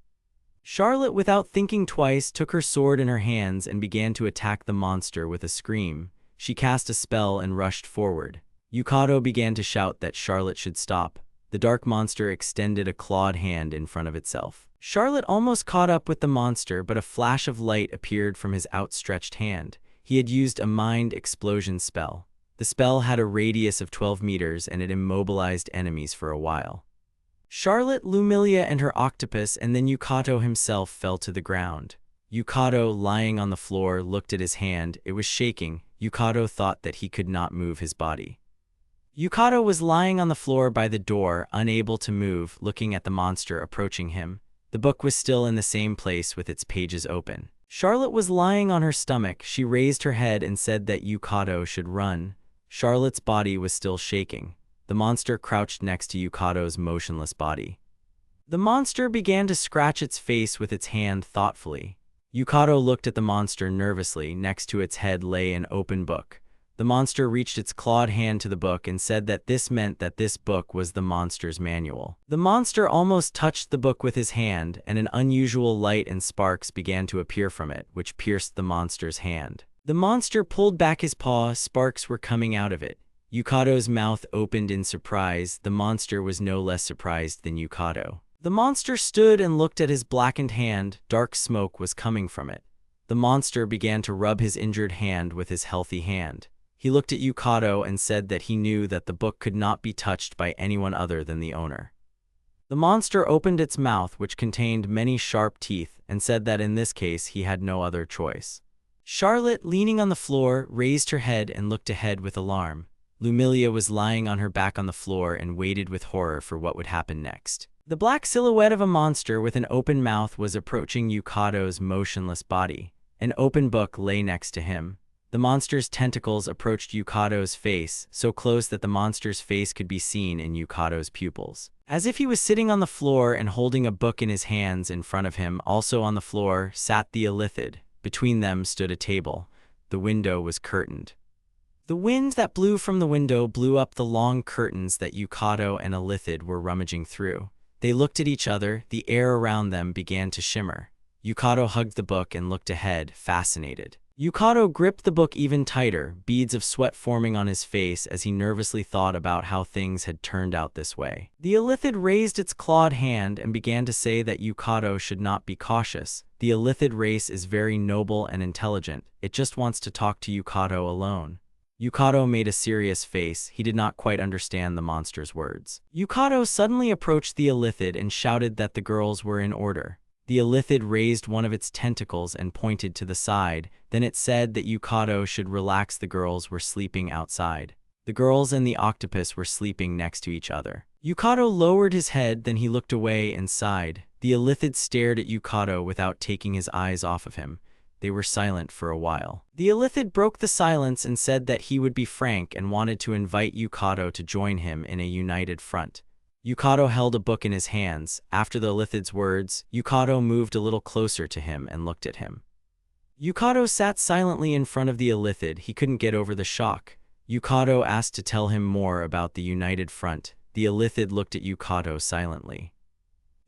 Charlotte, without thinking twice, took her sword in her hands and began to attack the monster with a scream. She cast a spell and rushed forward. Yukito began to shout that Charlotte should stop. The dark monster extended a clawed hand in front of itself. Charlotte almost caught up with the monster, but a flash of light appeared from his outstretched hand. He had used a mind explosion spell. The spell had a radius of 12 meters and it immobilized enemies for a while. Charlotte, Lumilia, and her octopus, and then Yukito himself fell to the ground. Yukito, lying on the floor, looked at his hand. It was shaking. Yukito thought that he could not move his body. Yukito was lying on the floor by the door, unable to move, looking at the monster approaching him. The book was still in the same place with its pages open. Charlotte was lying on her stomach. She raised her head and said that Yukito should run. Charlotte's body was still shaking. The monster crouched next to Yukito's motionless body. The monster began to scratch its face with its hand thoughtfully. Yukito looked at the monster nervously. Next to its head lay an open book. The monster reached its clawed hand to the book and said that this meant that this book was the monster's manual. The monster almost touched the book with his hand, and an unusual light and sparks began to appear from it, which pierced the monster's hand. The monster pulled back his paw. Sparks were coming out of it. Yukito's mouth opened in surprise. The monster was no less surprised than Yukito. The monster stood and looked at his blackened hand. Dark smoke was coming from it. The monster began to rub his injured hand with his healthy hand. He looked at Yukito and said that he knew that the book could not be touched by anyone other than the owner. The monster opened its mouth, which contained many sharp teeth, and said that in this case he had no other choice. Charlotte, leaning on the floor, raised her head and looked ahead with alarm. Lumilia was lying on her back on the floor and waited with horror for what would happen next. The black silhouette of a monster with an open mouth was approaching Yukito's motionless body. An open book lay next to him. The monster's tentacles approached Yukito's face, so close that the monster's face could be seen in Yukito's pupils. As if he was sitting on the floor and holding a book in his hands in front of him, also on the floor sat the Illithid. Between them stood a table. The window was curtained. The wind that blew from the window blew up the long curtains that Yukito and Illithid were rummaging through. They looked at each other. The air around them began to shimmer. Yukito hugged the book and looked ahead, fascinated. Yukito gripped the book even tighter, beads of sweat forming on his face as he nervously thought about how things had turned out this way. The Illithid raised its clawed hand and began to say that Yukito should not be cautious. The Illithid race is very noble and intelligent. It just wants to talk to Yukito alone. Yukito made a serious face. He did not quite understand the monster's words. Yukito suddenly approached the Illithid and shouted that the girls were in order. The Illithid raised one of its tentacles and pointed to the side. Then it said that Yukito should relax. The girls were sleeping outside. The girls and the octopus were sleeping next to each other. Yukito lowered his head, then he looked away and sighed. The Illithid stared at Yukito without taking his eyes off of him. They were silent for a while. The Illithid broke the silence and said that he would be frank and wanted to invite Yukito to join him in a united front. Yukito held a book in his hands. After the Illithid's words, Yukito moved a little closer to him and looked at him. Yukito sat silently in front of the Illithid. He couldn't get over the shock. Yukito asked to tell him more about the united front. The Illithid looked at Yukito silently.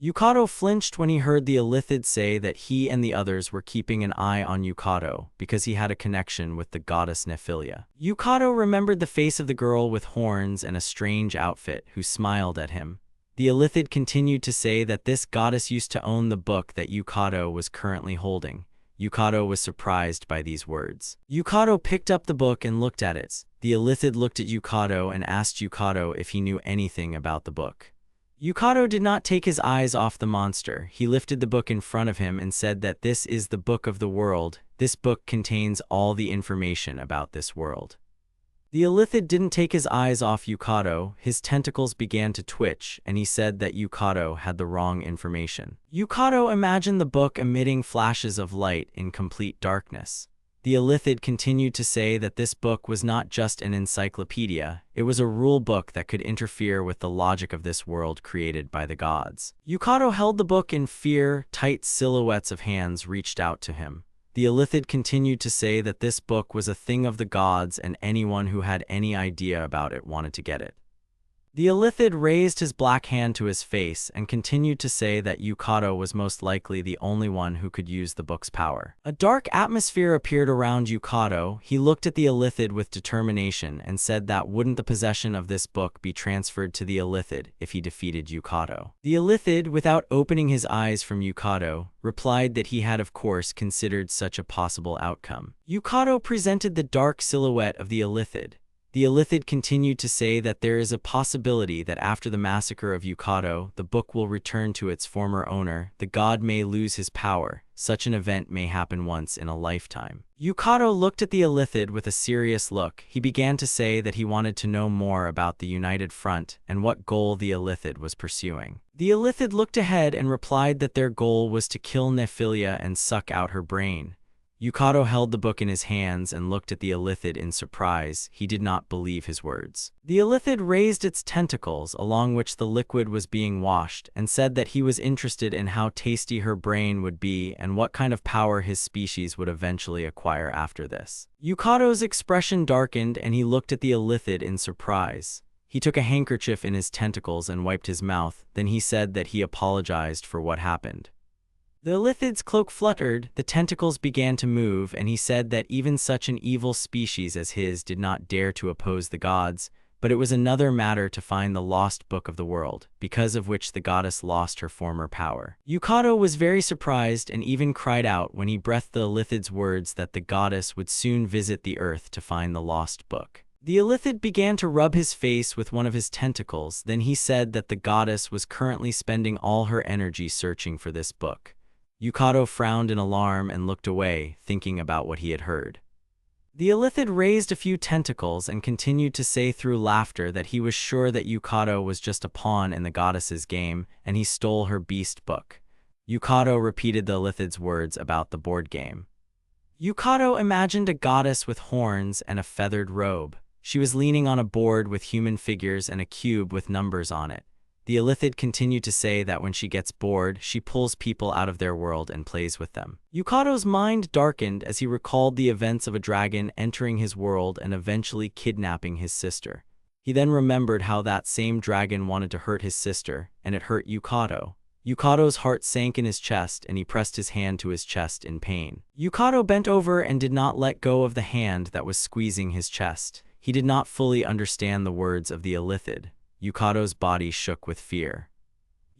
Yukito flinched when he heard the Illithid say that he and the others were keeping an eye on Yukito because he had a connection with the goddess Nephilia. Yukito remembered the face of the girl with horns and a strange outfit who smiled at him. The Illithid continued to say that this goddess used to own the book that Yukito was currently holding. Yukito was surprised by these words. Yukito picked up the book and looked at it. The Illithid looked at Yukito and asked Yukito if he knew anything about the book. Yukito did not take his eyes off the monster. He lifted the book in front of him and said that this is the book of the world. This book contains all the information about this world. The Illithid didn't take his eyes off Yukito. His tentacles began to twitch, and he said that Yukito had the wrong information. Yukito imagined the book emitting flashes of light in complete darkness. The Illithid continued to say that this book was not just an encyclopedia, it was a rule book that could interfere with the logic of this world created by the gods. Yukito held the book in fear. Tight silhouettes of hands reached out to him. The Illithid continued to say that this book was a thing of the gods and anyone who had any idea about it wanted to get it. The Illithid raised his black hand to his face and continued to say that Yukito was most likely the only one who could use the book's power. A dark atmosphere appeared around Yukito. He looked at the Illithid with determination and said that wouldn't the possession of this book be transferred to the Illithid if he defeated Yukito. The Illithid, without opening his eyes from Yukito, replied that he had of course considered such a possible outcome. Yukito presented the dark silhouette of the Illithid. The Illithid continued to say that there is a possibility that after the massacre of Yukito, the book will return to its former owner. The god may lose his power. Such an event may happen once in a lifetime. Yukito looked at the Illithid with a serious look. He began to say that he wanted to know more about the United Front and what goal the Illithid was pursuing. The Illithid looked ahead and replied that their goal was to kill Nephilia and suck out her brain. Yukito held the book in his hands and looked at the Illithid in surprise. He did not believe his words. The Illithid raised its tentacles, along which the liquid was being washed, and said that he was interested in how tasty her brain would be and what kind of power his species would eventually acquire after this. Yukito's expression darkened and he looked at the Illithid in surprise. He took a handkerchief in his tentacles and wiped his mouth. Then he said that he apologized for what happened. The Illithid's cloak fluttered, the tentacles began to move, and he said that even such an evil species as his did not dare to oppose the gods, but it was another matter to find the lost book of the world, because of which the goddess lost her former power. Yukito was very surprised and even cried out when he breathed the Illithid's words that the goddess would soon visit the earth to find the lost book. The Illithid began to rub his face with one of his tentacles. Then he said that the goddess was currently spending all her energy searching for this book. Yukito frowned in alarm and looked away, thinking about what he had heard. The Illithid raised a few tentacles and continued to say through laughter that he was sure that Yukito was just a pawn in the goddess's game, and he stole her beast book. Yukito repeated the Illithid's words about the board game. Yukito imagined a goddess with horns and a feathered robe. She was leaning on a board with human figures and a cube with numbers on it. The Illithid continued to say that when she gets bored, she pulls people out of their world and plays with them. Yukito's mind darkened as he recalled the events of a dragon entering his world and eventually kidnapping his sister. He then remembered how that same dragon wanted to hurt his sister, and it hurt Yukito. Yukito's heart sank in his chest, and he pressed his hand to his chest in pain. Yukito bent over and did not let go of the hand that was squeezing his chest. He did not fully understand the words of the Illithid. Yukito's body shook with fear.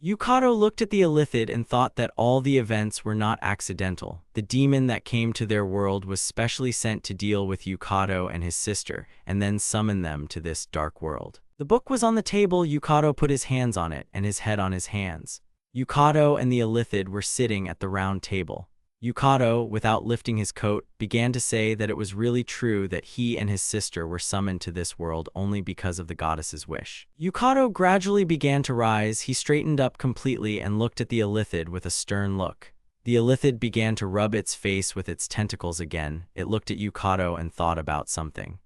Yukito looked at the Illithid and thought that all the events were not accidental. The demon that came to their world was specially sent to deal with Yukito and his sister, and then summon them to this dark world. The book was on the table. Yukito put his hands on it and his head on his hands. Yukito and the Illithid were sitting at the round table. Yukito, without lifting his coat, began to say that it was really true that he and his sister were summoned to this world only because of the goddess's wish. Yukito gradually began to rise. He straightened up completely and looked at the Illithid with a stern look. The Illithid began to rub its face with its tentacles again. It looked at Yukito and thought about something.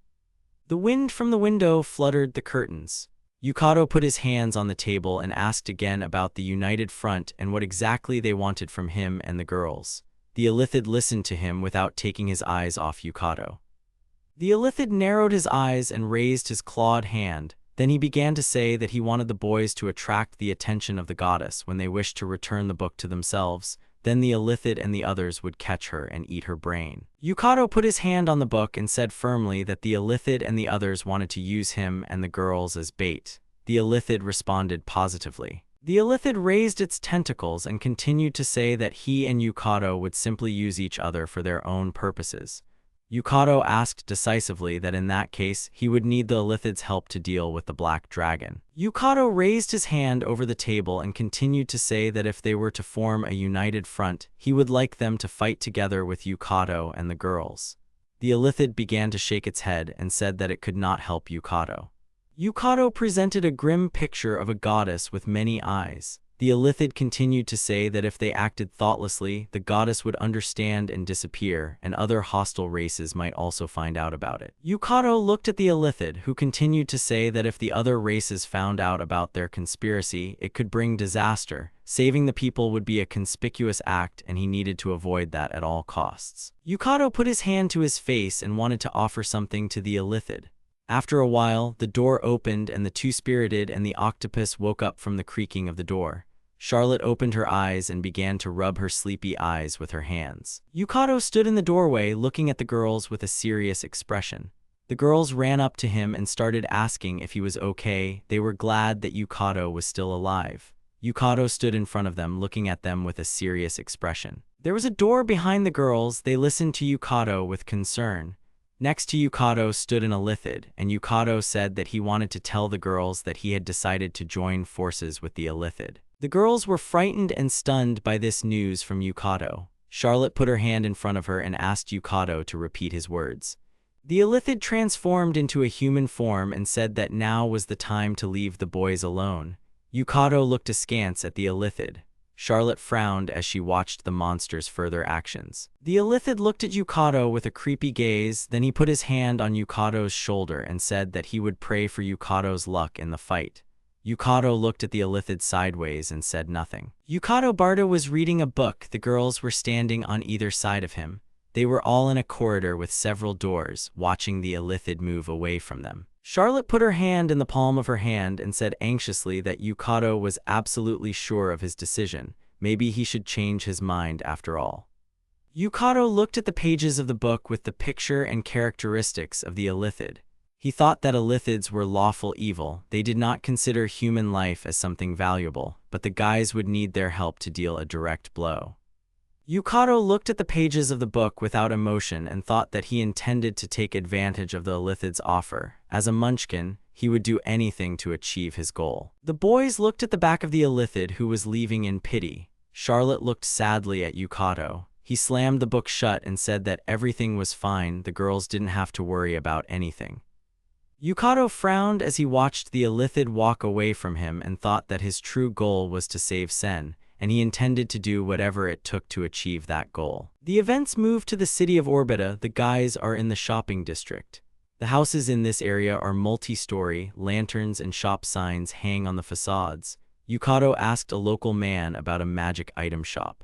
The wind from the window fluttered the curtains. Yukito put his hands on the table and asked again about the United Front and what exactly they wanted from him and the girls. The Illithid listened to him without taking his eyes off Yukito. The Illithid narrowed his eyes and raised his clawed hand. Then he began to say that he wanted the boys to attract the attention of the goddess when they wished to return the book to themselves. Then the Illithid and the others would catch her and eat her brain. Yukito put his hand on the book and said firmly that the Illithid and the others wanted to use him and the girls as bait. The Illithid responded positively. The Illithid raised its tentacles and continued to say that he and Yukito would simply use each other for their own purposes. Yukito asked decisively that in that case, he would need the Illithid's help to deal with the black dragon. Yukito raised his hand over the table and continued to say that if they were to form a united front, he would like them to fight together with Yukito and the girls. The Illithid began to shake its head and said that it could not help Yukito. Yukito presented a grim picture of a goddess with many eyes. The Illithid continued to say that if they acted thoughtlessly, the goddess would understand and disappear, and other hostile races might also find out about it. Yukito looked at the Illithid, who continued to say that if the other races found out about their conspiracy, it could bring disaster. Saving the people would be a conspicuous act, and he needed to avoid that at all costs. Yukito put his hand to his face and wanted to offer something to the Illithid. After a while, the door opened and the two-spirited and the octopus woke up from the creaking of the door. Charlotte opened her eyes and began to rub her sleepy eyes with her hands. Yukito stood in the doorway looking at the girls with a serious expression. The girls ran up to him and started asking if he was okay. They were glad that Yukito was still alive. Yukito stood in front of them looking at them with a serious expression. There was a door behind the girls. They listened to Yukito with concern. Next to Yukito stood an Illithid, and Yukito said that he wanted to tell the girls that he had decided to join forces with the Illithid. The girls were frightened and stunned by this news from Yukito. Charlotte put her hand in front of her and asked Yukito to repeat his words. The Illithid transformed into a human form and said that now was the time to leave the boys alone. Yukito looked askance at the Illithid. Charlotte frowned as she watched the monster's further actions. The Illithid looked at Yukito with a creepy gaze, then he put his hand on Yukito's shoulder and said that he would pray for Yukito's luck in the fight. Yukito looked at the Illithid sideways and said nothing. Yukito Bardo was reading a book. The girls were standing on either side of him. They were all in a corridor with several doors, watching the Illithid move away from them. Charlotte put her hand in the palm of her hand and said anxiously that Yukito was absolutely sure of his decision. Maybe he should change his mind after all. Yukito looked at the pages of the book with the picture and characteristics of the Illithid. He thought that Illithids were lawful evil. They did not consider human life as something valuable, but the guys would need their help to deal a direct blow. Yukito looked at the pages of the book without emotion and thought that he intended to take advantage of the Illithid's offer. As a Munchkin, he would do anything to achieve his goal. The boys looked at the back of the Illithid, who was leaving in pity. Charlotte looked sadly at Yukito. He slammed the book shut and said that everything was fine. The girls didn't have to worry about anything. Yukito frowned as he watched the Illithid walk away from him and thought that his true goal was to save Sen, and he intended to do whatever it took to achieve that goal. The events moved to the city of Orbita. The guys are in the shopping district. The houses in this area are multi-story. Lanterns and shop signs hang on the facades. Yukito asked a local man about a magic item shop.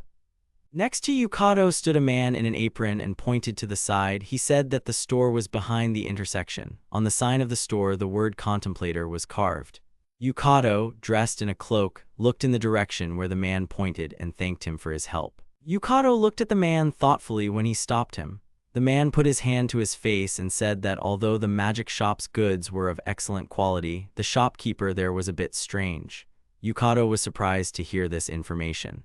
Next to Yukito stood a man in an apron and pointed to the side. He said that the store was behind the intersection. On the sign of the store, the word Contemplator was carved. Yukito, dressed in a cloak, looked in the direction where the man pointed and thanked him for his help. Yukito looked at the man thoughtfully when he stopped him. The man put his hand to his face and said that although the magic shop's goods were of excellent quality, the shopkeeper there was a bit strange. Yukito was surprised to hear this information.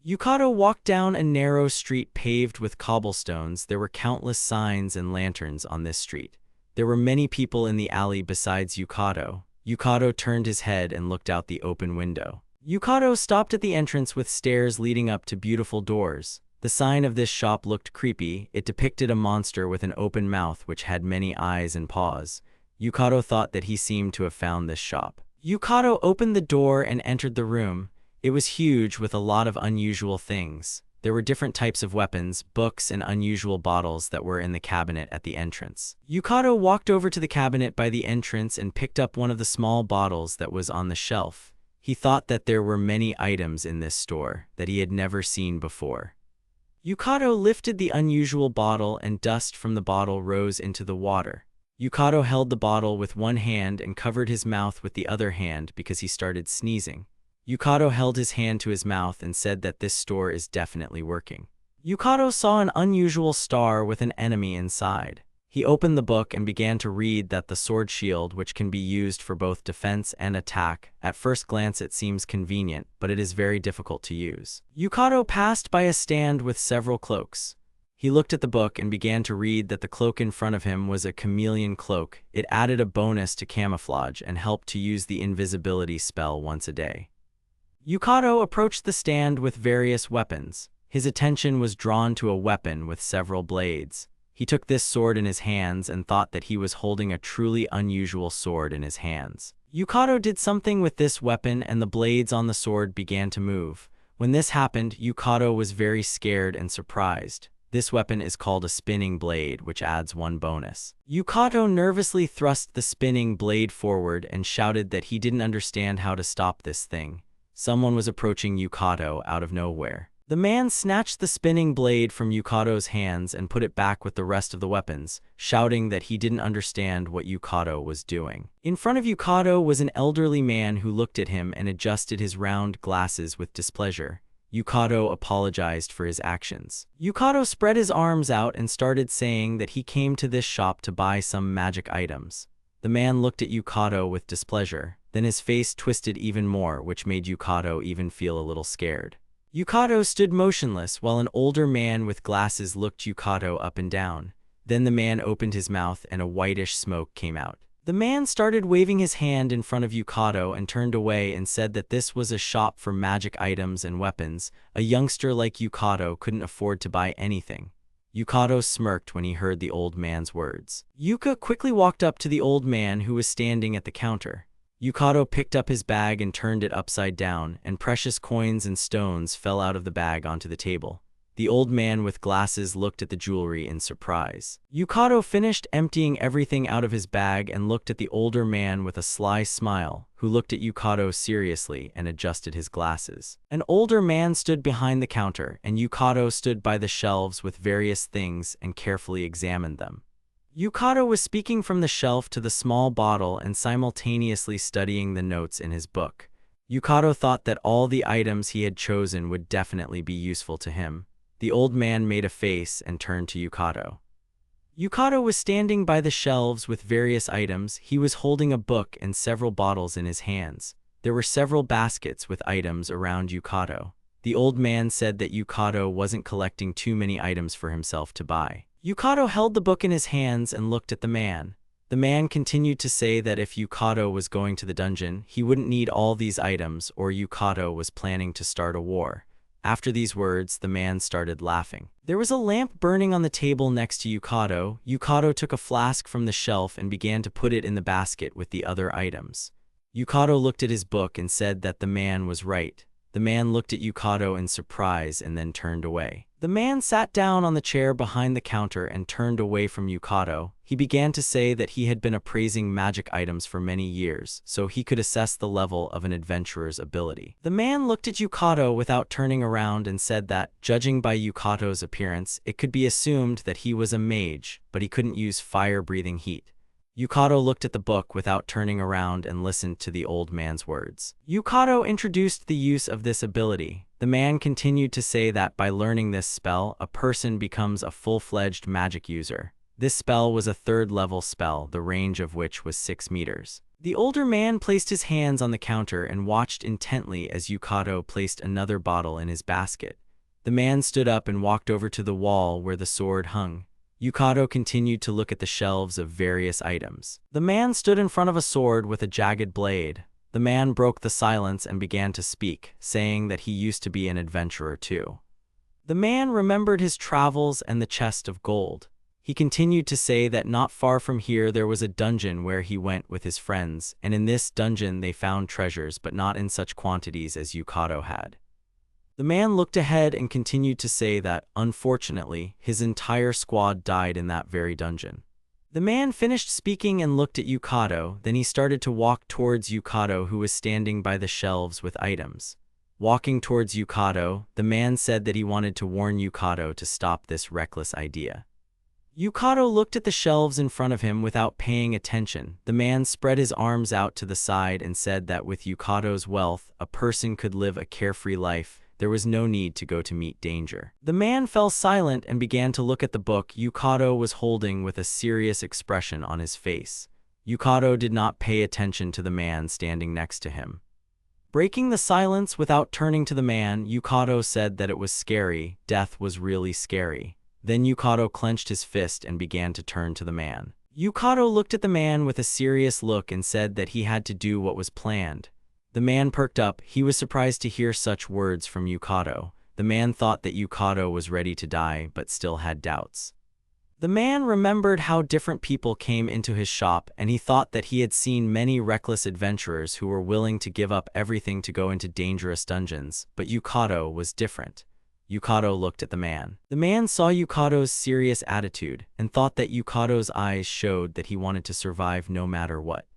Yukito walked down a narrow street paved with cobblestones. There were countless signs and lanterns on this street. There were many people in the alley besides Yukito. Yukito turned his head and looked out the open window. Yukito stopped at the entrance with stairs leading up to beautiful doors. The sign of this shop looked creepy. It depicted a monster with an open mouth which had many eyes and paws. Yukito thought that he seemed to have found this shop. Yukito opened the door and entered the room. It was huge with a lot of unusual things. There were different types of weapons, books, and unusual bottles that were in the cabinet at the entrance. Yukito walked over to the cabinet by the entrance and picked up one of the small bottles that was on the shelf. He thought that there were many items in this store that he had never seen before. Yukito lifted the unusual bottle and dust from the bottle rose into the water. Yukito held the bottle with one hand and covered his mouth with the other hand because he started sneezing. Yukito held his hand to his mouth and said that this store is definitely working. Yukito saw an unusual star with an enemy inside. He opened the book and began to read that the sword shield, which can be used for both defense and attack. At first glance it seems convenient, but it is very difficult to use. Yukito passed by a stand with several cloaks. He looked at the book and began to read that the cloak in front of him was a chameleon cloak. It added a bonus to camouflage and helped to use the invisibility spell once a day. Yukito approached the stand with various weapons. His attention was drawn to a weapon with several blades. He took this sword in his hands and thought that he was holding a truly unusual sword in his hands. Yukito did something with this weapon and the blades on the sword began to move. When this happened, Yukito was very scared and surprised. This weapon is called a spinning blade, which adds one bonus. Yukito nervously thrust the spinning blade forward and shouted that he didn't understand how to stop this thing. Someone was approaching Yukito out of nowhere. The man snatched the spinning blade from Yukito's hands and put it back with the rest of the weapons, shouting that he didn't understand what Yukito was doing. In front of Yukito was an elderly man who looked at him and adjusted his round glasses with displeasure. Yukito apologized for his actions. Yukito spread his arms out and started saying that he came to this shop to buy some magic items. The man looked at Yukito with displeasure. Then his face twisted even more, which made Yukito even feel a little scared. Yukito stood motionless while an older man with glasses looked Yukito up and down. Then the man opened his mouth and a whitish smoke came out. The man started waving his hand in front of Yukito and turned away and said that this was a shop for magic items and weapons. A youngster like Yukito couldn't afford to buy anything. Yukito smirked when he heard the old man's words. Yuka quickly walked up to the old man who was standing at the counter. Yukito picked up his bag and turned it upside down, and precious coins and stones fell out of the bag onto the table. The old man with glasses looked at the jewelry in surprise. Yukito finished emptying everything out of his bag and looked at the older man with a sly smile, who looked at Yukito seriously and adjusted his glasses. An older man stood behind the counter, and Yukito stood by the shelves with various things and carefully examined them. Yukito was speaking from the shelf to the small bottle and simultaneously studying the notes in his book. Yukito thought that all the items he had chosen would definitely be useful to him. The old man made a face and turned to Yukito. Yukito was standing by the shelves with various items. He was holding a book and several bottles in his hands. There were several baskets with items around Yukito. The old man said that Yukito wasn't collecting too many items for himself to buy. Yukito held the book in his hands and looked at the man. The man continued to say that if Yukito was going to the dungeon, he wouldn't need all these items, or Yukito was planning to start a war. After these words, the man started laughing. There was a lamp burning on the table next to Yukito. Yukito took a flask from the shelf and began to put it in the basket with the other items. Yukito looked at his book and said that the man was right. The man looked at Yukito in surprise and then turned away. The man sat down on the chair behind the counter and turned away from Yukito. He began to say that he had been appraising magic items for many years, so he could assess the level of an adventurer's ability. The man looked at Yukito without turning around and said that, judging by Yukito's appearance, it could be assumed that he was a mage, but he couldn't use fire-breathing heat. Yukito looked at the book without turning around and listened to the old man's words. Yukito introduced the use of this ability. The man continued to say that by learning this spell, a person becomes a full-fledged magic user. This spell was a third-level spell, the range of which was 6 meters. The older man placed his hands on the counter and watched intently as Yukito placed another bottle in his basket. The man stood up and walked over to the wall where the sword hung. Yukito continued to look at the shelves of various items. The man stood in front of a sword with a jagged blade. The man broke the silence and began to speak, saying that he used to be an adventurer too. The man remembered his travels and the chest of gold. He continued to say that not far from here there was a dungeon where he went with his friends, and in this dungeon they found treasures, but not in such quantities as Yukito had. The man looked ahead and continued to say that, unfortunately, his entire squad died in that very dungeon. The man finished speaking and looked at Yukito, then he started to walk towards Yukito, who was standing by the shelves with items. Walking towards Yukito, the man said that he wanted to warn Yukito to stop this reckless idea. Yukito looked at the shelves in front of him without paying attention. The man spread his arms out to the side and said that with Yukito's wealth, a person could live a carefree life. There was no need to go to meet danger. The man fell silent and began to look at the book Yukito was holding with a serious expression on his face. Yukito did not pay attention to the man standing next to him. Breaking the silence without turning to the man, Yukito said that it was scary. Death was really scary. Then Yukito clenched his fist and began to turn to the man. Yukito looked at the man with a serious look and said that he had to do what was planned. The man perked up. He was surprised to hear such words from Yukito. The man thought that Yukito was ready to die, but still had doubts. The man remembered how different people came into his shop, and he thought that he had seen many reckless adventurers who were willing to give up everything to go into dangerous dungeons, but Yukito was different. Yukito looked at the man. The man saw Yukito's serious attitude, and thought that Yukito's eyes showed that he wanted to survive no matter what.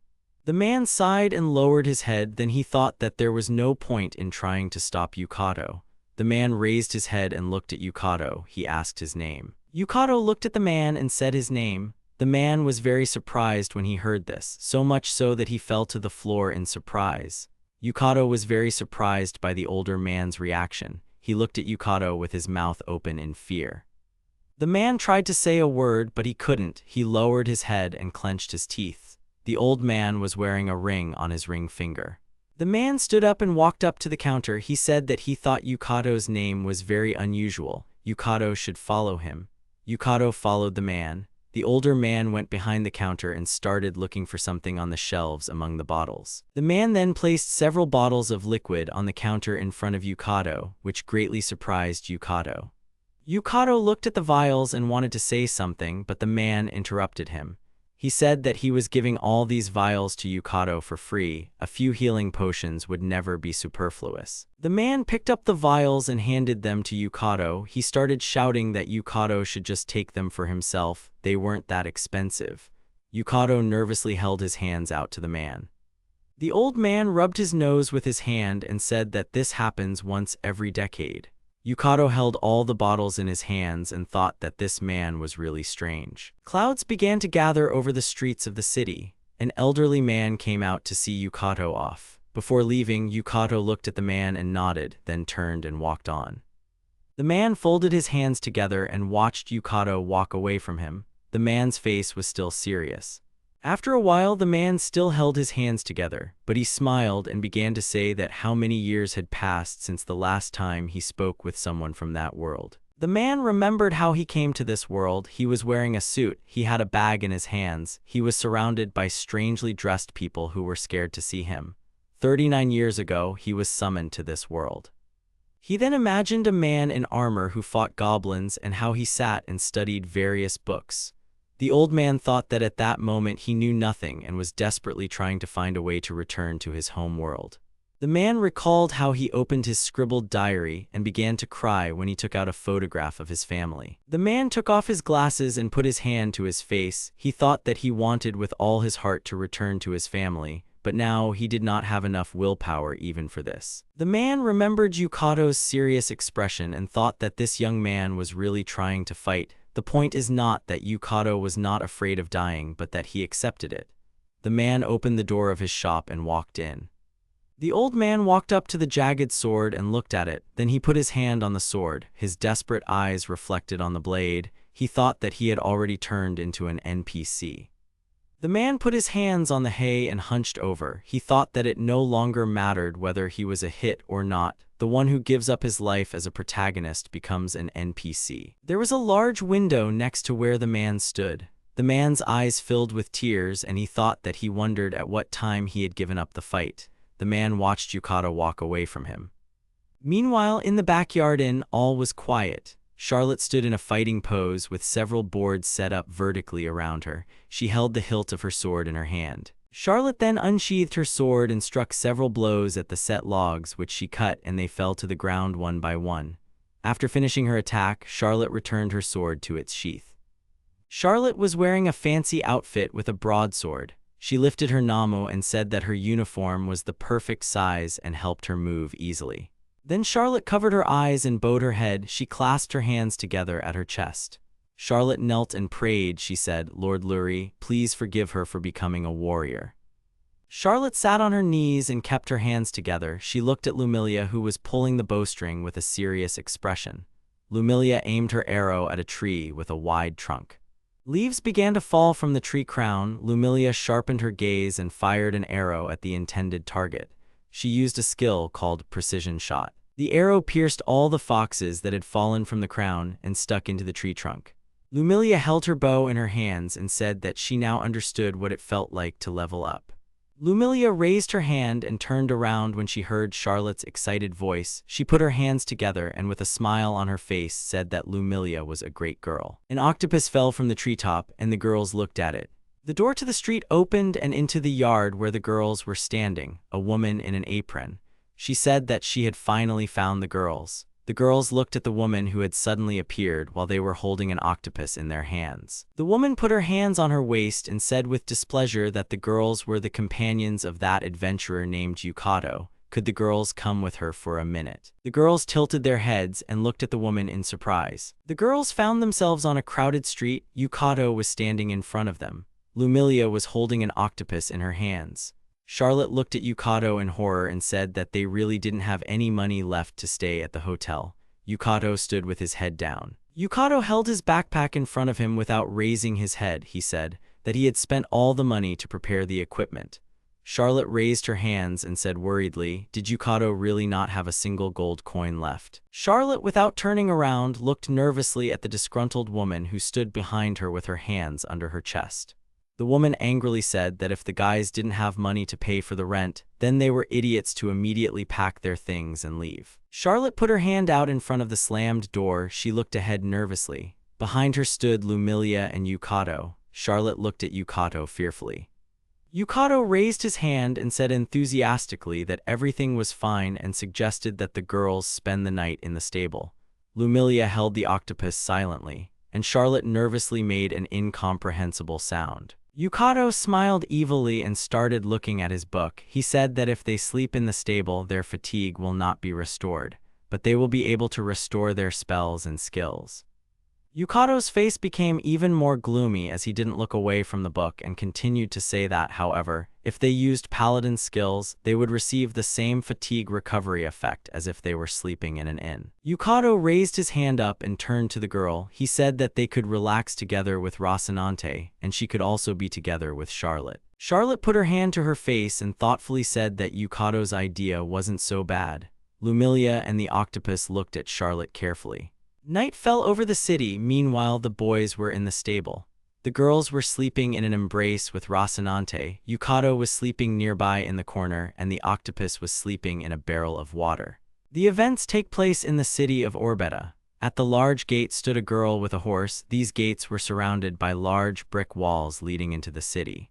The man sighed and lowered his head, then he thought that there was no point in trying to stop Yukito. The man raised his head and looked at Yukito. He asked his name. Yukito looked at the man and said his name. The man was very surprised when he heard this, so much so that he fell to the floor in surprise. Yukito was very surprised by the older man's reaction. He looked at Yukito with his mouth open in fear. The man tried to say a word, but he couldn't. He lowered his head and clenched his teeth. The old man was wearing a ring on his ring finger. The man stood up and walked up to the counter. He said that he thought Yukito's name was very unusual. Yukito should follow him. Yukito followed the man. The older man went behind the counter and started looking for something on the shelves among the bottles. The man then placed several bottles of liquid on the counter in front of Yukito, which greatly surprised Yukito. Yukito looked at the vials and wanted to say something, but the man interrupted him. He said that he was giving all these vials to Yukito for free. A few healing potions would never be superfluous. The man picked up the vials and handed them to Yukito. He started shouting that Yukito should just take them for himself. They weren't that expensive. Yukito nervously held his hands out to the man. The old man rubbed his nose with his hand and said that this happens once every decade. Yukito held all the bottles in his hands and thought that this man was really strange. Clouds began to gather over the streets of the city. An elderly man came out to see Yukito off. Before leaving, Yukito looked at the man and nodded, then turned and walked on. The man folded his hands together and watched Yukito walk away from him. The man's face was still serious. After a while, the man still held his hands together, but he smiled and began to say that how many years had passed since the last time he spoke with someone from that world. The man remembered how he came to this world. He was wearing a suit, he had a bag in his hands, he was surrounded by strangely dressed people who were scared to see him. 39 years ago, he was summoned to this world. He then imagined a man in armor who fought goblins and how he sat and studied various books. The old man thought that at that moment he knew nothing and was desperately trying to find a way to return to his home world. The man recalled how he opened his scribbled diary and began to cry when he took out a photograph of his family. The man took off his glasses and put his hand to his face. He thought that he wanted with all his heart to return to his family, but now he did not have enough willpower even for this. The man remembered Yukito's serious expression and thought that this young man was really trying to fight. The point is not that Yukito was not afraid of dying, but that he accepted it. The man opened the door of his shop and walked in. The old man walked up to the jagged sword and looked at it. Then he put his hand on the sword. His desperate eyes reflected on the blade. He thought that he had already turned into an NPC. The man put his hands on the hay and hunched over. He thought that it no longer mattered whether he was a hit or not. The one who gives up his life as a protagonist becomes an NPC. There was a large window next to where the man stood. The man's eyes filled with tears, and he thought that he wondered at what time he had given up the fight. The man watched Yukito walk away from him. Meanwhile, in the backyard all was quiet. Charlotte stood in a fighting pose with several boards set up vertically around her. She held the hilt of her sword in her hand. Charlotte then unsheathed her sword and struck several blows at the set logs, which she cut, and they fell to the ground one by one. After finishing her attack, Charlotte returned her sword to its sheath. Charlotte was wearing a fancy outfit with a broadsword. She lifted her Namu and said that her uniform was the perfect size and helped her move easily. Then Charlotte covered her eyes and bowed her head. She clasped her hands together at her chest. Charlotte knelt and prayed. She said, "Lord Lurie, please forgive her for becoming a warrior." Charlotte sat on her knees and kept her hands together. She looked at Lumilia, who was pulling the bowstring with a serious expression. Lumilia aimed her arrow at a tree with a wide trunk. Leaves began to fall from the tree crown. Lumilia sharpened her gaze and fired an arrow at the intended target. She used a skill called precision shot. The arrow pierced all the foxes that had fallen from the crown and stuck into the tree trunk. Lumilia held her bow in her hands and said that she now understood what it felt like to level up. Lumilia raised her hand and turned around when she heard Charlotte's excited voice. She put her hands together and with a smile on her face said that Lumilia was a great girl. An octopus fell from the treetop and the girls looked at it. The door to the street opened and into the yard where the girls were standing, a woman in an apron. She said that she had finally found the girls. The girls looked at the woman who had suddenly appeared while they were holding an octopus in their hands. The woman put her hands on her waist and said with displeasure that the girls were the companions of that adventurer named Yukito. Could the girls come with her for a minute? The girls tilted their heads and looked at the woman in surprise. The girls found themselves on a crowded street. Yukito was standing in front of them. Lumilia was holding an octopus in her hands. Charlotte looked at Yukito in horror and said that they really didn't have any money left to stay at the hotel. Yukito stood with his head down. Yukito held his backpack in front of him without raising his head. He said that he had spent all the money to prepare the equipment. Charlotte raised her hands and said worriedly, "Did Yukito really not have a single gold coin left?" Charlotte, without turning around, looked nervously at the disgruntled woman who stood behind her with her hands under her chest. The woman angrily said that if the guys didn't have money to pay for the rent, then they were idiots to immediately pack their things and leave. Charlotte put her hand out in front of the slammed door. She looked ahead nervously. Behind her stood Lumilia and Yukito. Charlotte looked at Yukito fearfully. Yukito raised his hand and said enthusiastically that everything was fine and suggested that the girls spend the night in the stable. Lumilia held the octopus silently, and Charlotte nervously made an incomprehensible sound. Yukito smiled evilly and started looking at his book. He said that if they sleep in the stable, their fatigue will not be restored, but they will be able to restore their spells and skills. Yukito's face became even more gloomy as he didn't look away from the book and continued to say that, however, if they used paladin skills, they would receive the same fatigue recovery effect as if they were sleeping in an inn. Yukito raised his hand up and turned to the girl. He said that they could relax together with Rocinante, and she could also be together with Charlotte. Charlotte put her hand to her face and thoughtfully said that Yukito's idea wasn't so bad. Lumilia and the octopus looked at Charlotte carefully. Night fell over the city. Meanwhile, the boys were in the stable. The girls were sleeping in an embrace with Rocinante. Yukito was sleeping nearby in the corner, and the octopus was sleeping in a barrel of water. The events take place in the city of Orbetta. At the large gate stood a girl with a horse. These gates were surrounded by large brick walls leading into the city.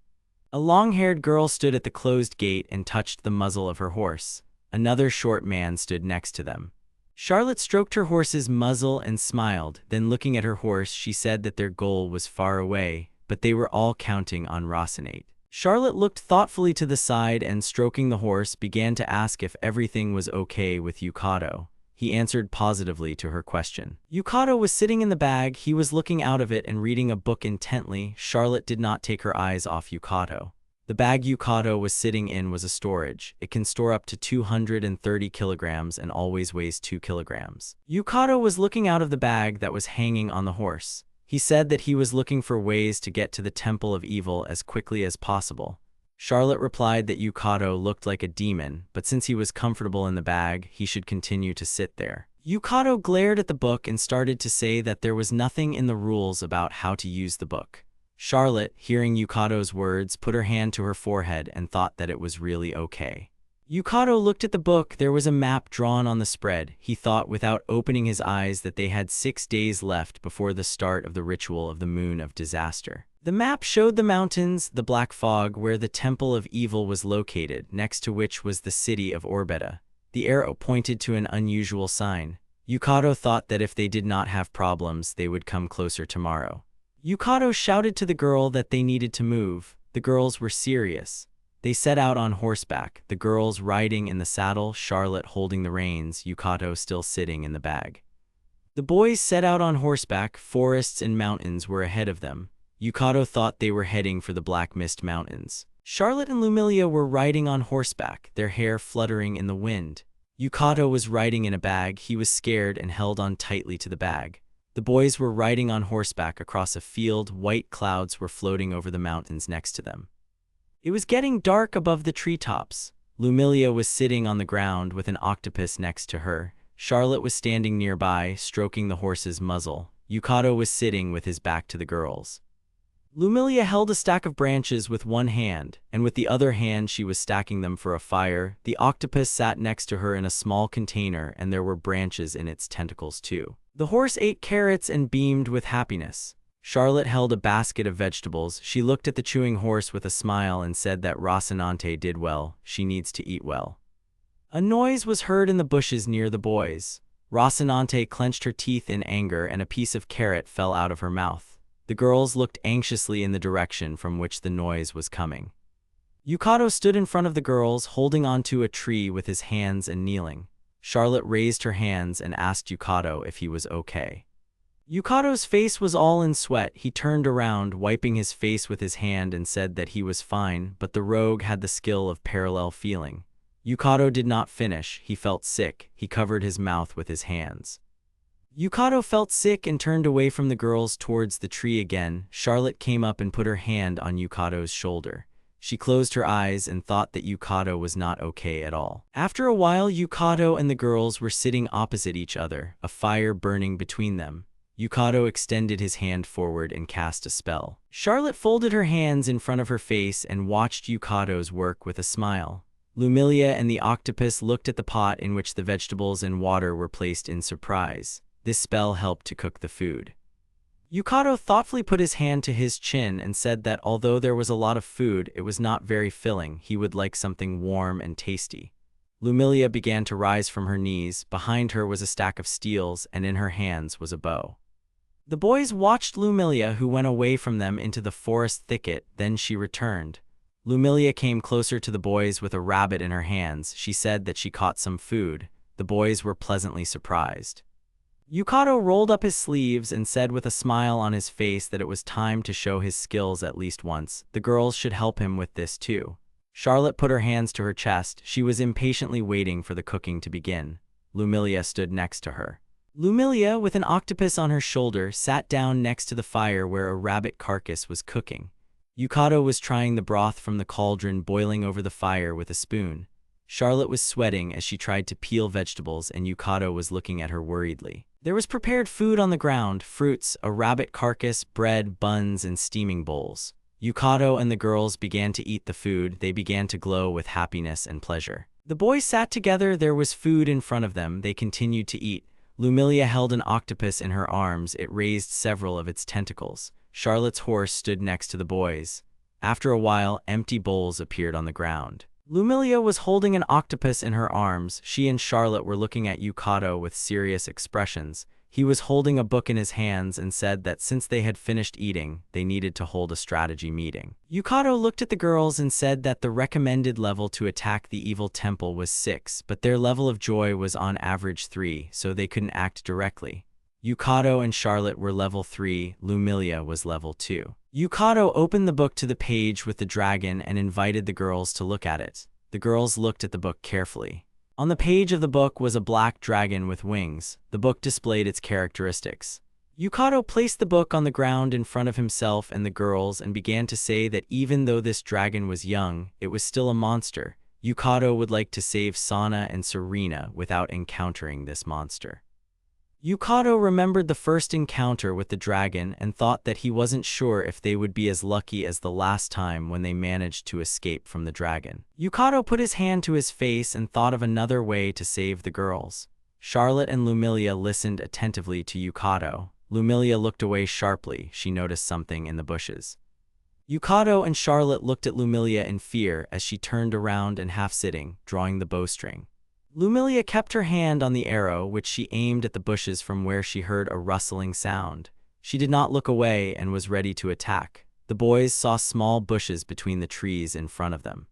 A long-haired girl stood at the closed gate and touched the muzzle of her horse. Another short man stood next to them. Charlotte stroked her horse's muzzle and smiled. Then, looking at her horse, she said that their goal was far away, but they were all counting on Rocinate. Charlotte looked thoughtfully to the side and, stroking the horse, began to ask if everything was okay with Yukito. He answered positively to her question. Yukito was sitting in the bag. He was looking out of it and reading a book intently. Charlotte did not take her eyes off Yukito. The bag Yukito was sitting in was a storage. It can store up to 230 kilograms and always weighs 2 kilograms. Yukito was looking out of the bag that was hanging on the horse. He said that he was looking for ways to get to the Temple of Evil as quickly as possible. Charlotte replied that Yukito looked like a demon, but since he was comfortable in the bag, he should continue to sit there. Yukito glared at the book and started to say that there was nothing in the rules about how to use the book. Charlotte, hearing Yukito's words, put her hand to her forehead and thought that it was really okay. Yukito looked at the book. There was a map drawn on the spread. He thought without opening his eyes that they had 6 days left before the start of the ritual of the Moon of Disaster. The map showed the mountains, the black fog where the Temple of Evil was located, next to which was the city of Orbetta. The arrow pointed to an unusual sign. Yukito thought that if they did not have problems, they would come closer tomorrow. Yukito shouted to the girl that they needed to move. The girls were serious. They set out on horseback, the girls riding in the saddle, Charlotte holding the reins, Yukito still sitting in the bag. The boys set out on horseback. Forests and mountains were ahead of them. Yukito thought they were heading for the Black Mist Mountains. Charlotte and Lumilia were riding on horseback, their hair fluttering in the wind. Yukito was riding in a bag. He was scared and held on tightly to the bag. The boys were riding on horseback across a field. White clouds were floating over the mountains next to them. It was getting dark above the treetops. Lumilia was sitting on the ground with an octopus next to her. Charlotte was standing nearby, stroking the horse's muzzle. Yukito was sitting with his back to the girls. Lumilia held a stack of branches with one hand, and with the other hand she was stacking them for a fire. The octopus sat next to her in a small container, and there were branches in its tentacles too. The horse ate carrots and beamed with happiness. Charlotte held a basket of vegetables. She looked at the chewing horse with a smile and said that Rocinante did well. She needs to eat well. A noise was heard in the bushes near the boys. Rocinante clenched her teeth in anger and a piece of carrot fell out of her mouth. The girls looked anxiously in the direction from which the noise was coming. Yukito stood in front of the girls, holding onto a tree with his hands and kneeling. Charlotte raised her hands and asked Yukito if he was okay. Yukito's face was all in sweat. He turned around, wiping his face with his hand, and said that he was fine, but the rogue had the skill of parallel feeling. Yukito did not finish. He felt sick. He covered his mouth with his hands. Yukito felt sick and turned away from the girls towards the tree again. Charlotte came up and put her hand on Yukito's shoulder. She closed her eyes and thought that Yukito was not okay at all. After a while, Yukito and the girls were sitting opposite each other, a fire burning between them. Yukito extended his hand forward and cast a spell. Charlotte folded her hands in front of her face and watched Yukito's work with a smile. Lumilia and the octopus looked at the pot in which the vegetables and water were placed in surprise. This spell helped to cook the food. Yukito thoughtfully put his hand to his chin and said that although there was a lot of food, it was not very filling. He would like something warm and tasty. Lumilia began to rise from her knees. Behind her was a stack of steels, and in her hands was a bow. The boys watched Lumilia, who went away from them into the forest thicket. Then she returned. Lumilia came closer to the boys with a rabbit in her hands. She said that she caught some food. The boys were pleasantly surprised. Yukito rolled up his sleeves and said with a smile on his face that it was time to show his skills at least once. The girls should help him with this too. Charlotte put her hands to her chest. She was impatiently waiting for the cooking to begin. Lumilia stood next to her. Lumilia, with an octopus on her shoulder, sat down next to the fire where a rabbit carcass was cooking. Yukito was trying the broth from the cauldron boiling over the fire with a spoon. Charlotte was sweating as she tried to peel vegetables, and Yukito was looking at her worriedly. There was prepared food on the ground: fruits, a rabbit carcass, bread, buns, and steaming bowls. Yukito and the girls began to eat the food. They began to glow with happiness and pleasure. The boys sat together. There was food in front of them. They continued to eat. Lumilia held an octopus in her arms. It raised several of its tentacles. Charlotte's horse stood next to the boys. After a while, empty bowls appeared on the ground. Lumilia was holding an octopus in her arms. She and Charlotte were looking at Yukito with serious expressions. He was holding a book in his hands and said that since they had finished eating, they needed to hold a strategy meeting. Yukito looked at the girls and said that the recommended level to attack the evil temple was 6, but their level of joy was on average 3, so they couldn't act directly. Yukito and Charlotte were level 3, Lumilia was level 2. Yukito opened the book to the page with the dragon and invited the girls to look at it. The girls looked at the book carefully. On the page of the book was a black dragon with wings. The book displayed its characteristics. Yukito placed the book on the ground in front of himself and the girls and began to say that even though this dragon was young, it was still a monster. Yukito would like to save Sana and Serena without encountering this monster. Yukito remembered the first encounter with the dragon and thought that he wasn't sure if they would be as lucky as the last time when they managed to escape from the dragon. Yukito put his hand to his face and thought of another way to save the girls. Charlotte and Lumilia listened attentively to Yukito. Lumilia looked away sharply. She noticed something in the bushes. Yukito and Charlotte looked at Lumilia in fear as she turned around and half-sitting, drawing the bowstring. Lumilia kept her hand on the arrow, which she aimed at the bushes from where she heard a rustling sound. She did not look away and was ready to attack. The boys saw small bushes between the trees in front of them.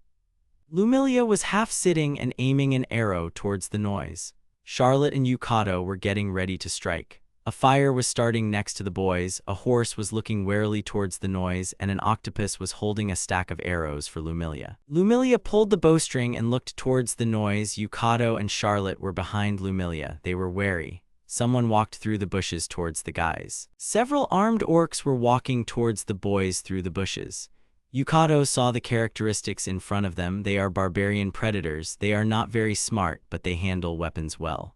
Lumilia was half-sitting and aiming an arrow towards the noise. Charlotte and Yukito were getting ready to strike. A fire was starting next to the boys, a horse was looking warily towards the noise, and an octopus was holding a stack of arrows for Lumilia. Lumilia pulled the bowstring and looked towards the noise. Yukito and Charlotte were behind Lumilia. They were wary. Someone walked through the bushes towards the guys. Several armed orcs were walking towards the boys through the bushes. Yukito saw the characteristics in front of them. They are barbarian predators. They are not very smart, but they handle weapons well.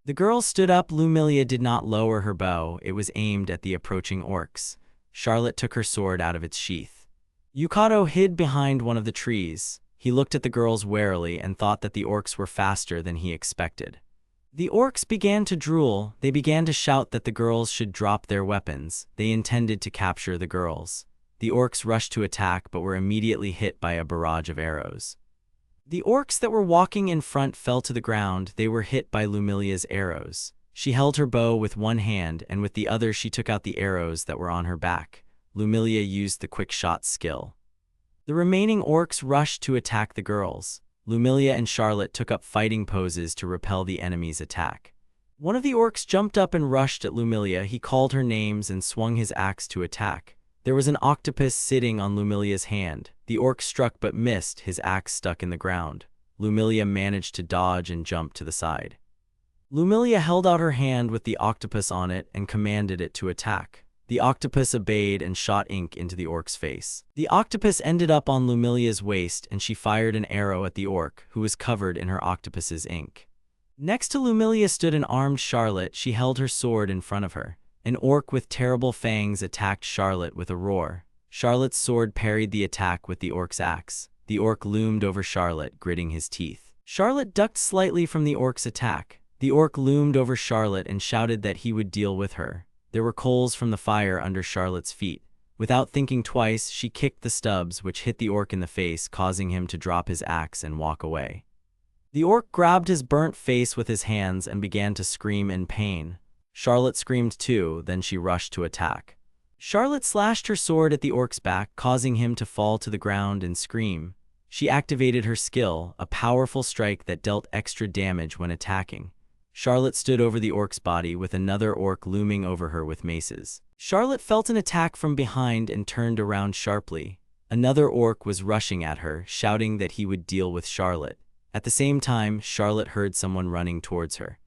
The girl stood up. Lumilia did not lower her bow. It was aimed at the approaching orcs. Charlotte took her sword out of its sheath. Yukito hid behind one of the trees. He looked at the girls warily and thought that the orcs were faster than he expected. The orcs began to drool. They began to shout that the girls should drop their weapons. They intended to capture the girls. The orcs rushed to attack but were immediately hit by a barrage of arrows. The orcs that were walking in front fell to the ground. They were hit by Lumilia's arrows. She held her bow with one hand, and with the other she took out the arrows that were on her back. Lumilia used the quick shot skill. The remaining orcs rushed to attack the girls. Lumilia and Charlotte took up fighting poses to repel the enemy's attack. One of the orcs jumped up and rushed at Lumilia. He called her names and swung his axe to attack. There was an octopus sitting on Lumilia's hand. The orc struck but missed. His axe stuck in the ground. Lumilia managed to dodge and jump to the side. Lumilia held out her hand with the octopus on it and commanded it to attack. The octopus obeyed and shot ink into the orc's face. The octopus ended up on Lumilia's waist, and she fired an arrow at the orc, who was covered in her octopus's ink. Next to Lumilia stood an armed Charlotte. She held her sword in front of her. An orc with terrible fangs attacked Charlotte with a roar. Charlotte's sword parried the attack with the orc's axe. The orc loomed over Charlotte, gritting his teeth. Charlotte ducked slightly from the orc's attack. The orc loomed over Charlotte and shouted that he would deal with her. There were coals from the fire under Charlotte's feet. Without thinking twice, she kicked the stubs, which hit the orc in the face, causing him to drop his axe and walk away. The orc grabbed his burnt face with his hands and began to scream in pain. Charlotte screamed too, then she rushed to attack. Charlotte slashed her sword at the orc's back, causing him to fall to the ground and scream. She activated her skill, a powerful strike that dealt extra damage when attacking. Charlotte stood over the orc's body with another orc looming over her with maces. Charlotte felt an attack from behind and turned around sharply. Another orc was rushing at her, shouting that he would deal with Charlotte. At the same time, Charlotte heard someone running towards her.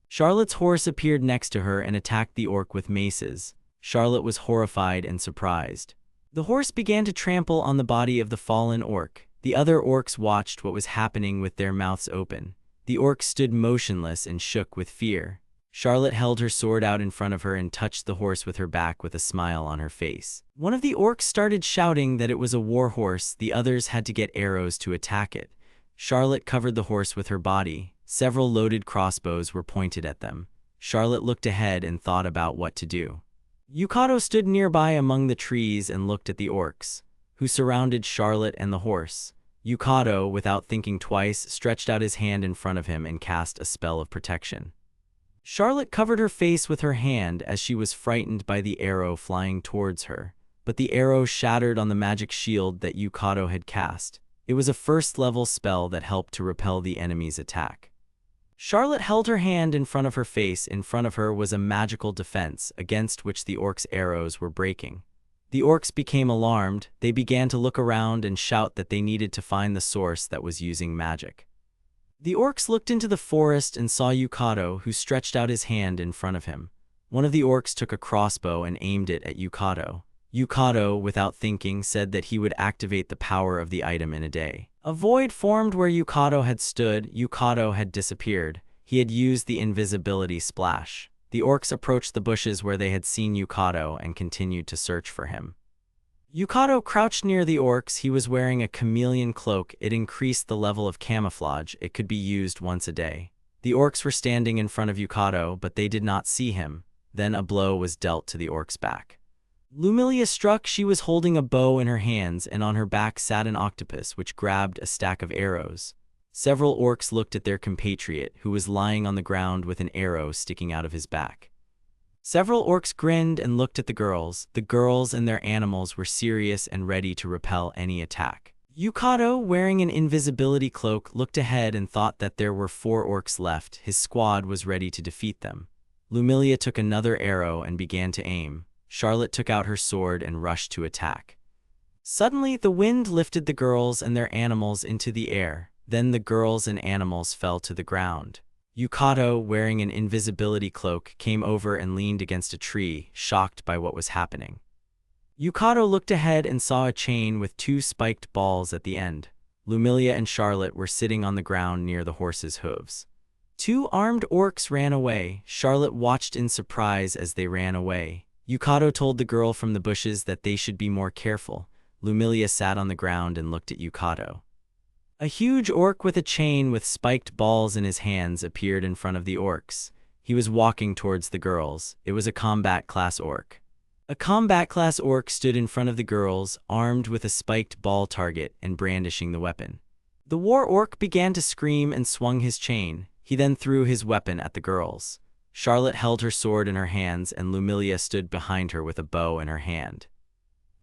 Charlotte's horse appeared next to her and attacked the orc with maces. Charlotte was horrified and surprised. The horse began to trample on the body of the fallen orc. The other orcs watched what was happening with their mouths open. The orc stood motionless and shook with fear. Charlotte held her sword out in front of her and touched the horse with her back with a smile on her face. One of the orcs started shouting that it was a war horse. The others had to get arrows to attack it. Charlotte covered the horse with her body. Several loaded crossbows were pointed at them. Charlotte looked ahead and thought about what to do. Yukito stood nearby among the trees and looked at the orcs, who surrounded Charlotte and the horse. Yukito, without thinking twice, stretched out his hand in front of him and cast a spell of protection. Charlotte covered her face with her hand as she was frightened by the arrow flying towards her, but the arrow shattered on the magic shield that Yukito had cast. It was a first-level spell that helped to repel the enemy's attack. Charlotte held her hand in front of her face. In front of her was a magical defense against which the orcs' arrows were breaking. The orcs became alarmed. They began to look around and shout that they needed to find the source that was using magic. The orcs looked into the forest and saw Yukito, who stretched out his hand in front of him. One of the orcs took a crossbow and aimed it at Yukito. Yukito, without thinking, said that he would activate the power of the item in a day. A void formed where Yukito had stood. Yukito had disappeared. He had used the invisibility splash. The orcs approached the bushes where they had seen Yukito and continued to search for him. Yukito crouched near the orcs. He was wearing a chameleon cloak. It increased the level of camouflage. It could be used once a day. The orcs were standing in front of Yukito, but they did not see him. Then a blow was dealt to the orc's back. Lumilia struck. She was holding a bow in her hands, and on her back sat an octopus, which grabbed a stack of arrows. Several orcs looked at their compatriot, who was lying on the ground with an arrow sticking out of his back. Several orcs grinned and looked at the girls. The girls and their animals were serious and ready to repel any attack. Yukito, wearing an invisibility cloak, looked ahead and thought that there were 4 orcs left. His squad was ready to defeat them. Lumilia took another arrow and began to aim. Charlotte took out her sword and rushed to attack. Suddenly, the wind lifted the girls and their animals into the air. Then the girls and animals fell to the ground. Yukito, wearing an invisibility cloak, came over and leaned against a tree, shocked by what was happening. Yukito looked ahead and saw a chain with 2 spiked balls at the end. Lumilia and Charlotte were sitting on the ground near the horse's hooves. 2 armed orcs ran away. Charlotte watched in surprise as they ran away. Yukito told the girl from the bushes that they should be more careful. Lumilia sat on the ground and looked at Yukito. A huge orc with a chain with spiked balls in his hands appeared in front of the orcs. He was walking towards the girls. It was a combat-class orc. A combat-class orc stood in front of the girls, armed with a spiked ball target and brandishing the weapon. The war orc began to scream and swung his chain. He then threw his weapon at the girls. Charlotte held her sword in her hands, and Lumilia stood behind her with a bow in her hand.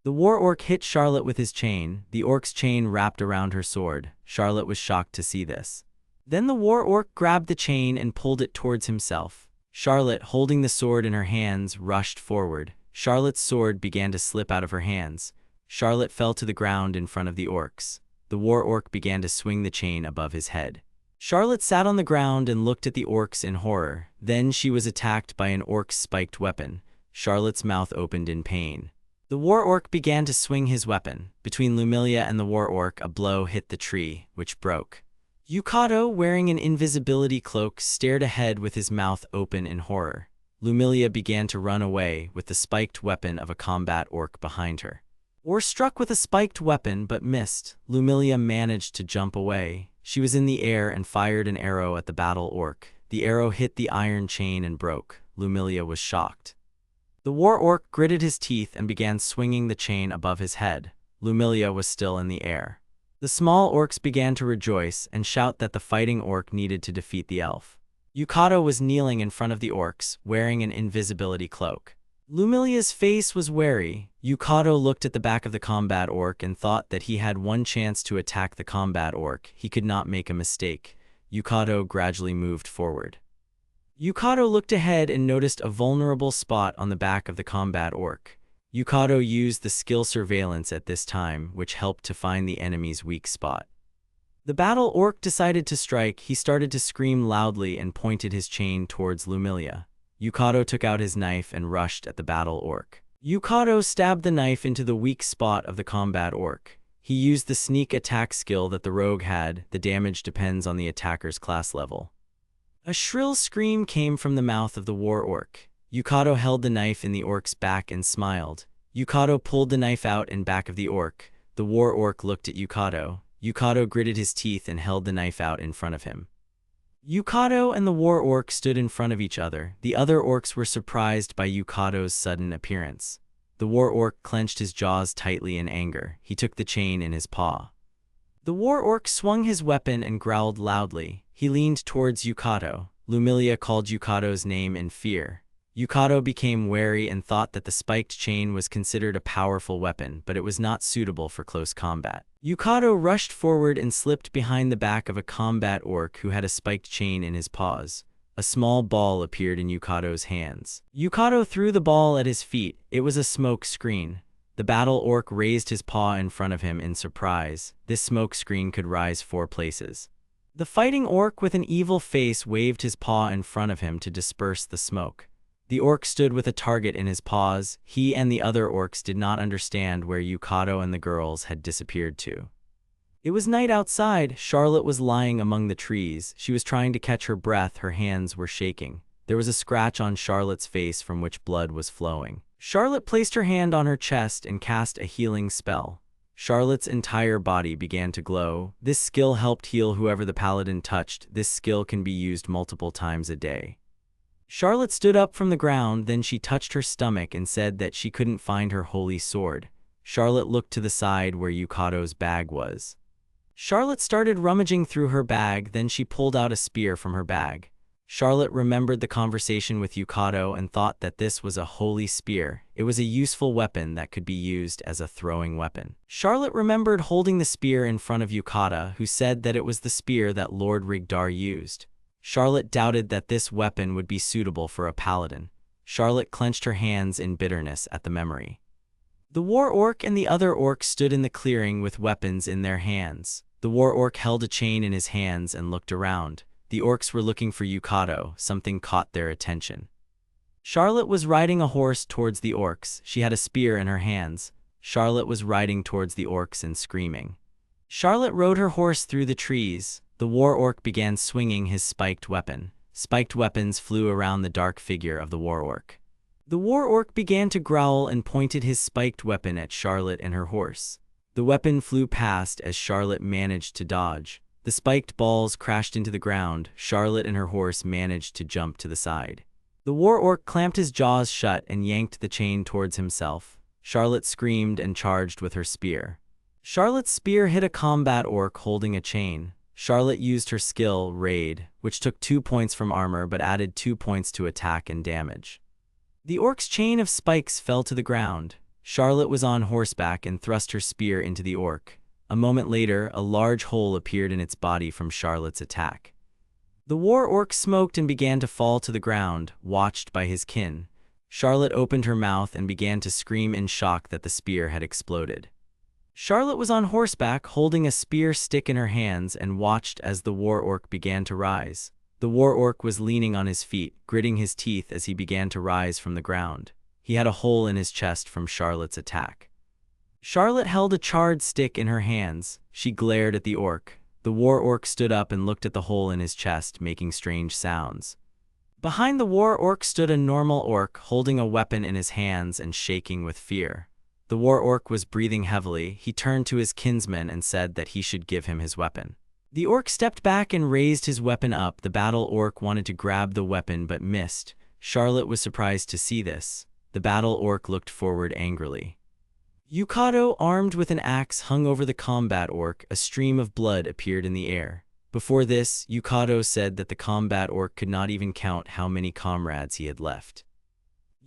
The war orc hit Charlotte with his chain. The orc's chain wrapped around her sword. Charlotte was shocked to see this. Then the war orc grabbed the chain and pulled it towards himself. Charlotte, holding the sword in her hands, rushed forward. Charlotte's sword began to slip out of her hands. Charlotte fell to the ground in front of the orcs. The war orc began to swing the chain above his head. Charlotte sat on the ground and looked at the orcs in horror. Then she was attacked by an orc's spiked weapon. Charlotte's mouth opened in pain. The war orc began to swing his weapon. Between Lumilia and the war orc, a blow hit the tree, which broke. Yukito, wearing an invisibility cloak, stared ahead with his mouth open in horror. Lumilia began to run away with the spiked weapon of a combat orc behind her. Or struck with a spiked weapon but missed. Lumilia managed to jump away. She was in the air and fired an arrow at the battle orc. The arrow hit the iron chain and broke. Lumilia was shocked. The war orc gritted his teeth and began swinging the chain above his head. Lumilia was still in the air. The small orcs began to rejoice and shout that the fighting orc needed to defeat the elf. Yukito was kneeling in front of the orcs, wearing an invisibility cloak. Lumilia's face was wary. Yukito looked at the back of the combat orc and thought that he had one chance to attack the combat orc. He could not make a mistake. Yukito gradually moved forward. Yukito looked ahead and noticed a vulnerable spot on the back of the combat orc. Yukito used the skill surveillance at this time, which helped to find the enemy's weak spot. The battle orc decided to strike. He started to scream loudly and pointed his chain towards Lumilia. Yukito took out his knife and rushed at the battle orc. Yukito stabbed the knife into the weak spot of the combat orc. He used the sneak attack skill that the rogue had. The damage depends on the attacker's class level. A shrill scream came from the mouth of the war orc. Yukito held the knife in the orc's back and smiled. Yukito pulled the knife out in back of the orc. The war orc looked at Yukito. Yukito gritted his teeth and held the knife out in front of him. Yukito and the war orc stood in front of each other. The other orcs were surprised by Yukito's sudden appearance. The war orc clenched his jaws tightly in anger. He took the chain in his paw. The war orc swung his weapon and growled loudly. He leaned towards Yukito. Lumilia called Yukito's name in fear. Yukito became wary and thought that the spiked chain was considered a powerful weapon, but it was not suitable for close combat. Yukito rushed forward and slipped behind the back of a combat orc who had a spiked chain in his paws. A small ball appeared in Yukito's hands. Yukito threw the ball at his feet. It was a smoke screen. The battle orc raised his paw in front of him in surprise. This smoke screen could rise 4 places. The fighting orc with an evil face waved his paw in front of him to disperse the smoke. The orc stood with a target in his paws. He and the other orcs did not understand where Yukito and the girls had disappeared to. It was night outside. Charlotte was lying among the trees. She was trying to catch her breath. Her hands were shaking. There was a scratch on Charlotte's face from which blood was flowing. Charlotte placed her hand on her chest and cast a healing spell. Charlotte's entire body began to glow. This skill helped heal whoever the paladin touched. This skill can be used multiple times a day. Charlotte stood up from the ground, then she touched her stomach and said that she couldn't find her holy sword. Charlotte looked to the side where Yukito's bag was. Charlotte started rummaging through her bag, then she pulled out a spear from her bag. Charlotte remembered the conversation with Yukito and thought that this was a holy spear. It was a useful weapon that could be used as a throwing weapon. Charlotte remembered holding the spear in front of Yukito, who said that it was the spear that Lord Rigdar used. Charlotte doubted that this weapon would be suitable for a paladin. Charlotte clenched her hands in bitterness at the memory. The war orc and the other orcs stood in the clearing with weapons in their hands. The war orc held a chain in his hands and looked around. The orcs were looking for Yukito. Something caught their attention. Charlotte was riding a horse towards the orcs. She had a spear in her hands. Charlotte was riding towards the orcs and screaming. Charlotte rode her horse through the trees. The war orc began swinging his spiked weapon. Spiked weapons flew around the dark figure of the war orc. The war orc began to growl and pointed his spiked weapon at Charlotte and her horse. The weapon flew past as Charlotte managed to dodge. The spiked balls crashed into the ground. Charlotte and her horse managed to jump to the side. The war orc clamped his jaws shut and yanked the chain towards himself. Charlotte screamed and charged with her spear. Charlotte's spear hit a combat orc holding a chain. Charlotte used her skill, Raid, which took 2 points from armor but added 2 points to attack and damage. The orc's chain of spikes fell to the ground. Charlotte was on horseback and thrust her spear into the orc. A moment later, a large hole appeared in its body from Charlotte's attack. The war orc smoked and began to fall to the ground, watched by his kin. Charlotte opened her mouth and began to scream in shock that the spear had exploded. Charlotte was on horseback, holding a spear stick in her hands, and watched as the war orc began to rise. The war orc was leaning on his feet, gritting his teeth as he began to rise from the ground. He had a hole in his chest from Charlotte's attack. Charlotte held a charred stick in her hands. She glared at the orc. The war orc stood up and looked at the hole in his chest, making strange sounds. Behind the war orc stood a normal orc, holding a weapon in his hands and shaking with fear. The war orc was breathing heavily. He turned to his kinsman and said that he should give him his weapon. The orc stepped back and raised his weapon up. The battle orc wanted to grab the weapon but missed. Charlotte was surprised to see this. The battle orc looked forward angrily. Yukito, armed with an axe, hung over the combat orc. A stream of blood appeared in the air. Before this, Yukito said that the combat orc could not even count how many comrades he had left.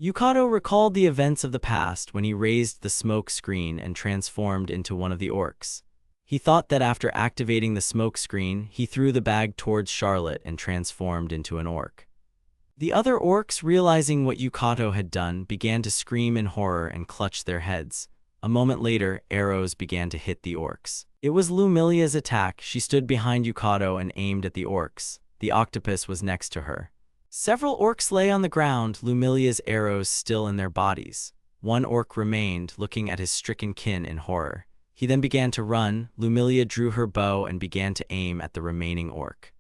Yukito recalled the events of the past when he raised the smoke screen and transformed into one of the orcs. He thought that after activating the smoke screen, he threw the bag towards Charlotte and transformed into an orc. The other orcs, realizing what Yukito had done, began to scream in horror and clutch their heads. A moment later, arrows began to hit the orcs. It was Lumilia's attack. She stood behind Yukito and aimed at the orcs. The octopus was next to her. Several orcs lay on the ground, Lumilia's arrows still in their bodies. One orc remained, looking at his stricken kin in horror. He then began to run. Lumilia drew her bow and began to aim at the remaining orc.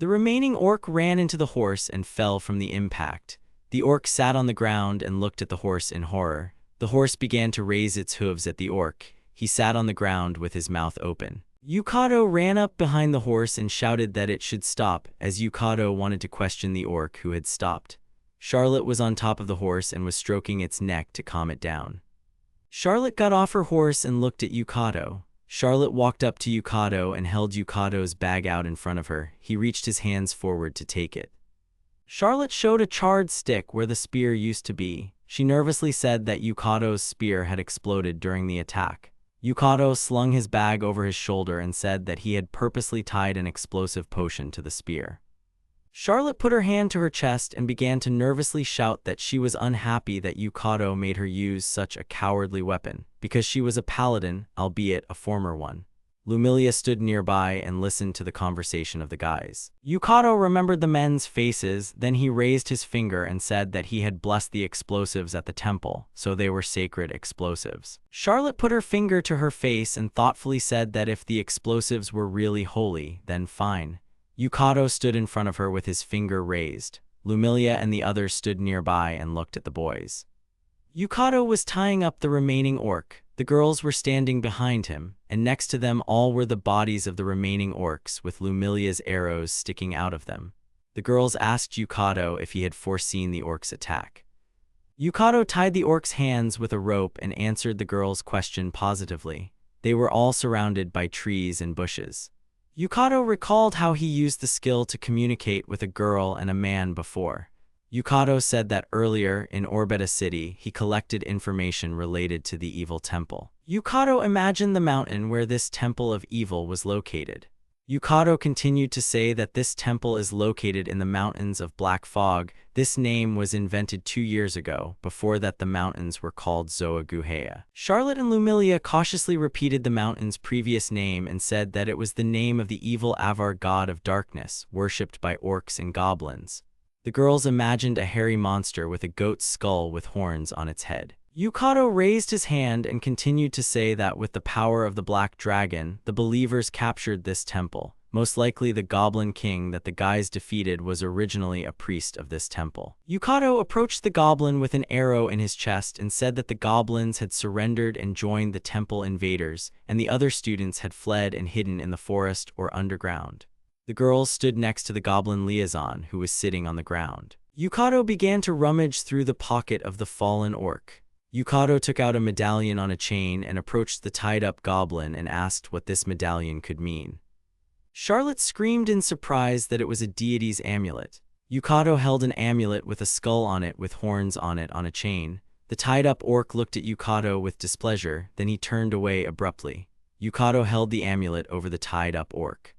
The remaining orc ran into the horse and fell from the impact. The orc sat on the ground and looked at the horse in horror. The horse began to raise its hooves at the orc. He sat on the ground with his mouth open. Yukito ran up behind the horse and shouted that it should stop, as Yukito wanted to question the orc who had stopped. Charlotte was on top of the horse and was stroking its neck to calm it down. Charlotte got off her horse and looked at Yukito. Charlotte walked up to Yukito and held Yukito's bag out in front of her. He reached his hands forward to take it. Charlotte showed a charred stick where the spear used to be. She nervously said that Yukito's spear had exploded during the attack. Yukito slung his bag over his shoulder and said that he had purposely tied an explosive potion to the spear. Charlotte put her hand to her chest and began to nervously shout that she was unhappy that Yukito made her use such a cowardly weapon, because she was a paladin, albeit a former one. Lumilia stood nearby and listened to the conversation of the guys. Yukito remembered the men's faces, then he raised his finger and said that he had blessed the explosives at the temple, so they were sacred explosives. Charlotte put her finger to her face and thoughtfully said that if the explosives were really holy, then fine. Yukito stood in front of her with his finger raised. Lumilia and the others stood nearby and looked at the boys. Yukito was tying up the remaining orc. The girls were standing behind him, and next to them all were the bodies of the remaining orcs with Lumilia's arrows sticking out of them. The girls asked Yukito if he had foreseen the orcs' attack. Yukito tied the orcs' hands with a rope and answered the girls' question positively. They were all surrounded by trees and bushes. Yukito recalled how he used the skill to communicate with a girl and a man before. Yukito said that earlier, in Orbeta City, he collected information related to the evil temple. Yukito imagined the mountain where this temple of evil was located. Yukito continued to say that this temple is located in the mountains of Black Fog. This name was invented 2 years ago. Before that, the mountains were called Zoaguhea. Charlotte and Lumilia cautiously repeated the mountain's previous name and said that it was the name of the evil Avar god of darkness, worshipped by orcs and goblins. The girls imagined a hairy monster with a goat's skull with horns on its head. Yukito raised his hand and continued to say that with the power of the Black Dragon, the believers captured this temple. Most likely the Goblin King that the guys defeated was originally a priest of this temple. Yukito approached the goblin with an arrow in his chest and said that the goblins had surrendered and joined the temple invaders, and the other students had fled and hidden in the forest or underground. The girls stood next to the goblin liaison, who was sitting on the ground. Yukito began to rummage through the pocket of the fallen orc. Yukito took out a medallion on a chain and approached the tied-up goblin and asked what this medallion could mean. Charlotte screamed in surprise that it was a deity's amulet. Yukito held an amulet with a skull on it with horns on it on a chain. The tied-up orc looked at Yukito with displeasure, then he turned away abruptly. Yukito held the amulet over the tied-up orc.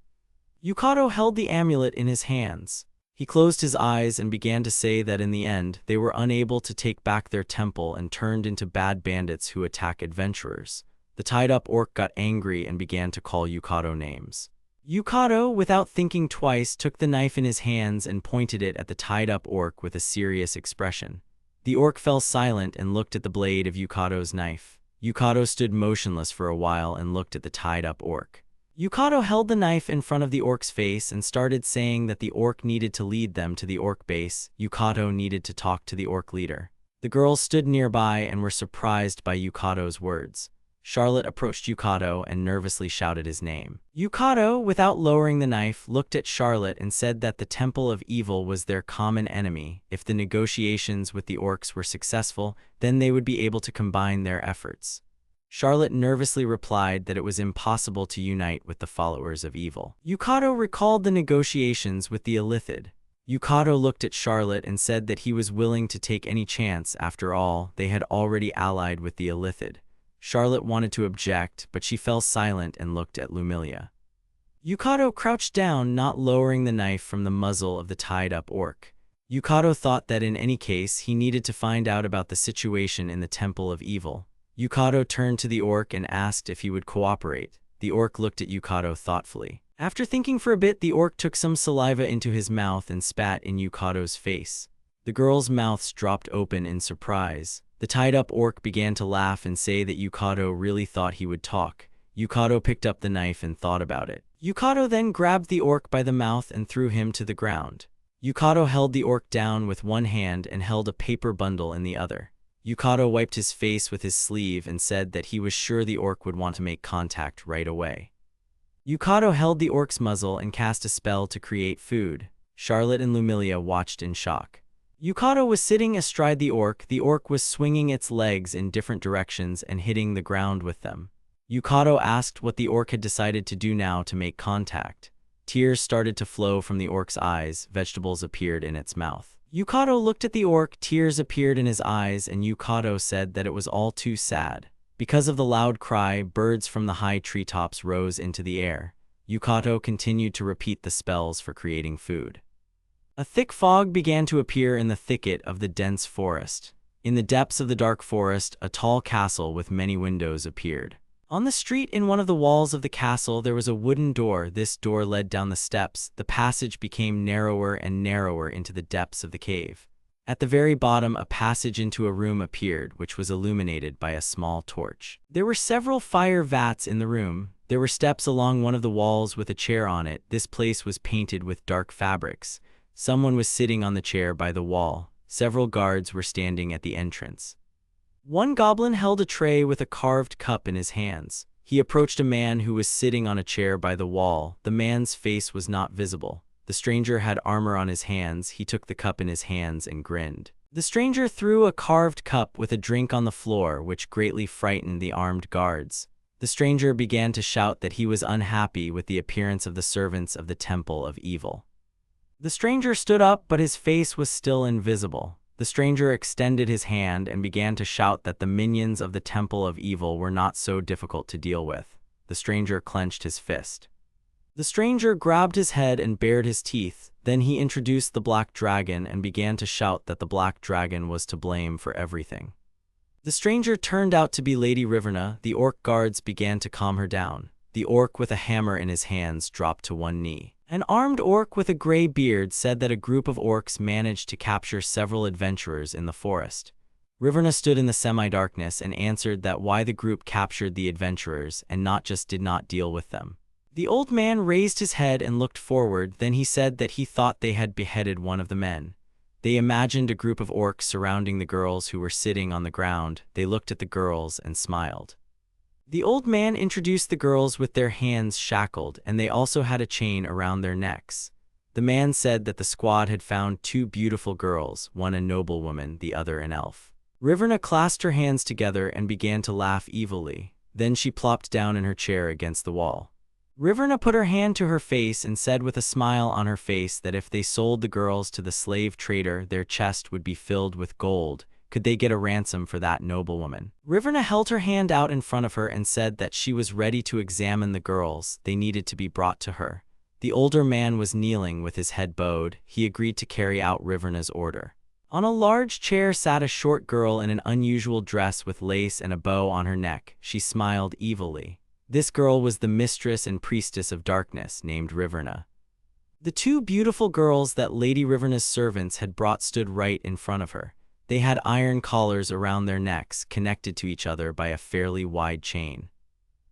Yukito held the amulet in his hands. He closed his eyes and began to say that in the end, they were unable to take back their temple and turned into bad bandits who attack adventurers. The tied-up orc got angry and began to call Yukito names. Yukito, without thinking twice, took the knife in his hands and pointed it at the tied-up orc with a serious expression. The orc fell silent and looked at the blade of Yukato's knife. Yukito stood motionless for a while and looked at the tied-up orc. Yukito held the knife in front of the orc's face and started saying that the orc needed to lead them to the orc base. Yukito needed to talk to the orc leader. The girls stood nearby and were surprised by Yukito's words. Charlotte approached Yukito and nervously shouted his name. Yukito, without lowering the knife, looked at Charlotte and said that the Temple of Evil was their common enemy. If the negotiations with the orcs were successful, then they would be able to combine their efforts. Charlotte nervously replied that it was impossible to unite with the followers of evil. Yukito recalled the negotiations with the Illithid. Yukito looked at Charlotte and said that he was willing to take any chance. After all, they had already allied with the Illithid. Charlotte wanted to object, but she fell silent and looked at Lumilia. Yukito crouched down, not lowering the knife from the muzzle of the tied-up orc. Yukito thought that in any case, he needed to find out about the situation in the Temple of Evil. Yukito turned to the orc and asked if he would cooperate. The orc looked at Yukito thoughtfully. After thinking for a bit, the orc took some saliva into his mouth and spat in Yukito's face. The girls' mouths dropped open in surprise. The tied-up orc began to laugh and say that Yukito really thought he would talk. Yukito picked up the knife and thought about it. Yukito then grabbed the orc by the mouth and threw him to the ground. Yukito held the orc down with one hand and held a paper bundle in the other. Yukito wiped his face with his sleeve and said that he was sure the orc would want to make contact right away. Yukito held the orc's muzzle and cast a spell to create food. Charlotte and Lumilia watched in shock. Yukito was sitting astride the orc. The orc was swinging its legs in different directions and hitting the ground with them. Yukito asked what the orc had decided to do now to make contact. Tears started to flow from the orc's eyes. Vegetables appeared in its mouth. Yukito looked at the orc. Tears appeared in his eyes, and Yukito said that it was all too sad. Because of the loud cry, birds from the high treetops rose into the air. Yukito continued to repeat the spells for creating food. A thick fog began to appear in the thicket of the dense forest. In the depths of the dark forest, a tall castle with many windows appeared. On the street in one of the walls of the castle, there was a wooden door. This door led down the steps. The passage became narrower and narrower into the depths of the cave. At the very bottom, a passage into a room appeared, which was illuminated by a small torch. There were several fire vats in the room. There were steps along one of the walls with a chair on it. This place was painted with dark fabrics. Someone was sitting on the chair by the wall. Several guards were standing at the entrance. One goblin held a tray with a carved cup in his hands. He approached a man who was sitting on a chair by the wall. The man's face was not visible. The stranger had armor on his hands. He took the cup in his hands and grinned. The stranger threw a carved cup with a drink on the floor, which greatly frightened the armed guards. The stranger began to shout that he was unhappy with the appearance of the servants of the Temple of Evil. The stranger stood up, but his face was still invisible. The stranger extended his hand and began to shout that the minions of the Temple of Evil were not so difficult to deal with. The stranger clenched his fist. The stranger grabbed his head and bared his teeth. Then he introduced the Black Dragon and began to shout that the Black Dragon was to blame for everything. The stranger turned out to be Lady Riverna. The orc guards began to calm her down. The orc with a hammer in his hands dropped to one knee. An armed orc with a gray beard said that a group of orcs managed to capture several adventurers in the forest. Riverna stood in the semi-darkness and answered that why the group captured the adventurers and not just did not deal with them. The old man raised his head and looked forward. Then he said that he thought they had beheaded one of the men. They imagined a group of orcs surrounding the girls who were sitting on the ground. They looked at the girls and smiled. The old man introduced the girls with their hands shackled, and they also had a chain around their necks. The man said that the squad had found two beautiful girls, one a noblewoman, the other an elf. Riverna clasped her hands together and began to laugh evilly. Then she plopped down in her chair against the wall. Riverna put her hand to her face and said with a smile on her face that if they sold the girls to the slave trader, their chest would be filled with gold. Could they get a ransom for that noblewoman? Riverna held her hand out in front of her and said that she was ready to examine the girls. They needed to be brought to her. The older man was kneeling with his head bowed. He agreed to carry out Riverna's order. On a large chair sat a short girl in an unusual dress with lace and a bow on her neck. She smiled evilly. This girl was the mistress and priestess of darkness, named Riverna. The two beautiful girls that Lady Riverna's servants had brought stood right in front of her. They had iron collars around their necks, connected to each other by a fairly wide chain.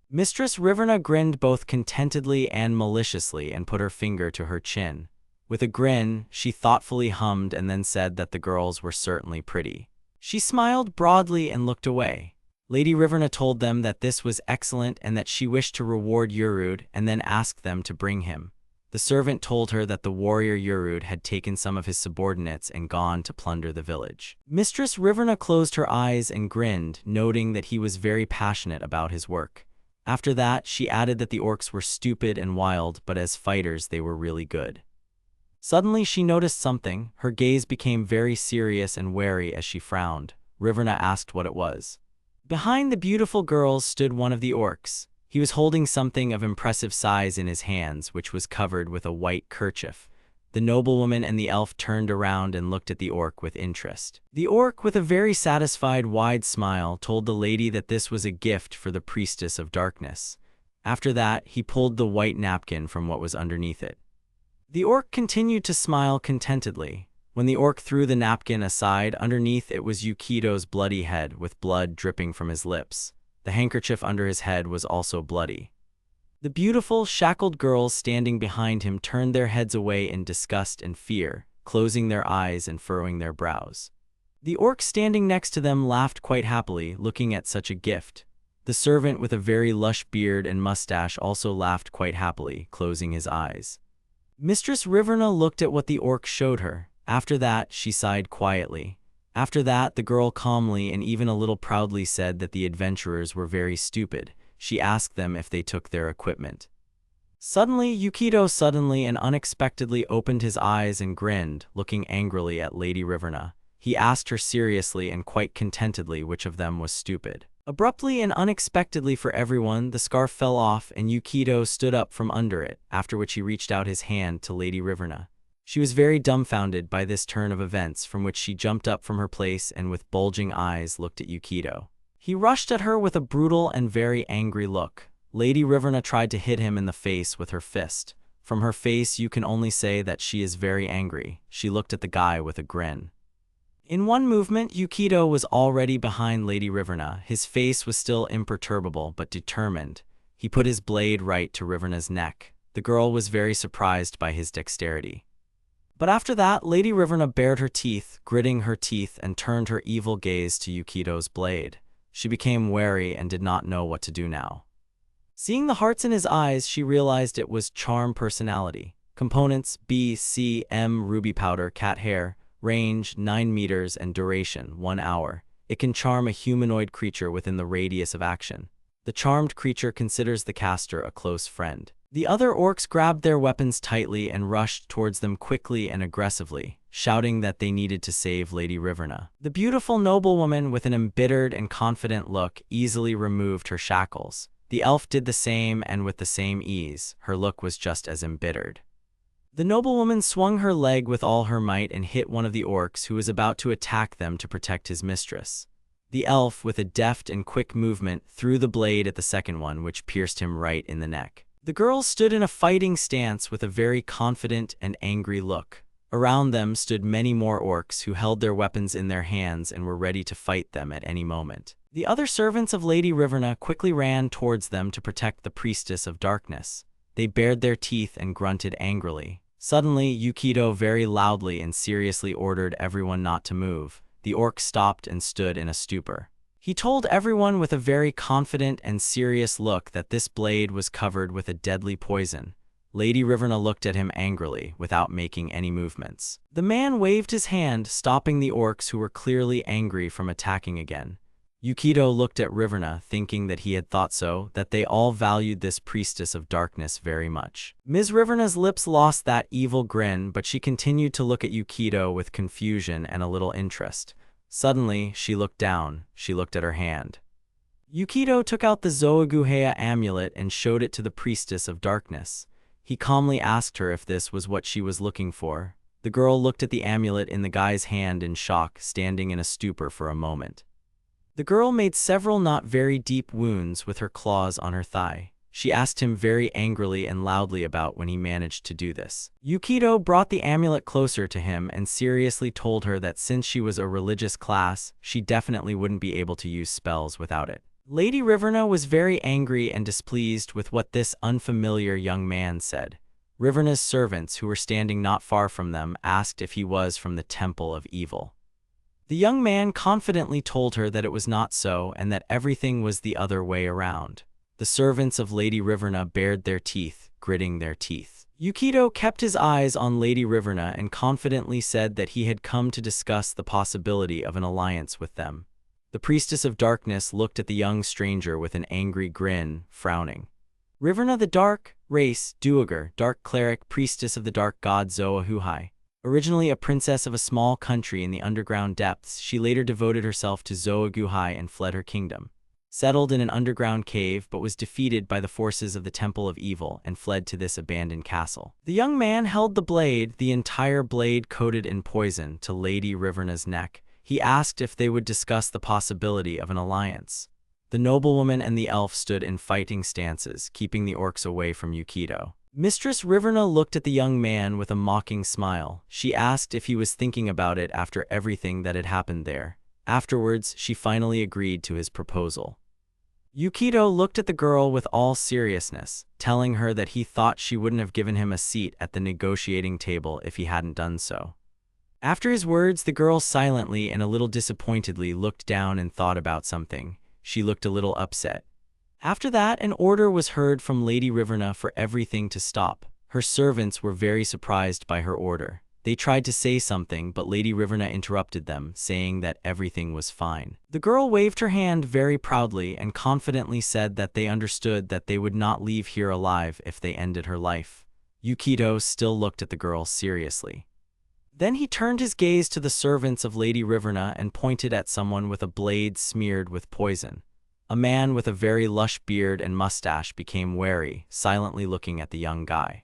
Mistress Riverna grinned both contentedly and maliciously and put her finger to her chin. With a grin, she thoughtfully hummed and then said that the girls were certainly pretty. She smiled broadly and looked away. Lady Riverna told them that this was excellent and that she wished to reward Urud and then asked them to bring him. The servant told her that the warrior Urud had taken some of his subordinates and gone to plunder the village. Mistress Riverna closed her eyes and grinned, noting that he was very passionate about his work. After that, she added that the orcs were stupid and wild, but as fighters they were really good. Suddenly she noticed something. Her gaze became very serious and wary as she frowned. Riverna asked what it was. Behind the beautiful girls stood one of the orcs. He was holding something of impressive size in his hands, which was covered with a white kerchief. The noblewoman and the elf turned around and looked at the orc with interest. The orc, with a very satisfied, wide smile, told the lady that this was a gift for the priestess of darkness. After that, he pulled the white napkin from what was underneath it. The orc continued to smile contentedly. When the orc threw the napkin aside, underneath it was Yukito's bloody head with blood dripping from his lips. The handkerchief under his head was also bloody. The beautiful, shackled girls standing behind him turned their heads away in disgust and fear, closing their eyes and furrowing their brows. The orc standing next to them laughed quite happily, looking at such a gift. The servant with a very lush beard and mustache also laughed quite happily, closing his eyes. Mistress Riverna looked at what the orc showed her. After that, she sighed quietly. After that, the girl calmly and even a little proudly said that the adventurers were very stupid. She asked them if they took their equipment. Suddenly, Yukito suddenly and unexpectedly opened his eyes and grinned, looking angrily at Lady Riverna. He asked her seriously and quite contentedly which of them was stupid. Abruptly and unexpectedly for everyone, the scarf fell off and Yukito stood up from under it, after which he reached out his hand to Lady Riverna. She was very dumbfounded by this turn of events, from which she jumped up from her place and with bulging eyes looked at Yukito. He rushed at her with a brutal and very angry look. Lady Riverna tried to hit him in the face with her fist. From her face you can only say that she is very angry. She looked at the guy with a grin. In one movement, Yukito was already behind Lady Riverna. His face was still imperturbable but determined. He put his blade right to Riverna's neck. The girl was very surprised by his dexterity. But after that, Lady Riverna bared her teeth, gritting her teeth, and turned her evil gaze to Yukito's blade. She became wary and did not know what to do now. Seeing the hearts in his eyes, she realized it was charm personality. Components: B, C, M, ruby powder, cat hair. Range: 9 meters and duration: 1 hour. It can charm a humanoid creature within the radius of action. The charmed creature considers the caster a close friend. The other orcs grabbed their weapons tightly and rushed towards them quickly and aggressively, shouting that they needed to save Lady Riverna. The beautiful noblewoman, with an embittered and confident look, easily removed her shackles. The elf did the same, and with the same ease. Her look was just as embittered. The noblewoman swung her leg with all her might and hit one of the orcs who was about to attack them to protect his mistress. The elf, with a deft and quick movement, threw the blade at the second one, which pierced him right in the neck. The girls stood in a fighting stance with a very confident and angry look. Around them stood many more orcs who held their weapons in their hands and were ready to fight them at any moment. The other servants of Lady Riverna quickly ran towards them to protect the priestess of darkness. They bared their teeth and grunted angrily. Suddenly, Yukito very loudly and seriously ordered everyone not to move. The orc stopped and stood in a stupor. He told everyone with a very confident and serious look that this blade was covered with a deadly poison. Lady Riverna looked at him angrily, without making any movements. The man waved his hand, stopping the orcs who were clearly angry from attacking again. Yukito looked at Riverna, thinking that he had thought so, that they all valued this priestess of darkness very much. Ms. Riverna's lips lost that evil grin, but she continued to look at Yukito with confusion and a little interest. Suddenly, she looked down. She looked at her hand. Yukito took out the Zoaguheya amulet and showed it to the priestess of darkness. He calmly asked her if this was what she was looking for. The girl looked at the amulet in the guy's hand in shock, standing in a stupor for a moment. The girl made several not very deep wounds with her claws on her thigh. She asked him very angrily and loudly about when he managed to do this. Yukito brought the amulet closer to him and seriously told her that since she was a religious class, she definitely wouldn't be able to use spells without it. Lady Riverna was very angry and displeased with what this unfamiliar young man said. Riverna's servants, who were standing not far from them, asked if he was from the Temple of Evil. The young man confidently told her that it was not so and that everything was the other way around. The servants of Lady Riverna bared their teeth, gritting their teeth. Yukito kept his eyes on Lady Riverna and confidently said that he had come to discuss the possibility of an alliance with them. The Priestess of Darkness looked at the young stranger with an angry grin, frowning. Riverna the Dark, race, Duergar, Dark Cleric, Priestess of the Dark God Zoahuhai. Originally a princess of a small country in the underground depths, she later devoted herself to Zoaguhai and fled her kingdom. Settled in an underground cave but was defeated by the forces of the Temple of Evil and fled to this abandoned castle. The young man held the blade, the entire blade coated in poison, to Lady Riverna's neck. He asked if they would discuss the possibility of an alliance. The noblewoman and the elf stood in fighting stances, keeping the orcs away from Yukito. Mistress Riverna looked at the young man with a mocking smile. She asked if he was thinking about it after everything that had happened there. Afterwards, she finally agreed to his proposal. Yukito looked at the girl with all seriousness, telling her that he thought she wouldn't have given him a seat at the negotiating table if he hadn't done so. After his words, the girl silently and a little disappointedly looked down and thought about something. She looked a little upset. After that, an order was heard from Lady Riverna for everything to stop. Her servants were very surprised by her order. They tried to say something, but Lady Riverna interrupted them, saying that everything was fine. The girl waved her hand very proudly and confidently said that they understood that they would not leave here alive if they ended her life. Yukito still looked at the girl seriously. Then he turned his gaze to the servants of Lady Riverna and pointed at someone with a blade smeared with poison. A man with a very lush beard and mustache became wary, silently looking at the young guy.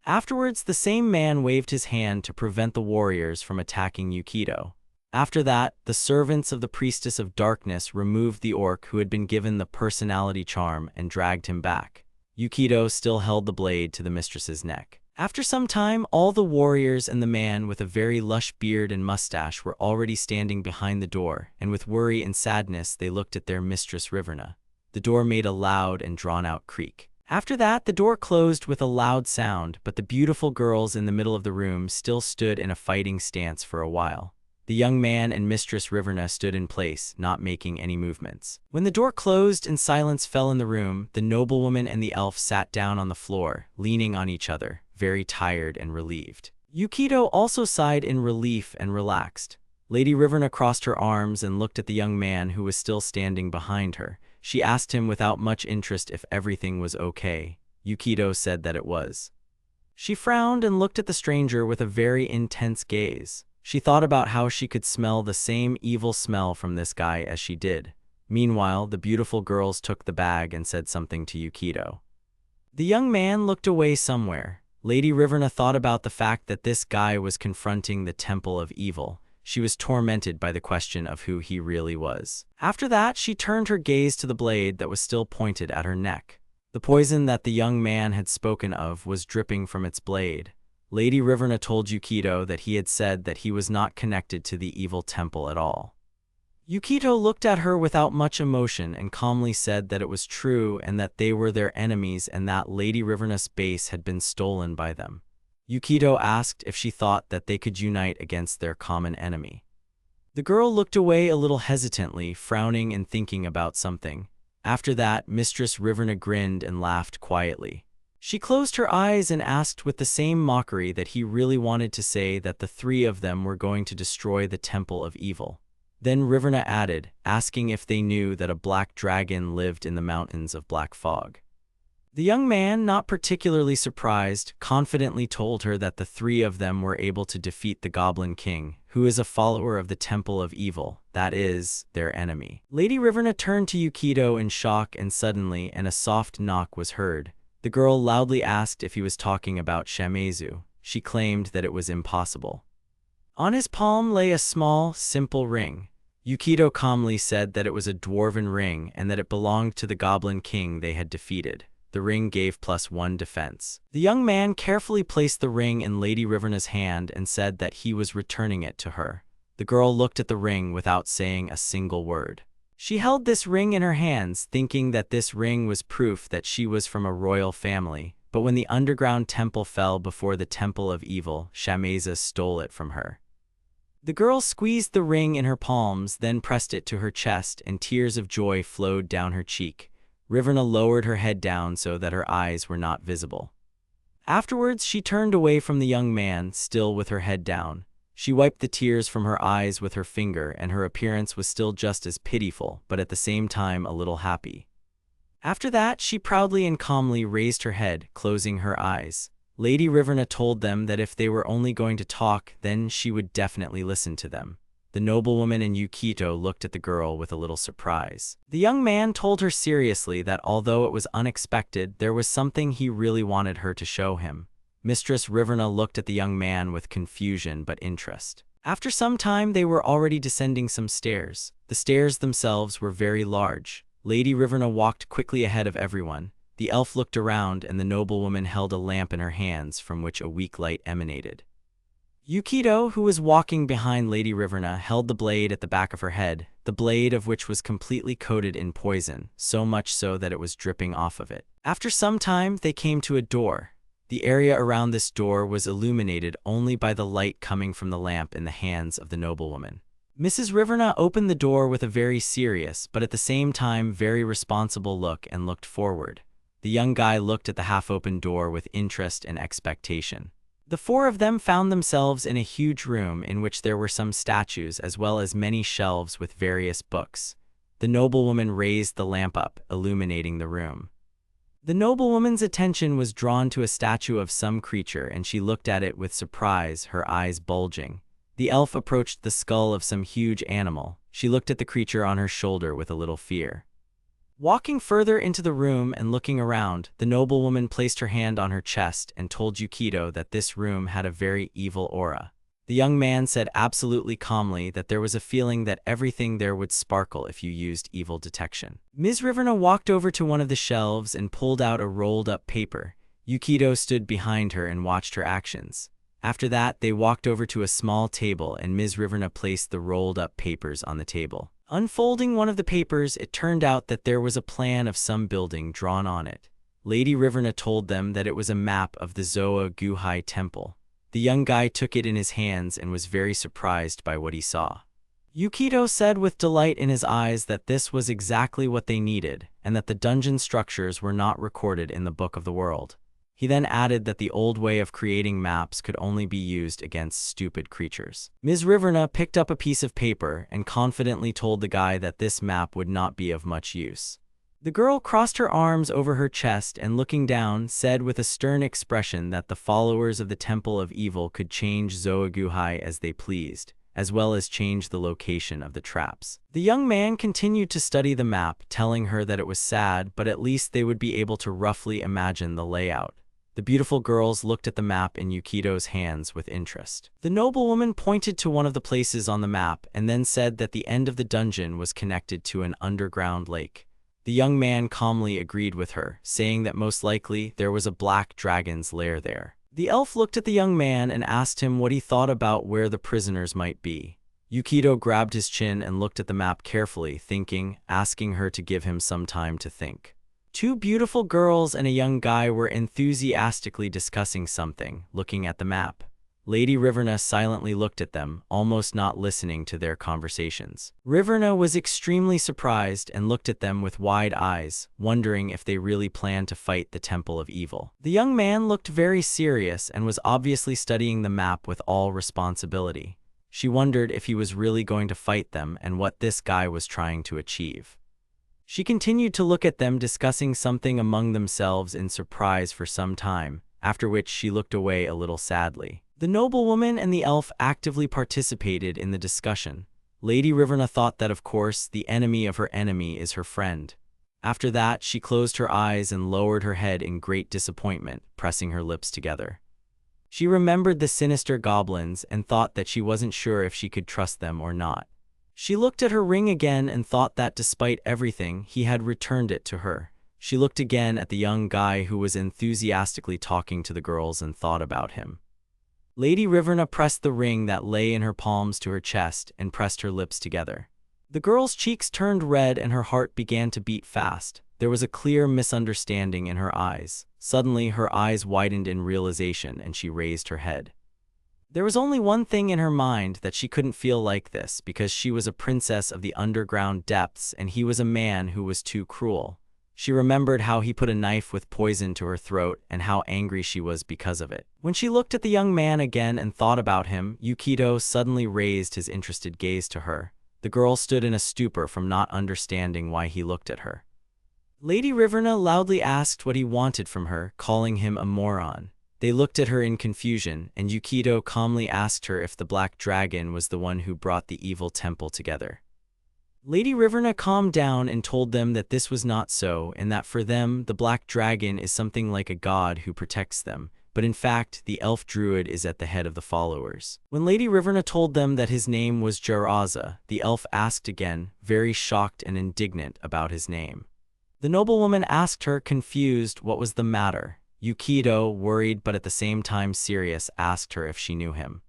Afterwards, the same man waved his hand to prevent the warriors from attacking Yukito. After that, the servants of the Priestess of Darkness removed the orc who had been given the personality charm and dragged him back. Yukito still held the blade to the mistress's neck. After some time, all the warriors and the man with a very lush beard and mustache were already standing behind the door, and with worry and sadness they looked at their mistress Riverna. The door made a loud and drawn-out creak. After that, the door closed with a loud sound, but the beautiful girls in the middle of the room still stood in a fighting stance for a while. The young man and Mistress Riverna stood in place, not making any movements. When the door closed and silence fell in the room, the noblewoman and the elf sat down on the floor, leaning on each other, very tired and relieved. Yukito also sighed in relief and relaxed. Lady Riverna crossed her arms and looked at the young man who was still standing behind her. She asked him without much interest if everything was okay. Yukito said that it was. She frowned and looked at the stranger with a very intense gaze. She thought about how she could smell the same evil smell from this guy as she did. Meanwhile, the beautiful girls took the bag and said something to Yukito. The young man looked away somewhere. Lady Riverna thought about the fact that this guy was confronting the Temple of Evil. She was tormented by the question of who he really was. After that, she turned her gaze to the blade that was still pointed at her neck. The poison that the young man had spoken of was dripping from its blade. Lady Riverna told Yukito that he had said that he was not connected to the evil temple at all. Yukito looked at her without much emotion and calmly said that it was true and that they were their enemies and that Lady Riverna's base had been stolen by them. Yukito asked if she thought that they could unite against their common enemy. The girl looked away a little hesitantly, frowning and thinking about something. After that, Mistress Riverna grinned and laughed quietly. She closed her eyes and asked with the same mockery that he really wanted to say that the three of them were going to destroy the Temple of Evil. Then Riverna added, asking if they knew that a black dragon lived in the mountains of Black Fog. The young man, not particularly surprised, confidently told her that the three of them were able to defeat the Goblin King, who is a follower of the Temple of Evil, that is, their enemy. Lady Riverna turned to Yukito in shock and suddenly a soft knock was heard. The girl loudly asked if he was talking about Shimezu. She claimed that it was impossible. On his palm lay a small, simple ring. Yukito calmly said that it was a dwarven ring and that it belonged to the Goblin King they had defeated. The ring gave +1 defense. The young man carefully placed the ring in Lady Riverna's hand and said that he was returning it to her. The girl looked at the ring without saying a single word. She held this ring in her hands, thinking that this ring was proof that she was from a royal family. But when the underground temple fell before the temple of evil, Shameza stole it from her. The girl squeezed the ring in her palms, then pressed it to her chest, and tears of joy flowed down her cheek. Riverna lowered her head down so that her eyes were not visible. Afterwards, she turned away from the young man, still with her head down. She wiped the tears from her eyes with her finger, and her appearance was still just as pitiful, but at the same time a little happy. After that, she proudly and calmly raised her head, closing her eyes. Lady Riverna told them that if they were only going to talk, then she would definitely listen to them. The noblewoman and Yukito looked at the girl with a little surprise. The young man told her seriously that although it was unexpected, there was something he really wanted her to show him. Mistress Riverna looked at the young man with confusion but interest. After some time, they were already descending some stairs. The stairs themselves were very large. Lady Riverna walked quickly ahead of everyone. The elf looked around, and the noblewoman held a lamp in her hands from which a weak light emanated. Yukito, who was walking behind Lady Riverna, held the blade at the back of her head, the blade of which was completely coated in poison, so much so that it was dripping off of it. After some time, they came to a door. The area around this door was illuminated only by the light coming from the lamp in the hands of the noblewoman. Mrs. Riverna opened the door with a very serious, but at the same time very responsible look and looked forward. The young guy looked at the half-open door with interest and expectation. The four of them found themselves in a huge room in which there were some statues as well as many shelves with various books. The noblewoman raised the lamp up, illuminating the room. The noblewoman's attention was drawn to a statue of some creature, and she looked at it with surprise, her eyes bulging. The elf approached the skull of some huge animal. She looked at the creature on her shoulder with a little fear. Walking further into the room and looking around, the noblewoman placed her hand on her chest and told Yukito that this room had a very evil aura. The young man said absolutely calmly that there was a feeling that everything there would sparkle if you used evil detection. Ms. Riverna walked over to one of the shelves and pulled out a rolled-up paper. Yukito stood behind her and watched her actions. After that, they walked over to a small table, and Ms. Riverna placed the rolled-up papers on the table. Unfolding one of the papers, it turned out that there was a plan of some building drawn on it. Lady Riverna told them that it was a map of the Zoa Guhai Temple. The young guy took it in his hands and was very surprised by what he saw. Yukito said with delight in his eyes that this was exactly what they needed, and that the dungeon structures were not recorded in the Book of the World. He then added that the old way of creating maps could only be used against stupid creatures. Ms. Riverna picked up a piece of paper and confidently told the guy that this map would not be of much use. The girl crossed her arms over her chest and, looking down, said with a stern expression that the followers of the Temple of Evil could change Zoaguhai as they pleased, as well as change the location of the traps. The young man continued to study the map, telling her that it was sad, but at least they would be able to roughly imagine the layout. The beautiful girls looked at the map in Yukito's hands with interest. The noblewoman pointed to one of the places on the map and then said that the end of the dungeon was connected to an underground lake. The young man calmly agreed with her, saying that most likely there was a black dragon's lair there. The elf looked at the young man and asked him what he thought about where the prisoners might be. Yukito grabbed his chin and looked at the map carefully, asking her to give him some time to think. Two beautiful girls and a young guy were enthusiastically discussing something, looking at the map. Lady Riverna silently looked at them, almost not listening to their conversations. Riverna was extremely surprised and looked at them with wide eyes, wondering if they really planned to fight the Temple of Evil. The young man looked very serious and was obviously studying the map with all responsibility. She wondered if he was really going to fight them and what this guy was trying to achieve. She continued to look at them discussing something among themselves in surprise for some time, after which she looked away a little sadly. The noblewoman and the elf actively participated in the discussion. Lady Riverna thought that, of course, the enemy of her enemy is her friend. After that, she closed her eyes and lowered her head in great disappointment, pressing her lips together. She remembered the sinister goblins and thought that she wasn't sure if she could trust them or not. She looked at her ring again and thought that despite everything, he had returned it to her. She looked again at the young guy who was enthusiastically talking to the girls and thought about him. Lady Riverna pressed the ring that lay in her palms to her chest and pressed her lips together. The girl's cheeks turned red and her heart began to beat fast. There was a clear misunderstanding in her eyes. Suddenly, her eyes widened in realization and she raised her head. There was only one thing in her mind, that she couldn't feel like this because she was a princess of the underground depths and he was a man who was too cruel. She remembered how he put a knife with poison to her throat and how angry she was because of it. When she looked at the young man again and thought about him, Yukito suddenly raised his interested gaze to her. The girl stood in a stupor from not understanding why he looked at her. Lady Riverna loudly asked what he wanted from her, calling him a moron. They looked at her in confusion, and Yukito calmly asked her if the Black Dragon was the one who brought the evil temple together. Lady Riverna calmed down and told them that this was not so, and that for them, the Black Dragon is something like a god who protects them, but in fact, the elf druid is at the head of the followers. When Lady Riverna told them that his name was Jaraza, the elf asked again, very shocked and indignant about his name. The noblewoman asked her, confused, what was the matter. Yukito, worried but at the same time serious, asked her if she knew him.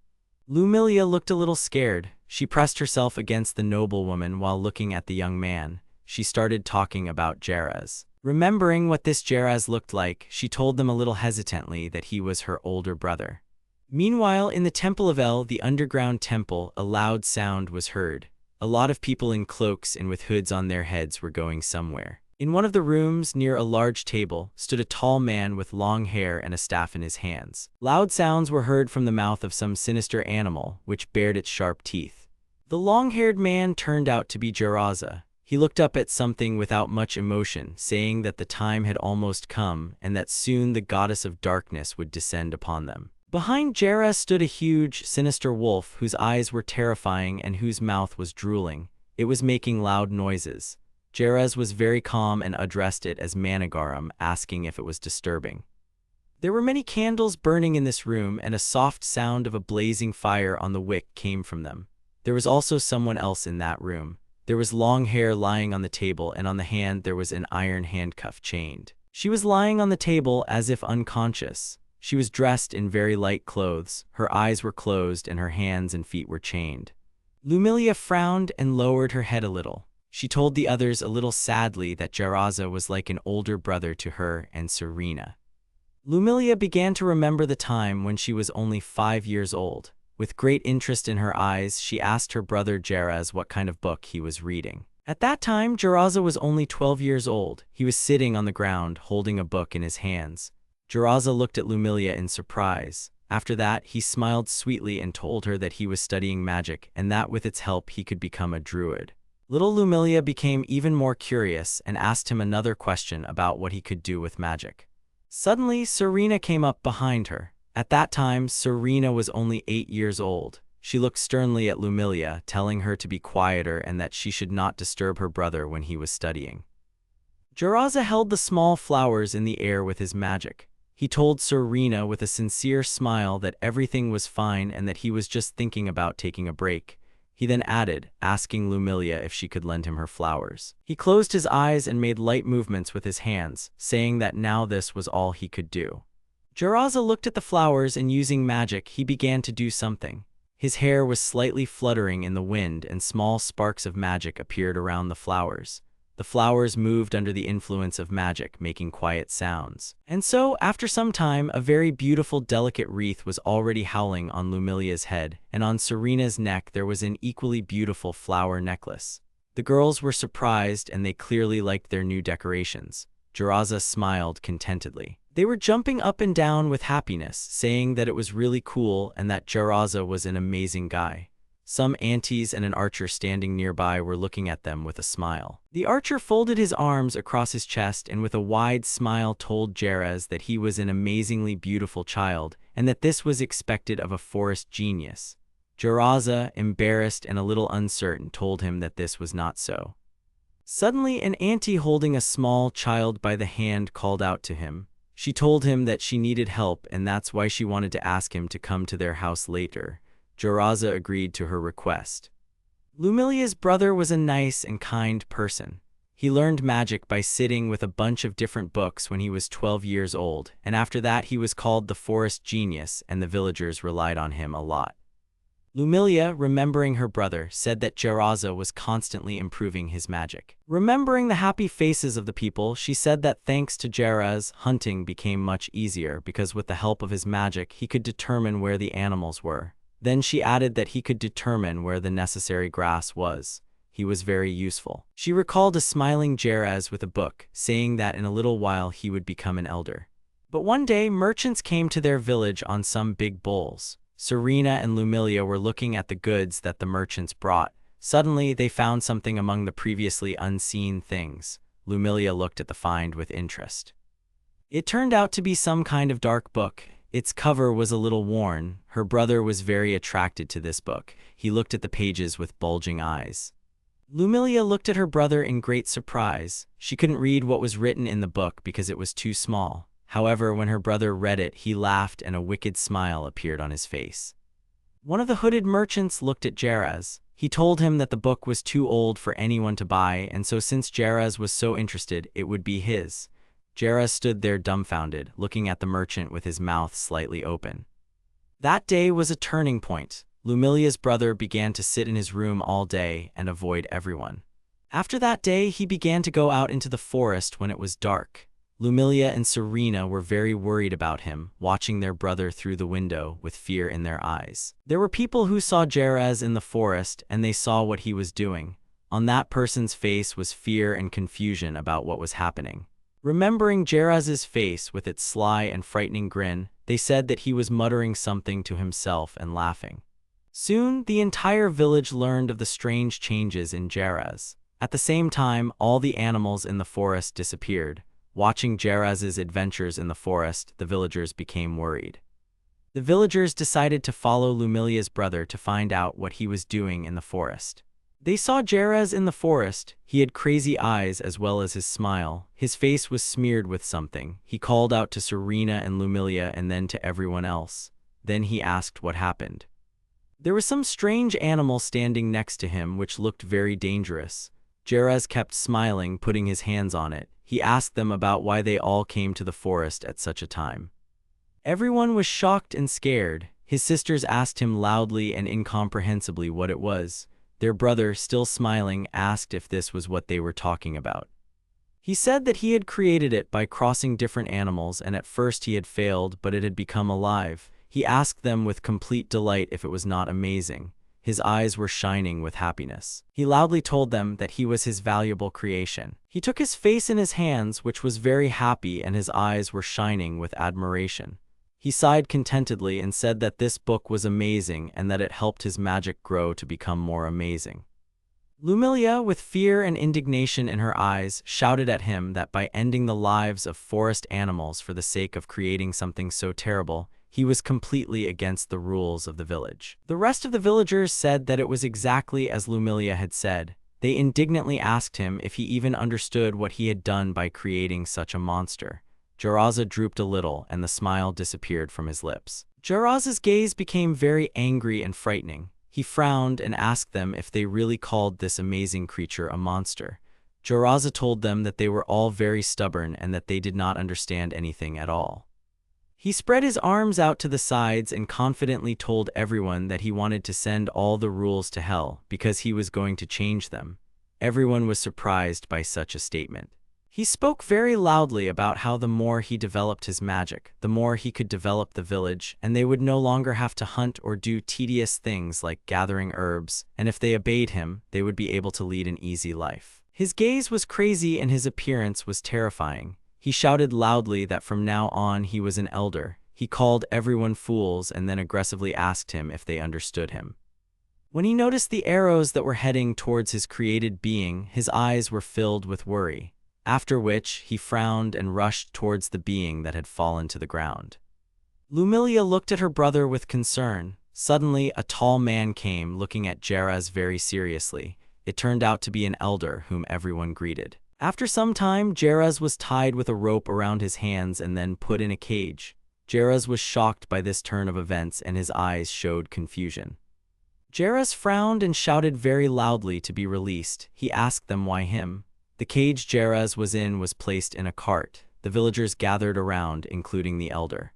Lumilia looked a little scared. She pressed herself against the noblewoman while looking at the young man. She started talking about Jaraz. Remembering what this Jaraz looked like, she told them a little hesitantly that he was her older brother. Meanwhile, in the Temple of El, the underground temple, a loud sound was heard. A lot of people in cloaks and with hoods on their heads were going somewhere. In one of the rooms, near a large table, stood a tall man with long hair and a staff in his hands. Loud sounds were heard from the mouth of some sinister animal, which bared its sharp teeth. The long-haired man turned out to be Jaraza. He looked up at something without much emotion, saying that the time had almost come and that soon the goddess of darkness would descend upon them. Behind Jara stood a huge, sinister wolf whose eyes were terrifying and whose mouth was drooling. It was making loud noises. Jaraz was very calm and addressed it as Managaram, asking if it was disturbing. There were many candles burning in this room, and a soft sound of a blazing fire on the wick came from them. There was also someone else in that room. There was long hair lying on the table, and on the hand there was an iron handcuff chained. She was lying on the table as if unconscious. She was dressed in very light clothes. Her eyes were closed and her hands and feet were chained. Lumilia frowned and lowered her head a little. She told the others a little sadly that Jaraza was like an older brother to her and Serena. Lumilia began to remember the time when she was only 5 years old. With great interest in her eyes, she asked her brother Jaraz what kind of book he was reading. At that time, Jaraza was only 12 years old. He was sitting on the ground, holding a book in his hands. Jaraza looked at Lumilia in surprise. After that, he smiled sweetly and told her that he was studying magic and that with its help he could become a druid. Little Lumilia became even more curious and asked him another question about what he could do with magic. Suddenly, Serena came up behind her. At that time, Serena was only 8 years old. She looked sternly at Lumilia, telling her to be quieter and that she should not disturb her brother when he was studying. Jaraza held the small flowers in the air with his magic. He told Serena with a sincere smile that everything was fine and that he was just thinking about taking a break. He then added, asking Lumilia if she could lend him her flowers. He closed his eyes and made light movements with his hands, saying that now this was all he could do. Jaraza looked at the flowers and using magic, he began to do something. His hair was slightly fluttering in the wind and small sparks of magic appeared around the flowers. The flowers moved under the influence of magic, making quiet sounds. And so, after some time, a very beautiful, delicate wreath was already howling on Lumilia's head, and on Serena's neck there was an equally beautiful flower necklace. The girls were surprised, and they clearly liked their new decorations. Jaraza smiled contentedly. They were jumping up and down with happiness, saying that it was really cool and that Jaraza was an amazing guy. Some aunties and an archer standing nearby were looking at them with a smile. The archer folded his arms across his chest and with a wide smile told Jaraz that he was an amazingly beautiful child and that this was expected of a forest genius. Jaraza, embarrassed and a little uncertain, told him that this was not so. Suddenly, an auntie holding a small child by the hand called out to him. She told him that she needed help and that's why she wanted to ask him to come to their house later. Jaraza agreed to her request. Lumilia's brother was a nice and kind person. He learned magic by sitting with a bunch of different books when he was 12 years old, and after that he was called the forest genius and the villagers relied on him a lot. Lumilia, remembering her brother, said that Jeraza was constantly improving his magic. Remembering the happy faces of the people, she said that thanks to Jeraza, hunting became much easier because with the help of his magic he could determine where the animals were. Then she added that he could determine where the necessary grass was. He was very useful. She recalled a smiling Jeraza with a book, saying that in a little while he would become an elder. But one day, merchants came to their village on some big bulls. Serena and Lumilia were looking at the goods that the merchants brought. Suddenly, they found something among the previously unseen things. Lumilia looked at the find with interest. It turned out to be some kind of dark book. Its cover was a little worn. Her brother was very attracted to this book. He looked at the pages with bulging eyes. Lumilia looked at her brother in great surprise. She couldn't read what was written in the book because it was too small. However, when her brother read it, he laughed and a wicked smile appeared on his face. One of the hooded merchants looked at Jeraza. He told him that the book was too old for anyone to buy, and so since Jeraza was so interested, it would be his. Jeraza stood there dumbfounded, looking at the merchant with his mouth slightly open. That day was a turning point. Lumilia's brother began to sit in his room all day and avoid everyone. After that day, he began to go out into the forest when it was dark. Lumilia and Serena were very worried about him, watching their brother through the window with fear in their eyes. There were people who saw Jeraza in the forest and they saw what he was doing. On that person's face was fear and confusion about what was happening. Remembering Jeraza's face with its sly and frightening grin, they said that he was muttering something to himself and laughing. Soon, the entire village learned of the strange changes in Jeraza. At the same time, all the animals in the forest disappeared. Watching Jeraza's adventures in the forest, the villagers became worried. The villagers decided to follow Lumilia's brother to find out what he was doing in the forest. They saw Jeraza in the forest. He had crazy eyes as well as his smile. His face was smeared with something. He called out to Serena and Lumilia and then to everyone else. Then he asked what happened. There was some strange animal standing next to him which looked very dangerous. Jeraza kept smiling, putting his hands on it. He asked them about why they all came to the forest at such a time. Everyone was shocked and scared. His sisters asked him loudly and incomprehensibly what it was. Their brother, still smiling, asked if this was what they were talking about. He said that he had created it by crossing different animals and at first he had failed, but it had become alive. He asked them with complete delight if it was not amazing. His eyes were shining with happiness. He loudly told them that he was his valuable creation. He took his face in his hands, which was very happy, and his eyes were shining with admiration. He sighed contentedly and said that this book was amazing and that it helped his magic grow to become more amazing. Lumilia, with fear and indignation in her eyes, shouted at him that by ending the lives of forest animals for the sake of creating something so terrible, he was completely against the rules of the village. The rest of the villagers said that it was exactly as Lumilia had said. They indignantly asked him if he even understood what he had done by creating such a monster. Jeraza drooped a little and the smile disappeared from his lips. Jeraza's gaze became very angry and frightening. He frowned and asked them if they really called this amazing creature a monster. Jeraza told them that they were all very stubborn and that they did not understand anything at all. He spread his arms out to the sides and confidently told everyone that he wanted to send all the rules to hell because he was going to change them. Everyone was surprised by such a statement. He spoke very loudly about how the more he developed his magic, the more he could develop the village, and they would no longer have to hunt or do tedious things like gathering herbs, and if they obeyed him, they would be able to lead an easy life. His gaze was crazy and his appearance was terrifying. He shouted loudly that from now on he was an elder. He called everyone fools and then aggressively asked him if they understood him. When he noticed the arrows that were heading towards his created being, his eyes were filled with worry. After which, he frowned and rushed towards the being that had fallen to the ground. Lumilia looked at her brother with concern. Suddenly, a tall man came, looking at Jeraza very seriously. It turned out to be an elder whom everyone greeted. After some time, Jeraza was tied with a rope around his hands and then put in a cage. Jeraza was shocked by this turn of events and his eyes showed confusion. Jeraza frowned and shouted very loudly to be released. He asked them why him. The cage Jaraz was in was placed in a cart. The villagers gathered around, including the elder.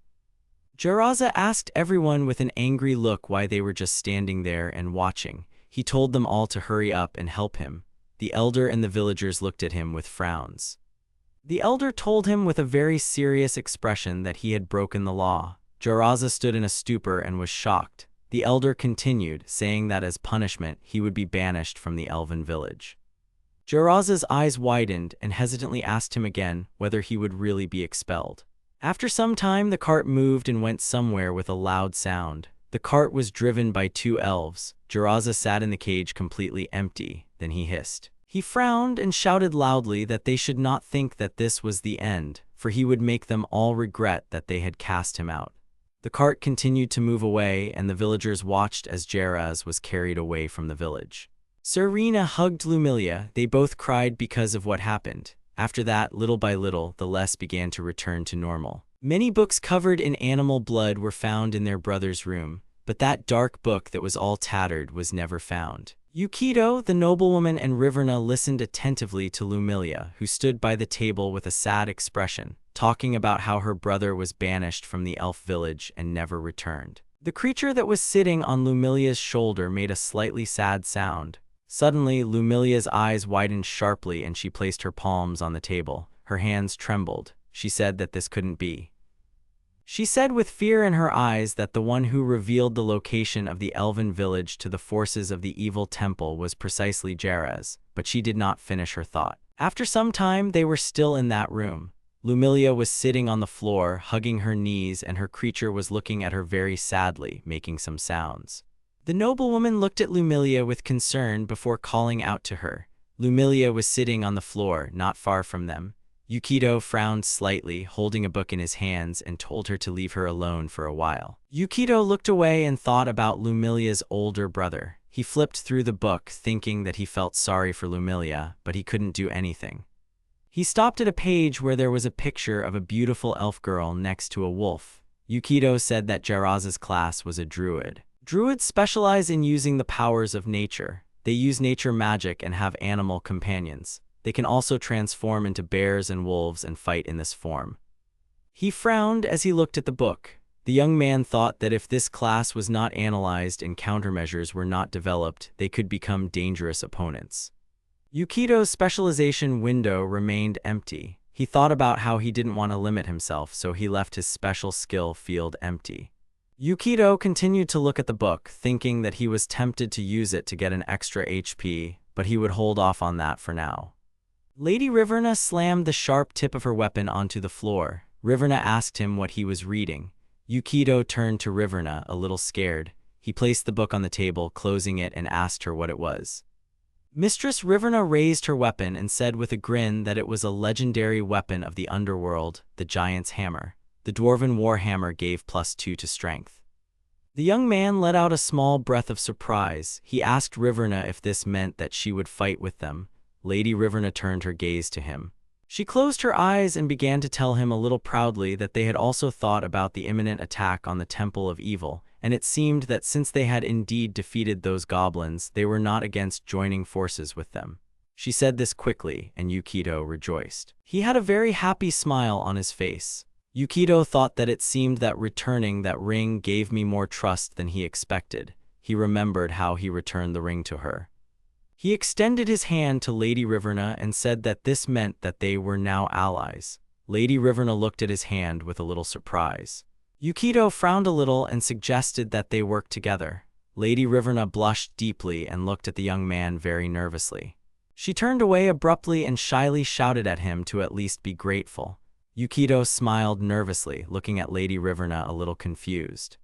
Jaraza asked everyone with an angry look why they were just standing there and watching. He told them all to hurry up and help him. The elder and the villagers looked at him with frowns. The elder told him with a very serious expression that he had broken the law. Jaraza stood in a stupor and was shocked. The elder continued, saying that as punishment, he would be banished from the elven village. Jaraza's eyes widened and hesitantly asked him again whether he would really be expelled. After some time, the cart moved and went somewhere with a loud sound. The cart was driven by 2 elves. Jaraza sat in the cage completely empty. Then he hissed. He frowned and shouted loudly that they should not think that this was the end, for he would make them all regret that they had cast him out. The cart continued to move away, and the villagers watched as Jaraz was carried away from the village. Serena hugged Lumilia. They both cried because of what happened. After that, little by little, the Les began to return to normal. Many books covered in animal blood were found in their brother's room, but that dark book that was all tattered was never found. Yukito, the noblewoman, and Riverna listened attentively to Lumilia, who stood by the table with a sad expression, talking about how her brother was banished from the elf village and never returned. The creature that was sitting on Lumilia's shoulder made a slightly sad sound. Suddenly, Lumilia's eyes widened sharply and she placed her palms on the table. Her hands trembled. She said that this couldn't be. She said with fear in her eyes that the one who revealed the location of the elven village to the forces of the evil temple was precisely Jaraz, but she did not finish her thought. After some time, they were still in that room. Lumilia was sitting on the floor, hugging her knees, and her creature was looking at her very sadly, making some sounds. The noblewoman looked at Lumilia with concern before calling out to her. Lumilia was sitting on the floor, not far from them. Yukito frowned slightly, holding a book in his hands, and told her to leave her alone for a while. Yukito looked away and thought about Lumilia's older brother. He flipped through the book, thinking that he felt sorry for Lumilia, but he couldn't do anything. He stopped at a page where there was a picture of a beautiful elf girl next to a wolf. Yukito said that Jaraz's class was a druid. Druids specialize in using the powers of nature. They use nature magic and have animal companions. They can also transform into bears and wolves and fight in this form. He frowned as he looked at the book. The young man thought that if this class was not analyzed and countermeasures were not developed, they could become dangerous opponents. Yukito's specialization window remained empty. He thought about how he didn't want to limit himself, so he left his special skill field empty. Yukito continued to look at the book, thinking that he was tempted to use it to get an extra HP, but he would hold off on that for now. Lady Riverna slammed the sharp tip of her weapon onto the floor. Riverna asked him what he was reading. Yukito turned to Riverna, a little scared. He placed the book on the table, closing it, and asked her what it was. Mistress Riverna raised her weapon and said with a grin that it was a legendary weapon of the underworld, the giant's hammer. The dwarven warhammer gave +2 to strength. The young man let out a small breath of surprise. He asked Riverna if this meant that she would fight with them. Lady Riverna turned her gaze to him. She closed her eyes and began to tell him a little proudly that they had also thought about the imminent attack on the Temple of Evil, and it seemed that since they had indeed defeated those goblins, they were not against joining forces with them. She said this quickly, and Yukito rejoiced. He had a very happy smile on his face. Yukito thought that it seemed that returning that ring gave me more trust than he expected. He remembered how he returned the ring to her. He extended his hand to Lady Riverna and said that this meant that they were now allies. Lady Riverna looked at his hand with a little surprise. Yukito frowned a little and suggested that they work together. Lady Riverna blushed deeply and looked at the young man very nervously. She turned away abruptly and shyly shouted at him to at least be grateful. Yukito smiled nervously, looking at Lady Riverna a little confused.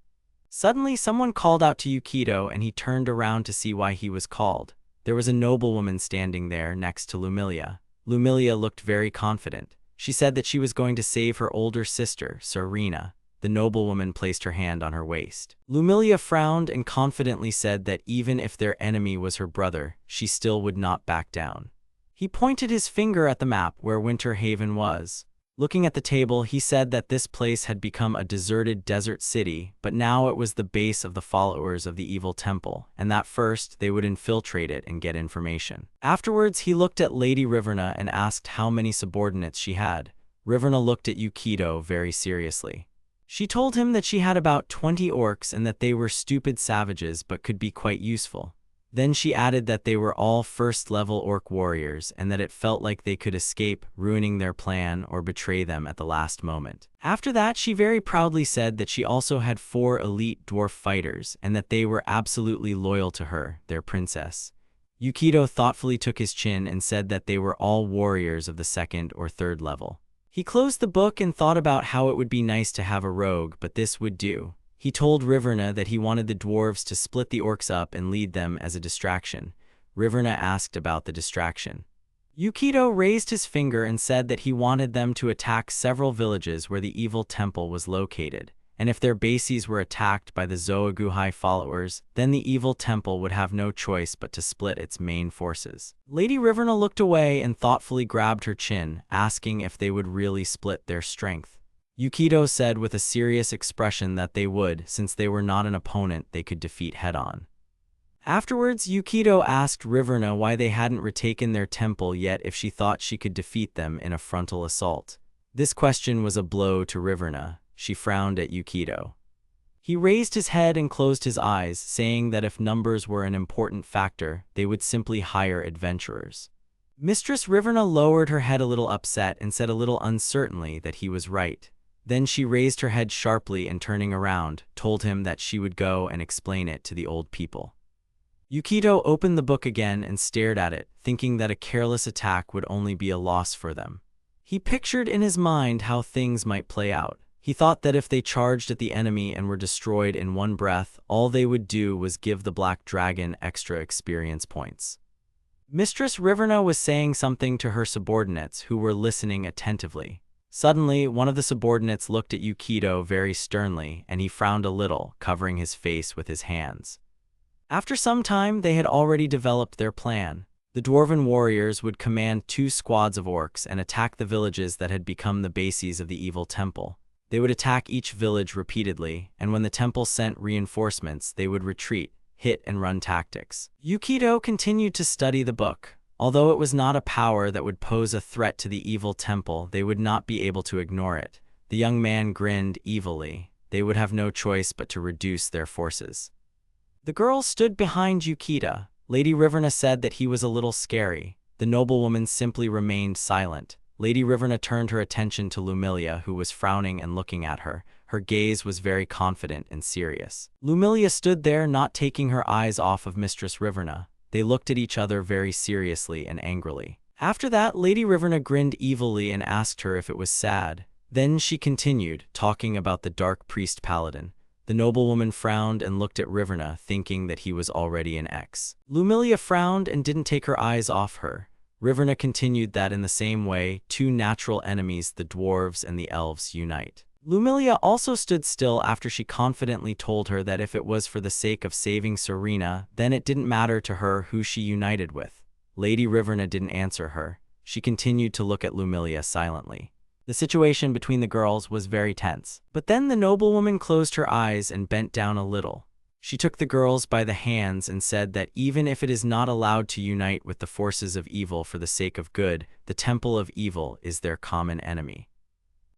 Suddenly, someone called out to Yukito and he turned around to see why he was called. There was a noblewoman standing there next to Lumilia. Lumilia looked very confident. She said that she was going to save her older sister, Serena. The noblewoman placed her hand on her waist. Lumilia frowned and confidently said that even if their enemy was her brother, she still would not back down. He pointed his finger at the map where Winter Haven was. Looking at the table, he said that this place had become a deserted desert city, but now it was the base of the followers of the evil temple, and that first they would infiltrate it and get information. Afterwards, he looked at Lady Riverna and asked how many subordinates she had. Riverna looked at Yukito very seriously. She told him that she had about 20 orcs and that they were stupid savages but could be quite useful. Then she added that they were all first-level orc warriors and that it felt like they could escape, ruining their plan or betray them at the last moment. After that, she very proudly said that she also had 4 elite dwarf fighters and that they were absolutely loyal to her, their princess. Yukito thoughtfully took his chin and said that they were all warriors of the 2nd or 3rd level. He closed the book and thought about how it would be nice to have a rogue, but this would do. He told Riverna that he wanted the dwarves to split the orcs up and lead them as a distraction. Riverna asked about the distraction. Yukito raised his finger and said that he wanted them to attack several villages where the evil temple was located, and if their bases were attacked by the Zoaguhai followers, then the evil temple would have no choice but to split its main forces. Lady Riverna looked away and thoughtfully grabbed her chin, asking if they would really split their strength. Yukito said with a serious expression that they would, since they were not an opponent they could defeat head-on. Afterwards, Yukito asked Riverna why they hadn't retaken their temple yet if she thought she could defeat them in a frontal assault. This question was a blow to Riverna. She frowned at Yukito. He raised his head and closed his eyes, saying that if numbers were an important factor, they would simply hire adventurers. Mistress Riverna lowered her head a little upset and said a little uncertainly that he was right. Then she raised her head sharply and turning around, told him that she would go and explain it to the old people. Yukito opened the book again and stared at it, thinking that a careless attack would only be a loss for them. He pictured in his mind how things might play out. He thought that if they charged at the enemy and were destroyed in one breath, all they would do was give the Black Dragon extra experience points. Mistress Riverna was saying something to her subordinates who were listening attentively. Suddenly, one of the subordinates looked at Yukito very sternly, and he frowned a little, covering his face with his hands. After some time, they had already developed their plan. The dwarven warriors would command 2 squads of orcs and attack the villages that had become the bases of the evil temple. They would attack each village repeatedly, and when the temple sent reinforcements, they would retreat, hit and run tactics. Yukito continued to study the book. Although it was not a power that would pose a threat to the evil temple, they would not be able to ignore it. The young man grinned evilly. They would have no choice but to reduce their forces. The girl stood behind Yukito. Lady Riverna said that he was a little scary. The noblewoman simply remained silent. Lady Riverna turned her attention to Lumilia, who was frowning and looking at her. Her gaze was very confident and serious. Lumilia stood there, not taking her eyes off of Mistress Riverna. They looked at each other very seriously and angrily. After that, Lady Riverna grinned evilly and asked her if it was sad. Then she continued, talking about the Dark Priest Paladin. The noblewoman frowned and looked at Riverna, thinking that he was already an ex. Lumilia frowned and didn't take her eyes off her. Riverna continued that in the same way, 2 natural enemies, the dwarves and the elves, unite. Lumilia also stood still after she confidently told her that if it was for the sake of saving Serena, then it didn't matter to her who she united with. Lady Riverna didn't answer her. She continued to look at Lumilia silently. The situation between the girls was very tense. But then the noblewoman closed her eyes and bent down a little. She took the girls by the hands and said that even if it is not allowed to unite with the forces of evil for the sake of good, the temple of evil is their common enemy.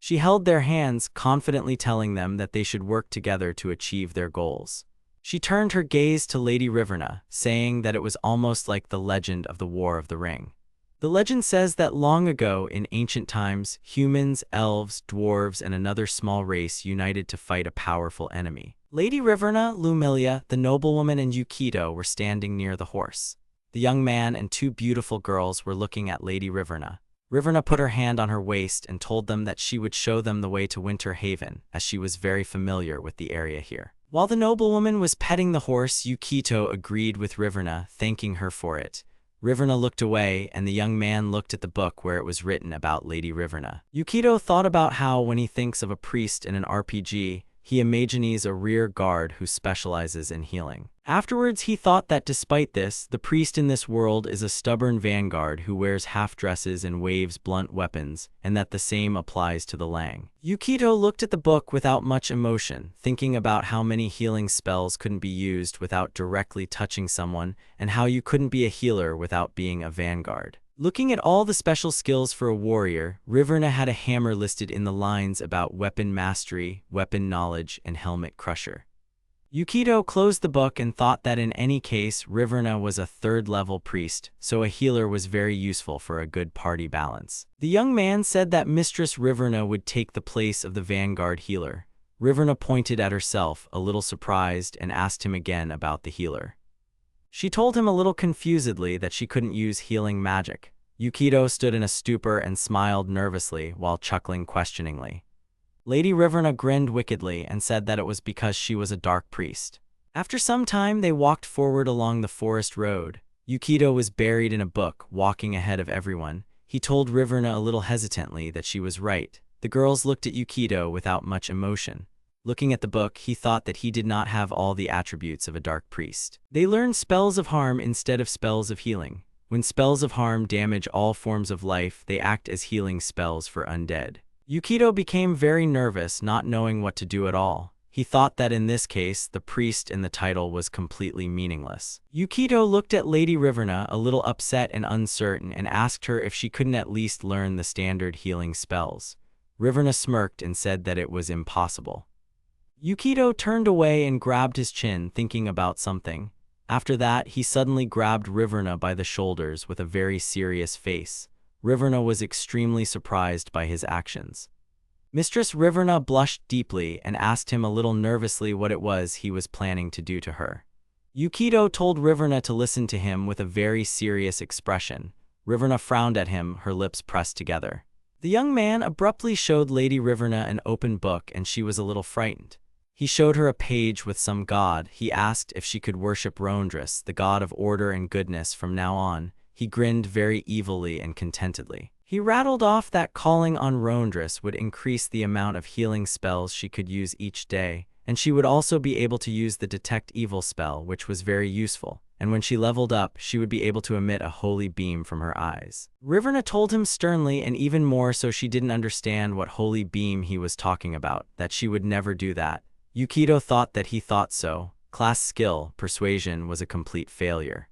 She held their hands, confidently telling them that they should work together to achieve their goals. She turned her gaze to Lady Riverna, saying that it was almost like the legend of the War of the Ring. The legend says that long ago, in ancient times, humans, elves, dwarves, and another small race united to fight a powerful enemy. Lady Riverna, Lumilia, the noblewoman, and Yukito were standing near the horse. The young man and 2 beautiful girls were looking at Lady Riverna. Riverna put her hand on her waist and told them that she would show them the way to Winter Haven, as she was very familiar with the area here. While the noblewoman was petting the horse, Yukito agreed with Riverna, thanking her for it. Riverna looked away, and the young man looked at the book where it was written about Lady Riverna. Yukito thought about how, when he thinks of a priest in an RPG, he imagines a rear guard who specializes in healing. Afterwards, he thought that despite this, the priest in this world is a stubborn vanguard who wears half-dresses and waves blunt weapons, and that the same applies to the Lang. Yukito looked at the book without much emotion, thinking about how many healing spells couldn't be used without directly touching someone, and how you couldn't be a healer without being a vanguard. Looking at all the special skills for a warrior, Riverna had a hammer listed in the lines about weapon mastery, weapon knowledge, and helmet crusher. Yukito closed the book and thought that in any case, Riverna was a third-level priest, so a healer was very useful for a good party balance. The young man said that Mistress Riverna would take the place of the vanguard healer. Riverna pointed at herself, a little surprised, and asked him again about the healer. She told him a little confusedly that she couldn't use healing magic. Yukito stood in a stupor and smiled nervously while chuckling questioningly. Lady Riverna grinned wickedly and said that it was because she was a dark priest. After some time, they walked forward along the forest road. Yukito was buried in a book, walking ahead of everyone. He told Riverna a little hesitantly that she was right. The girls looked at Yukito without much emotion. Looking at the book, he thought that he did not have all the attributes of a dark priest. They learned spells of harm instead of spells of healing. When spells of harm damage all forms of life, they act as healing spells for undead. Yukito became very nervous, not knowing what to do at all. He thought that in this case, the priest in the title was completely meaningless. Yukito looked at Lady Riverna a little upset and uncertain and asked her if she couldn't at least learn the standard healing spells. Riverna smirked and said that it was impossible. Yukito turned away and grabbed his chin, thinking about something. After that, he suddenly grabbed Riverna by the shoulders with a very serious face. Riverna was extremely surprised by his actions. Mistress Riverna blushed deeply and asked him a little nervously what it was he was planning to do to her. Yukito told Riverna to listen to him with a very serious expression. Riverna frowned at him, her lips pressed together. The young man abruptly showed Lady Riverna an open book and she was a little frightened. He showed her a page with some god. He asked if she could worship Rondris, the god of order and goodness, from now on. He grinned very evilly and contentedly. He rattled off that calling on Rondris would increase the amount of healing spells she could use each day, and she would also be able to use the Detect Evil spell, which was very useful, and when she leveled up, she would be able to emit a holy beam from her eyes. Riverna told him sternly, and even more so she didn't understand what holy beam he was talking about, that she would never do that. Yukito thought that he thought so. Class skill, persuasion, was a complete failure.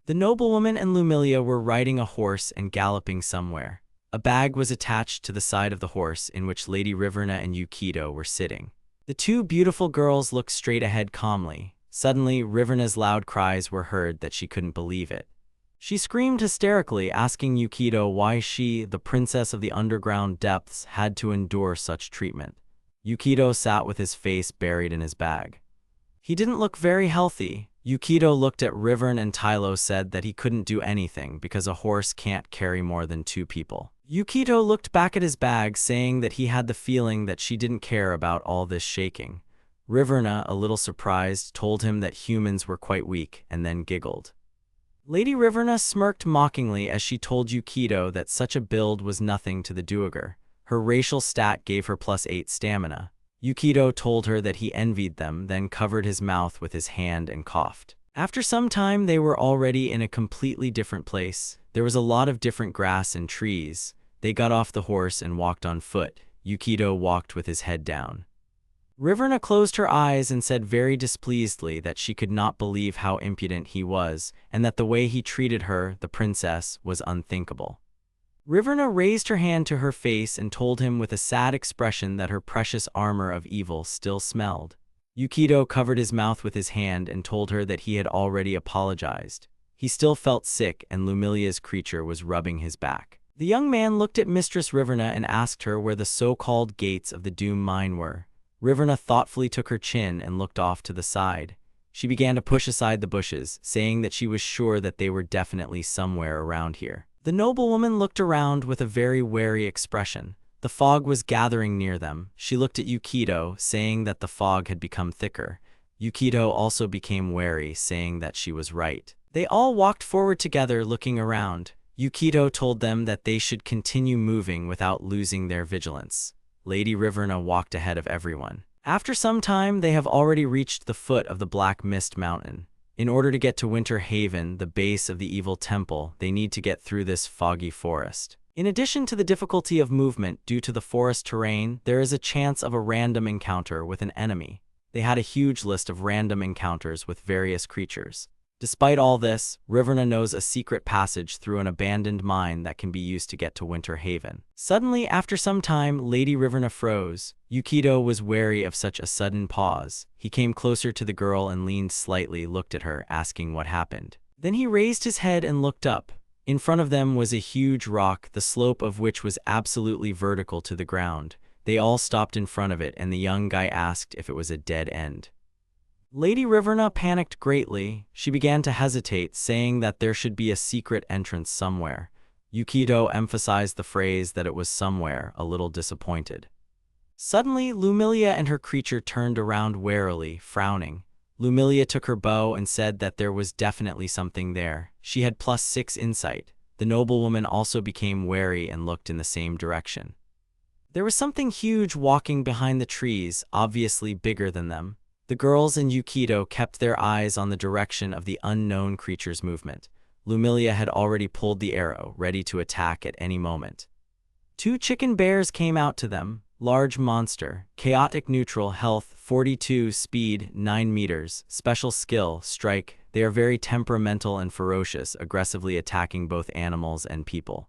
The noblewoman and Lumilia were riding a horse and galloping somewhere. A bag was attached to the side of the horse in which Lady Riverna and Yukito were sitting. The two beautiful girls looked straight ahead calmly. Suddenly, Riverna's loud cries were heard that she couldn't believe it. She screamed hysterically, asking Yukito why she, the princess of the underground depths, had to endure such treatment. Yukito sat with his face buried in his bag. He didn't look very healthy. Yukito looked at Rivern and Tylo said that he couldn't do anything because a horse can't carry more than 2 people. Yukito looked back at his bag, saying that he had the feeling that she didn't care about all this shaking. Riverna, a little surprised, told him that humans were quite weak, and then giggled. Lady Riverna smirked mockingly as she told Yukito that such a build was nothing to the Duergar. Her racial stat gave her +8 stamina. Yukito told her that he envied them, then covered his mouth with his hand and coughed. After some time, they were already in a completely different place. There was a lot of different grass and trees. They got off the horse and walked on foot. Yukito walked with his head down. Riverna closed her eyes and said very displeasedly that she could not believe how impudent he was, and that the way he treated her, the princess, was unthinkable. Riverna raised her hand to her face and told him with a sad expression that her precious armor of evil still smelled. Yukito covered his mouth with his hand and told her that he had already apologized. He still felt sick, and Lumilia's creature was rubbing his back. The young man looked at Mistress Riverna and asked her where the so-called gates of the Doom Mine were. Riverna thoughtfully took her chin and looked off to the side. She began to push aside the bushes, saying that she was sure that they were definitely somewhere around here. The noblewoman looked around with a very wary expression. The fog was gathering near them. She looked at Yukito, saying that the fog had become thicker. Yukito also became wary, saying that she was right. They all walked forward together, looking around. Yukito told them that they should continue moving without losing their vigilance. Lady Riverna walked ahead of everyone. After some time, they have already reached the foot of the Black Mist Mountain. In order to get to Winter Haven, the base of the evil temple, they need to get through this foggy forest. In addition to the difficulty of movement due to the forest terrain, there is a chance of a random encounter with an enemy. They had a huge list of random encounters with various creatures. Despite all this, Riverna knows a secret passage through an abandoned mine that can be used to get to Winter Haven. Suddenly, after some time, Lady Riverna froze. Yukito was wary of such a sudden pause. He came closer to the girl and leaned slightly, looked at her, asking what happened. Then he raised his head and looked up. In front of them was a huge rock, the slope of which was absolutely vertical to the ground. They all stopped in front of it, and the young guy asked if it was a dead end. Lady Riverna panicked greatly. She began to hesitate, saying that there should be a secret entrance somewhere. Yukito emphasized the phrase that it was somewhere, a little disappointed. Suddenly, Lumilia and her creature turned around warily, frowning. Lumilia took her bow and said that there was definitely something there. She had +6 insight. The noblewoman also became wary and looked in the same direction. There was something huge walking behind the trees, obviously bigger than them. The girls and Yukito kept their eyes on the direction of the unknown creature's movement. Lumilia had already pulled the arrow, ready to attack at any moment. 2 chicken bears came out to them. Large monster, chaotic neutral, health 42, speed 9 meters, special skill, strike. They are very temperamental and ferocious, aggressively attacking both animals and people.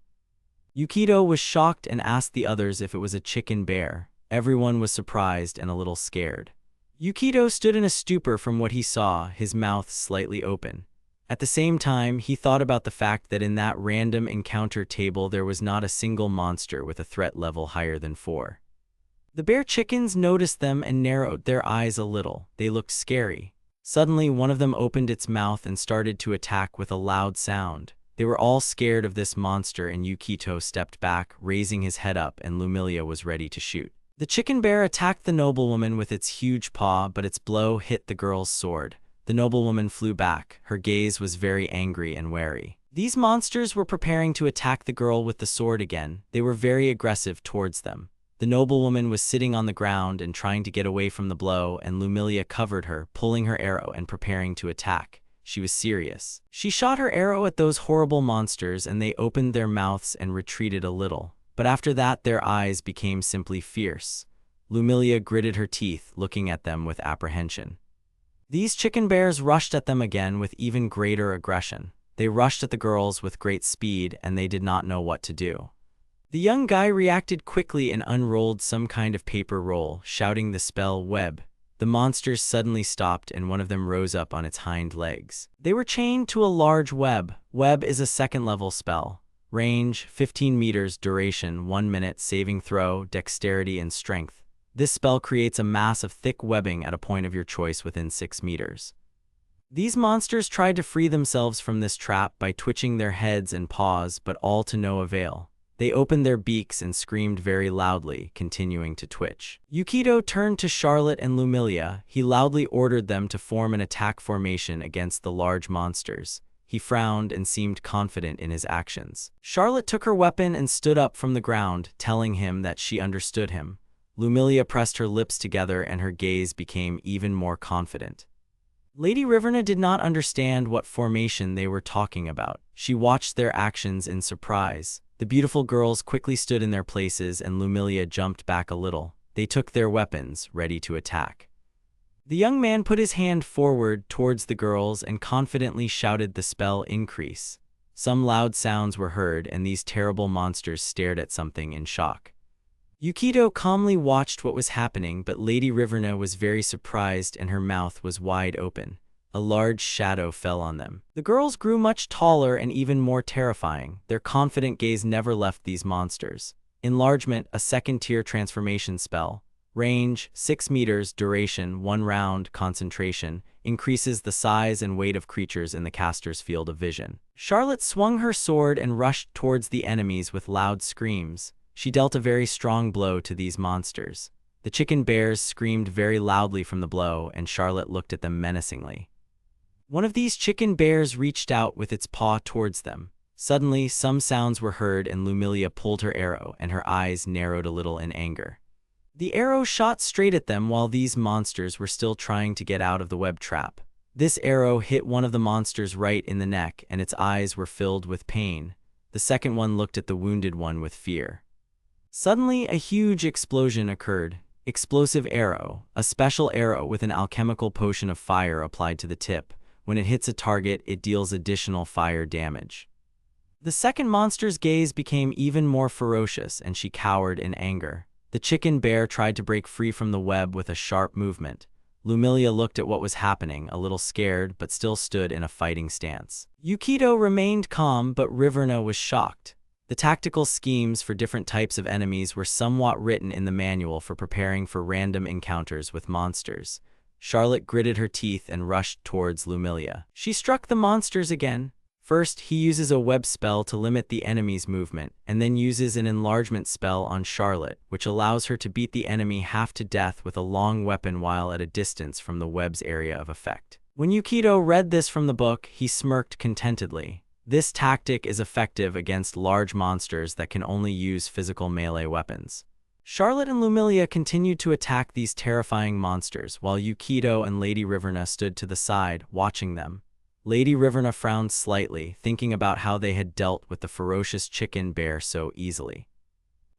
Yukito was shocked and asked the others if it was a chicken bear. Everyone was surprised and a little scared. Yukito stood in a stupor from what he saw, his mouth slightly open. At the same time, he thought about the fact that in that random encounter table there was not a single monster with a threat level higher than 4. The bear chickens noticed them and narrowed their eyes a little. They looked scary. Suddenly, one of them opened its mouth and started to attack with a loud sound. They were all scared of this monster, and Yukito stepped back, raising his head up, and Lumilia was ready to shoot. The chicken bear attacked the noblewoman with its huge paw, but its blow hit the girl's sword. The noblewoman flew back. Her gaze was very angry and wary. These monsters were preparing to attack the girl with the sword again. They were very aggressive towards them. The noblewoman was sitting on the ground and trying to get away from the blow, and Lumilia covered her, pulling her arrow and preparing to attack. She was serious. She shot her arrow at those horrible monsters, and they opened their mouths and retreated a little. But after that, their eyes became simply fierce. Lumilia gritted her teeth, looking at them with apprehension. These chicken bears rushed at them again with even greater aggression. They rushed at the girls with great speed, and they did not know what to do. The young guy reacted quickly and unrolled some kind of paper roll, shouting the spell web. The monsters suddenly stopped, and one of them rose up on its hind legs. They were chained to a large web. Web is a 2nd-level spell. Range, 15 meters, duration, 1 minute, saving throw, dexterity, and strength. This spell creates a mass of thick webbing at a point of your choice within 6 meters. These monsters tried to free themselves from this trap by twitching their heads and paws, but all to no avail. They opened their beaks and screamed very loudly, continuing to twitch. Yukito turned to Charlotte and Lumilia. He loudly ordered them to form an attack formation against the large monsters. He frowned and seemed confident in his actions. Charlotte took her weapon and stood up from the ground, telling him that she understood him. Lumilia pressed her lips together and her gaze became even more confident. Lady Riverna did not understand what formation they were talking about. She watched their actions in surprise. The beautiful girls quickly stood in their places and Lumilia jumped back a little. They took their weapons, ready to attack. The young man put his hand forward towards the girls and confidently shouted the spell increase. Some loud sounds were heard, and these terrible monsters stared at something in shock. Yukito calmly watched what was happening, but Lady Riverna was very surprised and her mouth was wide open. A large shadow fell on them. The girls grew much taller and even more terrifying. Their confident gaze never left these monsters. Enlargement, a 2nd-tier transformation spell. Range, 6 meters, duration, 1 round, concentration, increases the size and weight of creatures in the caster's field of vision. Charlotte swung her sword and rushed towards the enemies with loud screams. She dealt a very strong blow to these monsters. The chicken bears screamed very loudly from the blow, and Charlotte looked at them menacingly. One of these chicken bears reached out with its paw towards them. Suddenly, some sounds were heard and Lumilia pulled her arrow, and her eyes narrowed a little in anger. The arrow shot straight at them while these monsters were still trying to get out of the web trap. This arrow hit one of the monsters right in the neck, and its eyes were filled with pain. The second one looked at the wounded one with fear. Suddenly, a huge explosion occurred. Explosive arrow, a special arrow with an alchemical potion of fire applied to the tip. When it hits a target, it deals additional fire damage. The second monster's gaze became even more ferocious, and she cowered in anger. The chicken bear tried to break free from the web with a sharp movement. Lumilia looked at what was happening, a little scared, but still stood in a fighting stance. Yukito remained calm, but Riverna was shocked. The tactical schemes for different types of enemies were somewhat written in the manual for preparing for random encounters with monsters. Charlotte gritted her teeth and rushed towards Lumilia. She struck the monsters again. First, he uses a web spell to limit the enemy's movement, and then uses an enlargement spell on Charlotte, which allows her to beat the enemy half to death with a long weapon while at a distance from the web's area of effect. When Yukito read this from the book, he smirked contentedly. This tactic is effective against large monsters that can only use physical melee weapons. Charlotte and Lumilia continued to attack these terrifying monsters, while Yukito and Lady Riverna stood to the side, watching them. Lady Riverna frowned slightly, thinking about how they had dealt with the ferocious chicken bear so easily.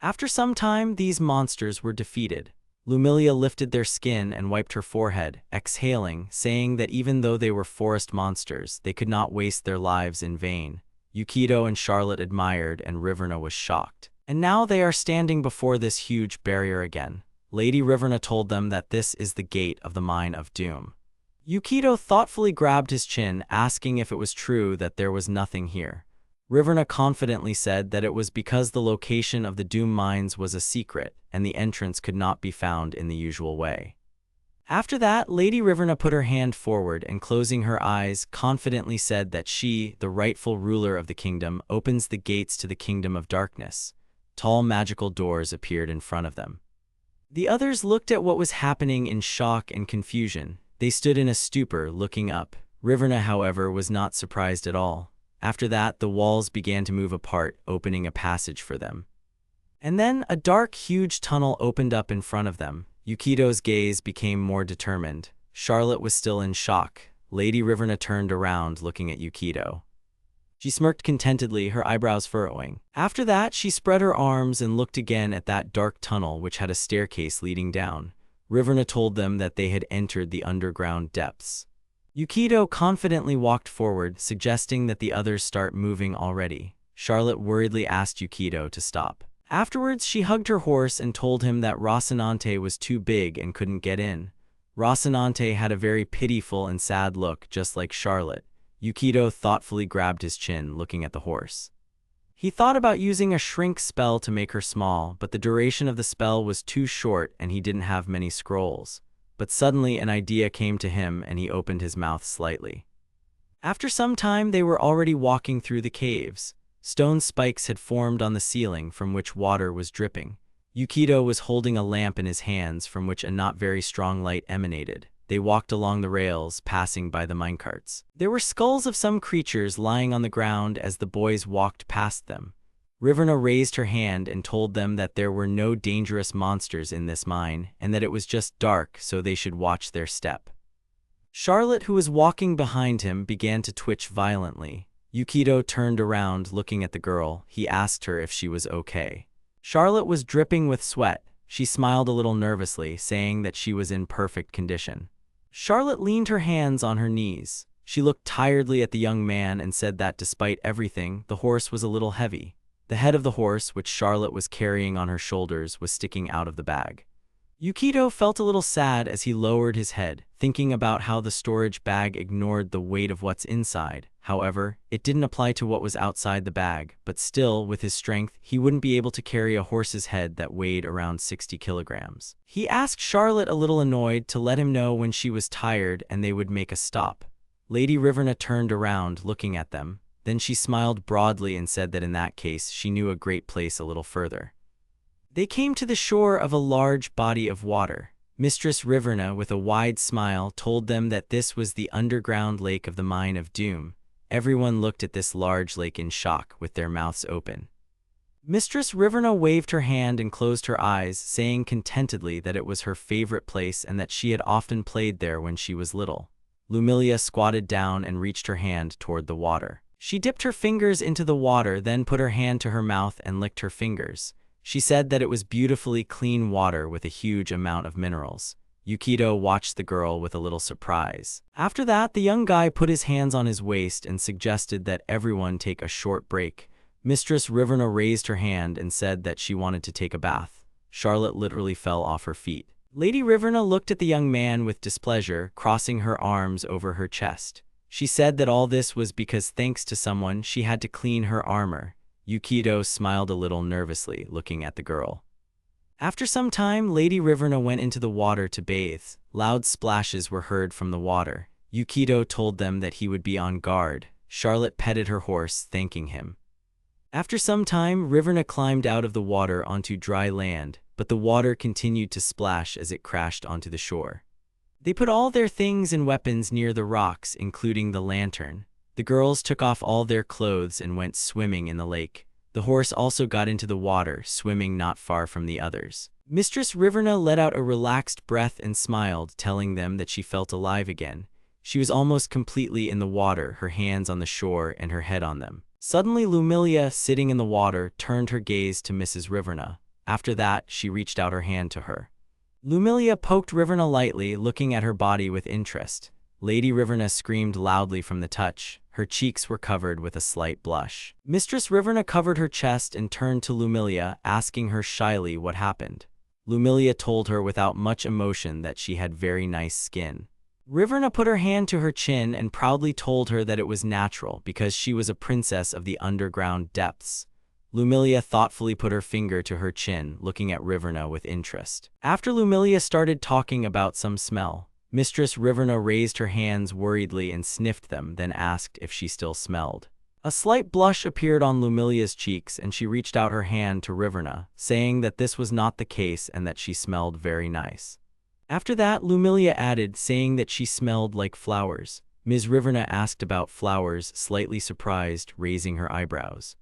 After some time, these monsters were defeated. Lumilia lifted their skin and wiped her forehead, exhaling, saying that even though they were forest monsters, they could not waste their lives in vain. Yukito and Charlotte admired, and Riverna was shocked. And now they are standing before this huge barrier again. Lady Riverna told them that this is the gate of the Mine of Doom. Yukito thoughtfully grabbed his chin, asking if it was true that there was nothing here. Riverna confidently said that it was because the location of the Doom Mines was a secret, and the entrance could not be found in the usual way. After that, Lady Riverna put her hand forward and, closing her eyes, confidently said that she, the rightful ruler of the kingdom, opens the gates to the kingdom of darkness. Tall magical doors appeared in front of them. The others looked at what was happening in shock and confusion. They stood in a stupor, looking up. Riverna, however, was not surprised at all. After that, the walls began to move apart, opening a passage for them. And then, a dark, huge tunnel opened up in front of them. Yukito's gaze became more determined. Charlotte was still in shock. Lady Riverna turned around, looking at Yukito. She smirked contentedly, her eyebrows furrowing. After that, she spread her arms and looked again at that dark tunnel which had a staircase leading down. Riverna told them that they had entered the underground depths. Yukito confidently walked forward, suggesting that the others start moving already. Charlotte worriedly asked Yukito to stop. Afterwards, she hugged her horse and told him that Rocinante was too big and couldn't get in. Rocinante had a very pitiful and sad look, just like Charlotte. Yukito thoughtfully grabbed his chin, looking at the horse. He thought about using a shrink spell to make her small, but the duration of the spell was too short and he didn't have many scrolls. But suddenly an idea came to him and he opened his mouth slightly. After some time, they were already walking through the caves. Stone spikes had formed on the ceiling from which water was dripping. Yukito was holding a lamp in his hands from which a not very strong light emanated. They walked along the rails, passing by the minecarts. There were skulls of some creatures lying on the ground as the boys walked past them. Riverna raised her hand and told them that there were no dangerous monsters in this mine, and that it was just dark, so they should watch their step. Charlotte, who was walking behind him, began to twitch violently. Yukito turned around, looking at the girl. He asked her if she was okay. Charlotte was dripping with sweat. She smiled a little nervously, saying that she was in perfect condition. Charlotte leaned her hands on her knees. She looked tiredly at the young man and said that despite everything, the horse was a little heavy. The head of the horse, which Charlotte was carrying on her shoulders, was sticking out of the bag. Yukito felt a little sad as he lowered his head, thinking about how the storage bag ignored the weight of what's inside. However, it didn't apply to what was outside the bag, but still, with his strength, he wouldn't be able to carry a horse's head that weighed around 60 kilograms. He asked Charlotte, a little annoyed, to let him know when she was tired and they would make a stop. Lady Riverna turned around, looking at them. Then she smiled broadly and said that in that case she knew a great place a little further. They came to the shore of a large body of water. Mistress Riverna, with a wide smile, told them that this was the underground lake of the Mine of Doom. Everyone looked at this large lake in shock, with their mouths open. Mistress Riverna waved her hand and closed her eyes, saying contentedly that it was her favorite place and that she had often played there when she was little. Lumilia squatted down and reached her hand toward the water. She dipped her fingers into the water, then put her hand to her mouth and licked her fingers. She said that it was beautifully clean water with a huge amount of minerals. Yukito watched the girl with a little surprise. After that, the young guy put his hands on his waist and suggested that everyone take a short break. Mistress Riverna raised her hand and said that she wanted to take a bath. Charlotte literally fell off her feet. Lady Riverna looked at the young man with displeasure, crossing her arms over her chest. She said that all this was because thanks to someone, she had to clean her armor. Yukito smiled a little nervously, looking at the girl. After some time, Lady Riverna went into the water to bathe. Loud splashes were heard from the water. Yukito told them that he would be on guard. Charlotte petted her horse, thanking him. After some time, Riverna climbed out of the water onto dry land, but the water continued to splash as it crashed onto the shore. They put all their things and weapons near the rocks, including the lantern. The girls took off all their clothes and went swimming in the lake. The horse also got into the water, swimming not far from the others. Mistress Riverna let out a relaxed breath and smiled, telling them that she felt alive again. She was almost completely in the water, her hands on the shore and her head on them. Suddenly, Lumilia, sitting in the water, turned her gaze to Mrs. Riverna. After that, she reached out her hand to her. Lumilia poked Riverna lightly, looking at her body with interest. Lady Riverna screamed loudly from the touch. Her cheeks were covered with a slight blush. Mistress Riverna covered her chest and turned to Lumilia, asking her shyly what happened. Lumilia told her without much emotion that she had very nice skin. Riverna put her hand to her chin and proudly told her that it was natural because she was a princess of the underground depths. Lumilia thoughtfully put her finger to her chin, looking at Riverna with interest. After Lumilia started talking about some smell, Mistress Riverna raised her hands worriedly and sniffed them, then asked if she still smelled. A slight blush appeared on Lumilia's cheeks and she reached out her hand to Riverna, saying that this was not the case and that she smelled very nice. After that, Lumilia added, saying that she smelled like flowers. Ms. Riverna asked about flowers, slightly surprised, raising her eyebrows.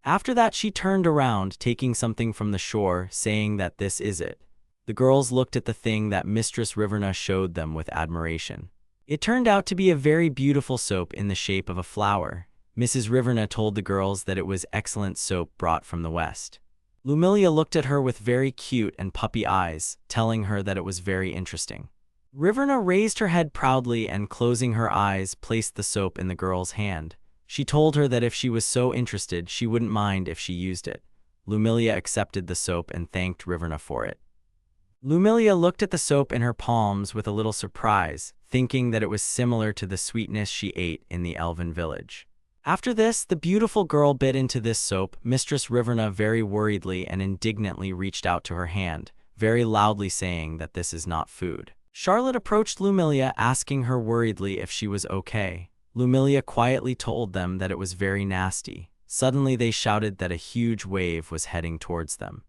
After that, she turned around, taking something from the shore, saying that this is it. The girls looked at the thing that Mistress Riverna showed them with admiration. It turned out to be a very beautiful soap in the shape of a flower. Mrs. Riverna told the girls that it was excellent soap brought from the West. Lumilia looked at her with very cute and puppy eyes, telling her that it was very interesting. Riverna raised her head proudly and, closing her eyes, placed the soap in the girl's hand. She told her that if she was so interested, she wouldn't mind if she used it. Lumilia accepted the soap and thanked Riverna for it. Lumilia looked at the soap in her palms with a little surprise, thinking that it was similar to the sweetness she ate in the elven village. After this, the beautiful girl bit into this soap. Mistress Riverna very worriedly and indignantly reached out to her hand, very loudly saying that this is not food. Charlotte approached Lumilia, asking her worriedly if she was okay. Lumilia quietly told them that it was very nasty. Suddenly they shouted that a huge wave was heading towards them.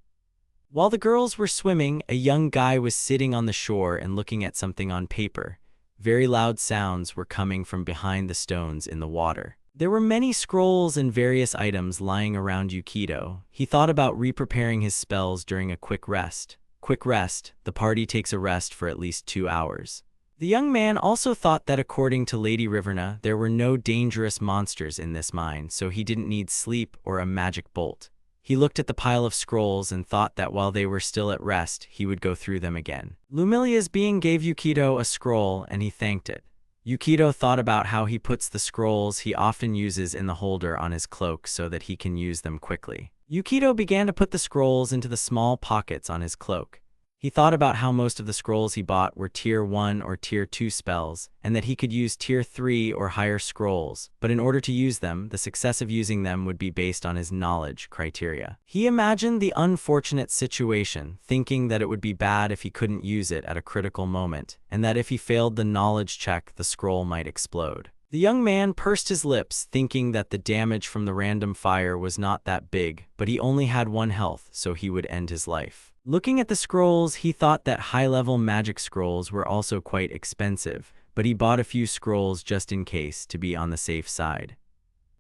While the girls were swimming, a young guy was sitting on the shore and looking at something on paper. Very loud sounds were coming from behind the stones in the water. There were many scrolls and various items lying around Yukito. He thought about re-preparing his spells during a quick rest. Quick rest, the party takes a rest for at least 2 hours. The young man also thought that according to Lady Riverna, there were no dangerous monsters in this mine, so he didn't need sleep or a magic bolt. He looked at the pile of scrolls and thought that while they were still at rest, he would go through them again. Lumilia's being gave Yukito a scroll and he thanked it. Yukito thought about how he puts the scrolls he often uses in the holder on his cloak so that he can use them quickly. Yukito began to put the scrolls into the small pockets on his cloak. He thought about how most of the scrolls he bought were Tier 1 or Tier 2 spells, and that he could use Tier 3 or higher scrolls, but in order to use them, the success of using them would be based on his knowledge criteria. He imagined the unfortunate situation, thinking that it would be bad if he couldn't use it at a critical moment, and that if he failed the knowledge check, the scroll might explode. The young man pursed his lips, thinking that the damage from the random fire was not that big, but he only had 1 health, so he would end his life. Looking at the scrolls, he thought that high-level magic scrolls were also quite expensive, but he bought a few scrolls just in case to be on the safe side.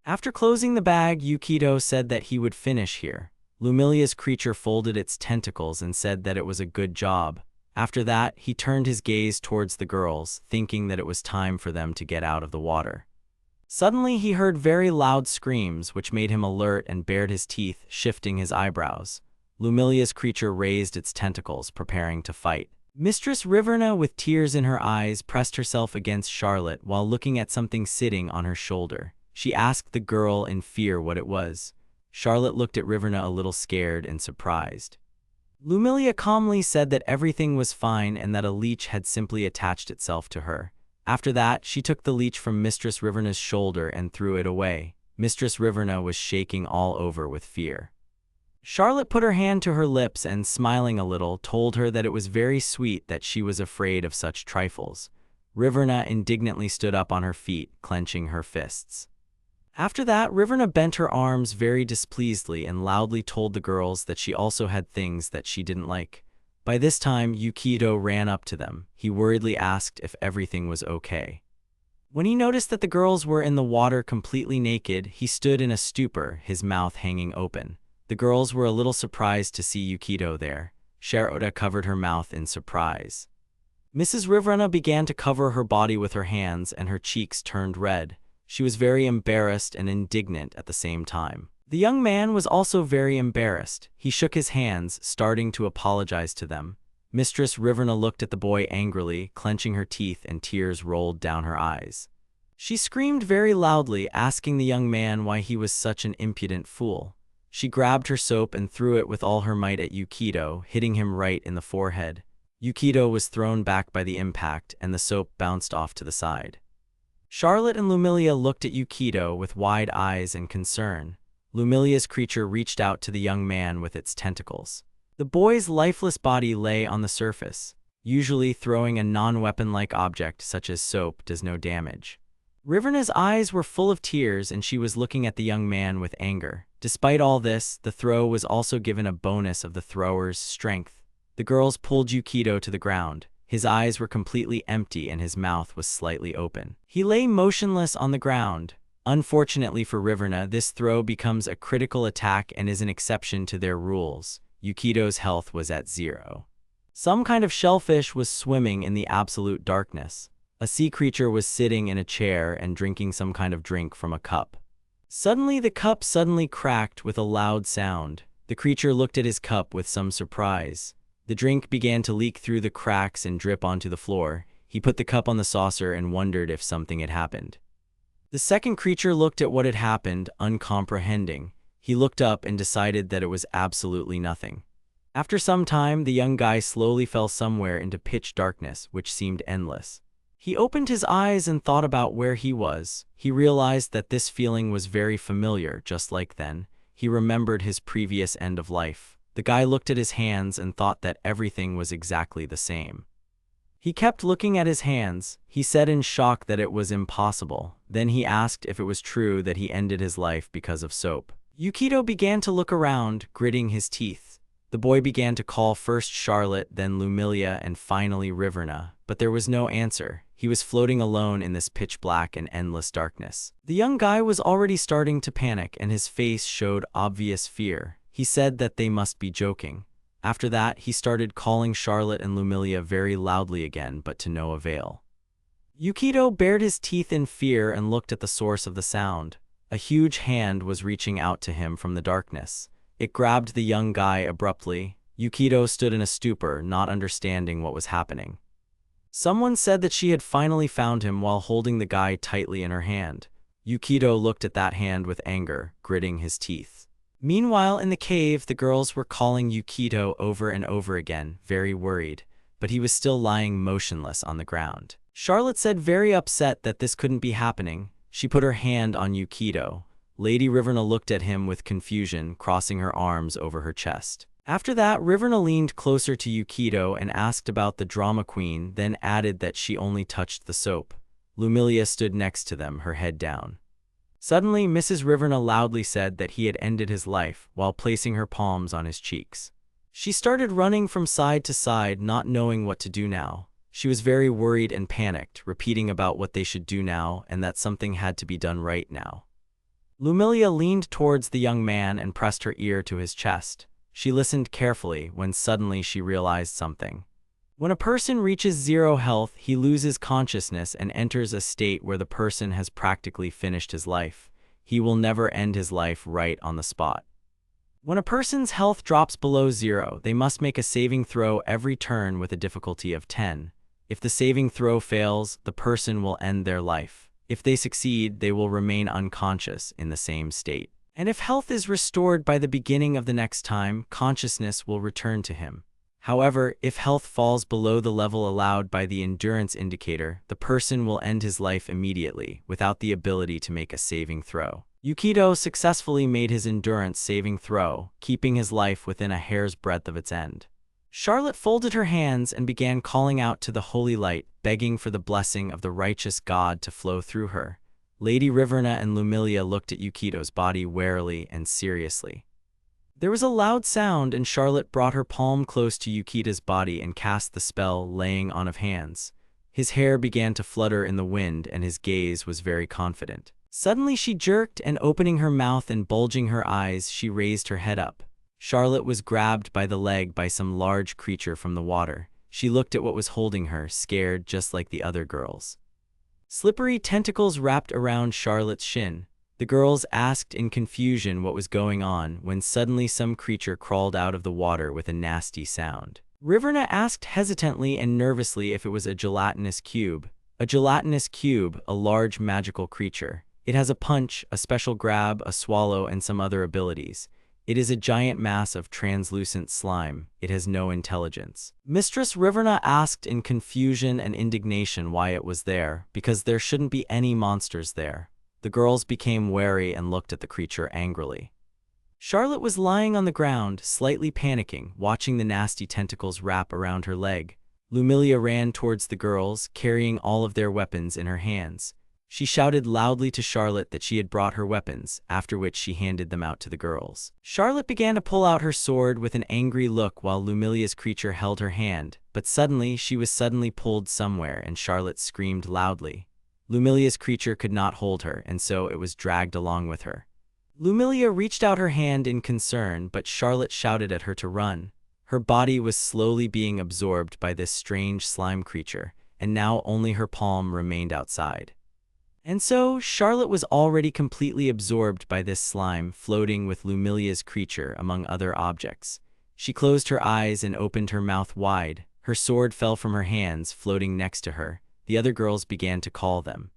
After closing the bag, Yukito said that he would finish here. Lumilia's creature folded its tentacles and said that it was a good job. After that, he turned his gaze towards the girls, thinking that it was time for them to get out of the water. Suddenly, he heard very loud screams, which made him alert and bared his teeth, shifting his eyebrows. Lumilia's creature raised its tentacles, preparing to fight. Mistress Riverna, with tears in her eyes, pressed herself against Charlotte while looking at something sitting on her shoulder. She asked the girl in fear what it was. Charlotte looked at Riverna a little scared and surprised. Lumilia calmly said that everything was fine and that a leech had simply attached itself to her. After that, she took the leech from Mistress Riverna's shoulder and threw it away. Mistress Riverna was shaking all over with fear. Charlotte put her hand to her lips and, smiling a little, told her that it was very sweet that she was afraid of such trifles. Riverna indignantly stood up on her feet, clenching her fists. After that, Riverna bent her arms very displeasedly and loudly told the girls that she also had things that she didn't like. By this time, Yukito ran up to them. He worriedly asked if everything was okay. When he noticed that the girls were in the water completely naked, he stood in a stupor, his mouth hanging open. The girls were a little surprised to see Yukito there. Charlotte covered her mouth in surprise. Mrs. Riverna began to cover her body with her hands and her cheeks turned red. She was very embarrassed and indignant at the same time. The young man was also very embarrassed. He shook his hands, starting to apologize to them. Mistress Riverna looked at the boy angrily, clenching her teeth, and tears rolled down her eyes. She screamed very loudly, asking the young man why he was such an impudent fool. She grabbed her soap and threw it with all her might at Yukito, hitting him right in the forehead. Yukito was thrown back by the impact, and the soap bounced off to the side. Charlotte and Lumilia looked at Yukito with wide eyes and concern. Lumilia's creature reached out to the young man with its tentacles. The boy's lifeless body lay on the surface. Usually, throwing a non-weapon-like object such as soap does no damage. Riverna's eyes were full of tears and she was looking at the young man with anger. Despite all this, the throw was also given a bonus of the thrower's strength. The girls pulled Yukito to the ground. His eyes were completely empty and his mouth was slightly open. He lay motionless on the ground. Unfortunately for Riverna, this throw becomes a critical attack and is an exception to their rules. Yukito's health was at 0. Some kind of shellfish was swimming in the absolute darkness. A sea creature was sitting in a chair and drinking some kind of drink from a cup. Suddenly, the cup suddenly cracked with a loud sound. The creature looked at his cup with some surprise. The drink began to leak through the cracks and drip onto the floor. He put the cup on the saucer and wondered if something had happened. The second creature looked at what had happened, uncomprehending. He looked up and decided that it was absolutely nothing. After some time, the young guy slowly fell somewhere into pitch darkness, which seemed endless. He opened his eyes and thought about where he was. He realized that this feeling was very familiar, just like then. He remembered his previous end of life. The guy looked at his hands and thought that everything was exactly the same. He kept looking at his hands. He said in shock that it was impossible. Then he asked if it was true that he ended his life because of soap. Yukito began to look around, gritting his teeth. The boy began to call first Charlotte, then Lumilia, and finally Riverna, but there was no answer. He was floating alone in this pitch black and endless darkness. The young guy was already starting to panic and his face showed obvious fear. He said that they must be joking. After that, he started calling Charlotte and Lumilia very loudly again, but to no avail. Yukito bared his teeth in fear and looked at the source of the sound. A huge hand was reaching out to him from the darkness. It grabbed the young guy abruptly. Yukito stood in a stupor, not understanding what was happening. Someone said that she had finally found him while holding the guy tightly in her hand. Yukito looked at that hand with anger, gritting his teeth. Meanwhile, in the cave, the girls were calling Yukito over and over again, very worried, but he was still lying motionless on the ground. Charlotte said very upset that this couldn't be happening. She put her hand on Yukito. Lady Riverna looked at him with confusion, crossing her arms over her chest. After that, Riverna leaned closer to Yukito and asked about the drama queen, then added that she only touched the soap. Lumilia stood next to them, her head down. Suddenly, Mrs. Riverna loudly said that he had ended his life, while placing her palms on his cheeks. She started running from side to side, not knowing what to do now. She was very worried and panicked, repeating about what they should do now and that something had to be done right now. Lumilia leaned towards the young man and pressed her ear to his chest. She listened carefully when suddenly she realized something. When a person reaches 0 health, he loses consciousness and enters a state where the person has practically finished his life. He will never end his life right on the spot. When a person's health drops below 0, they must make a saving throw every turn with a difficulty of 10. If the saving throw fails, the person will end their life. If they succeed, they will remain unconscious in the same state. And if health is restored by the beginning of the next time, consciousness will return to him. However, if health falls below the level allowed by the endurance indicator, the person will end his life immediately, without the ability to make a saving throw. Yukito successfully made his endurance saving throw, keeping his life within a hair's breadth of its end. Charlotte folded her hands and began calling out to the holy light, begging for the blessing of the righteous god to flow through her. Lady Riverna and Lumilia looked at Yukito's body warily and seriously. There was a loud sound, and Charlotte brought her palm close to Yukito's body and cast the spell, laying on of hands. His hair began to flutter in the wind, and his gaze was very confident. Suddenly she jerked, and opening her mouth and bulging her eyes, she raised her head up. Charlotte was grabbed by the leg by some large creature from the water. She looked at what was holding her, scared just like the other girls. Slippery tentacles wrapped around Charlotte's shin. The girls asked in confusion what was going on when suddenly some creature crawled out of the water with a nasty sound. Riverna asked hesitantly and nervously if it was a gelatinous cube. A gelatinous cube, a large magical creature. It has a punch, a special grab, a swallow, and some other abilities. It is a giant mass of translucent slime. It has no intelligence. Mistress Riverna asked in confusion and indignation why it was there, because there shouldn't be any monsters there. The girls became wary and looked at the creature angrily. Charlotte was lying on the ground, slightly panicking, watching the nasty tentacles wrap around her leg. Lumilia ran towards the girls, carrying all of their weapons in her hands. She shouted loudly to Charlotte that she had brought her weapons, after which she handed them out to the girls. Charlotte began to pull out her sword with an angry look while Lumilia's creature held her hand, but suddenly she was pulled somewhere and Charlotte screamed loudly. Lumilia's creature could not hold her, and so it was dragged along with her. Lumilia reached out her hand in concern, but Charlotte shouted at her to run. Her body was slowly being absorbed by this strange slime creature, and now only her palm remained outside. And so, Charlotte was already completely absorbed by this slime, floating with Lumilia's creature among other objects. She closed her eyes and opened her mouth wide. Her sword fell from her hands, floating next to her. The other girls began to call them.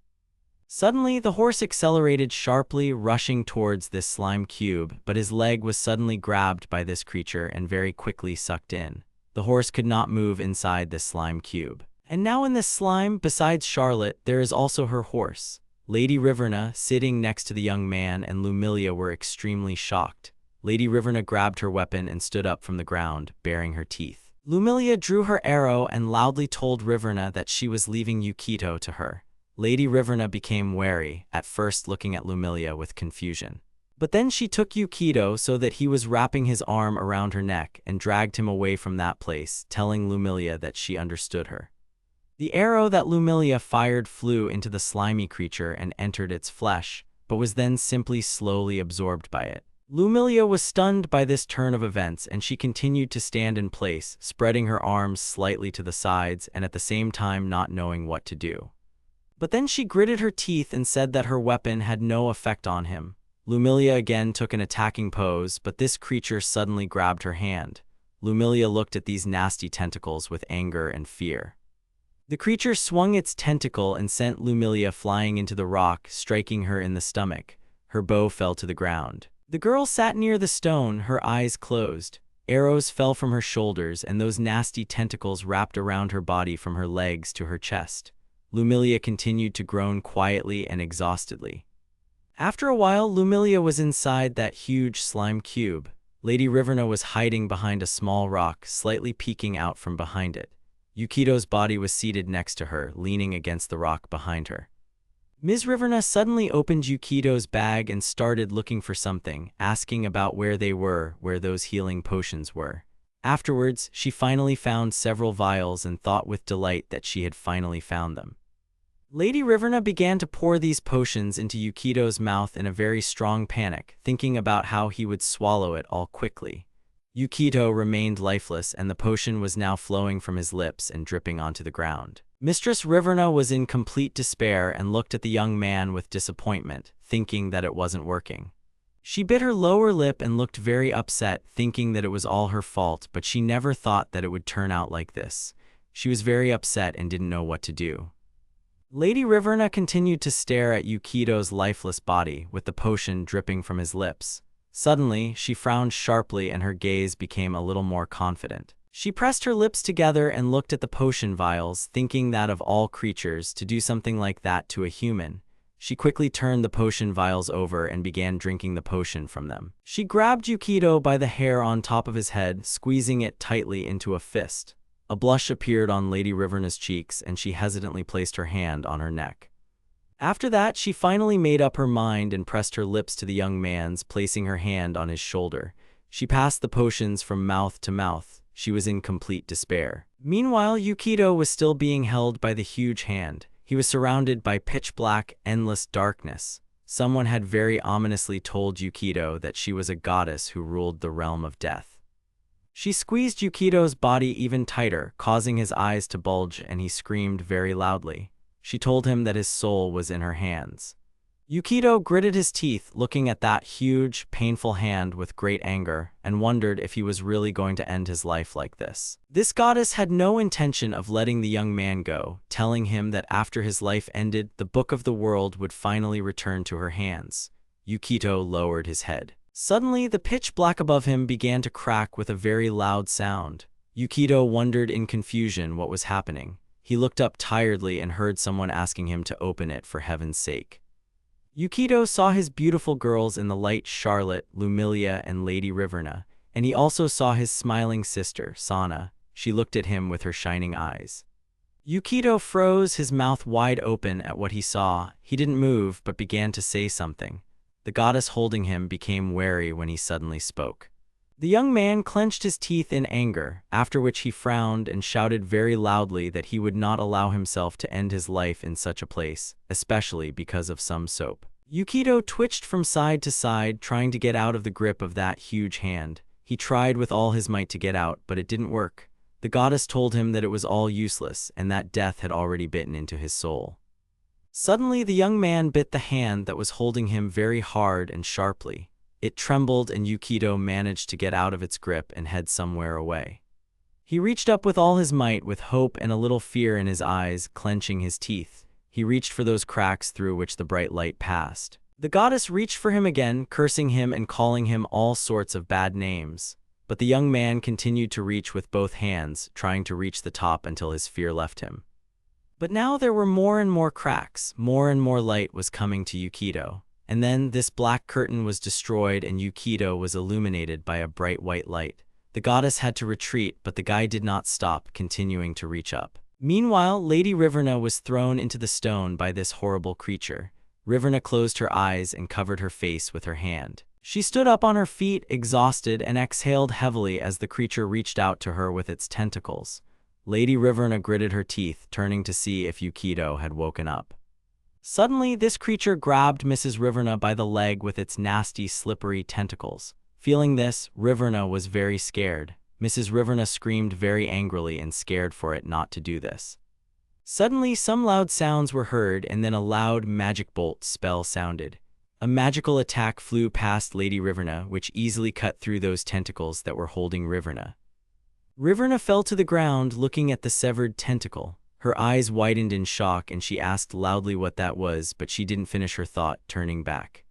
Suddenly, the horse accelerated sharply, rushing towards this slime cube, but his leg was suddenly grabbed by this creature and very quickly sucked in. The horse could not move inside this slime cube. And now in this slime, besides Charlotte, there is also her horse. Lady Riverna, sitting next to the young man, and Lumilia were extremely shocked. Lady Riverna grabbed her weapon and stood up from the ground, baring her teeth. Lumilia drew her arrow and loudly told Riverna that she was leaving Yukito to her. Lady Riverna became wary, at first looking at Lumilia with confusion. But then she took Yukito so that he was wrapping his arm around her neck and dragged him away from that place, telling Lumilia that she understood her. The arrow that Lumilia fired flew into the slimy creature and entered its flesh, but was then simply slowly absorbed by it. Lumilia was stunned by this turn of events, and she continued to stand in place, spreading her arms slightly to the sides and at the same time not knowing what to do. But then she gritted her teeth and said that her weapon had no effect on him. Lumilia again took an attacking pose, but this creature suddenly grabbed her hand. Lumilia looked at these nasty tentacles with anger and fear. The creature swung its tentacle and sent Lumilia flying into the rock, striking her in the stomach. Her bow fell to the ground. The girl sat near the stone, her eyes closed. Arrows fell from her shoulders, and those nasty tentacles wrapped around her body from her legs to her chest. Lumilia continued to groan quietly and exhaustedly. After a while, Lumilia was inside that huge slime cube. Lady Riverna was hiding behind a small rock, slightly peeking out from behind it. Yukito's body was seated next to her, leaning against the rock behind her. Ms. Riverna suddenly opened Yukito's bag and started looking for something, asking about where those healing potions were. Afterwards, she finally found several vials and thought with delight that she had finally found them. Lady Riverna began to pour these potions into Yukito's mouth in a very strong panic, thinking about how he would swallow it all quickly. Yukito remained lifeless, and the potion was now flowing from his lips and dripping onto the ground. Mistress Riverna was in complete despair and looked at the young man with disappointment, thinking that it wasn't working. She bit her lower lip and looked very upset, thinking that it was all her fault, but she never thought that it would turn out like this. She was very upset and didn't know what to do. Lady Riverna continued to stare at Yukito's lifeless body, with the potion dripping from his lips. Suddenly, she frowned sharply and her gaze became a little more confident. She pressed her lips together and looked at the potion vials, thinking that of all creatures to do something like that to a human. She quickly turned the potion vials over and began drinking the potion from them. She grabbed Yukito by the hair on top of his head, squeezing it tightly into a fist. A blush appeared on Lady Riverna's cheeks, and she hesitantly placed her hand on her neck. After that, she finally made up her mind and pressed her lips to the young man's, placing her hand on his shoulder. She passed the potions from mouth to mouth. She was in complete despair. Meanwhile, Yukito was still being held by the huge hand. He was surrounded by pitch-black, endless darkness. Someone had very ominously told Yukito that she was a goddess who ruled the realm of death. She squeezed Yukito's body even tighter, causing his eyes to bulge, and he screamed very loudly. She told him that his soul was in her hands. Yukito gritted his teeth, looking at that huge, painful hand with great anger, and wondered if he was really going to end his life like this. This goddess had no intention of letting the young man go, telling him that after his life ended, the book of the world would finally return to her hands. Yukito lowered his head. Suddenly, the pitch black above him began to crack with a very loud sound. Yukito wondered in confusion what was happening. He looked up tiredly and heard someone asking him to open it for heaven's sake. Yukito saw his beautiful girls in the light, Charlotte, Lumilia, and Lady Riverna, and he also saw his smiling sister, Sana. She looked at him with her shining eyes. Yukito froze, his mouth wide open at what he saw. He didn't move, but began to say something. The goddess holding him became wary when he suddenly spoke. The young man clenched his teeth in anger, after which he frowned and shouted very loudly that he would not allow himself to end his life in such a place, especially because of some soap. Yukito twitched from side to side, trying to get out of the grip of that huge hand. He tried with all his might to get out, but it didn't work. The goddess told him that it was all useless and that death had already bitten into his soul. Suddenly, the young man bit the hand that was holding him very hard and sharply. It trembled, and Yukito managed to get out of its grip and head somewhere away. He reached up with all his might, with hope and a little fear in his eyes, clenching his teeth. He reached for those cracks through which the bright light passed. The goddess reached for him again, cursing him and calling him all sorts of bad names. But the young man continued to reach with both hands, trying to reach the top until his fear left him. But now there were more and more cracks, more and more light was coming to Yukito. And then this black curtain was destroyed and Yukito was illuminated by a bright white light. The goddess had to retreat, but the guy did not stop, continuing to reach up. Meanwhile, Lady Riverna was thrown into the stone by this horrible creature. Riverna closed her eyes and covered her face with her hand. She stood up on her feet, exhausted, and exhaled heavily as the creature reached out to her with its tentacles. Lady Riverna gritted her teeth, turning to see if Yukito had woken up. Suddenly, this creature grabbed Mrs. Riverna by the leg with its nasty, slippery tentacles. Feeling this, Riverna was very scared. Mrs. Riverna screamed very angrily and scared for it not to do this. Suddenly, some loud sounds were heard, and then a loud magic bolt spell sounded. A magical attack flew past Lady Riverna, which easily cut through those tentacles that were holding Riverna. Riverna fell to the ground, looking at the severed tentacle. Her eyes widened in shock, and she asked loudly what that was, but she didn't finish her thought, turning back.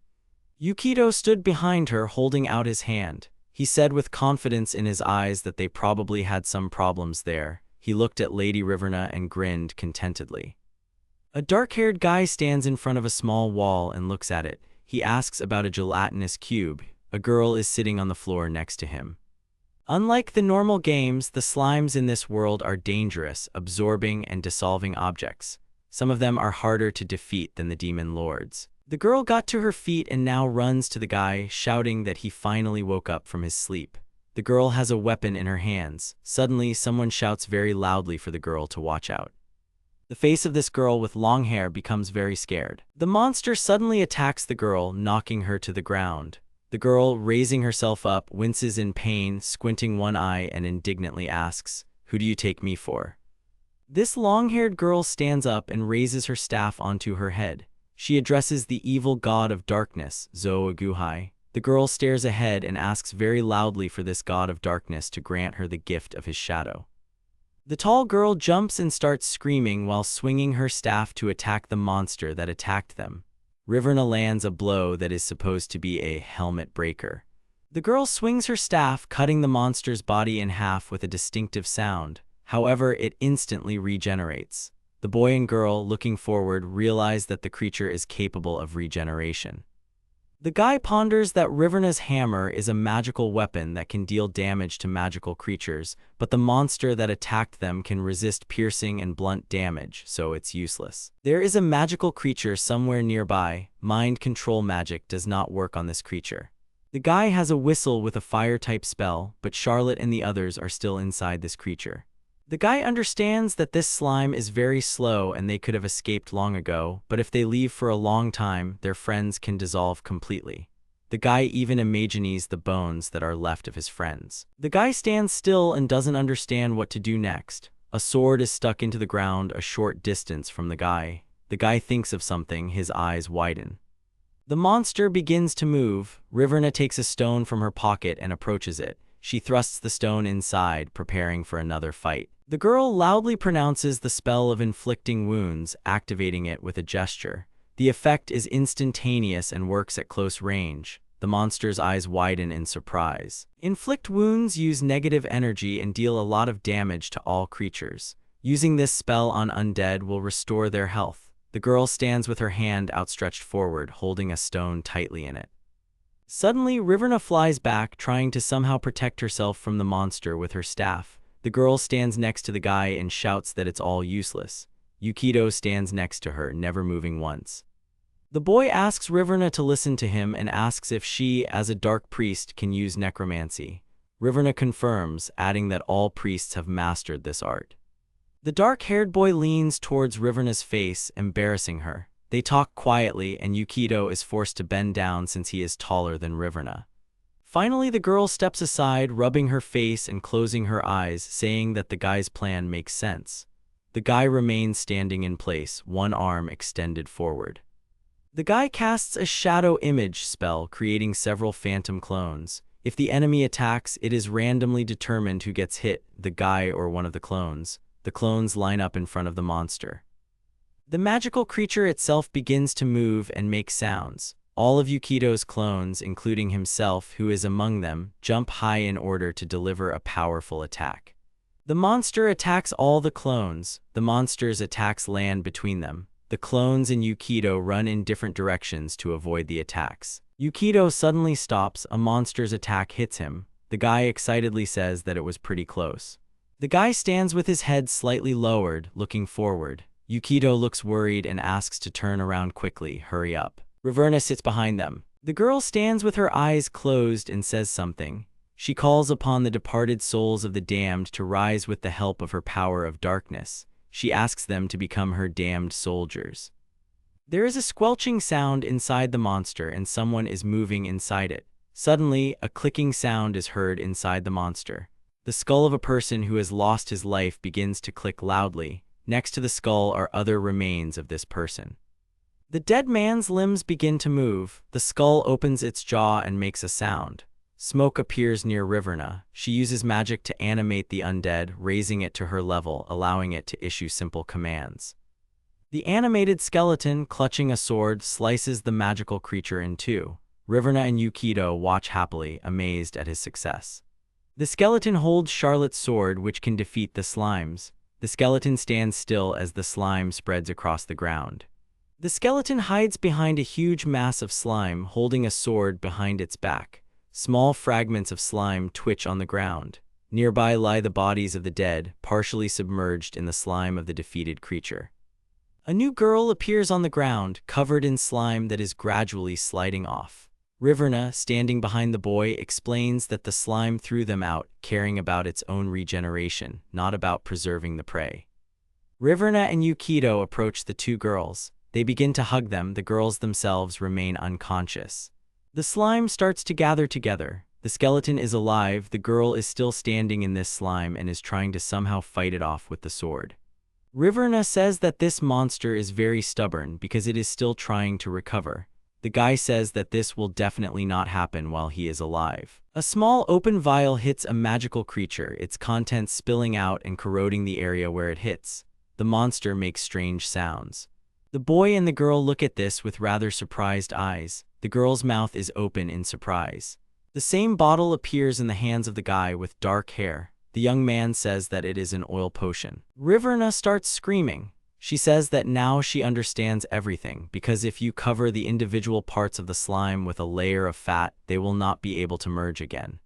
Yukito stood behind her, holding out his hand. He said with confidence in his eyes that they probably had some problems there. He looked at Lady Riverna and grinned contentedly. A dark-haired guy stands in front of a small wall and looks at it. He asks about a gelatinous cube. A girl is sitting on the floor next to him. Unlike the normal games, the slimes in this world are dangerous, absorbing and dissolving objects. Some of them are harder to defeat than the demon lords. The girl got to her feet and now runs to the guy, shouting that he finally woke up from his sleep. The girl has a weapon in her hands. Suddenly, someone shouts very loudly for the girl to watch out. The face of this girl with long hair becomes very scared. The monster suddenly attacks the girl, knocking her to the ground. The girl, raising herself up, winces in pain, squinting one eye, and indignantly asks, "Who do you take me for?" This long-haired girl stands up and raises her staff onto her head. She addresses the evil god of darkness, Zo-Aguhai. The girl stares ahead and asks very loudly for this god of darkness to grant her the gift of his shadow. The tall girl jumps and starts screaming while swinging her staff to attack the monster that attacked them. Riverna lands a blow that is supposed to be a helmet breaker. The girl swings her staff, cutting the monster's body in half with a distinctive sound. However, it instantly regenerates. The boy and girl, looking forward, realize that the creature is capable of regeneration. The guy ponders that Riverna's hammer is a magical weapon that can deal damage to magical creatures, but the monster that attacked them can resist piercing and blunt damage, so it's useless. There is a magical creature somewhere nearby. Mind control magic does not work on this creature. The guy has a whistle with a fire-type spell, but Charlotte and the others are still inside this creature. The guy understands that this slime is very slow and they could have escaped long ago, but if they leave for a long time, their friends can dissolve completely. The guy even imagines the bones that are left of his friends. The guy stands still and doesn't understand what to do next. A sword is stuck into the ground a short distance from the guy. The guy thinks of something, his eyes widen. The monster begins to move. Riverna takes a stone from her pocket and approaches it. She thrusts the stone inside, preparing for another fight. The girl loudly pronounces the spell of inflicting wounds, activating it with a gesture. The effect is instantaneous and works at close range. The monster's eyes widen in surprise. Inflict wounds use negative energy and deal a lot of damage to all creatures. Using this spell on undead will restore their health. The girl stands with her hand outstretched forward, holding a stone tightly in it. Suddenly, Riverna flies back, trying to somehow protect herself from the monster with her staff. The girl stands next to the guy and shouts that it's all useless. Yukito stands next to her, never moving once. The boy asks Riverna to listen to him and asks if she, as a dark priest, can use necromancy. Riverna confirms, adding that all priests have mastered this art. The dark-haired boy leans towards Riverna's face, embarrassing her. They talk quietly, and Yukito is forced to bend down since he is taller than Riverna. Finally, the girl steps aside, rubbing her face and closing her eyes, saying that the guy's plan makes sense. The guy remains standing in place, one arm extended forward. The guy casts a shadow image spell, creating several phantom clones. If the enemy attacks, it is randomly determined who gets hit, the guy or one of the clones. The clones line up in front of the monster. The magical creature itself begins to move and make sounds. All of Yukito's clones, including himself, who is among them, jump high in order to deliver a powerful attack. The monster attacks all the clones. The monster's attacks land between them. The clones and Yukito run in different directions to avoid the attacks. Yukito suddenly stops. A monster's attack hits him. The guy excitedly says that it was pretty close. The guy stands with his head slightly lowered, looking forward. Yukito looks worried and asks to turn around quickly. Hurry up. Riverna sits behind them. The girl stands with her eyes closed and says something. She calls upon the departed souls of the damned to rise with the help of her power of darkness. She asks them to become her damned soldiers. There is a squelching sound inside the monster and someone is moving inside it. Suddenly, a clicking sound is heard inside the monster. The skull of a person who has lost his life begins to click loudly. Next to the skull are other remains of this person. The dead man's limbs begin to move. The skull opens its jaw and makes a sound. Smoke appears near Riverna. She uses magic to animate the undead, raising it to her level, allowing it to issue simple commands. The animated skeleton, clutching a sword, slices the magical creature in two. Riverna and Yukito watch happily, amazed at his success. The skeleton holds Charlotte's sword, which can defeat the slimes. The skeleton stands still as the slime spreads across the ground. The skeleton hides behind a huge mass of slime, holding a sword behind its back. Small fragments of slime twitch on the ground. Nearby lie the bodies of the dead, partially submerged in the slime of the defeated creature. A new girl appears on the ground, covered in slime that is gradually sliding off. Riverna, standing behind the boy, explains that the slime threw them out, caring about its own regeneration, not about preserving the prey. Riverna and Yukito approach the two girls. They begin to hug them. The girls themselves remain unconscious. The slime starts to gather together. The skeleton is alive. The girl is still standing in this slime and is trying to somehow fight it off with the sword. Riverna says that this monster is very stubborn because it is still trying to recover. The guy says that this will definitely not happen while he is alive. A small open vial hits a magical creature, its contents spilling out and corroding the area where it hits. The monster makes strange sounds. The boy and the girl look at this with rather surprised eyes. The girl's mouth is open in surprise. The same bottle appears in the hands of the guy with dark hair. The young man says that it is an oil potion. Riverna starts screaming. She says that now she understands everything, because if you cover the individual parts of the slime with a layer of fat, they will not be able to merge again.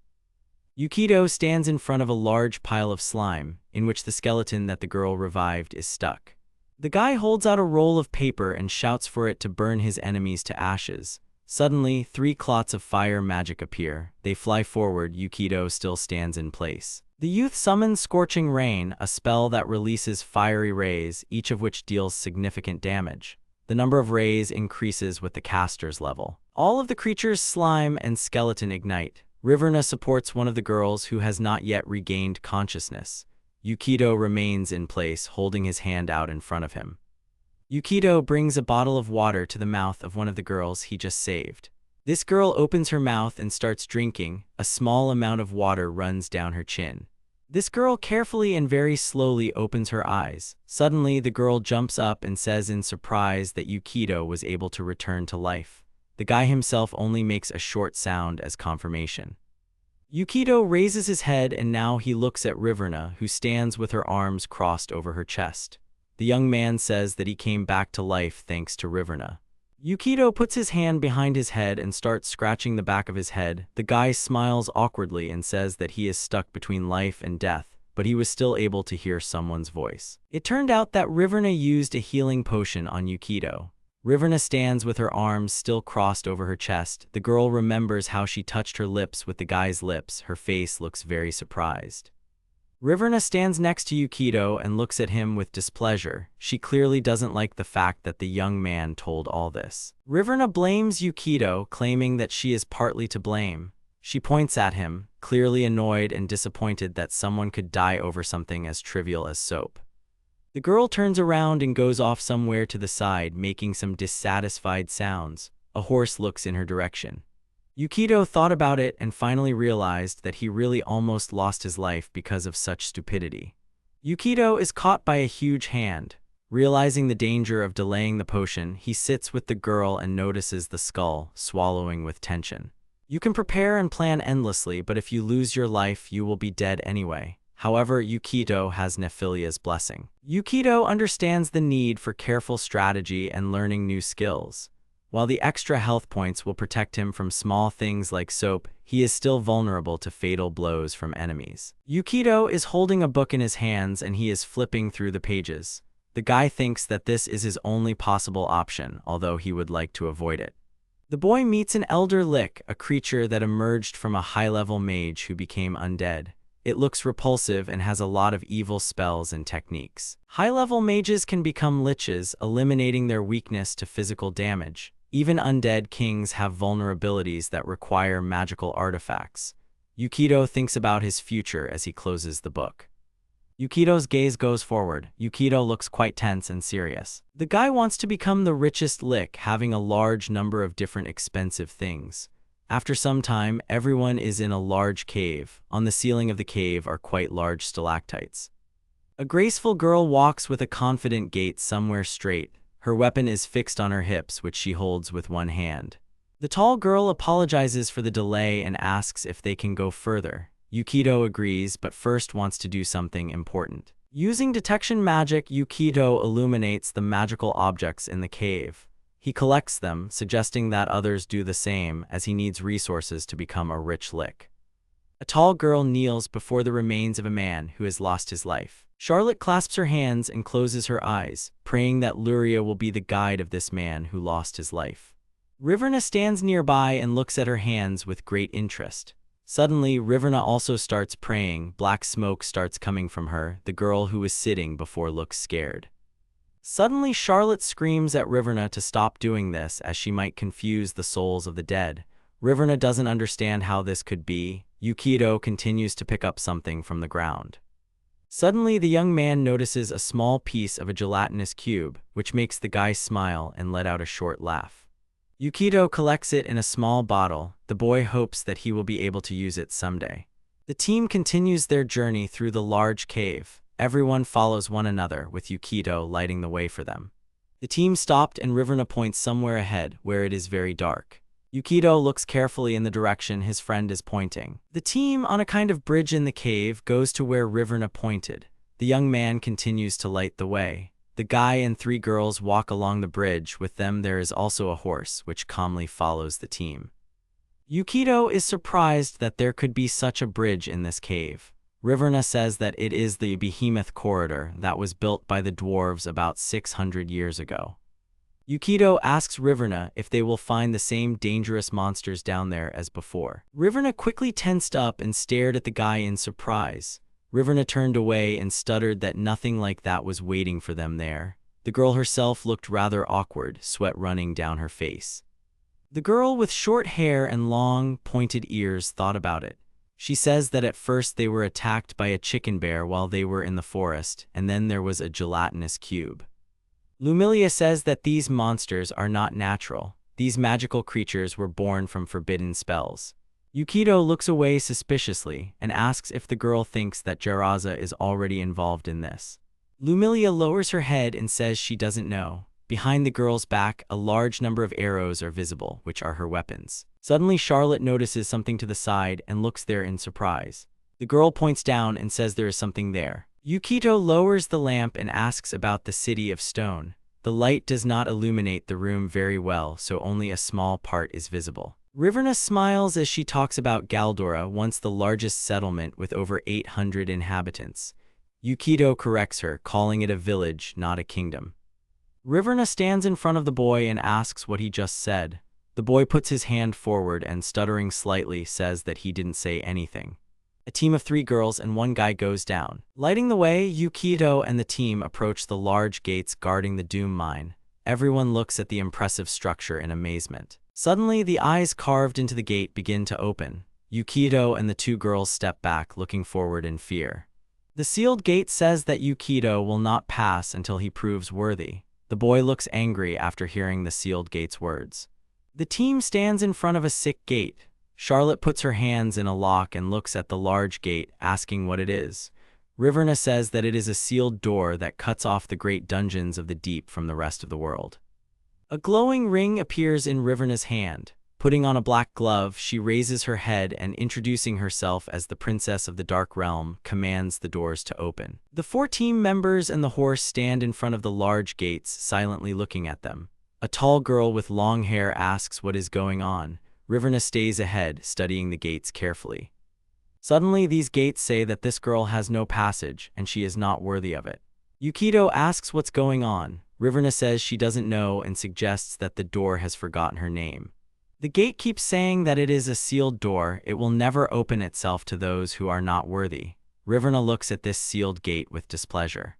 Yukito stands in front of a large pile of slime, in which the skeleton that the girl revived is stuck. The guy holds out a roll of paper and shouts for it to burn his enemies to ashes. Suddenly, 3 clots of fire magic appear. They fly forward. Yukito still stands in place. The youth summons Scorching Rain, a spell that releases fiery rays, each of which deals significant damage. The number of rays increases with the caster's level. All of the creatures, slime and skeleton, ignite. Riverna supports one of the girls who has not yet regained consciousness. Yukito remains in place, holding his hand out in front of him. Yukito brings a bottle of water to the mouth of one of the girls he just saved. This girl opens her mouth and starts drinking. A small amount of water runs down her chin. This girl carefully and very slowly opens her eyes. Suddenly, the girl jumps up and says in surprise that Yukito was able to return to life. The guy himself only makes a short sound as confirmation. Yukito raises his head and now he looks at Riverna, who stands with her arms crossed over her chest. The young man says that he came back to life thanks to Riverna. Yukito puts his hand behind his head and starts scratching the back of his head. The guy smiles awkwardly and says that he is stuck between life and death, but he was still able to hear someone's voice. It turned out that Riverna used a healing potion on Yukito. Riverna stands with her arms still crossed over her chest. The girl remembers how she touched her lips with the guy's lips. Her face looks very surprised. Riverna stands next to Yukito and looks at him with displeasure. She clearly doesn't like the fact that the young man told all this. Riverna blames Yukito, claiming that she is partly to blame. She points at him, clearly annoyed and disappointed that someone could die over something as trivial as soap. The girl turns around and goes off somewhere to the side, making some dissatisfied sounds. A horse looks in her direction. Yukito thought about it and finally realized that he really almost lost his life because of such stupidity. Yukito is caught by a huge hand. Realizing the danger of delaying the potion, he sits with the girl and notices the skull, swallowing with tension. You can prepare and plan endlessly, but if you lose your life, you will be dead anyway. However, Yukito has Nephilia's blessing. Yukito understands the need for careful strategy and learning new skills. While the extra health points will protect him from small things like soap, he is still vulnerable to fatal blows from enemies. Yukito is holding a book in his hands and he is flipping through the pages. The guy thinks that this is his only possible option, although he would like to avoid it. The boy meets an elder lich, a creature that emerged from a high-level mage who became undead. It looks repulsive and has a lot of evil spells and techniques. High-level mages can become liches, eliminating their weakness to physical damage. Even undead kings have vulnerabilities that require magical artifacts. Yukito thinks about his future as he closes the book. Yukito's gaze goes forward. Yukito looks quite tense and serious. The guy wants to become the richest lich, having a large number of different expensive things. After some time, everyone is in a large cave. On the ceiling of the cave are quite large stalactites. A graceful girl walks with a confident gait somewhere straight. Her weapon is fixed on her hips, which she holds with one hand. The tall girl apologizes for the delay and asks if they can go further. Yukito agrees, but first wants to do something important. Using detection magic, Yukito illuminates the magical objects in the cave. He collects them, suggesting that others do the same, as he needs resources to become a rich lich. A tall girl kneels before the remains of a man who has lost his life. Charlotte clasps her hands and closes her eyes, praying that Luria will be the guide of this man who lost his life. Riverna stands nearby and looks at her hands with great interest. Suddenly, Riverna also starts praying. Black smoke starts coming from her. The girl who was sitting before looks scared. Suddenly, Charlotte screams at Riverna to stop doing this, as she might confuse the souls of the dead. Riverna doesn't understand how this could be. Yukito continues to pick up something from the ground. Suddenly, the young man notices a small piece of a gelatinous cube, which makes the guy smile and let out a short laugh. Yukito collects it in a small bottle. The boy hopes that he will be able to use it someday. The team continues their journey through the large cave. Everyone follows one another, with Yukito lighting the way for them. The team stopped and Riverna points somewhere ahead, where it is very dark. Yukito looks carefully in the direction his friend is pointing. The team, on a kind of bridge in the cave, goes to where Riverna pointed. The young man continues to light the way. The guy and 3 girls walk along the bridge. With them there is also a horse, which calmly follows the team. Yukito is surprised that there could be such a bridge in this cave. Riverna says that it is the behemoth corridor that was built by the dwarves about 600 years ago. Yukito asks Riverna if they will find the same dangerous monsters down there as before. Riverna quickly tensed up and stared at the guy in surprise. Riverna turned away and stuttered that nothing like that was waiting for them there. The girl herself looked rather awkward, sweat running down her face. The girl with short hair and long, pointed ears thought about it. She says that at first they were attacked by a chicken bear while they were in the forest, and then there was a gelatinous cube. Lumilia says that these monsters are not natural. These magical creatures were born from forbidden spells. Yukito looks away suspiciously and asks if the girl thinks that Jaraza is already involved in this. Lumilia lowers her head and says she doesn't know. Behind the girl's back, a large number of arrows are visible, which are her weapons. Suddenly, Charlotte notices something to the side and looks there in surprise. The girl points down and says there is something there. Yukito lowers the lamp and asks about the city of stone. The light does not illuminate the room very well, so only a small part is visible. Riverna smiles as she talks about Galdora, once the largest settlement with over 800 inhabitants. Yukito corrects her, calling it a village, not a kingdom. Riverna stands in front of the boy and asks what he just said. The boy puts his hand forward and, stuttering slightly, says that he didn't say anything. A team of 3 girls and 1 guy goes down. Lighting the way, Yukito and the team approach the large gates guarding the Doom Mine. Everyone looks at the impressive structure in amazement. Suddenly, the eyes carved into the gate begin to open. Yukito and the 2 girls step back, looking forward in fear. The sealed gate says that Yukito will not pass until he proves worthy. The boy looks angry after hearing the sealed gate's words. The team stands in front of a sick gate. Charlotte puts her hands in a lock and looks at the large gate, asking what it is. Riverna says that it is a sealed door that cuts off the great dungeons of the deep from the rest of the world. A glowing ring appears in Riverna's hand. Putting on a black glove, she raises her head and, introducing herself as the Princess of the Dark Realm, commands the doors to open. The 4 team members and the horse stand in front of the large gates, silently looking at them. A tall girl with long hair asks what is going on. Riverna stays ahead, studying the gates carefully. Suddenly, these gates say that this girl has no passage, and she is not worthy of it. Yukito asks what's going on. Riverna says she doesn't know and suggests that the door has forgotten her name. The gate keeps saying that it is a sealed door. It will never open itself to those who are not worthy. Riverna looks at this sealed gate with displeasure.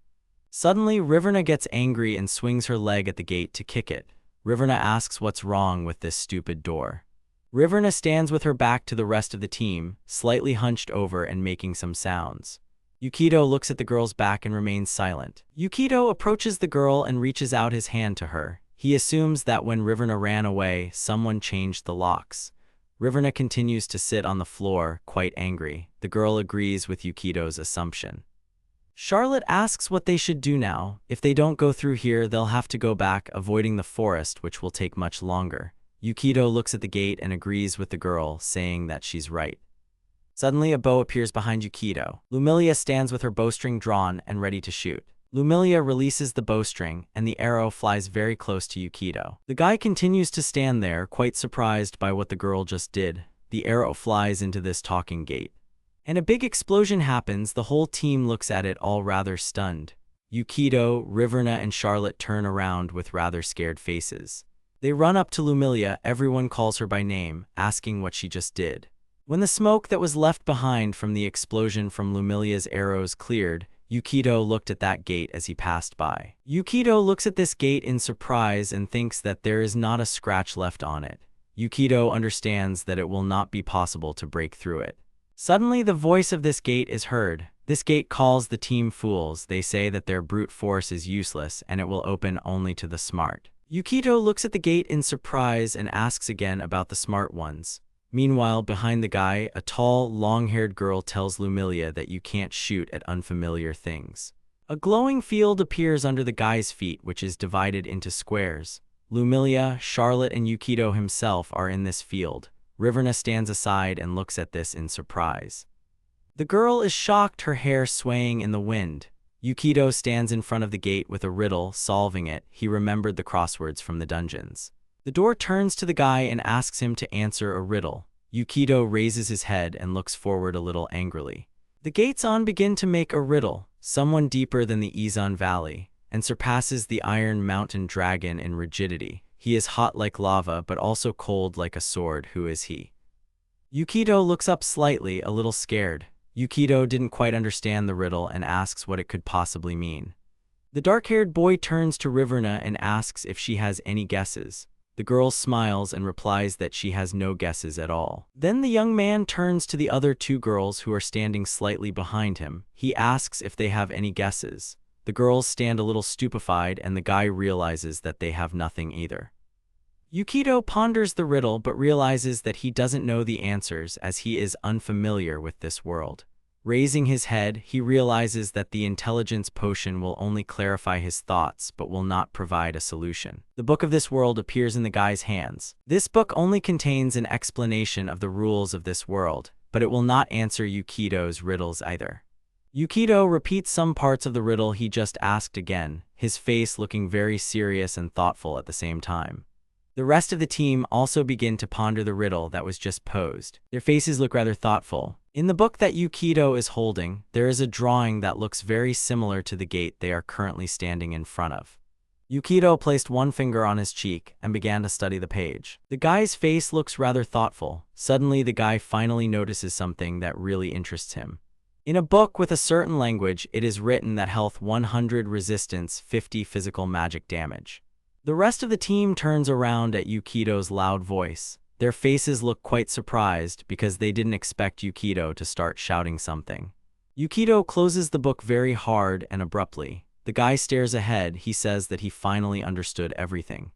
Suddenly, Riverna gets angry and swings her leg at the gate to kick it. Riverna asks what's wrong with this stupid door. Riverna stands with her back to the rest of the team, slightly hunched over and making some sounds. Yukito looks at the girl's back and remains silent. Yukito approaches the girl and reaches out his hand to her. He assumes that when Riverna ran away, someone changed the locks. Riverna continues to sit on the floor, quite angry. The girl agrees with Yukito's assumption. Charlotte asks what they should do now. If they don't go through here, they'll have to go back, avoiding the forest, which will take much longer. Yukito looks at the gate and agrees with the girl, saying that she's right. Suddenly, a bow appears behind Yukito. Lumilia stands with her bowstring drawn and ready to shoot. Lumilia releases the bowstring, and the arrow flies very close to Yukito. The guy continues to stand there, quite surprised by what the girl just did. The arrow flies into this talking gate. And a big explosion happens. The whole team looks at it, all rather stunned. Yukito, Riverna, and Charlotte turn around with rather scared faces. They run up to Lumilia. Everyone calls her by name, asking what she just did. When the smoke that was left behind from the explosion from Lumilia's arrows cleared, Yukito looked at that gate as he passed by. Yukito looks at this gate in surprise and thinks that there is not a scratch left on it. Yukito understands that it will not be possible to break through it. Suddenly, the voice of this gate is heard. This gate calls the team fools. They say that their brute force is useless and it will open only to the smart. Yukito looks at the gate in surprise and asks again about the smart ones. Meanwhile, behind the guy, a tall, long-haired girl tells Lumilia that you can't shoot at unfamiliar things. A glowing field appears under the guy's feet, which is divided into squares. Lumilia, Charlotte, and Yukito himself are in this field. Riverna stands aside and looks at this in surprise. The girl is shocked, her hair swaying in the wind. Yukito stands in front of the gate with a riddle, solving it. He remembered the crosswords from the dungeons. The door turns to the guy and asks him to answer a riddle. Yukito raises his head and looks forward a little angrily. The gates on begin to make a riddle, someone deeper than the Izan Valley, and surpasses the Iron Mountain Dragon in rigidity. He is hot like lava, but also cold like a sword. Who is he? Yukito looks up slightly, a little scared. Yukito didn't quite understand the riddle and asks what it could possibly mean. The dark-haired boy turns to Riverna and asks if she has any guesses. The girl smiles and replies that she has no guesses at all. Then the young man turns to the other two girls who are standing slightly behind him. He asks if they have any guesses. The girls stand a little stupefied and the guy realizes that they have nothing either. Yukito ponders the riddle but realizes that he doesn't know the answers as he is unfamiliar with this world. Raising his head, he realizes that the intelligence potion will only clarify his thoughts but will not provide a solution. The book of this world appears in the guy's hands. This book only contains an explanation of the rules of this world, but it will not answer Yukito's riddles either. Yukito repeats some parts of the riddle he just asked again, his face looking very serious and thoughtful at the same time. The rest of the team also begin to ponder the riddle that was just posed. Their faces look rather thoughtful. In the book that Yukito is holding, there is a drawing that looks very similar to the gate they are currently standing in front of. Yukito placed one finger on his cheek and began to study the page. The guy's face looks rather thoughtful. Suddenly, the guy finally notices something that really interests him. In a book with a certain language, it is written that health 100, resistance 50, physical magic damage. The rest of the team turns around at Yukito's loud voice. Their faces look quite surprised because they didn't expect Yukito to start shouting something. Yukito closes the book very hard and abruptly. The guy stares ahead. He says that he finally understood everything.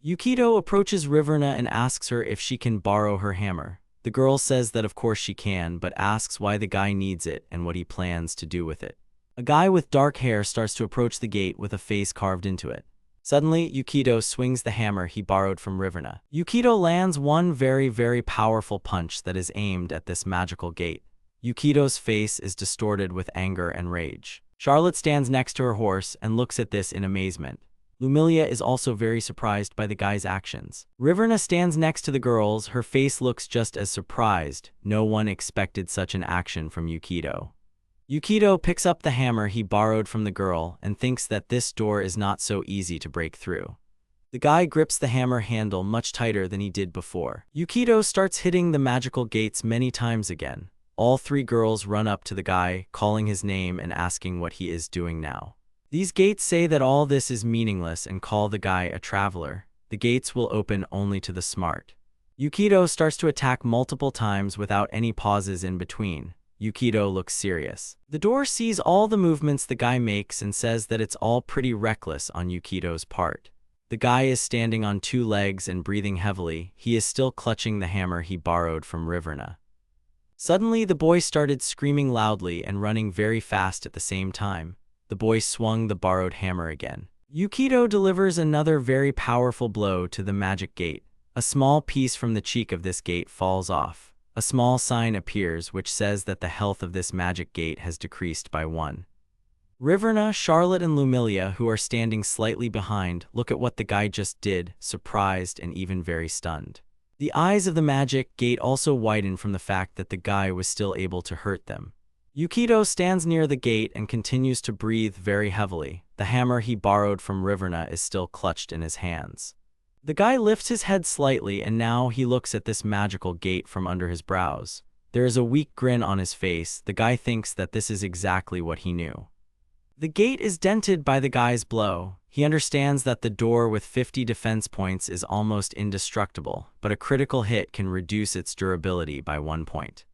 Yukito approaches Riverna and asks her if she can borrow her hammer. The girl says that of course she can, but asks why the guy needs it and what he plans to do with it. A guy with dark hair starts to approach the gate with a face carved into it. Suddenly, Yukito swings the hammer he borrowed from Riverna. Yukito lands one very powerful punch that is aimed at this magical gate. Yukito's face is distorted with anger and rage. Charlotte stands next to her horse and looks at this in amazement. Lumilia is also very surprised by the guy's actions. Riverna stands next to the girls. Her face looks just as surprised. No one expected such an action from Yukito. Yukito picks up the hammer he borrowed from the girl and thinks that this door is not so easy to break through. The guy grips the hammer handle much tighter than he did before. Yukito starts hitting the magical gates many times again. All three girls run up to the guy, calling his name and asking what he is doing now. These gates say that all this is meaningless and call the guy a traveler. The gates will open only to the smart. Yukito starts to attack multiple times without any pauses in between. Yukito looks serious. The door sees all the movements the guy makes and says that it's all pretty reckless on Yukito's part. The guy is standing on two legs and breathing heavily. He is still clutching the hammer he borrowed from Riverna. Suddenly, the boy started screaming loudly and running very fast at the same time. The boy swung the borrowed hammer again. Yukito delivers another very powerful blow to the magic gate. A small piece from the cheek of this gate falls off. A small sign appears which says that the health of this magic gate has decreased by 1. Riverna, Charlotte, and Lumilia, who are standing slightly behind, look at what the guy just did, surprised and even very stunned. The eyes of the magic gate also widen from the fact that the guy was still able to hurt them. Yukito stands near the gate and continues to breathe very heavily. The hammer he borrowed from Riverna is still clutched in his hands. The guy lifts his head slightly and now he looks at this magical gate from under his brows. There is a weak grin on his face. The guy thinks that this is exactly what he knew. The gate is dented by the guy's blow. He understands that the door with 50 defense points is almost indestructible, but a critical hit can reduce its durability by 1 point.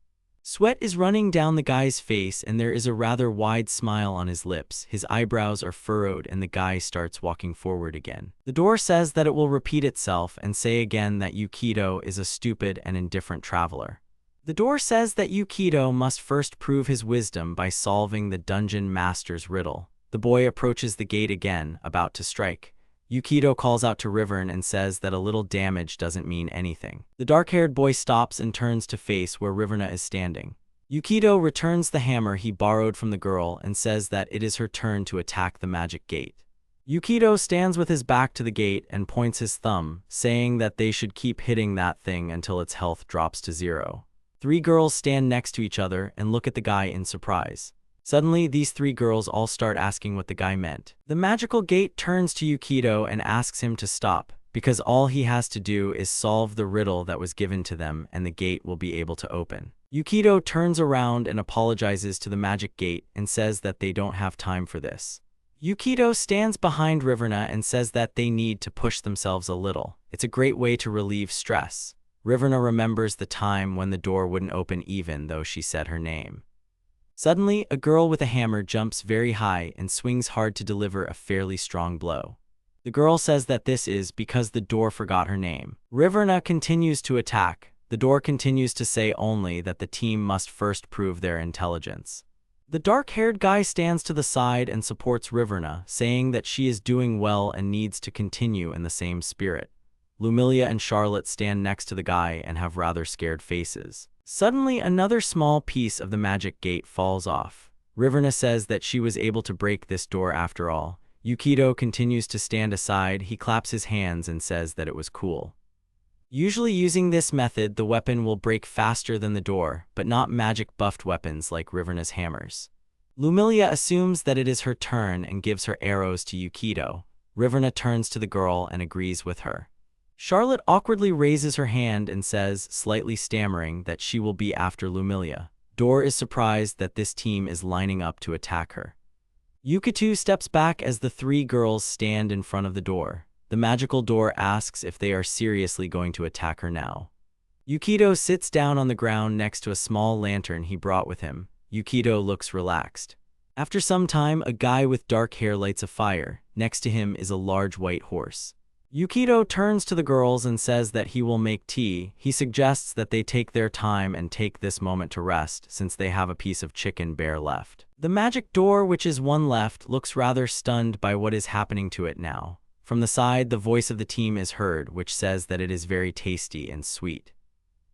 Sweat is running down the guy's face and there is a rather wide smile on his lips. His eyebrows are furrowed and the guy starts walking forward again. The door says that it will repeat itself and say again that Yukito is a stupid and indifferent traveler. The door says that Yukito must first prove his wisdom by solving the dungeon master's riddle. The boy approaches the gate again, about to strike. Yukito calls out to REBORN and says that a little damage doesn't mean anything. The dark-haired boy stops and turns to face where REBORN is standing. Yukito returns the hammer he borrowed from the girl and says that it is her turn to attack the magic gate. Yukito stands with his back to the gate and points his thumb, saying that they should keep hitting that thing until its health drops to 0. 3 girls stand next to each other and look at the guy in surprise. Suddenly, these 3 girls all start asking what the guy meant. The magical gate turns to Yukito and asks him to stop, because all he has to do is solve the riddle that was given to them and the gate will be able to open. Yukito turns around and apologizes to the magic gate and says that they don't have time for this. Yukito stands behind REBORN and says that they need to push themselves a little. It's a great way to relieve stress. REBORN remembers the time when the door wouldn't open even though she said her name. Suddenly, a girl with a hammer jumps very high and swings hard to deliver a fairly strong blow. The girl says that this is because the door forgot her name. REBORN continues to attack. The door continues to say only that the team must first prove their intelligence. The dark-haired guy stands to the side and supports REBORN, saying that she is doing well and needs to continue in the same spirit. Lumilia and Charlotte stand next to the guy and have rather scared faces. Suddenly, another small piece of the magic gate falls off. REBORN says that she was able to break this door after all. Yukito continues to stand aside. He claps his hands and says that it was cool. Usually using this method, the weapon will break faster than the door, but not magic-buffed weapons like REBORN's hammers. Lumilia assumes that it is her turn and gives her arrows to Yukito. REBORN turns to the girl and agrees with her. Charlotte awkwardly raises her hand and says, slightly stammering, that she will be after Lumilia. Door is surprised that this team is lining up to attack her. Yukito steps back as the 3 girls stand in front of the door. The magical door asks if they are seriously going to attack her now. Yukito sits down on the ground next to a small lantern he brought with him. Yukito looks relaxed. After some time, a guy with dark hair lights a fire. Next to him is a large white horse. Yukito turns to the girls and says that he will make tea. He suggests that they take their time and take this moment to rest, since they have a piece of chicken bare left. The magic door, which is one left, looks rather stunned by what is happening to it now. From the side, the voice of the team is heard, which says that it is very tasty and sweet.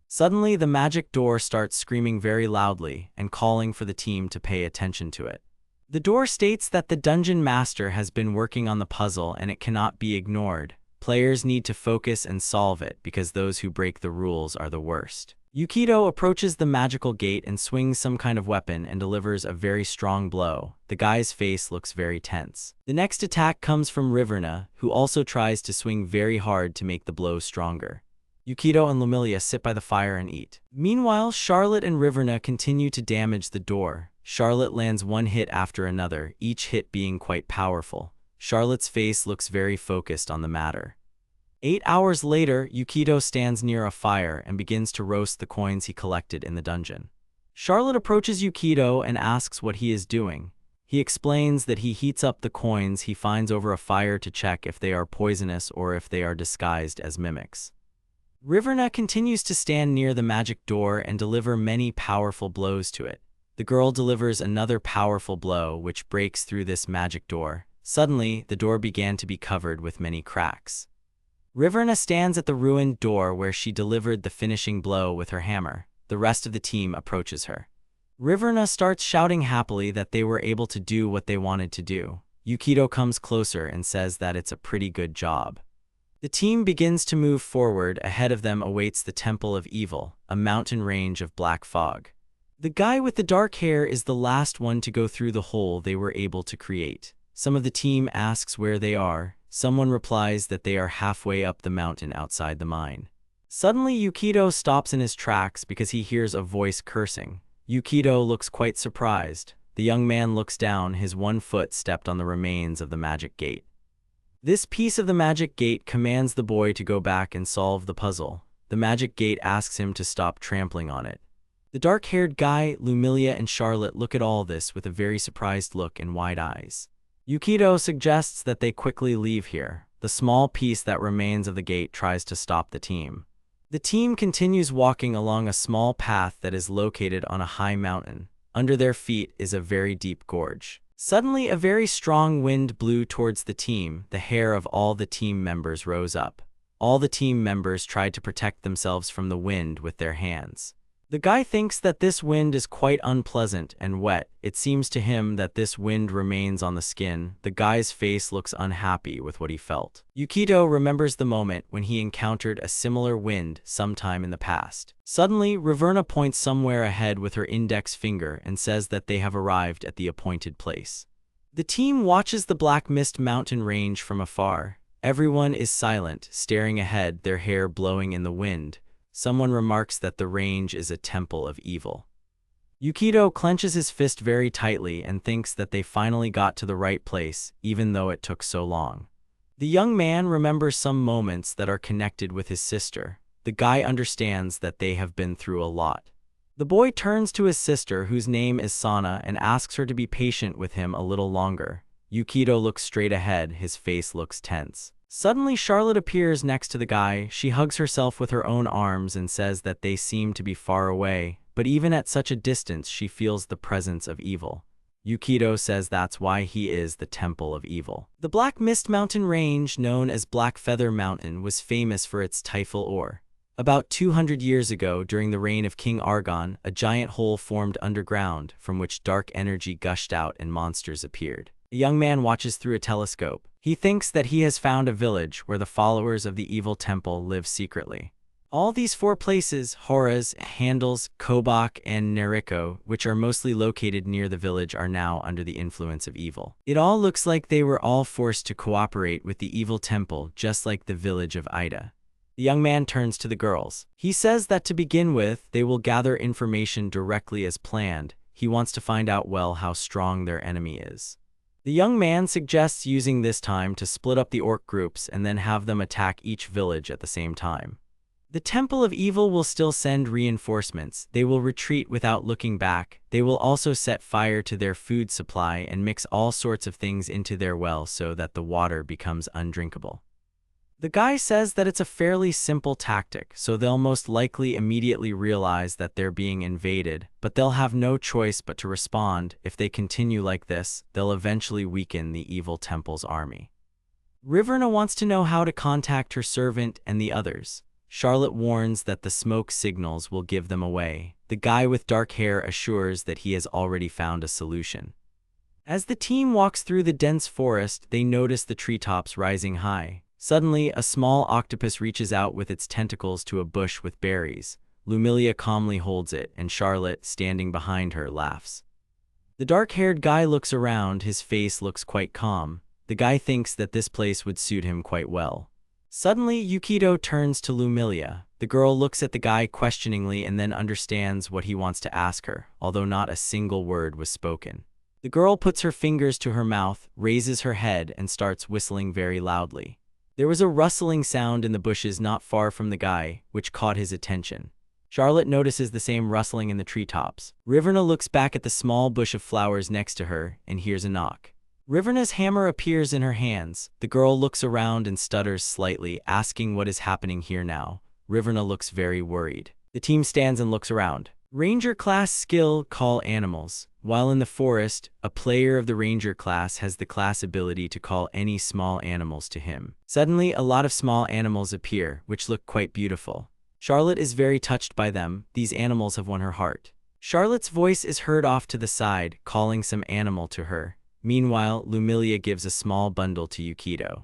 Suddenly, the magic door starts screaming very loudly and calling for the team to pay attention to it. The door states that the dungeon master has been working on the puzzle and it cannot be ignored. Players need to focus and solve it because those who break the rules are the worst. Yukito approaches the magical gate and swings some kind of weapon and delivers a very strong blow. The guy's face looks very tense. The next attack comes from REBORN, who also tries to swing very hard to make the blow stronger. Yukito and Lumilia sit by the fire and eat. Meanwhile, Charlotte and REBORN continue to damage the door. Charlotte lands one hit after another, each hit being quite powerful. Charlotte's face looks very focused on the matter. 8 hours later, Yukito stands near a fire and begins to roast the coins he collected in the dungeon. Charlotte approaches Yukito and asks what he is doing. He explains that he heats up the coins he finds over a fire to check if they are poisonous or if they are disguised as mimics. REBORN continues to stand near the magic door and deliver many powerful blows to it. The girl delivers another powerful blow which breaks through this magic door. Suddenly, the door began to be covered with many cracks. REBORN stands at the ruined door where she delivered the finishing blow with her hammer. The rest of the team approaches her. REBORN starts shouting happily that they were able to do what they wanted to do. Yukito comes closer and says that it's a pretty good job. The team begins to move forward. Ahead of them awaits the Temple of Evil, a mountain range of black fog. The guy with the dark hair is the last one to go through the hole they were able to create. Some of the team asks where they are. Someone replies that they are halfway up the mountain outside the mine. Suddenly, Yukito stops in his tracks because he hears a voice cursing. Yukito looks quite surprised. The young man looks down, his one foot stepped on the remains of the magic gate. This piece of the magic gate commands the boy to go back and solve the puzzle. The magic gate asks him to stop trampling on it. The dark-haired guy, Lumilia, and Charlotte look at all this with a very surprised look and wide eyes. Yukito suggests that they quickly leave here. The small piece that remains of the gate tries to stop the team. The team continues walking along a small path that is located on a high mountain. Under their feet is a very deep gorge. Suddenly, a very strong wind blew towards the team. The hair of all the team members rose up. All the team members tried to protect themselves from the wind with their hands. The guy thinks that this wind is quite unpleasant and wet. It seems to him that this wind remains on the skin. The guy's face looks unhappy with what he felt. Yukito remembers the moment when he encountered a similar wind sometime in the past. Suddenly, Raverna points somewhere ahead with her index finger and says that they have arrived at the appointed place. The team watches the Black Mist mountain range from afar. Everyone is silent, staring ahead, their hair blowing in the wind. Someone remarks that the range is a temple of evil. Yukito clenches his fist very tightly and thinks that they finally got to the right place, even though it took so long. The young man remembers some moments that are connected with his sister. The guy understands that they have been through a lot. The boy turns to his sister, whose name is Sana, and asks her to be patient with him a little longer. Yukito looks straight ahead, his face looks tense. Suddenly, Charlotte appears next to the guy. She hugs herself with her own arms and says that they seem to be far away, but even at such a distance she feels the presence of evil. Yukito says that's why he is the Temple of Evil. The Black Mist Mountain range, known as Black Feather Mountain, was famous for its typhal ore. About 200 years ago, during the reign of King Argon, a giant hole formed underground from which dark energy gushed out and monsters appeared. A young man watches through a telescope. He thinks that he has found a village where the followers of the evil temple live secretly. All these 4 places, Horas, Handles, Kobak, and Neriko, which are mostly located near the village, are now under the influence of evil. It all looks like they were all forced to cooperate with the evil temple, just like the village of Ida. The young man turns to the girls. He says that to begin with, they will gather information directly as planned. He wants to find out well how strong their enemy is. The young man suggests using this time to split up the orc groups and then have them attack each village at the same time. The Temple of Evil will still send reinforcements. They will retreat without looking back. They will also set fire to their food supply and mix all sorts of things into their well so that the water becomes undrinkable. The guy says that it's a fairly simple tactic, so they'll most likely immediately realize that they're being invaded, but they'll have no choice but to respond. If they continue like this, they'll eventually weaken the evil temple's army. Raverna wants to know how to contact her servant and the others. Charlotte warns that the smoke signals will give them away. The guy with dark hair assures that he has already found a solution. As the team walks through the dense forest, they notice the treetops rising high. Suddenly, a small octopus reaches out with its tentacles to a bush with berries. Lumilia calmly holds it, and Charlotte, standing behind her, laughs. The dark-haired guy looks around. His face looks quite calm. The guy thinks that this place would suit him quite well. Suddenly, Yukito turns to Lumilia. The girl looks at the guy questioningly and then understands what he wants to ask her, although not a single word was spoken. The girl puts her fingers to her mouth, raises her head, and starts whistling very loudly. There was a rustling sound in the bushes not far from the guy, which caught his attention. Charlotte notices the same rustling in the treetops. Raverna looks back at the small bush of flowers next to her and hears a knock. Raverna's hammer appears in her hands. The girl looks around and stutters slightly, asking what is happening here now. Raverna looks very worried. The team stands and looks around. Ranger class skill, call animals. While in the forest, a player of the Ranger class has the class ability to call any small animals to him. Suddenly, a lot of small animals appear, which look quite beautiful. Charlotte is very touched by them. These animals have won her heart. Charlotte's voice is heard off to the side, calling some animal to her. Meanwhile, Lumilia gives a small bundle to Yukito.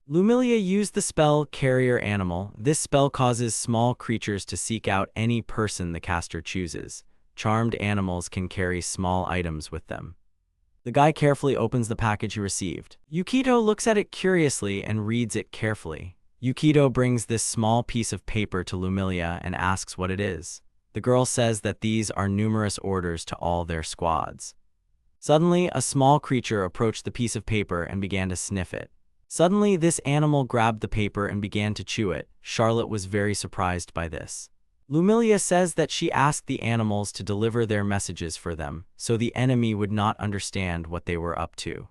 Lumilia used the spell Carrier Animal. This spell causes small creatures to seek out any person the caster chooses. Charmed animals can carry small items with them. The guy carefully opens the package he received. Yukito looks at it curiously and reads it carefully. Yukito brings this small piece of paper to Lumilia and asks what it is. The girl says that these are numerous orders to all their squads. Suddenly, a small creature approached the piece of paper and began to sniff it. Suddenly, this animal grabbed the paper and began to chew it. Charlotte was very surprised by this. Lumilia says that she asked the animals to deliver their messages for them, so the enemy would not understand what they were up to.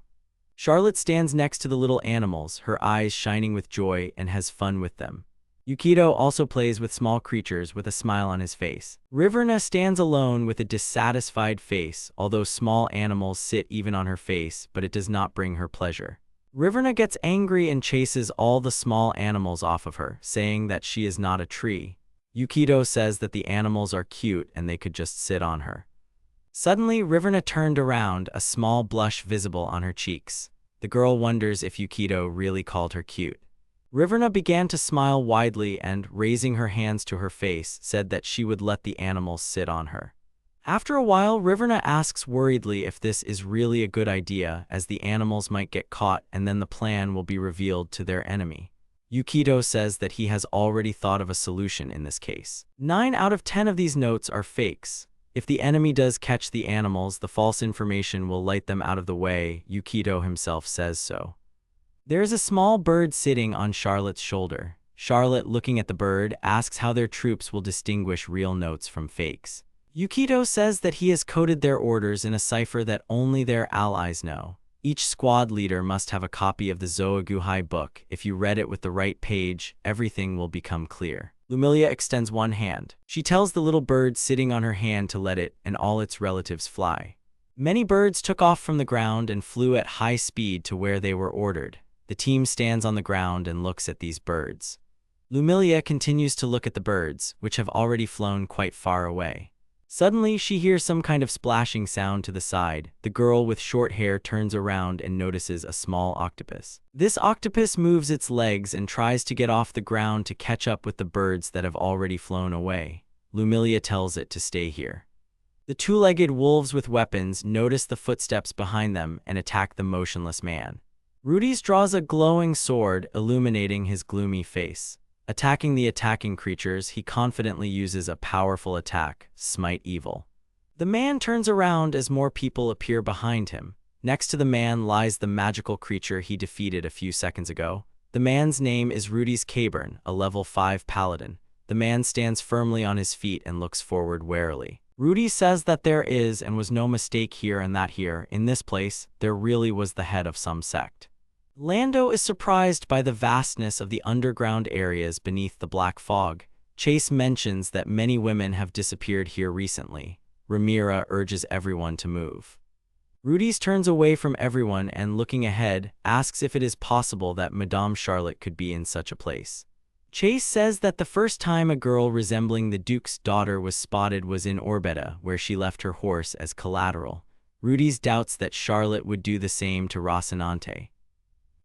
Charlotte stands next to the little animals, her eyes shining with joy, and has fun with them. Yukito also plays with small creatures with a smile on his face. Riverna stands alone with a dissatisfied face, although small animals sit even on her face, but it does not bring her pleasure. Riverna gets angry and chases all the small animals off of her, saying that she is not a tree. Yukito says that the animals are cute and they could just sit on her. Suddenly, Riverna turned around, a small blush visible on her cheeks. The girl wonders if Yukito really called her cute. Riverna began to smile widely and, raising her hands to her face, said that she would let the animals sit on her. After a while, Riverna asks worriedly if this is really a good idea, as the animals might get caught and then the plan will be revealed to their enemy. Yukito says that he has already thought of a solution in this case. 9 out of 10 of these notes are fakes. If the enemy does catch the animals, the false information will light them out of the way. Yukito himself says so. There is a small bird sitting on Charlotte's shoulder. Charlotte, looking at the bird, asks how their troops will distinguish real notes from fakes. Yukito says that he has coded their orders in a cipher that only their allies know. Each squad leader must have a copy of the Zoaguhai book. If you read it with the right page, everything will become clear. Lumilia extends one hand. She tells the little bird sitting on her hand to let it and all its relatives fly. Many birds took off from the ground and flew at high speed to where they were ordered. The team stands on the ground and looks at these birds. Lumilia continues to look at the birds, which have already flown quite far away. Suddenly, she hears some kind of splashing sound to the side. The girl with short hair turns around and notices a small octopus. This octopus moves its legs and tries to get off the ground to catch up with the birds that have already flown away. Lumilia tells it to stay here. The two-legged wolves with weapons notice the footsteps behind them and attack the motionless man. Rudy's draws a glowing sword, illuminating his gloomy face. Attacking the attacking creatures, he confidently uses a powerful attack, Smite Evil. The man turns around as more people appear behind him. Next to the man lies the magical creature he defeated a few seconds ago. The man's name is Rudy's Caburn, a level 5 paladin. The man stands firmly on his feet and looks forward warily. Rudy says that there is and was no mistake here and that here, in this place, there really was the head of some sect. Lando is surprised by the vastness of the underground areas beneath the black fog. Chase mentions that many women have disappeared here recently. Ramira urges everyone to move. Rudy's turns away from everyone and, looking ahead, asks if it is possible that Madame Charlotte could be in such a place. Chase says that the first time a girl resembling the Duke's daughter was spotted was in Orbetta, where she left her horse as collateral. Rudy's doubts that Charlotte would do the same to Rocinante.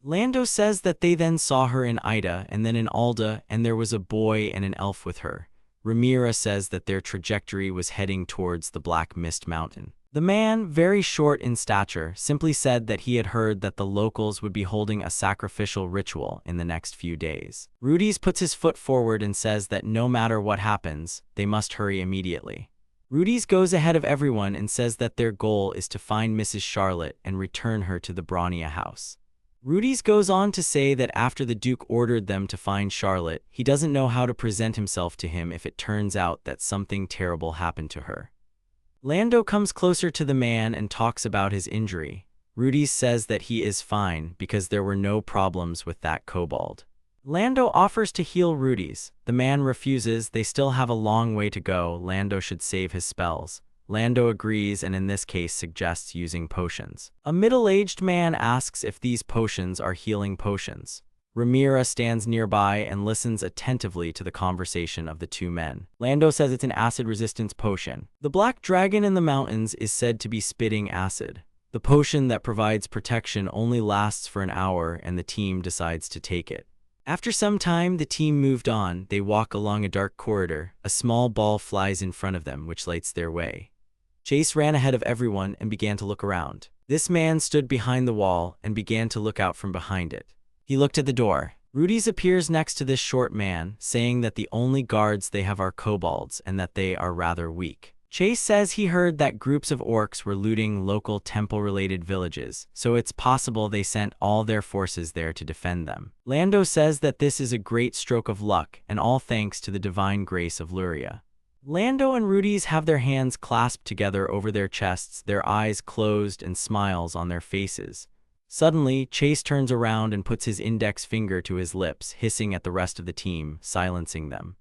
Lando says that they then saw her in Ida and then in Alda, and there was a boy and an elf with her. Ramira says that their trajectory was heading towards the Black Mist Mountain. The man, very short in stature, simply said that he had heard that the locals would be holding a sacrificial ritual in the next few days. Rudy's puts his foot forward and says that no matter what happens, they must hurry immediately. Rudy's goes ahead of everyone and says that their goal is to find Mrs. Charlotte and return her to the Brania house. Rudy's goes on to say that after the Duke ordered them to find Charlotte, he doesn't know how to present himself to him if it turns out that something terrible happened to her. Lando comes closer to the man and talks about his injury. Rudy's says that he is fine because there were no problems with that kobold. Lando offers to heal Rudy's. The man refuses. They still have a long way to go. Lando should save his spells. Lando agrees and in this case suggests using potions. A middle-aged man asks if these potions are healing potions. Ramira stands nearby and listens attentively to the conversation of the two men. Lando says it's an acid resistance potion. The black dragon in the mountains is said to be spitting acid. The potion that provides protection only lasts for an hour and the team decides to take it. After some time, the team moved on. They walk along a dark corridor. A small ball flies in front of them, which lights their way. Chase ran ahead of everyone and began to look around. This man stood behind the wall and began to look out from behind it. He looked at the door. Rudy's appears next to this short man, saying that the only guards they have are kobolds and that they are rather weak. Chase says he heard that groups of orcs were looting local temple-related villages, so it's possible they sent all their forces there to defend them. Lando says that this is a great stroke of luck, and all thanks to the divine grace of Luria. Lando and Rudy's have their hands clasped together over their chests, their eyes closed and smiles on their faces. Suddenly, Chase turns around and puts his index finger to his lips, hissing at the rest of the team, silencing them.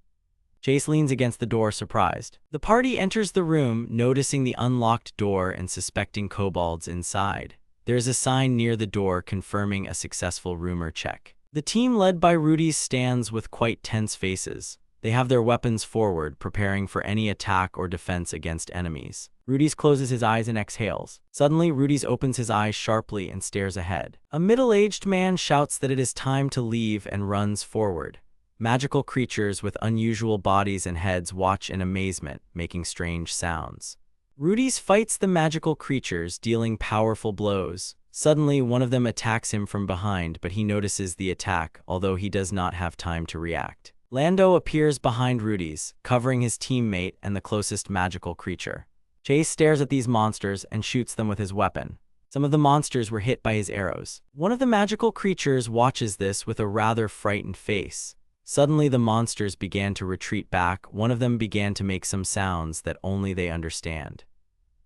Chase leans against the door, surprised. The party enters the room, noticing the unlocked door and suspecting kobolds inside. There is a sign near the door confirming a successful rumor check. The team led by Rudy's stands with quite tense faces. They have their weapons forward, preparing for any attack or defense against enemies. Rudy's closes his eyes and exhales. Suddenly, Rudy's opens his eyes sharply and stares ahead. A middle-aged man shouts that it is time to leave and runs forward. Magical creatures with unusual bodies and heads watch in amazement, making strange sounds. Rudy's fights the magical creatures, dealing powerful blows. Suddenly, one of them attacks him from behind, but he notices the attack, although he does not have time to react. Lando appears behind Rudy's, covering his teammate and the closest magical creature. Chase stares at these monsters and shoots them with his weapon. Some of the monsters were hit by his arrows. One of the magical creatures watches this with a rather frightened face. Suddenly, the monsters began to retreat back. One of them began to make some sounds that only they understand.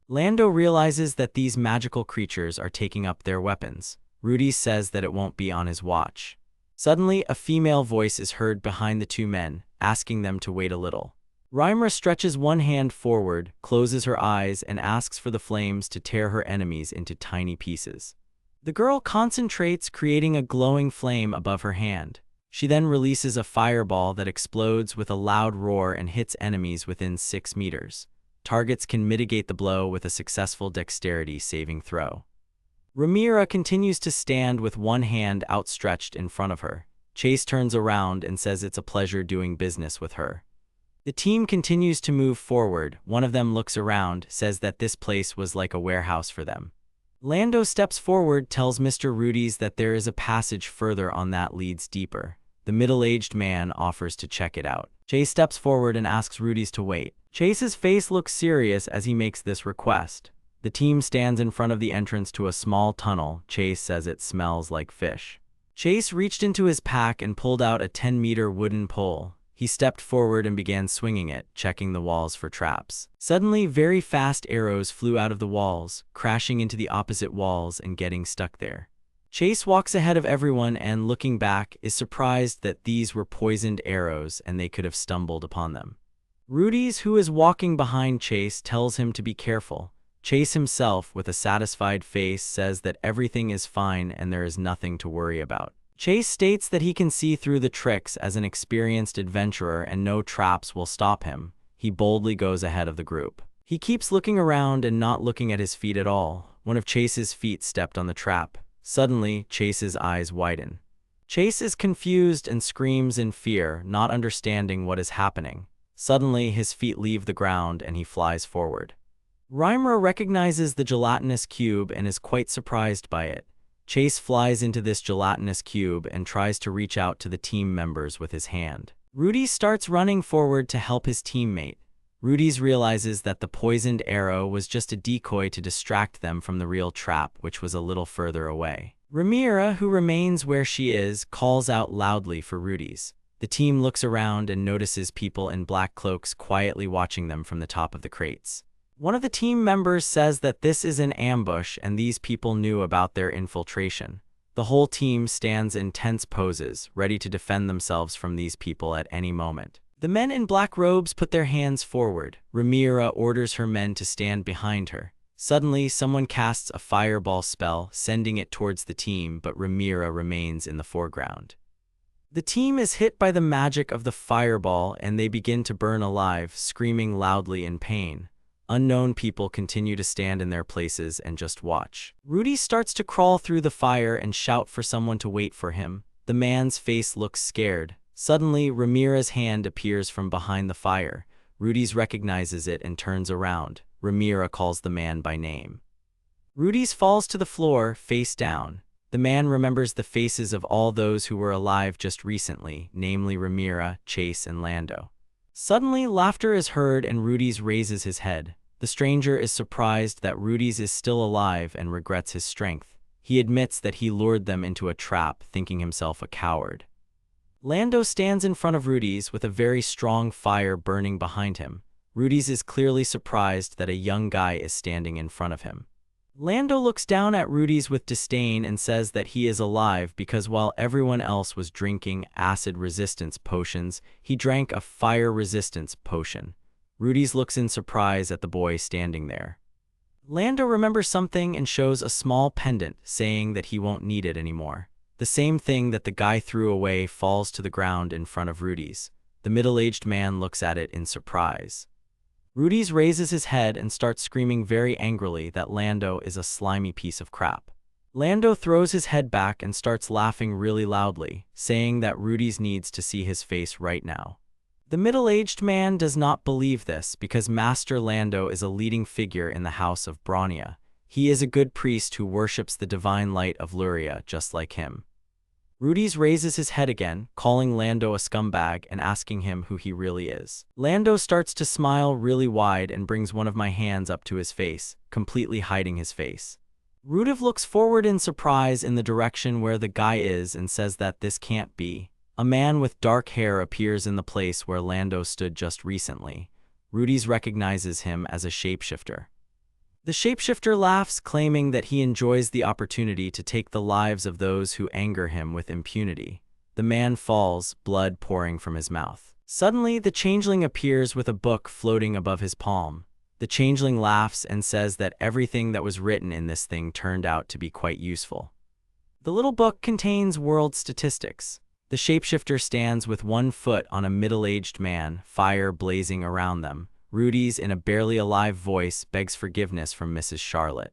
Lando realizes that these magical creatures are taking up their weapons. Rudy says that it won't be on his watch. Suddenly, a female voice is heard behind the two men, asking them to wait a little. Rymra stretches one hand forward, closes her eyes, and asks for the flames to tear her enemies into tiny pieces. The girl concentrates, creating a glowing flame above her hand. She then releases a fireball that explodes with a loud roar and hits enemies within 6 meters. Targets can mitigate the blow with a successful dexterity saving throw. Rhaenyra continues to stand with one hand outstretched in front of her. Chase turns around and says it's a pleasure doing business with her. The team continues to move forward. One of them looks around, says that this place was like a warehouse for them. Lando steps forward, tells Mr. Rudy's that there is a passage further on that leads deeper. The middle-aged man offers to check it out. Chase steps forward and asks Rudy's to wait. Chase's face looks serious as he makes this request. The team stands in front of the entrance to a small tunnel. Chase says it smells like fish. Chase reached into his pack and pulled out a 10-meter wooden pole. He stepped forward and began swinging it, checking the walls for traps. Suddenly, very fast arrows flew out of the walls, crashing into the opposite walls and getting stuck there. Chase walks ahead of everyone and, looking back, is surprised that these were poisoned arrows and they could have stumbled upon them. Rudy's, who is walking behind Chase, tells him to be careful. Chase himself, with a satisfied face, says that everything is fine and there is nothing to worry about. Chase states that he can see through the tricks as an experienced adventurer and no traps will stop him. He boldly goes ahead of the group. He keeps looking around and not looking at his feet at all. One of Chase's feet stepped on the trap. Suddenly, Chase's eyes widen. Chase is confused and screams in fear, not understanding what is happening. Suddenly, his feet leave the ground and he flies forward. Rhaenyra recognizes the gelatinous cube and is quite surprised by it. Chase flies into this gelatinous cube and tries to reach out to the team members with his hand. Rudy starts running forward to help his teammate. Rudy's realizes that the poisoned arrow was just a decoy to distract them from the real trap, which was a little further away. Rhaenyra, who remains where she is, calls out loudly for Rudy's. The team looks around and notices people in black cloaks quietly watching them from the top of the crates. One of the team members says that this is an ambush and these people knew about their infiltration. The whole team stands in tense poses, ready to defend themselves from these people at any moment. The men in black robes put their hands forward. Rhaenyra orders her men to stand behind her. Suddenly, someone casts a fireball spell, sending it towards the team, but Rhaenyra remains in the foreground. The team is hit by the magic of the fireball and they begin to burn alive, screaming loudly in pain. Unknown people continue to stand in their places and just watch. Rudy starts to crawl through the fire and shout for someone to wait for him. The man's face looks scared. Suddenly, Rhaenyra's hand appears from behind the fire. Rudy's recognizes it and turns around. Rhaenyra calls the man by name. Rudy's falls to the floor, face down. The man remembers the faces of all those who were alive just recently, namely Ramira, Chase, and Lando. Suddenly, laughter is heard and Rudy's raises his head. The stranger is surprised that Rudy's is still alive and regrets his strength. He admits that he lured them into a trap, thinking himself a coward. Lando stands in front of Rudy's with a very strong fire burning behind him. Rudy's is clearly surprised that a young guy is standing in front of him. Lando looks down at Rudy's with disdain and says that he is alive because while everyone else was drinking acid resistance potions, he drank a fire resistance potion. Rudy's looks in surprise at the boy standing there. Lando remembers something and shows a small pendant, saying that he won't need it anymore. The same thing that the guy threw away falls to the ground in front of Rudy's. The middle-aged man looks at it in surprise. Rudy's raises his head and starts screaming very angrily that Lando is a slimy piece of crap. Lando throws his head back and starts laughing really loudly, saying that Rudy's needs to see his face right now. The middle-aged man does not believe this because Master Lando is a leading figure in the house of Bronya. He is a good priest who worships the divine light of Luria just like him. Rudy's raises his head again, calling Lando a scumbag and asking him who he really is. Lando starts to smile really wide and brings one of my hands up to his face, completely hiding his face. Rudy looks forward in surprise in the direction where the guy is and says that this can't be. A man with dark hair appears in the place where Lando stood just recently. Rudy's recognizes him as a shapeshifter. The shapeshifter laughs, claiming that he enjoys the opportunity to take the lives of those who anger him with impunity. The man falls, blood pouring from his mouth. Suddenly, the changeling appears with a book floating above his palm. The changeling laughs and says that everything that was written in this thing turned out to be quite useful. The little book contains world statistics. The shapeshifter stands with one foot on a middle-aged man, fire blazing around them. Rudy's, in a barely alive voice, begs forgiveness from Mrs. Charlotte.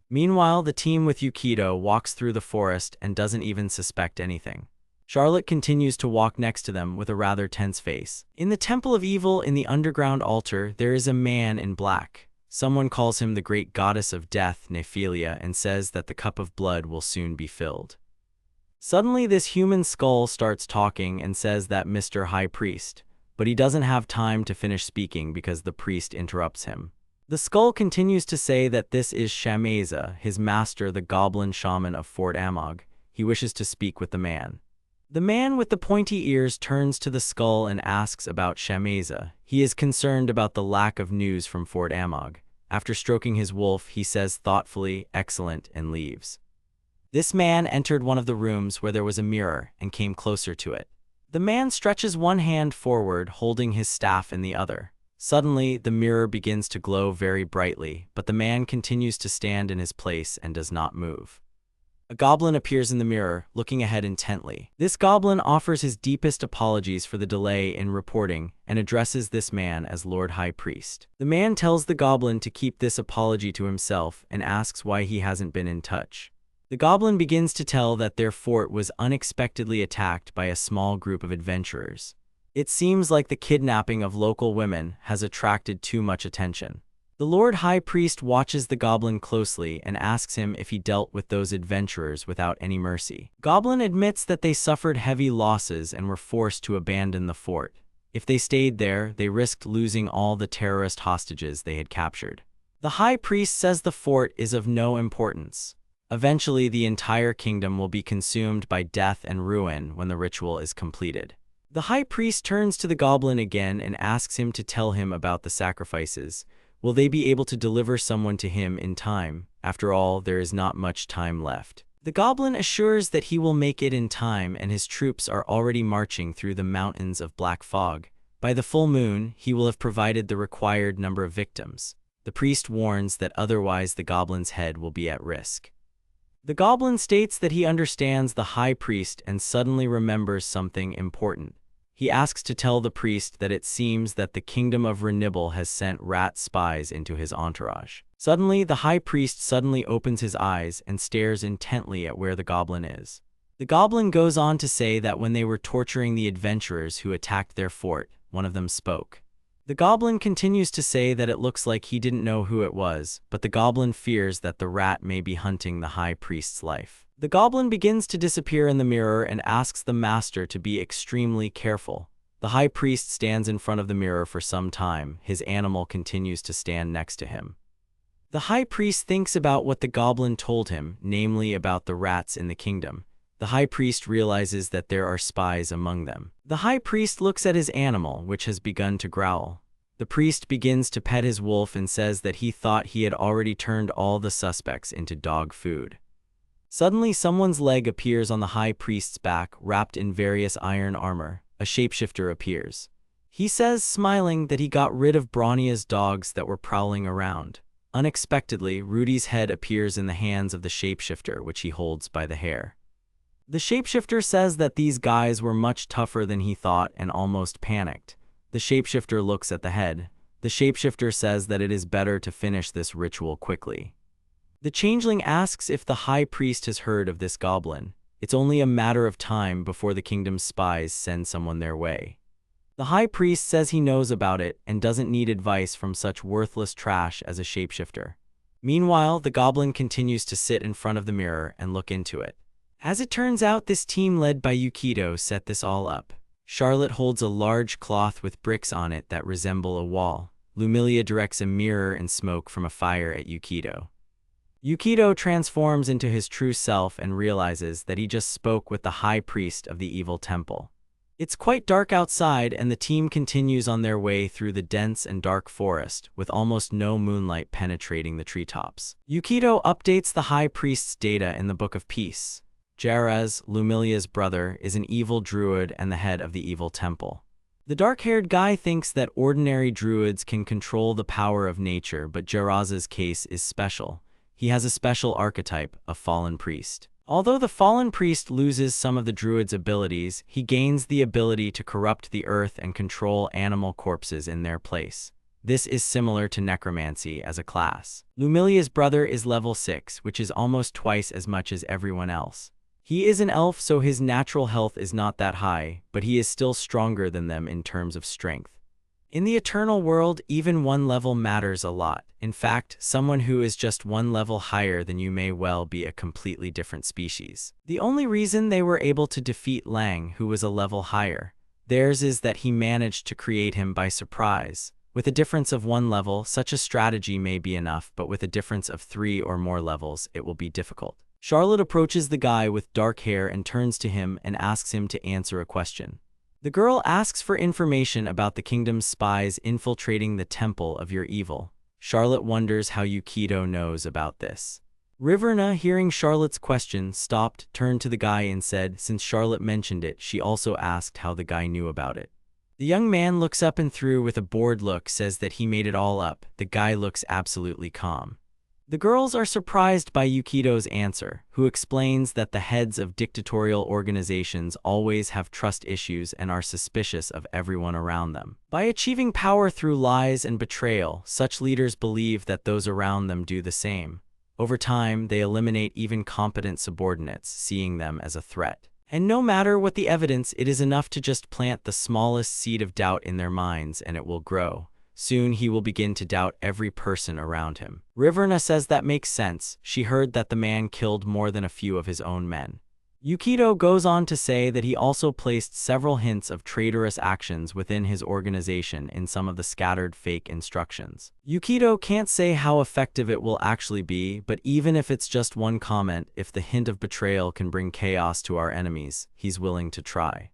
Meanwhile, the team with Yukito walks through the forest and doesn't even suspect anything. Charlotte continues to walk next to them with a rather tense face. In the Temple of Evil, in the underground altar, there is a man in black. Someone calls him the great goddess of death, Nephilia, and says that the cup of blood will soon be filled. Suddenly, this human skull starts talking and says that Mr. High Priest, but he doesn't have time to finish speaking because the priest interrupts him. The skull continues to say that this is Shameza, his master, the goblin shaman of Fort Amog. He wishes to speak with the man. The man with the pointy ears turns to the skull and asks about Shameza. He is concerned about the lack of news from Fort Amog. After stroking his wolf, he says thoughtfully, "Excellent," and leaves. This man entered one of the rooms where there was a mirror and came closer to it. The man stretches one hand forward, holding his staff in the other. Suddenly, the mirror begins to glow very brightly, but the man continues to stand in his place and does not move. A goblin appears in the mirror, looking ahead intently. This goblin offers his deepest apologies for the delay in reporting and addresses this man as Lord High Priest. The man tells the goblin to keep this apology to himself and asks why he hasn't been in touch. The goblin begins to tell that their fort was unexpectedly attacked by a small group of adventurers. It seems like the kidnapping of local women has attracted too much attention. The Lord High Priest watches the goblin closely and asks him if he dealt with those adventurers without any mercy. Goblin admits that they suffered heavy losses and were forced to abandon the fort. If they stayed there, they risked losing all the terrorist hostages they had captured. The High Priest says the fort is of no importance. Eventually, the entire kingdom will be consumed by death and ruin when the ritual is completed. The High Priest turns to the goblin again and asks him to tell him about the sacrifices. Will they be able to deliver someone to him in time? After all, there is not much time left. The goblin assures that he will make it in time and his troops are already marching through the mountains of black fog. By the full moon, he will have provided the required number of victims. The priest warns that otherwise the goblin's head will be at risk. The goblin states that he understands the High Priest and suddenly remembers something important. He asks to tell the priest that it seems that the kingdom of Renibble has sent rat spies into his entourage. Suddenly, the High Priest suddenly opens his eyes and stares intently at where the goblin is. The goblin goes on to say that when they were torturing the adventurers who attacked their fort, one of them spoke. The goblin continues to say that it looks like he didn't know who it was, but the goblin fears that the rat may be hunting the High Priest's life. The goblin begins to disappear in the mirror and asks the master to be extremely careful. The high priest stands in front of the mirror for some time. His animal continues to stand next to him. The high priest thinks about what the goblin told him, namely about the rats in the kingdom. The high priest realizes that there are spies among them. The high priest looks at his animal, which has begun to growl. The priest begins to pet his wolf and says that he thought he had already turned all the suspects into dog food. Suddenly, someone's leg appears on the high priest's back, wrapped in various iron armor. A shapeshifter appears. He says, smiling, that he got rid of Bronia's dogs that were prowling around. Unexpectedly, Rudy's head appears in the hands of the shapeshifter, which he holds by the hair. The shapeshifter says that these guys were much tougher than he thought and almost panicked. The shapeshifter looks at the head. The shapeshifter says that it is better to finish this ritual quickly. The changeling asks if the high priest has heard of this goblin. It's only a matter of time before the kingdom's spies send someone their way. The high priest says he knows about it and doesn't need advice from such worthless trash as a shapeshifter. Meanwhile, the goblin continues to sit in front of the mirror and look into it. As it turns out, this team led by Yukito set this all up. Charlotte holds a large cloth with bricks on it that resemble a wall. Lumilia directs a mirror and smoke from a fire at Yukito. Yukito transforms into his true self and realizes that he just spoke with the high priest of the evil temple. It's quite dark outside, and the team continues on their way through the dense and dark forest, with almost no moonlight penetrating the treetops. Yukito updates the high priest's data in the Book of Peace. Jerez, Lumilia's brother, is an evil druid and the head of the evil temple. The dark-haired guy thinks that ordinary druids can control the power of nature, but Jerez's case is special. He has a special archetype, a fallen priest. Although the fallen priest loses some of the druid's abilities, he gains the ability to corrupt the earth and control animal corpses in their place. This is similar to necromancy as a class. Lumilia's brother is level 6, which is almost twice as much as everyone else. He is an elf, so his natural health is not that high, but he is still stronger than them in terms of strength. In the eternal world, even one level matters a lot. In fact, someone who is just one level higher than you may well be a completely different species. The only reason they were able to defeat Lang, who was a level higher, theirs is that he managed to create him by surprise. With a difference of 1 level, such a strategy may be enough, but with a difference of 3 or more levels, it will be difficult. Charlotte approaches the guy with dark hair and turns to him and asks him to answer a question. The girl asks for information about the kingdom's spies infiltrating the temple of your evil. Charlotte wonders how Yukito knows about this. Riverna, hearing Charlotte's question, stopped, turned to the guy and said, since Charlotte mentioned it, she also asked how the guy knew about it. The young man looks up and through with a bored look, says that he made it all up. The guy looks absolutely calm. The girls are surprised by Yukito's answer, who explains that the heads of dictatorial organizations always have trust issues and are suspicious of everyone around them. By achieving power through lies and betrayal, such leaders believe that those around them do the same. Over time, they eliminate even competent subordinates, seeing them as a threat. And no matter what the evidence, it is enough to just plant the smallest seed of doubt in their minds and it will grow. Soon he will begin to doubt every person around him. Riverna says that makes sense. She heard that the man killed more than a few of his own men. Yukito goes on to say that he also placed several hints of traitorous actions within his organization in some of the scattered fake instructions. Yukito can't say how effective it will actually be, but even if it's just one comment, if the hint of betrayal can bring chaos to our enemies, he's willing to try.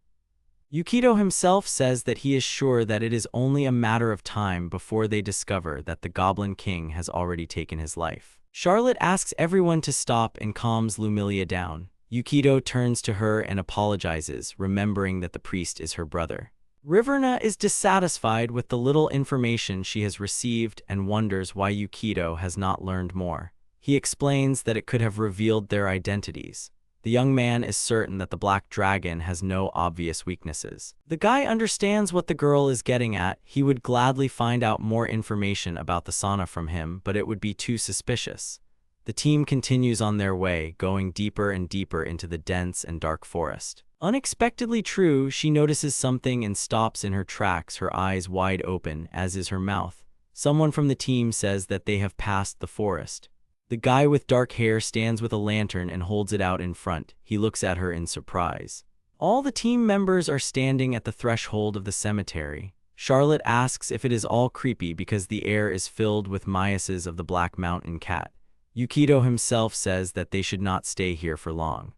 Yukito himself says that he is sure that it is only a matter of time before they discover that the Goblin King has already taken his life. Charlotte asks everyone to stop and calms Lumilia down. Yukito turns to her and apologizes, remembering that the priest is her brother. Riverna is dissatisfied with the little information she has received and wonders why Yukito has not learned more. He explains that it could have revealed their identities. The young man is certain that the Black Dragon has no obvious weaknesses. The guy understands what the girl is getting at. He would gladly find out more information about the sauna from him, but it would be too suspicious. The team continues on their way, going deeper and deeper into the dense and dark forest. Unexpectedly true, she notices something and stops in her tracks, her eyes wide open, as is her mouth. Someone from the team says that they have passed the forest. The guy with dark hair stands with a lantern and holds it out in front. He looks at her in surprise. All the team members are standing at the threshold of the cemetery. Charlotte asks if it is all creepy because the air is filled with miases of the Black Mountain cat. Yukito himself says that they should not stay here for long.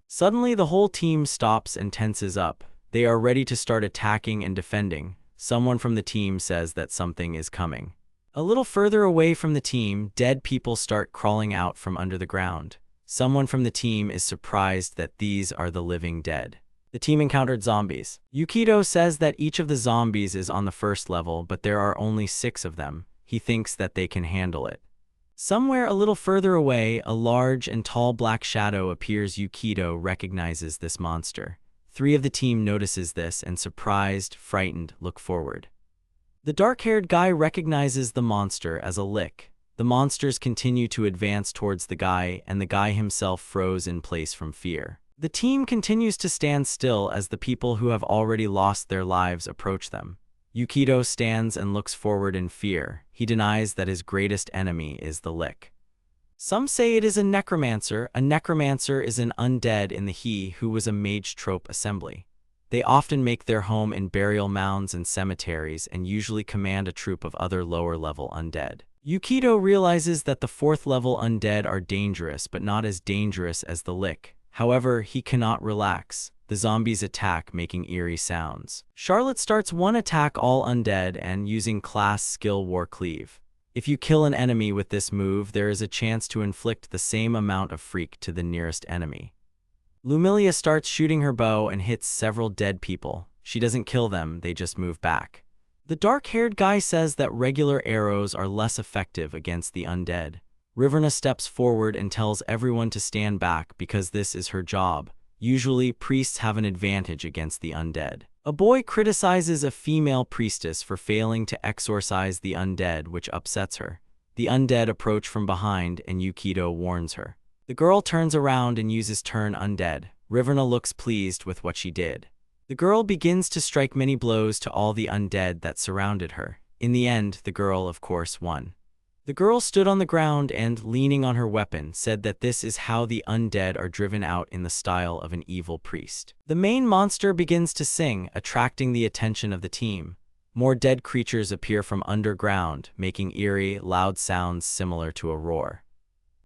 Suddenly, the whole team stops and tenses up. They are ready to start attacking and defending. Someone from the team says that something is coming. A little further away from the team, dead people start crawling out from under the ground. Someone from the team is surprised that these are the living dead. The team encountered zombies. Yukito says that each of the zombies is on the first level, but there are only 6 of them. He thinks that they can handle it. Somewhere a little further away, a large and tall black shadow appears. Yukito recognizes this monster. 3 of the team notices this and, surprised, frightened, look forward. The dark-haired guy recognizes the monster as a lick. The monsters continue to advance towards the guy, and the guy himself froze in place from fear. The team continues to stand still as the people who have already lost their lives approach them. Yukito stands and looks forward in fear. He denies that his greatest enemy is the lick. Some say it is a necromancer. A necromancer is an undead in the He who was a mage trope assembly. They often make their home in burial mounds and cemeteries and usually command a troop of other lower-level undead. Yukito realizes that the 4th-level undead are dangerous, but not as dangerous as the lick. However, he cannot relax. The zombies attack, making eerie sounds. Charlotte starts one attack all undead and using class skill War Cleave. If you kill an enemy with this move, there is a chance to inflict the same amount of freak to the nearest enemy. Lumilia starts shooting her bow and hits several dead people. She doesn't kill them, they just move back. The dark-haired guy says that regular arrows are less effective against the undead. Riverna steps forward and tells everyone to stand back because this is her job. Usually, priests have an advantage against the undead. A boy criticizes a female priestess for failing to exorcise the undead, which upsets her. The undead approach from behind and Yukito warns her. The girl turns around and uses turn undead. Riverna looks pleased with what she did. The girl begins to strike many blows to all the undead that surrounded her. In the end, the girl, of course, won. The girl stood on the ground and, leaning on her weapon, said that this is how the undead are driven out in the style of an evil priest. The main monster begins to sing, attracting the attention of the team. More dead creatures appear from underground, making eerie, loud sounds similar to a roar.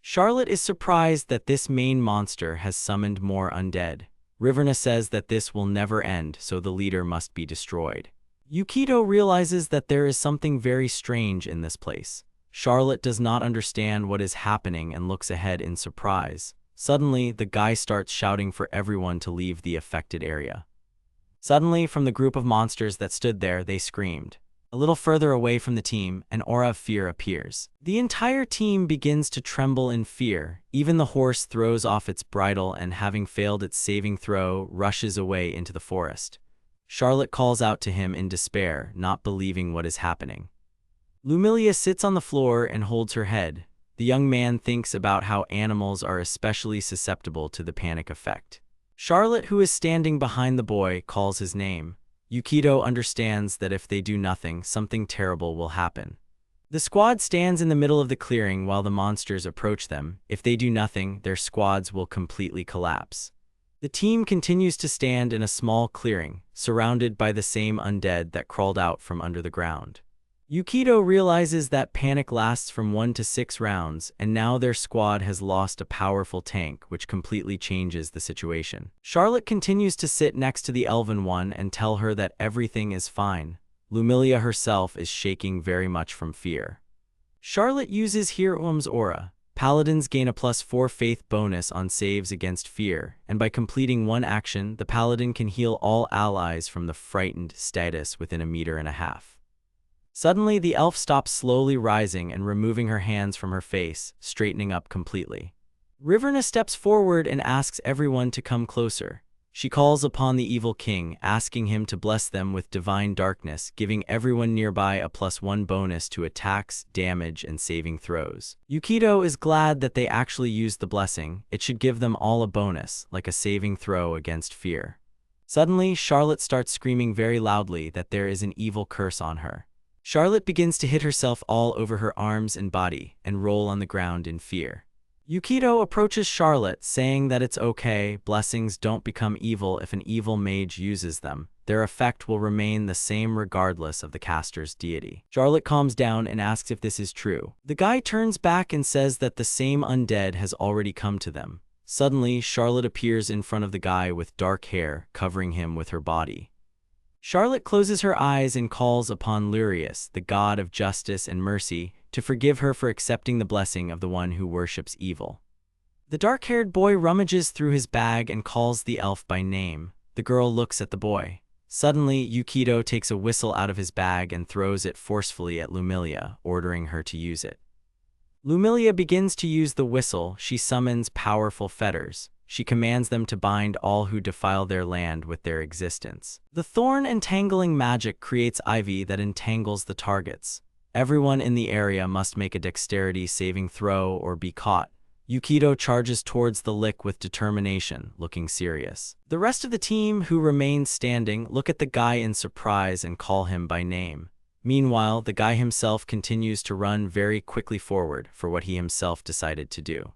Charlotte is surprised that this main monster has summoned more undead. Riverna says that this will never end, so the leader must be destroyed. Yukito realizes that there is something very strange in this place. Charlotte does not understand what is happening and looks ahead in surprise. Suddenly, the guy starts shouting for everyone to leave the affected area. Suddenly, from the group of monsters that stood there, they screamed. A little further away from the team, an aura of fear appears. The entire team begins to tremble in fear. Even the horse throws off its bridle and, having failed its saving throw, rushes away into the forest. Charlotte calls out to him in despair, not believing what is happening. Lumilia sits on the floor and holds her head. The young man thinks about how animals are especially susceptible to the panic effect. Charlotte, who is standing behind the boy, calls his name. Yukito understands that if they do nothing, something terrible will happen. The squad stands in the middle of the clearing while the monsters approach them. If they do nothing, their squads will completely collapse. The team continues to stand in a small clearing, surrounded by the same undead that crawled out from under the ground. Yukito realizes that panic lasts from 1 to 6 rounds, and now their squad has lost a powerful tank, which completely changes the situation. Charlotte continues to sit next to the Elven one and tell her that everything is fine. Lumilia herself is shaking very much from fear. Charlotte uses Hero's aura. Paladins gain a +4 faith bonus on saves against fear, and by completing one action, the paladin can heal all allies from the frightened status within 1.5 meters. Suddenly, the elf stops slowly rising and removing her hands from her face, straightening up completely. Riverna steps forward and asks everyone to come closer. She calls upon the evil king, asking him to bless them with divine darkness, giving everyone nearby a +1 bonus to attacks, damage, and saving throws. Yukito is glad that they actually used the blessing. It should give them all a bonus, like a saving throw against fear. Suddenly, Charlotte starts screaming very loudly that there is an evil curse on her. Charlotte begins to hit herself all over her arms and body and roll on the ground in fear. Yukito approaches Charlotte, saying that it's okay, blessings don't become evil if an evil mage uses them. Their effect will remain the same regardless of the caster's deity. Charlotte calms down and asks if this is true. The guy turns back and says that the same undead has already come to them. Suddenly, Charlotte appears in front of the guy with dark hair, covering him with her body. Charlotte closes her eyes and calls upon Lurius, the god of justice and mercy, to forgive her for accepting the blessing of the one who worships evil. The dark-haired boy rummages through his bag and calls the elf by name. The girl looks at the boy. Suddenly, Yukito takes a whistle out of his bag and throws it forcefully at Lumilia, ordering her to use it. Lumilia begins to use the whistle. She summons powerful fetters. She commands them to bind all who defile their land with their existence. The thorn entangling magic creates ivy that entangles the targets. Everyone in the area must make a dexterity saving throw or be caught. Yukito charges towards the lick with determination, looking serious. The rest of the team, who remain standing, look at the guy in surprise and call him by name. Meanwhile, the guy himself continues to run very quickly forward for what he himself decided to do.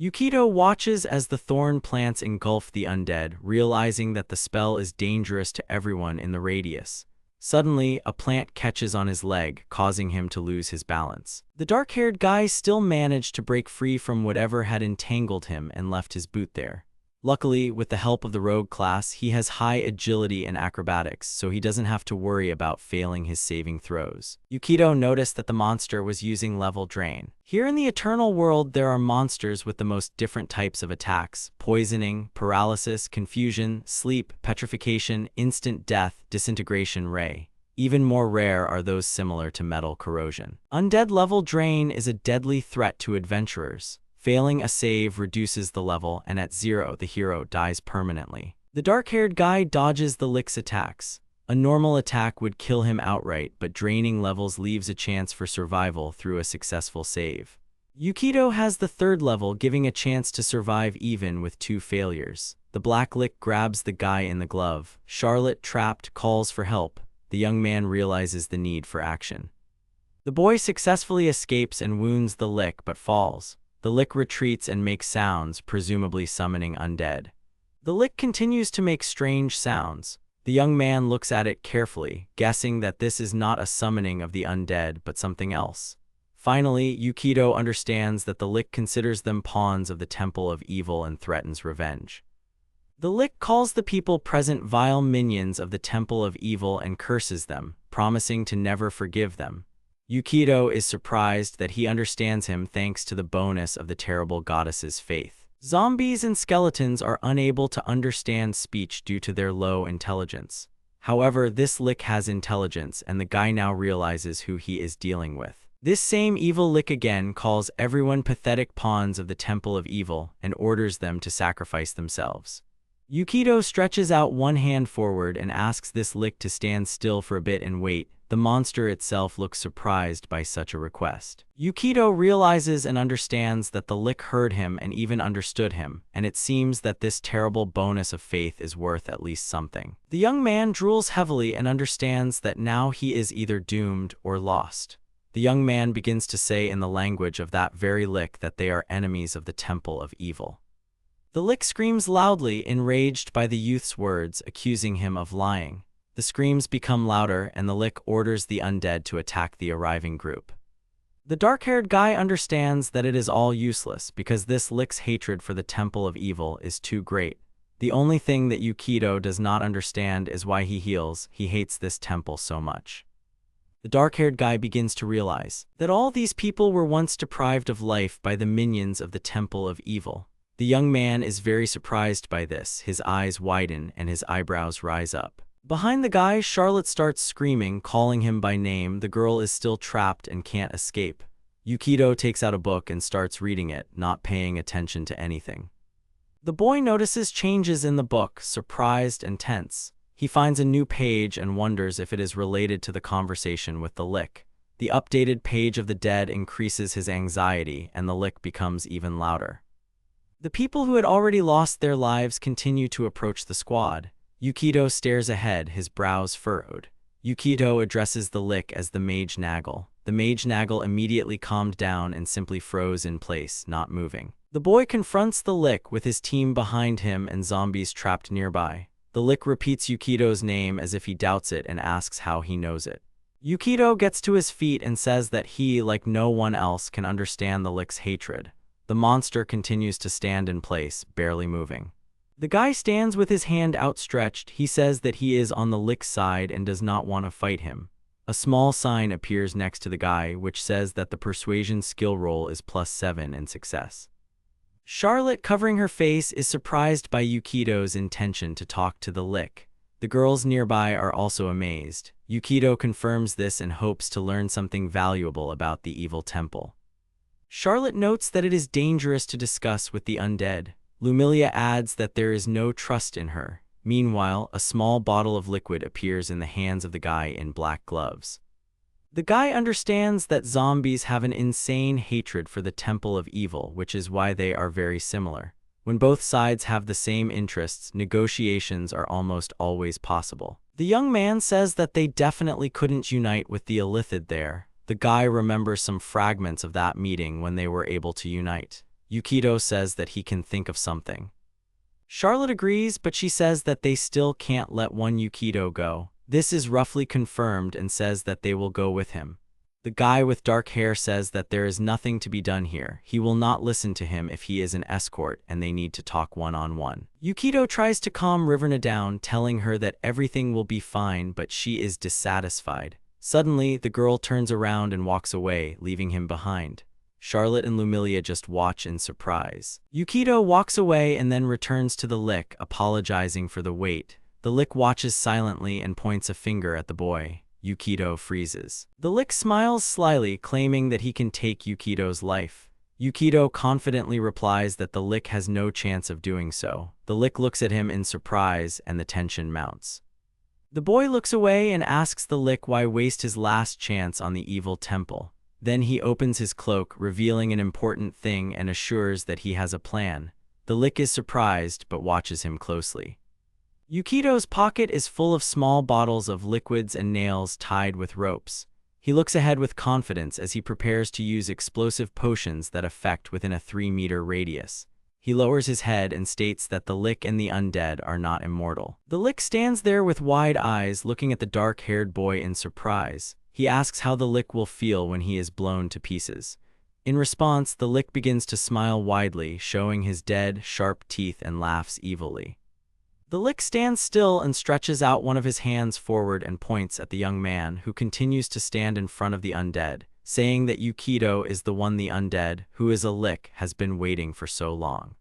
Yukito watches as the thorn plants engulf the undead, realizing that the spell is dangerous to everyone in the radius. Suddenly, a plant catches on his leg, causing him to lose his balance. The dark-haired guy still managed to break free from whatever had entangled him and left his boot there. Luckily, with the help of the rogue class, he has high agility and acrobatics, so he doesn't have to worry about failing his saving throws. Yukito noticed that the monster was using level drain. Here in the Eternal World, there are monsters with the most different types of attacks: poisoning, paralysis, confusion, sleep, petrification, instant death, disintegration ray. Even more rare are those similar to metal corrosion. Undead level drain is a deadly threat to adventurers. Failing a save reduces the level, and at 0, the hero dies permanently. The dark-haired guy dodges the lick's attacks. A normal attack would kill him outright, but draining levels leaves a chance for survival through a successful save. Yukito has the 3rd level, giving a chance to survive even with 2 failures. The black lick grabs the guy in the glove. Charlotte, trapped, calls for help. The young man realizes the need for action. The boy successfully escapes and wounds the lick, but falls. The lick retreats and makes sounds, presumably summoning undead. The lick continues to make strange sounds. The young man looks at it carefully, guessing that this is not a summoning of the undead, but something else. Finally, Yukito understands that the lick considers them pawns of the Temple of Evil and threatens revenge. The lick calls the people present vile minions of the Temple of Evil and curses them, promising to never forgive them. Yukito is surprised that he understands him thanks to the bonus of the terrible goddess's faith. Zombies and skeletons are unable to understand speech due to their low intelligence. However, this lick has intelligence, and the guy now realizes who he is dealing with. This same evil lick again calls everyone pathetic pawns of the Temple of Evil and orders them to sacrifice themselves. Yukito stretches out one hand forward and asks this lick to stand still for a bit and wait. The monster itself looks surprised by such a request. Yukito realizes and understands that the lick heard him and even understood him, and it seems that this terrible bonus of faith is worth at least something. The young man drools heavily and understands that now he is either doomed or lost. The young man begins to say in the language of that very lick that they are enemies of the Temple of Evil. The lick screams loudly, enraged by the youth's words, accusing him of lying. The screams become louder, and the lick orders the undead to attack the arriving group. The dark-haired guy understands that it is all useless because this lick's hatred for the Temple of Evil is too great. The only thing that Yukito does not understand is why he heals. He hates this temple so much. The dark-haired guy begins to realize that all these people were once deprived of life by the minions of the Temple of Evil. The young man is very surprised by this. His eyes widen and his eyebrows rise up. Behind the guy, Charlotte starts screaming, calling him by name. The girl is still trapped and can't escape. Yukito takes out a book and starts reading it, not paying attention to anything. The boy notices changes in the book, surprised and tense. He finds a new page and wonders if it is related to the conversation with the lick. The updated page of the dead increases his anxiety, and the lick becomes even louder. The people who had already lost their lives continue to approach the squad. Yukito stares ahead, his brows furrowed. Yukito addresses the lick as the Mage Naggle. The Mage Naggle immediately calmed down and simply froze in place, not moving. The boy confronts the lick with his team behind him and zombies trapped nearby. The lick repeats Yukito's name as if he doubts it and asks how he knows it. Yukito gets to his feet and says that he, like no one else, can understand the lick's hatred. The monster continues to stand in place, barely moving. The guy stands with his hand outstretched. He says that he is on the lick's side and does not want to fight him. A small sign appears next to the guy, which says that the persuasion skill roll is +7 in success. Charlotte, covering her face, is surprised by Yukito's intention to talk to the lick. The girls nearby are also amazed. Yukito confirms this and hopes to learn something valuable about the evil temple. Charlotte notes that it is dangerous to discuss with the undead. Lumilia adds that there is no trust in her. Meanwhile, a small bottle of liquid appears in the hands of the guy in black gloves. The guy understands that zombies have an insane hatred for the Temple of Evil, which is why they are very similar. When both sides have the same interests, negotiations are almost always possible. The young man says that they definitely couldn't unite with the Illithid there. The guy remembers some fragments of that meeting when they were able to unite. Yukito says that he can think of something. Charlotte agrees, but she says that they still can't let one Yukito go. This is roughly confirmed and says that they will go with him. The guy with dark hair says that there is nothing to be done here. He will not listen to him if he is an escort and they need to talk one-on-one. Yukito tries to calm Riverna down, telling her that everything will be fine, but she is dissatisfied. Suddenly, the girl turns around and walks away, leaving him behind. Charlotte and Lumilia just watch in surprise. Yukito walks away and then returns to the lick, apologizing for the wait. The lick watches silently and points a finger at the boy. Yukito freezes. The lick smiles slyly, claiming that he can take Yukito's life. Yukito confidently replies that the lick has no chance of doing so. The lick looks at him in surprise and the tension mounts. The boy looks away and asks the lick why waste his last chance on the evil temple. Then he opens his cloak, revealing an important thing and assures that he has a plan. The lick is surprised but watches him closely. Yukito's pocket is full of small bottles of liquids and nails tied with ropes. He looks ahead with confidence as he prepares to use explosive potions that affect within a 3-meter radius. He lowers his head and states that the lick and the undead are not immortal. The lick stands there with wide eyes, looking at the dark-haired boy in surprise. He asks how the lick will feel when he is blown to pieces. In response, the lick begins to smile widely, showing his dead, sharp teeth, and laughs evilly. The lick stands still and stretches out one of his hands forward and points at the young man, who continues to stand in front of the undead, saying that Yukito is the one the undead, who is a lick, has been waiting for so long.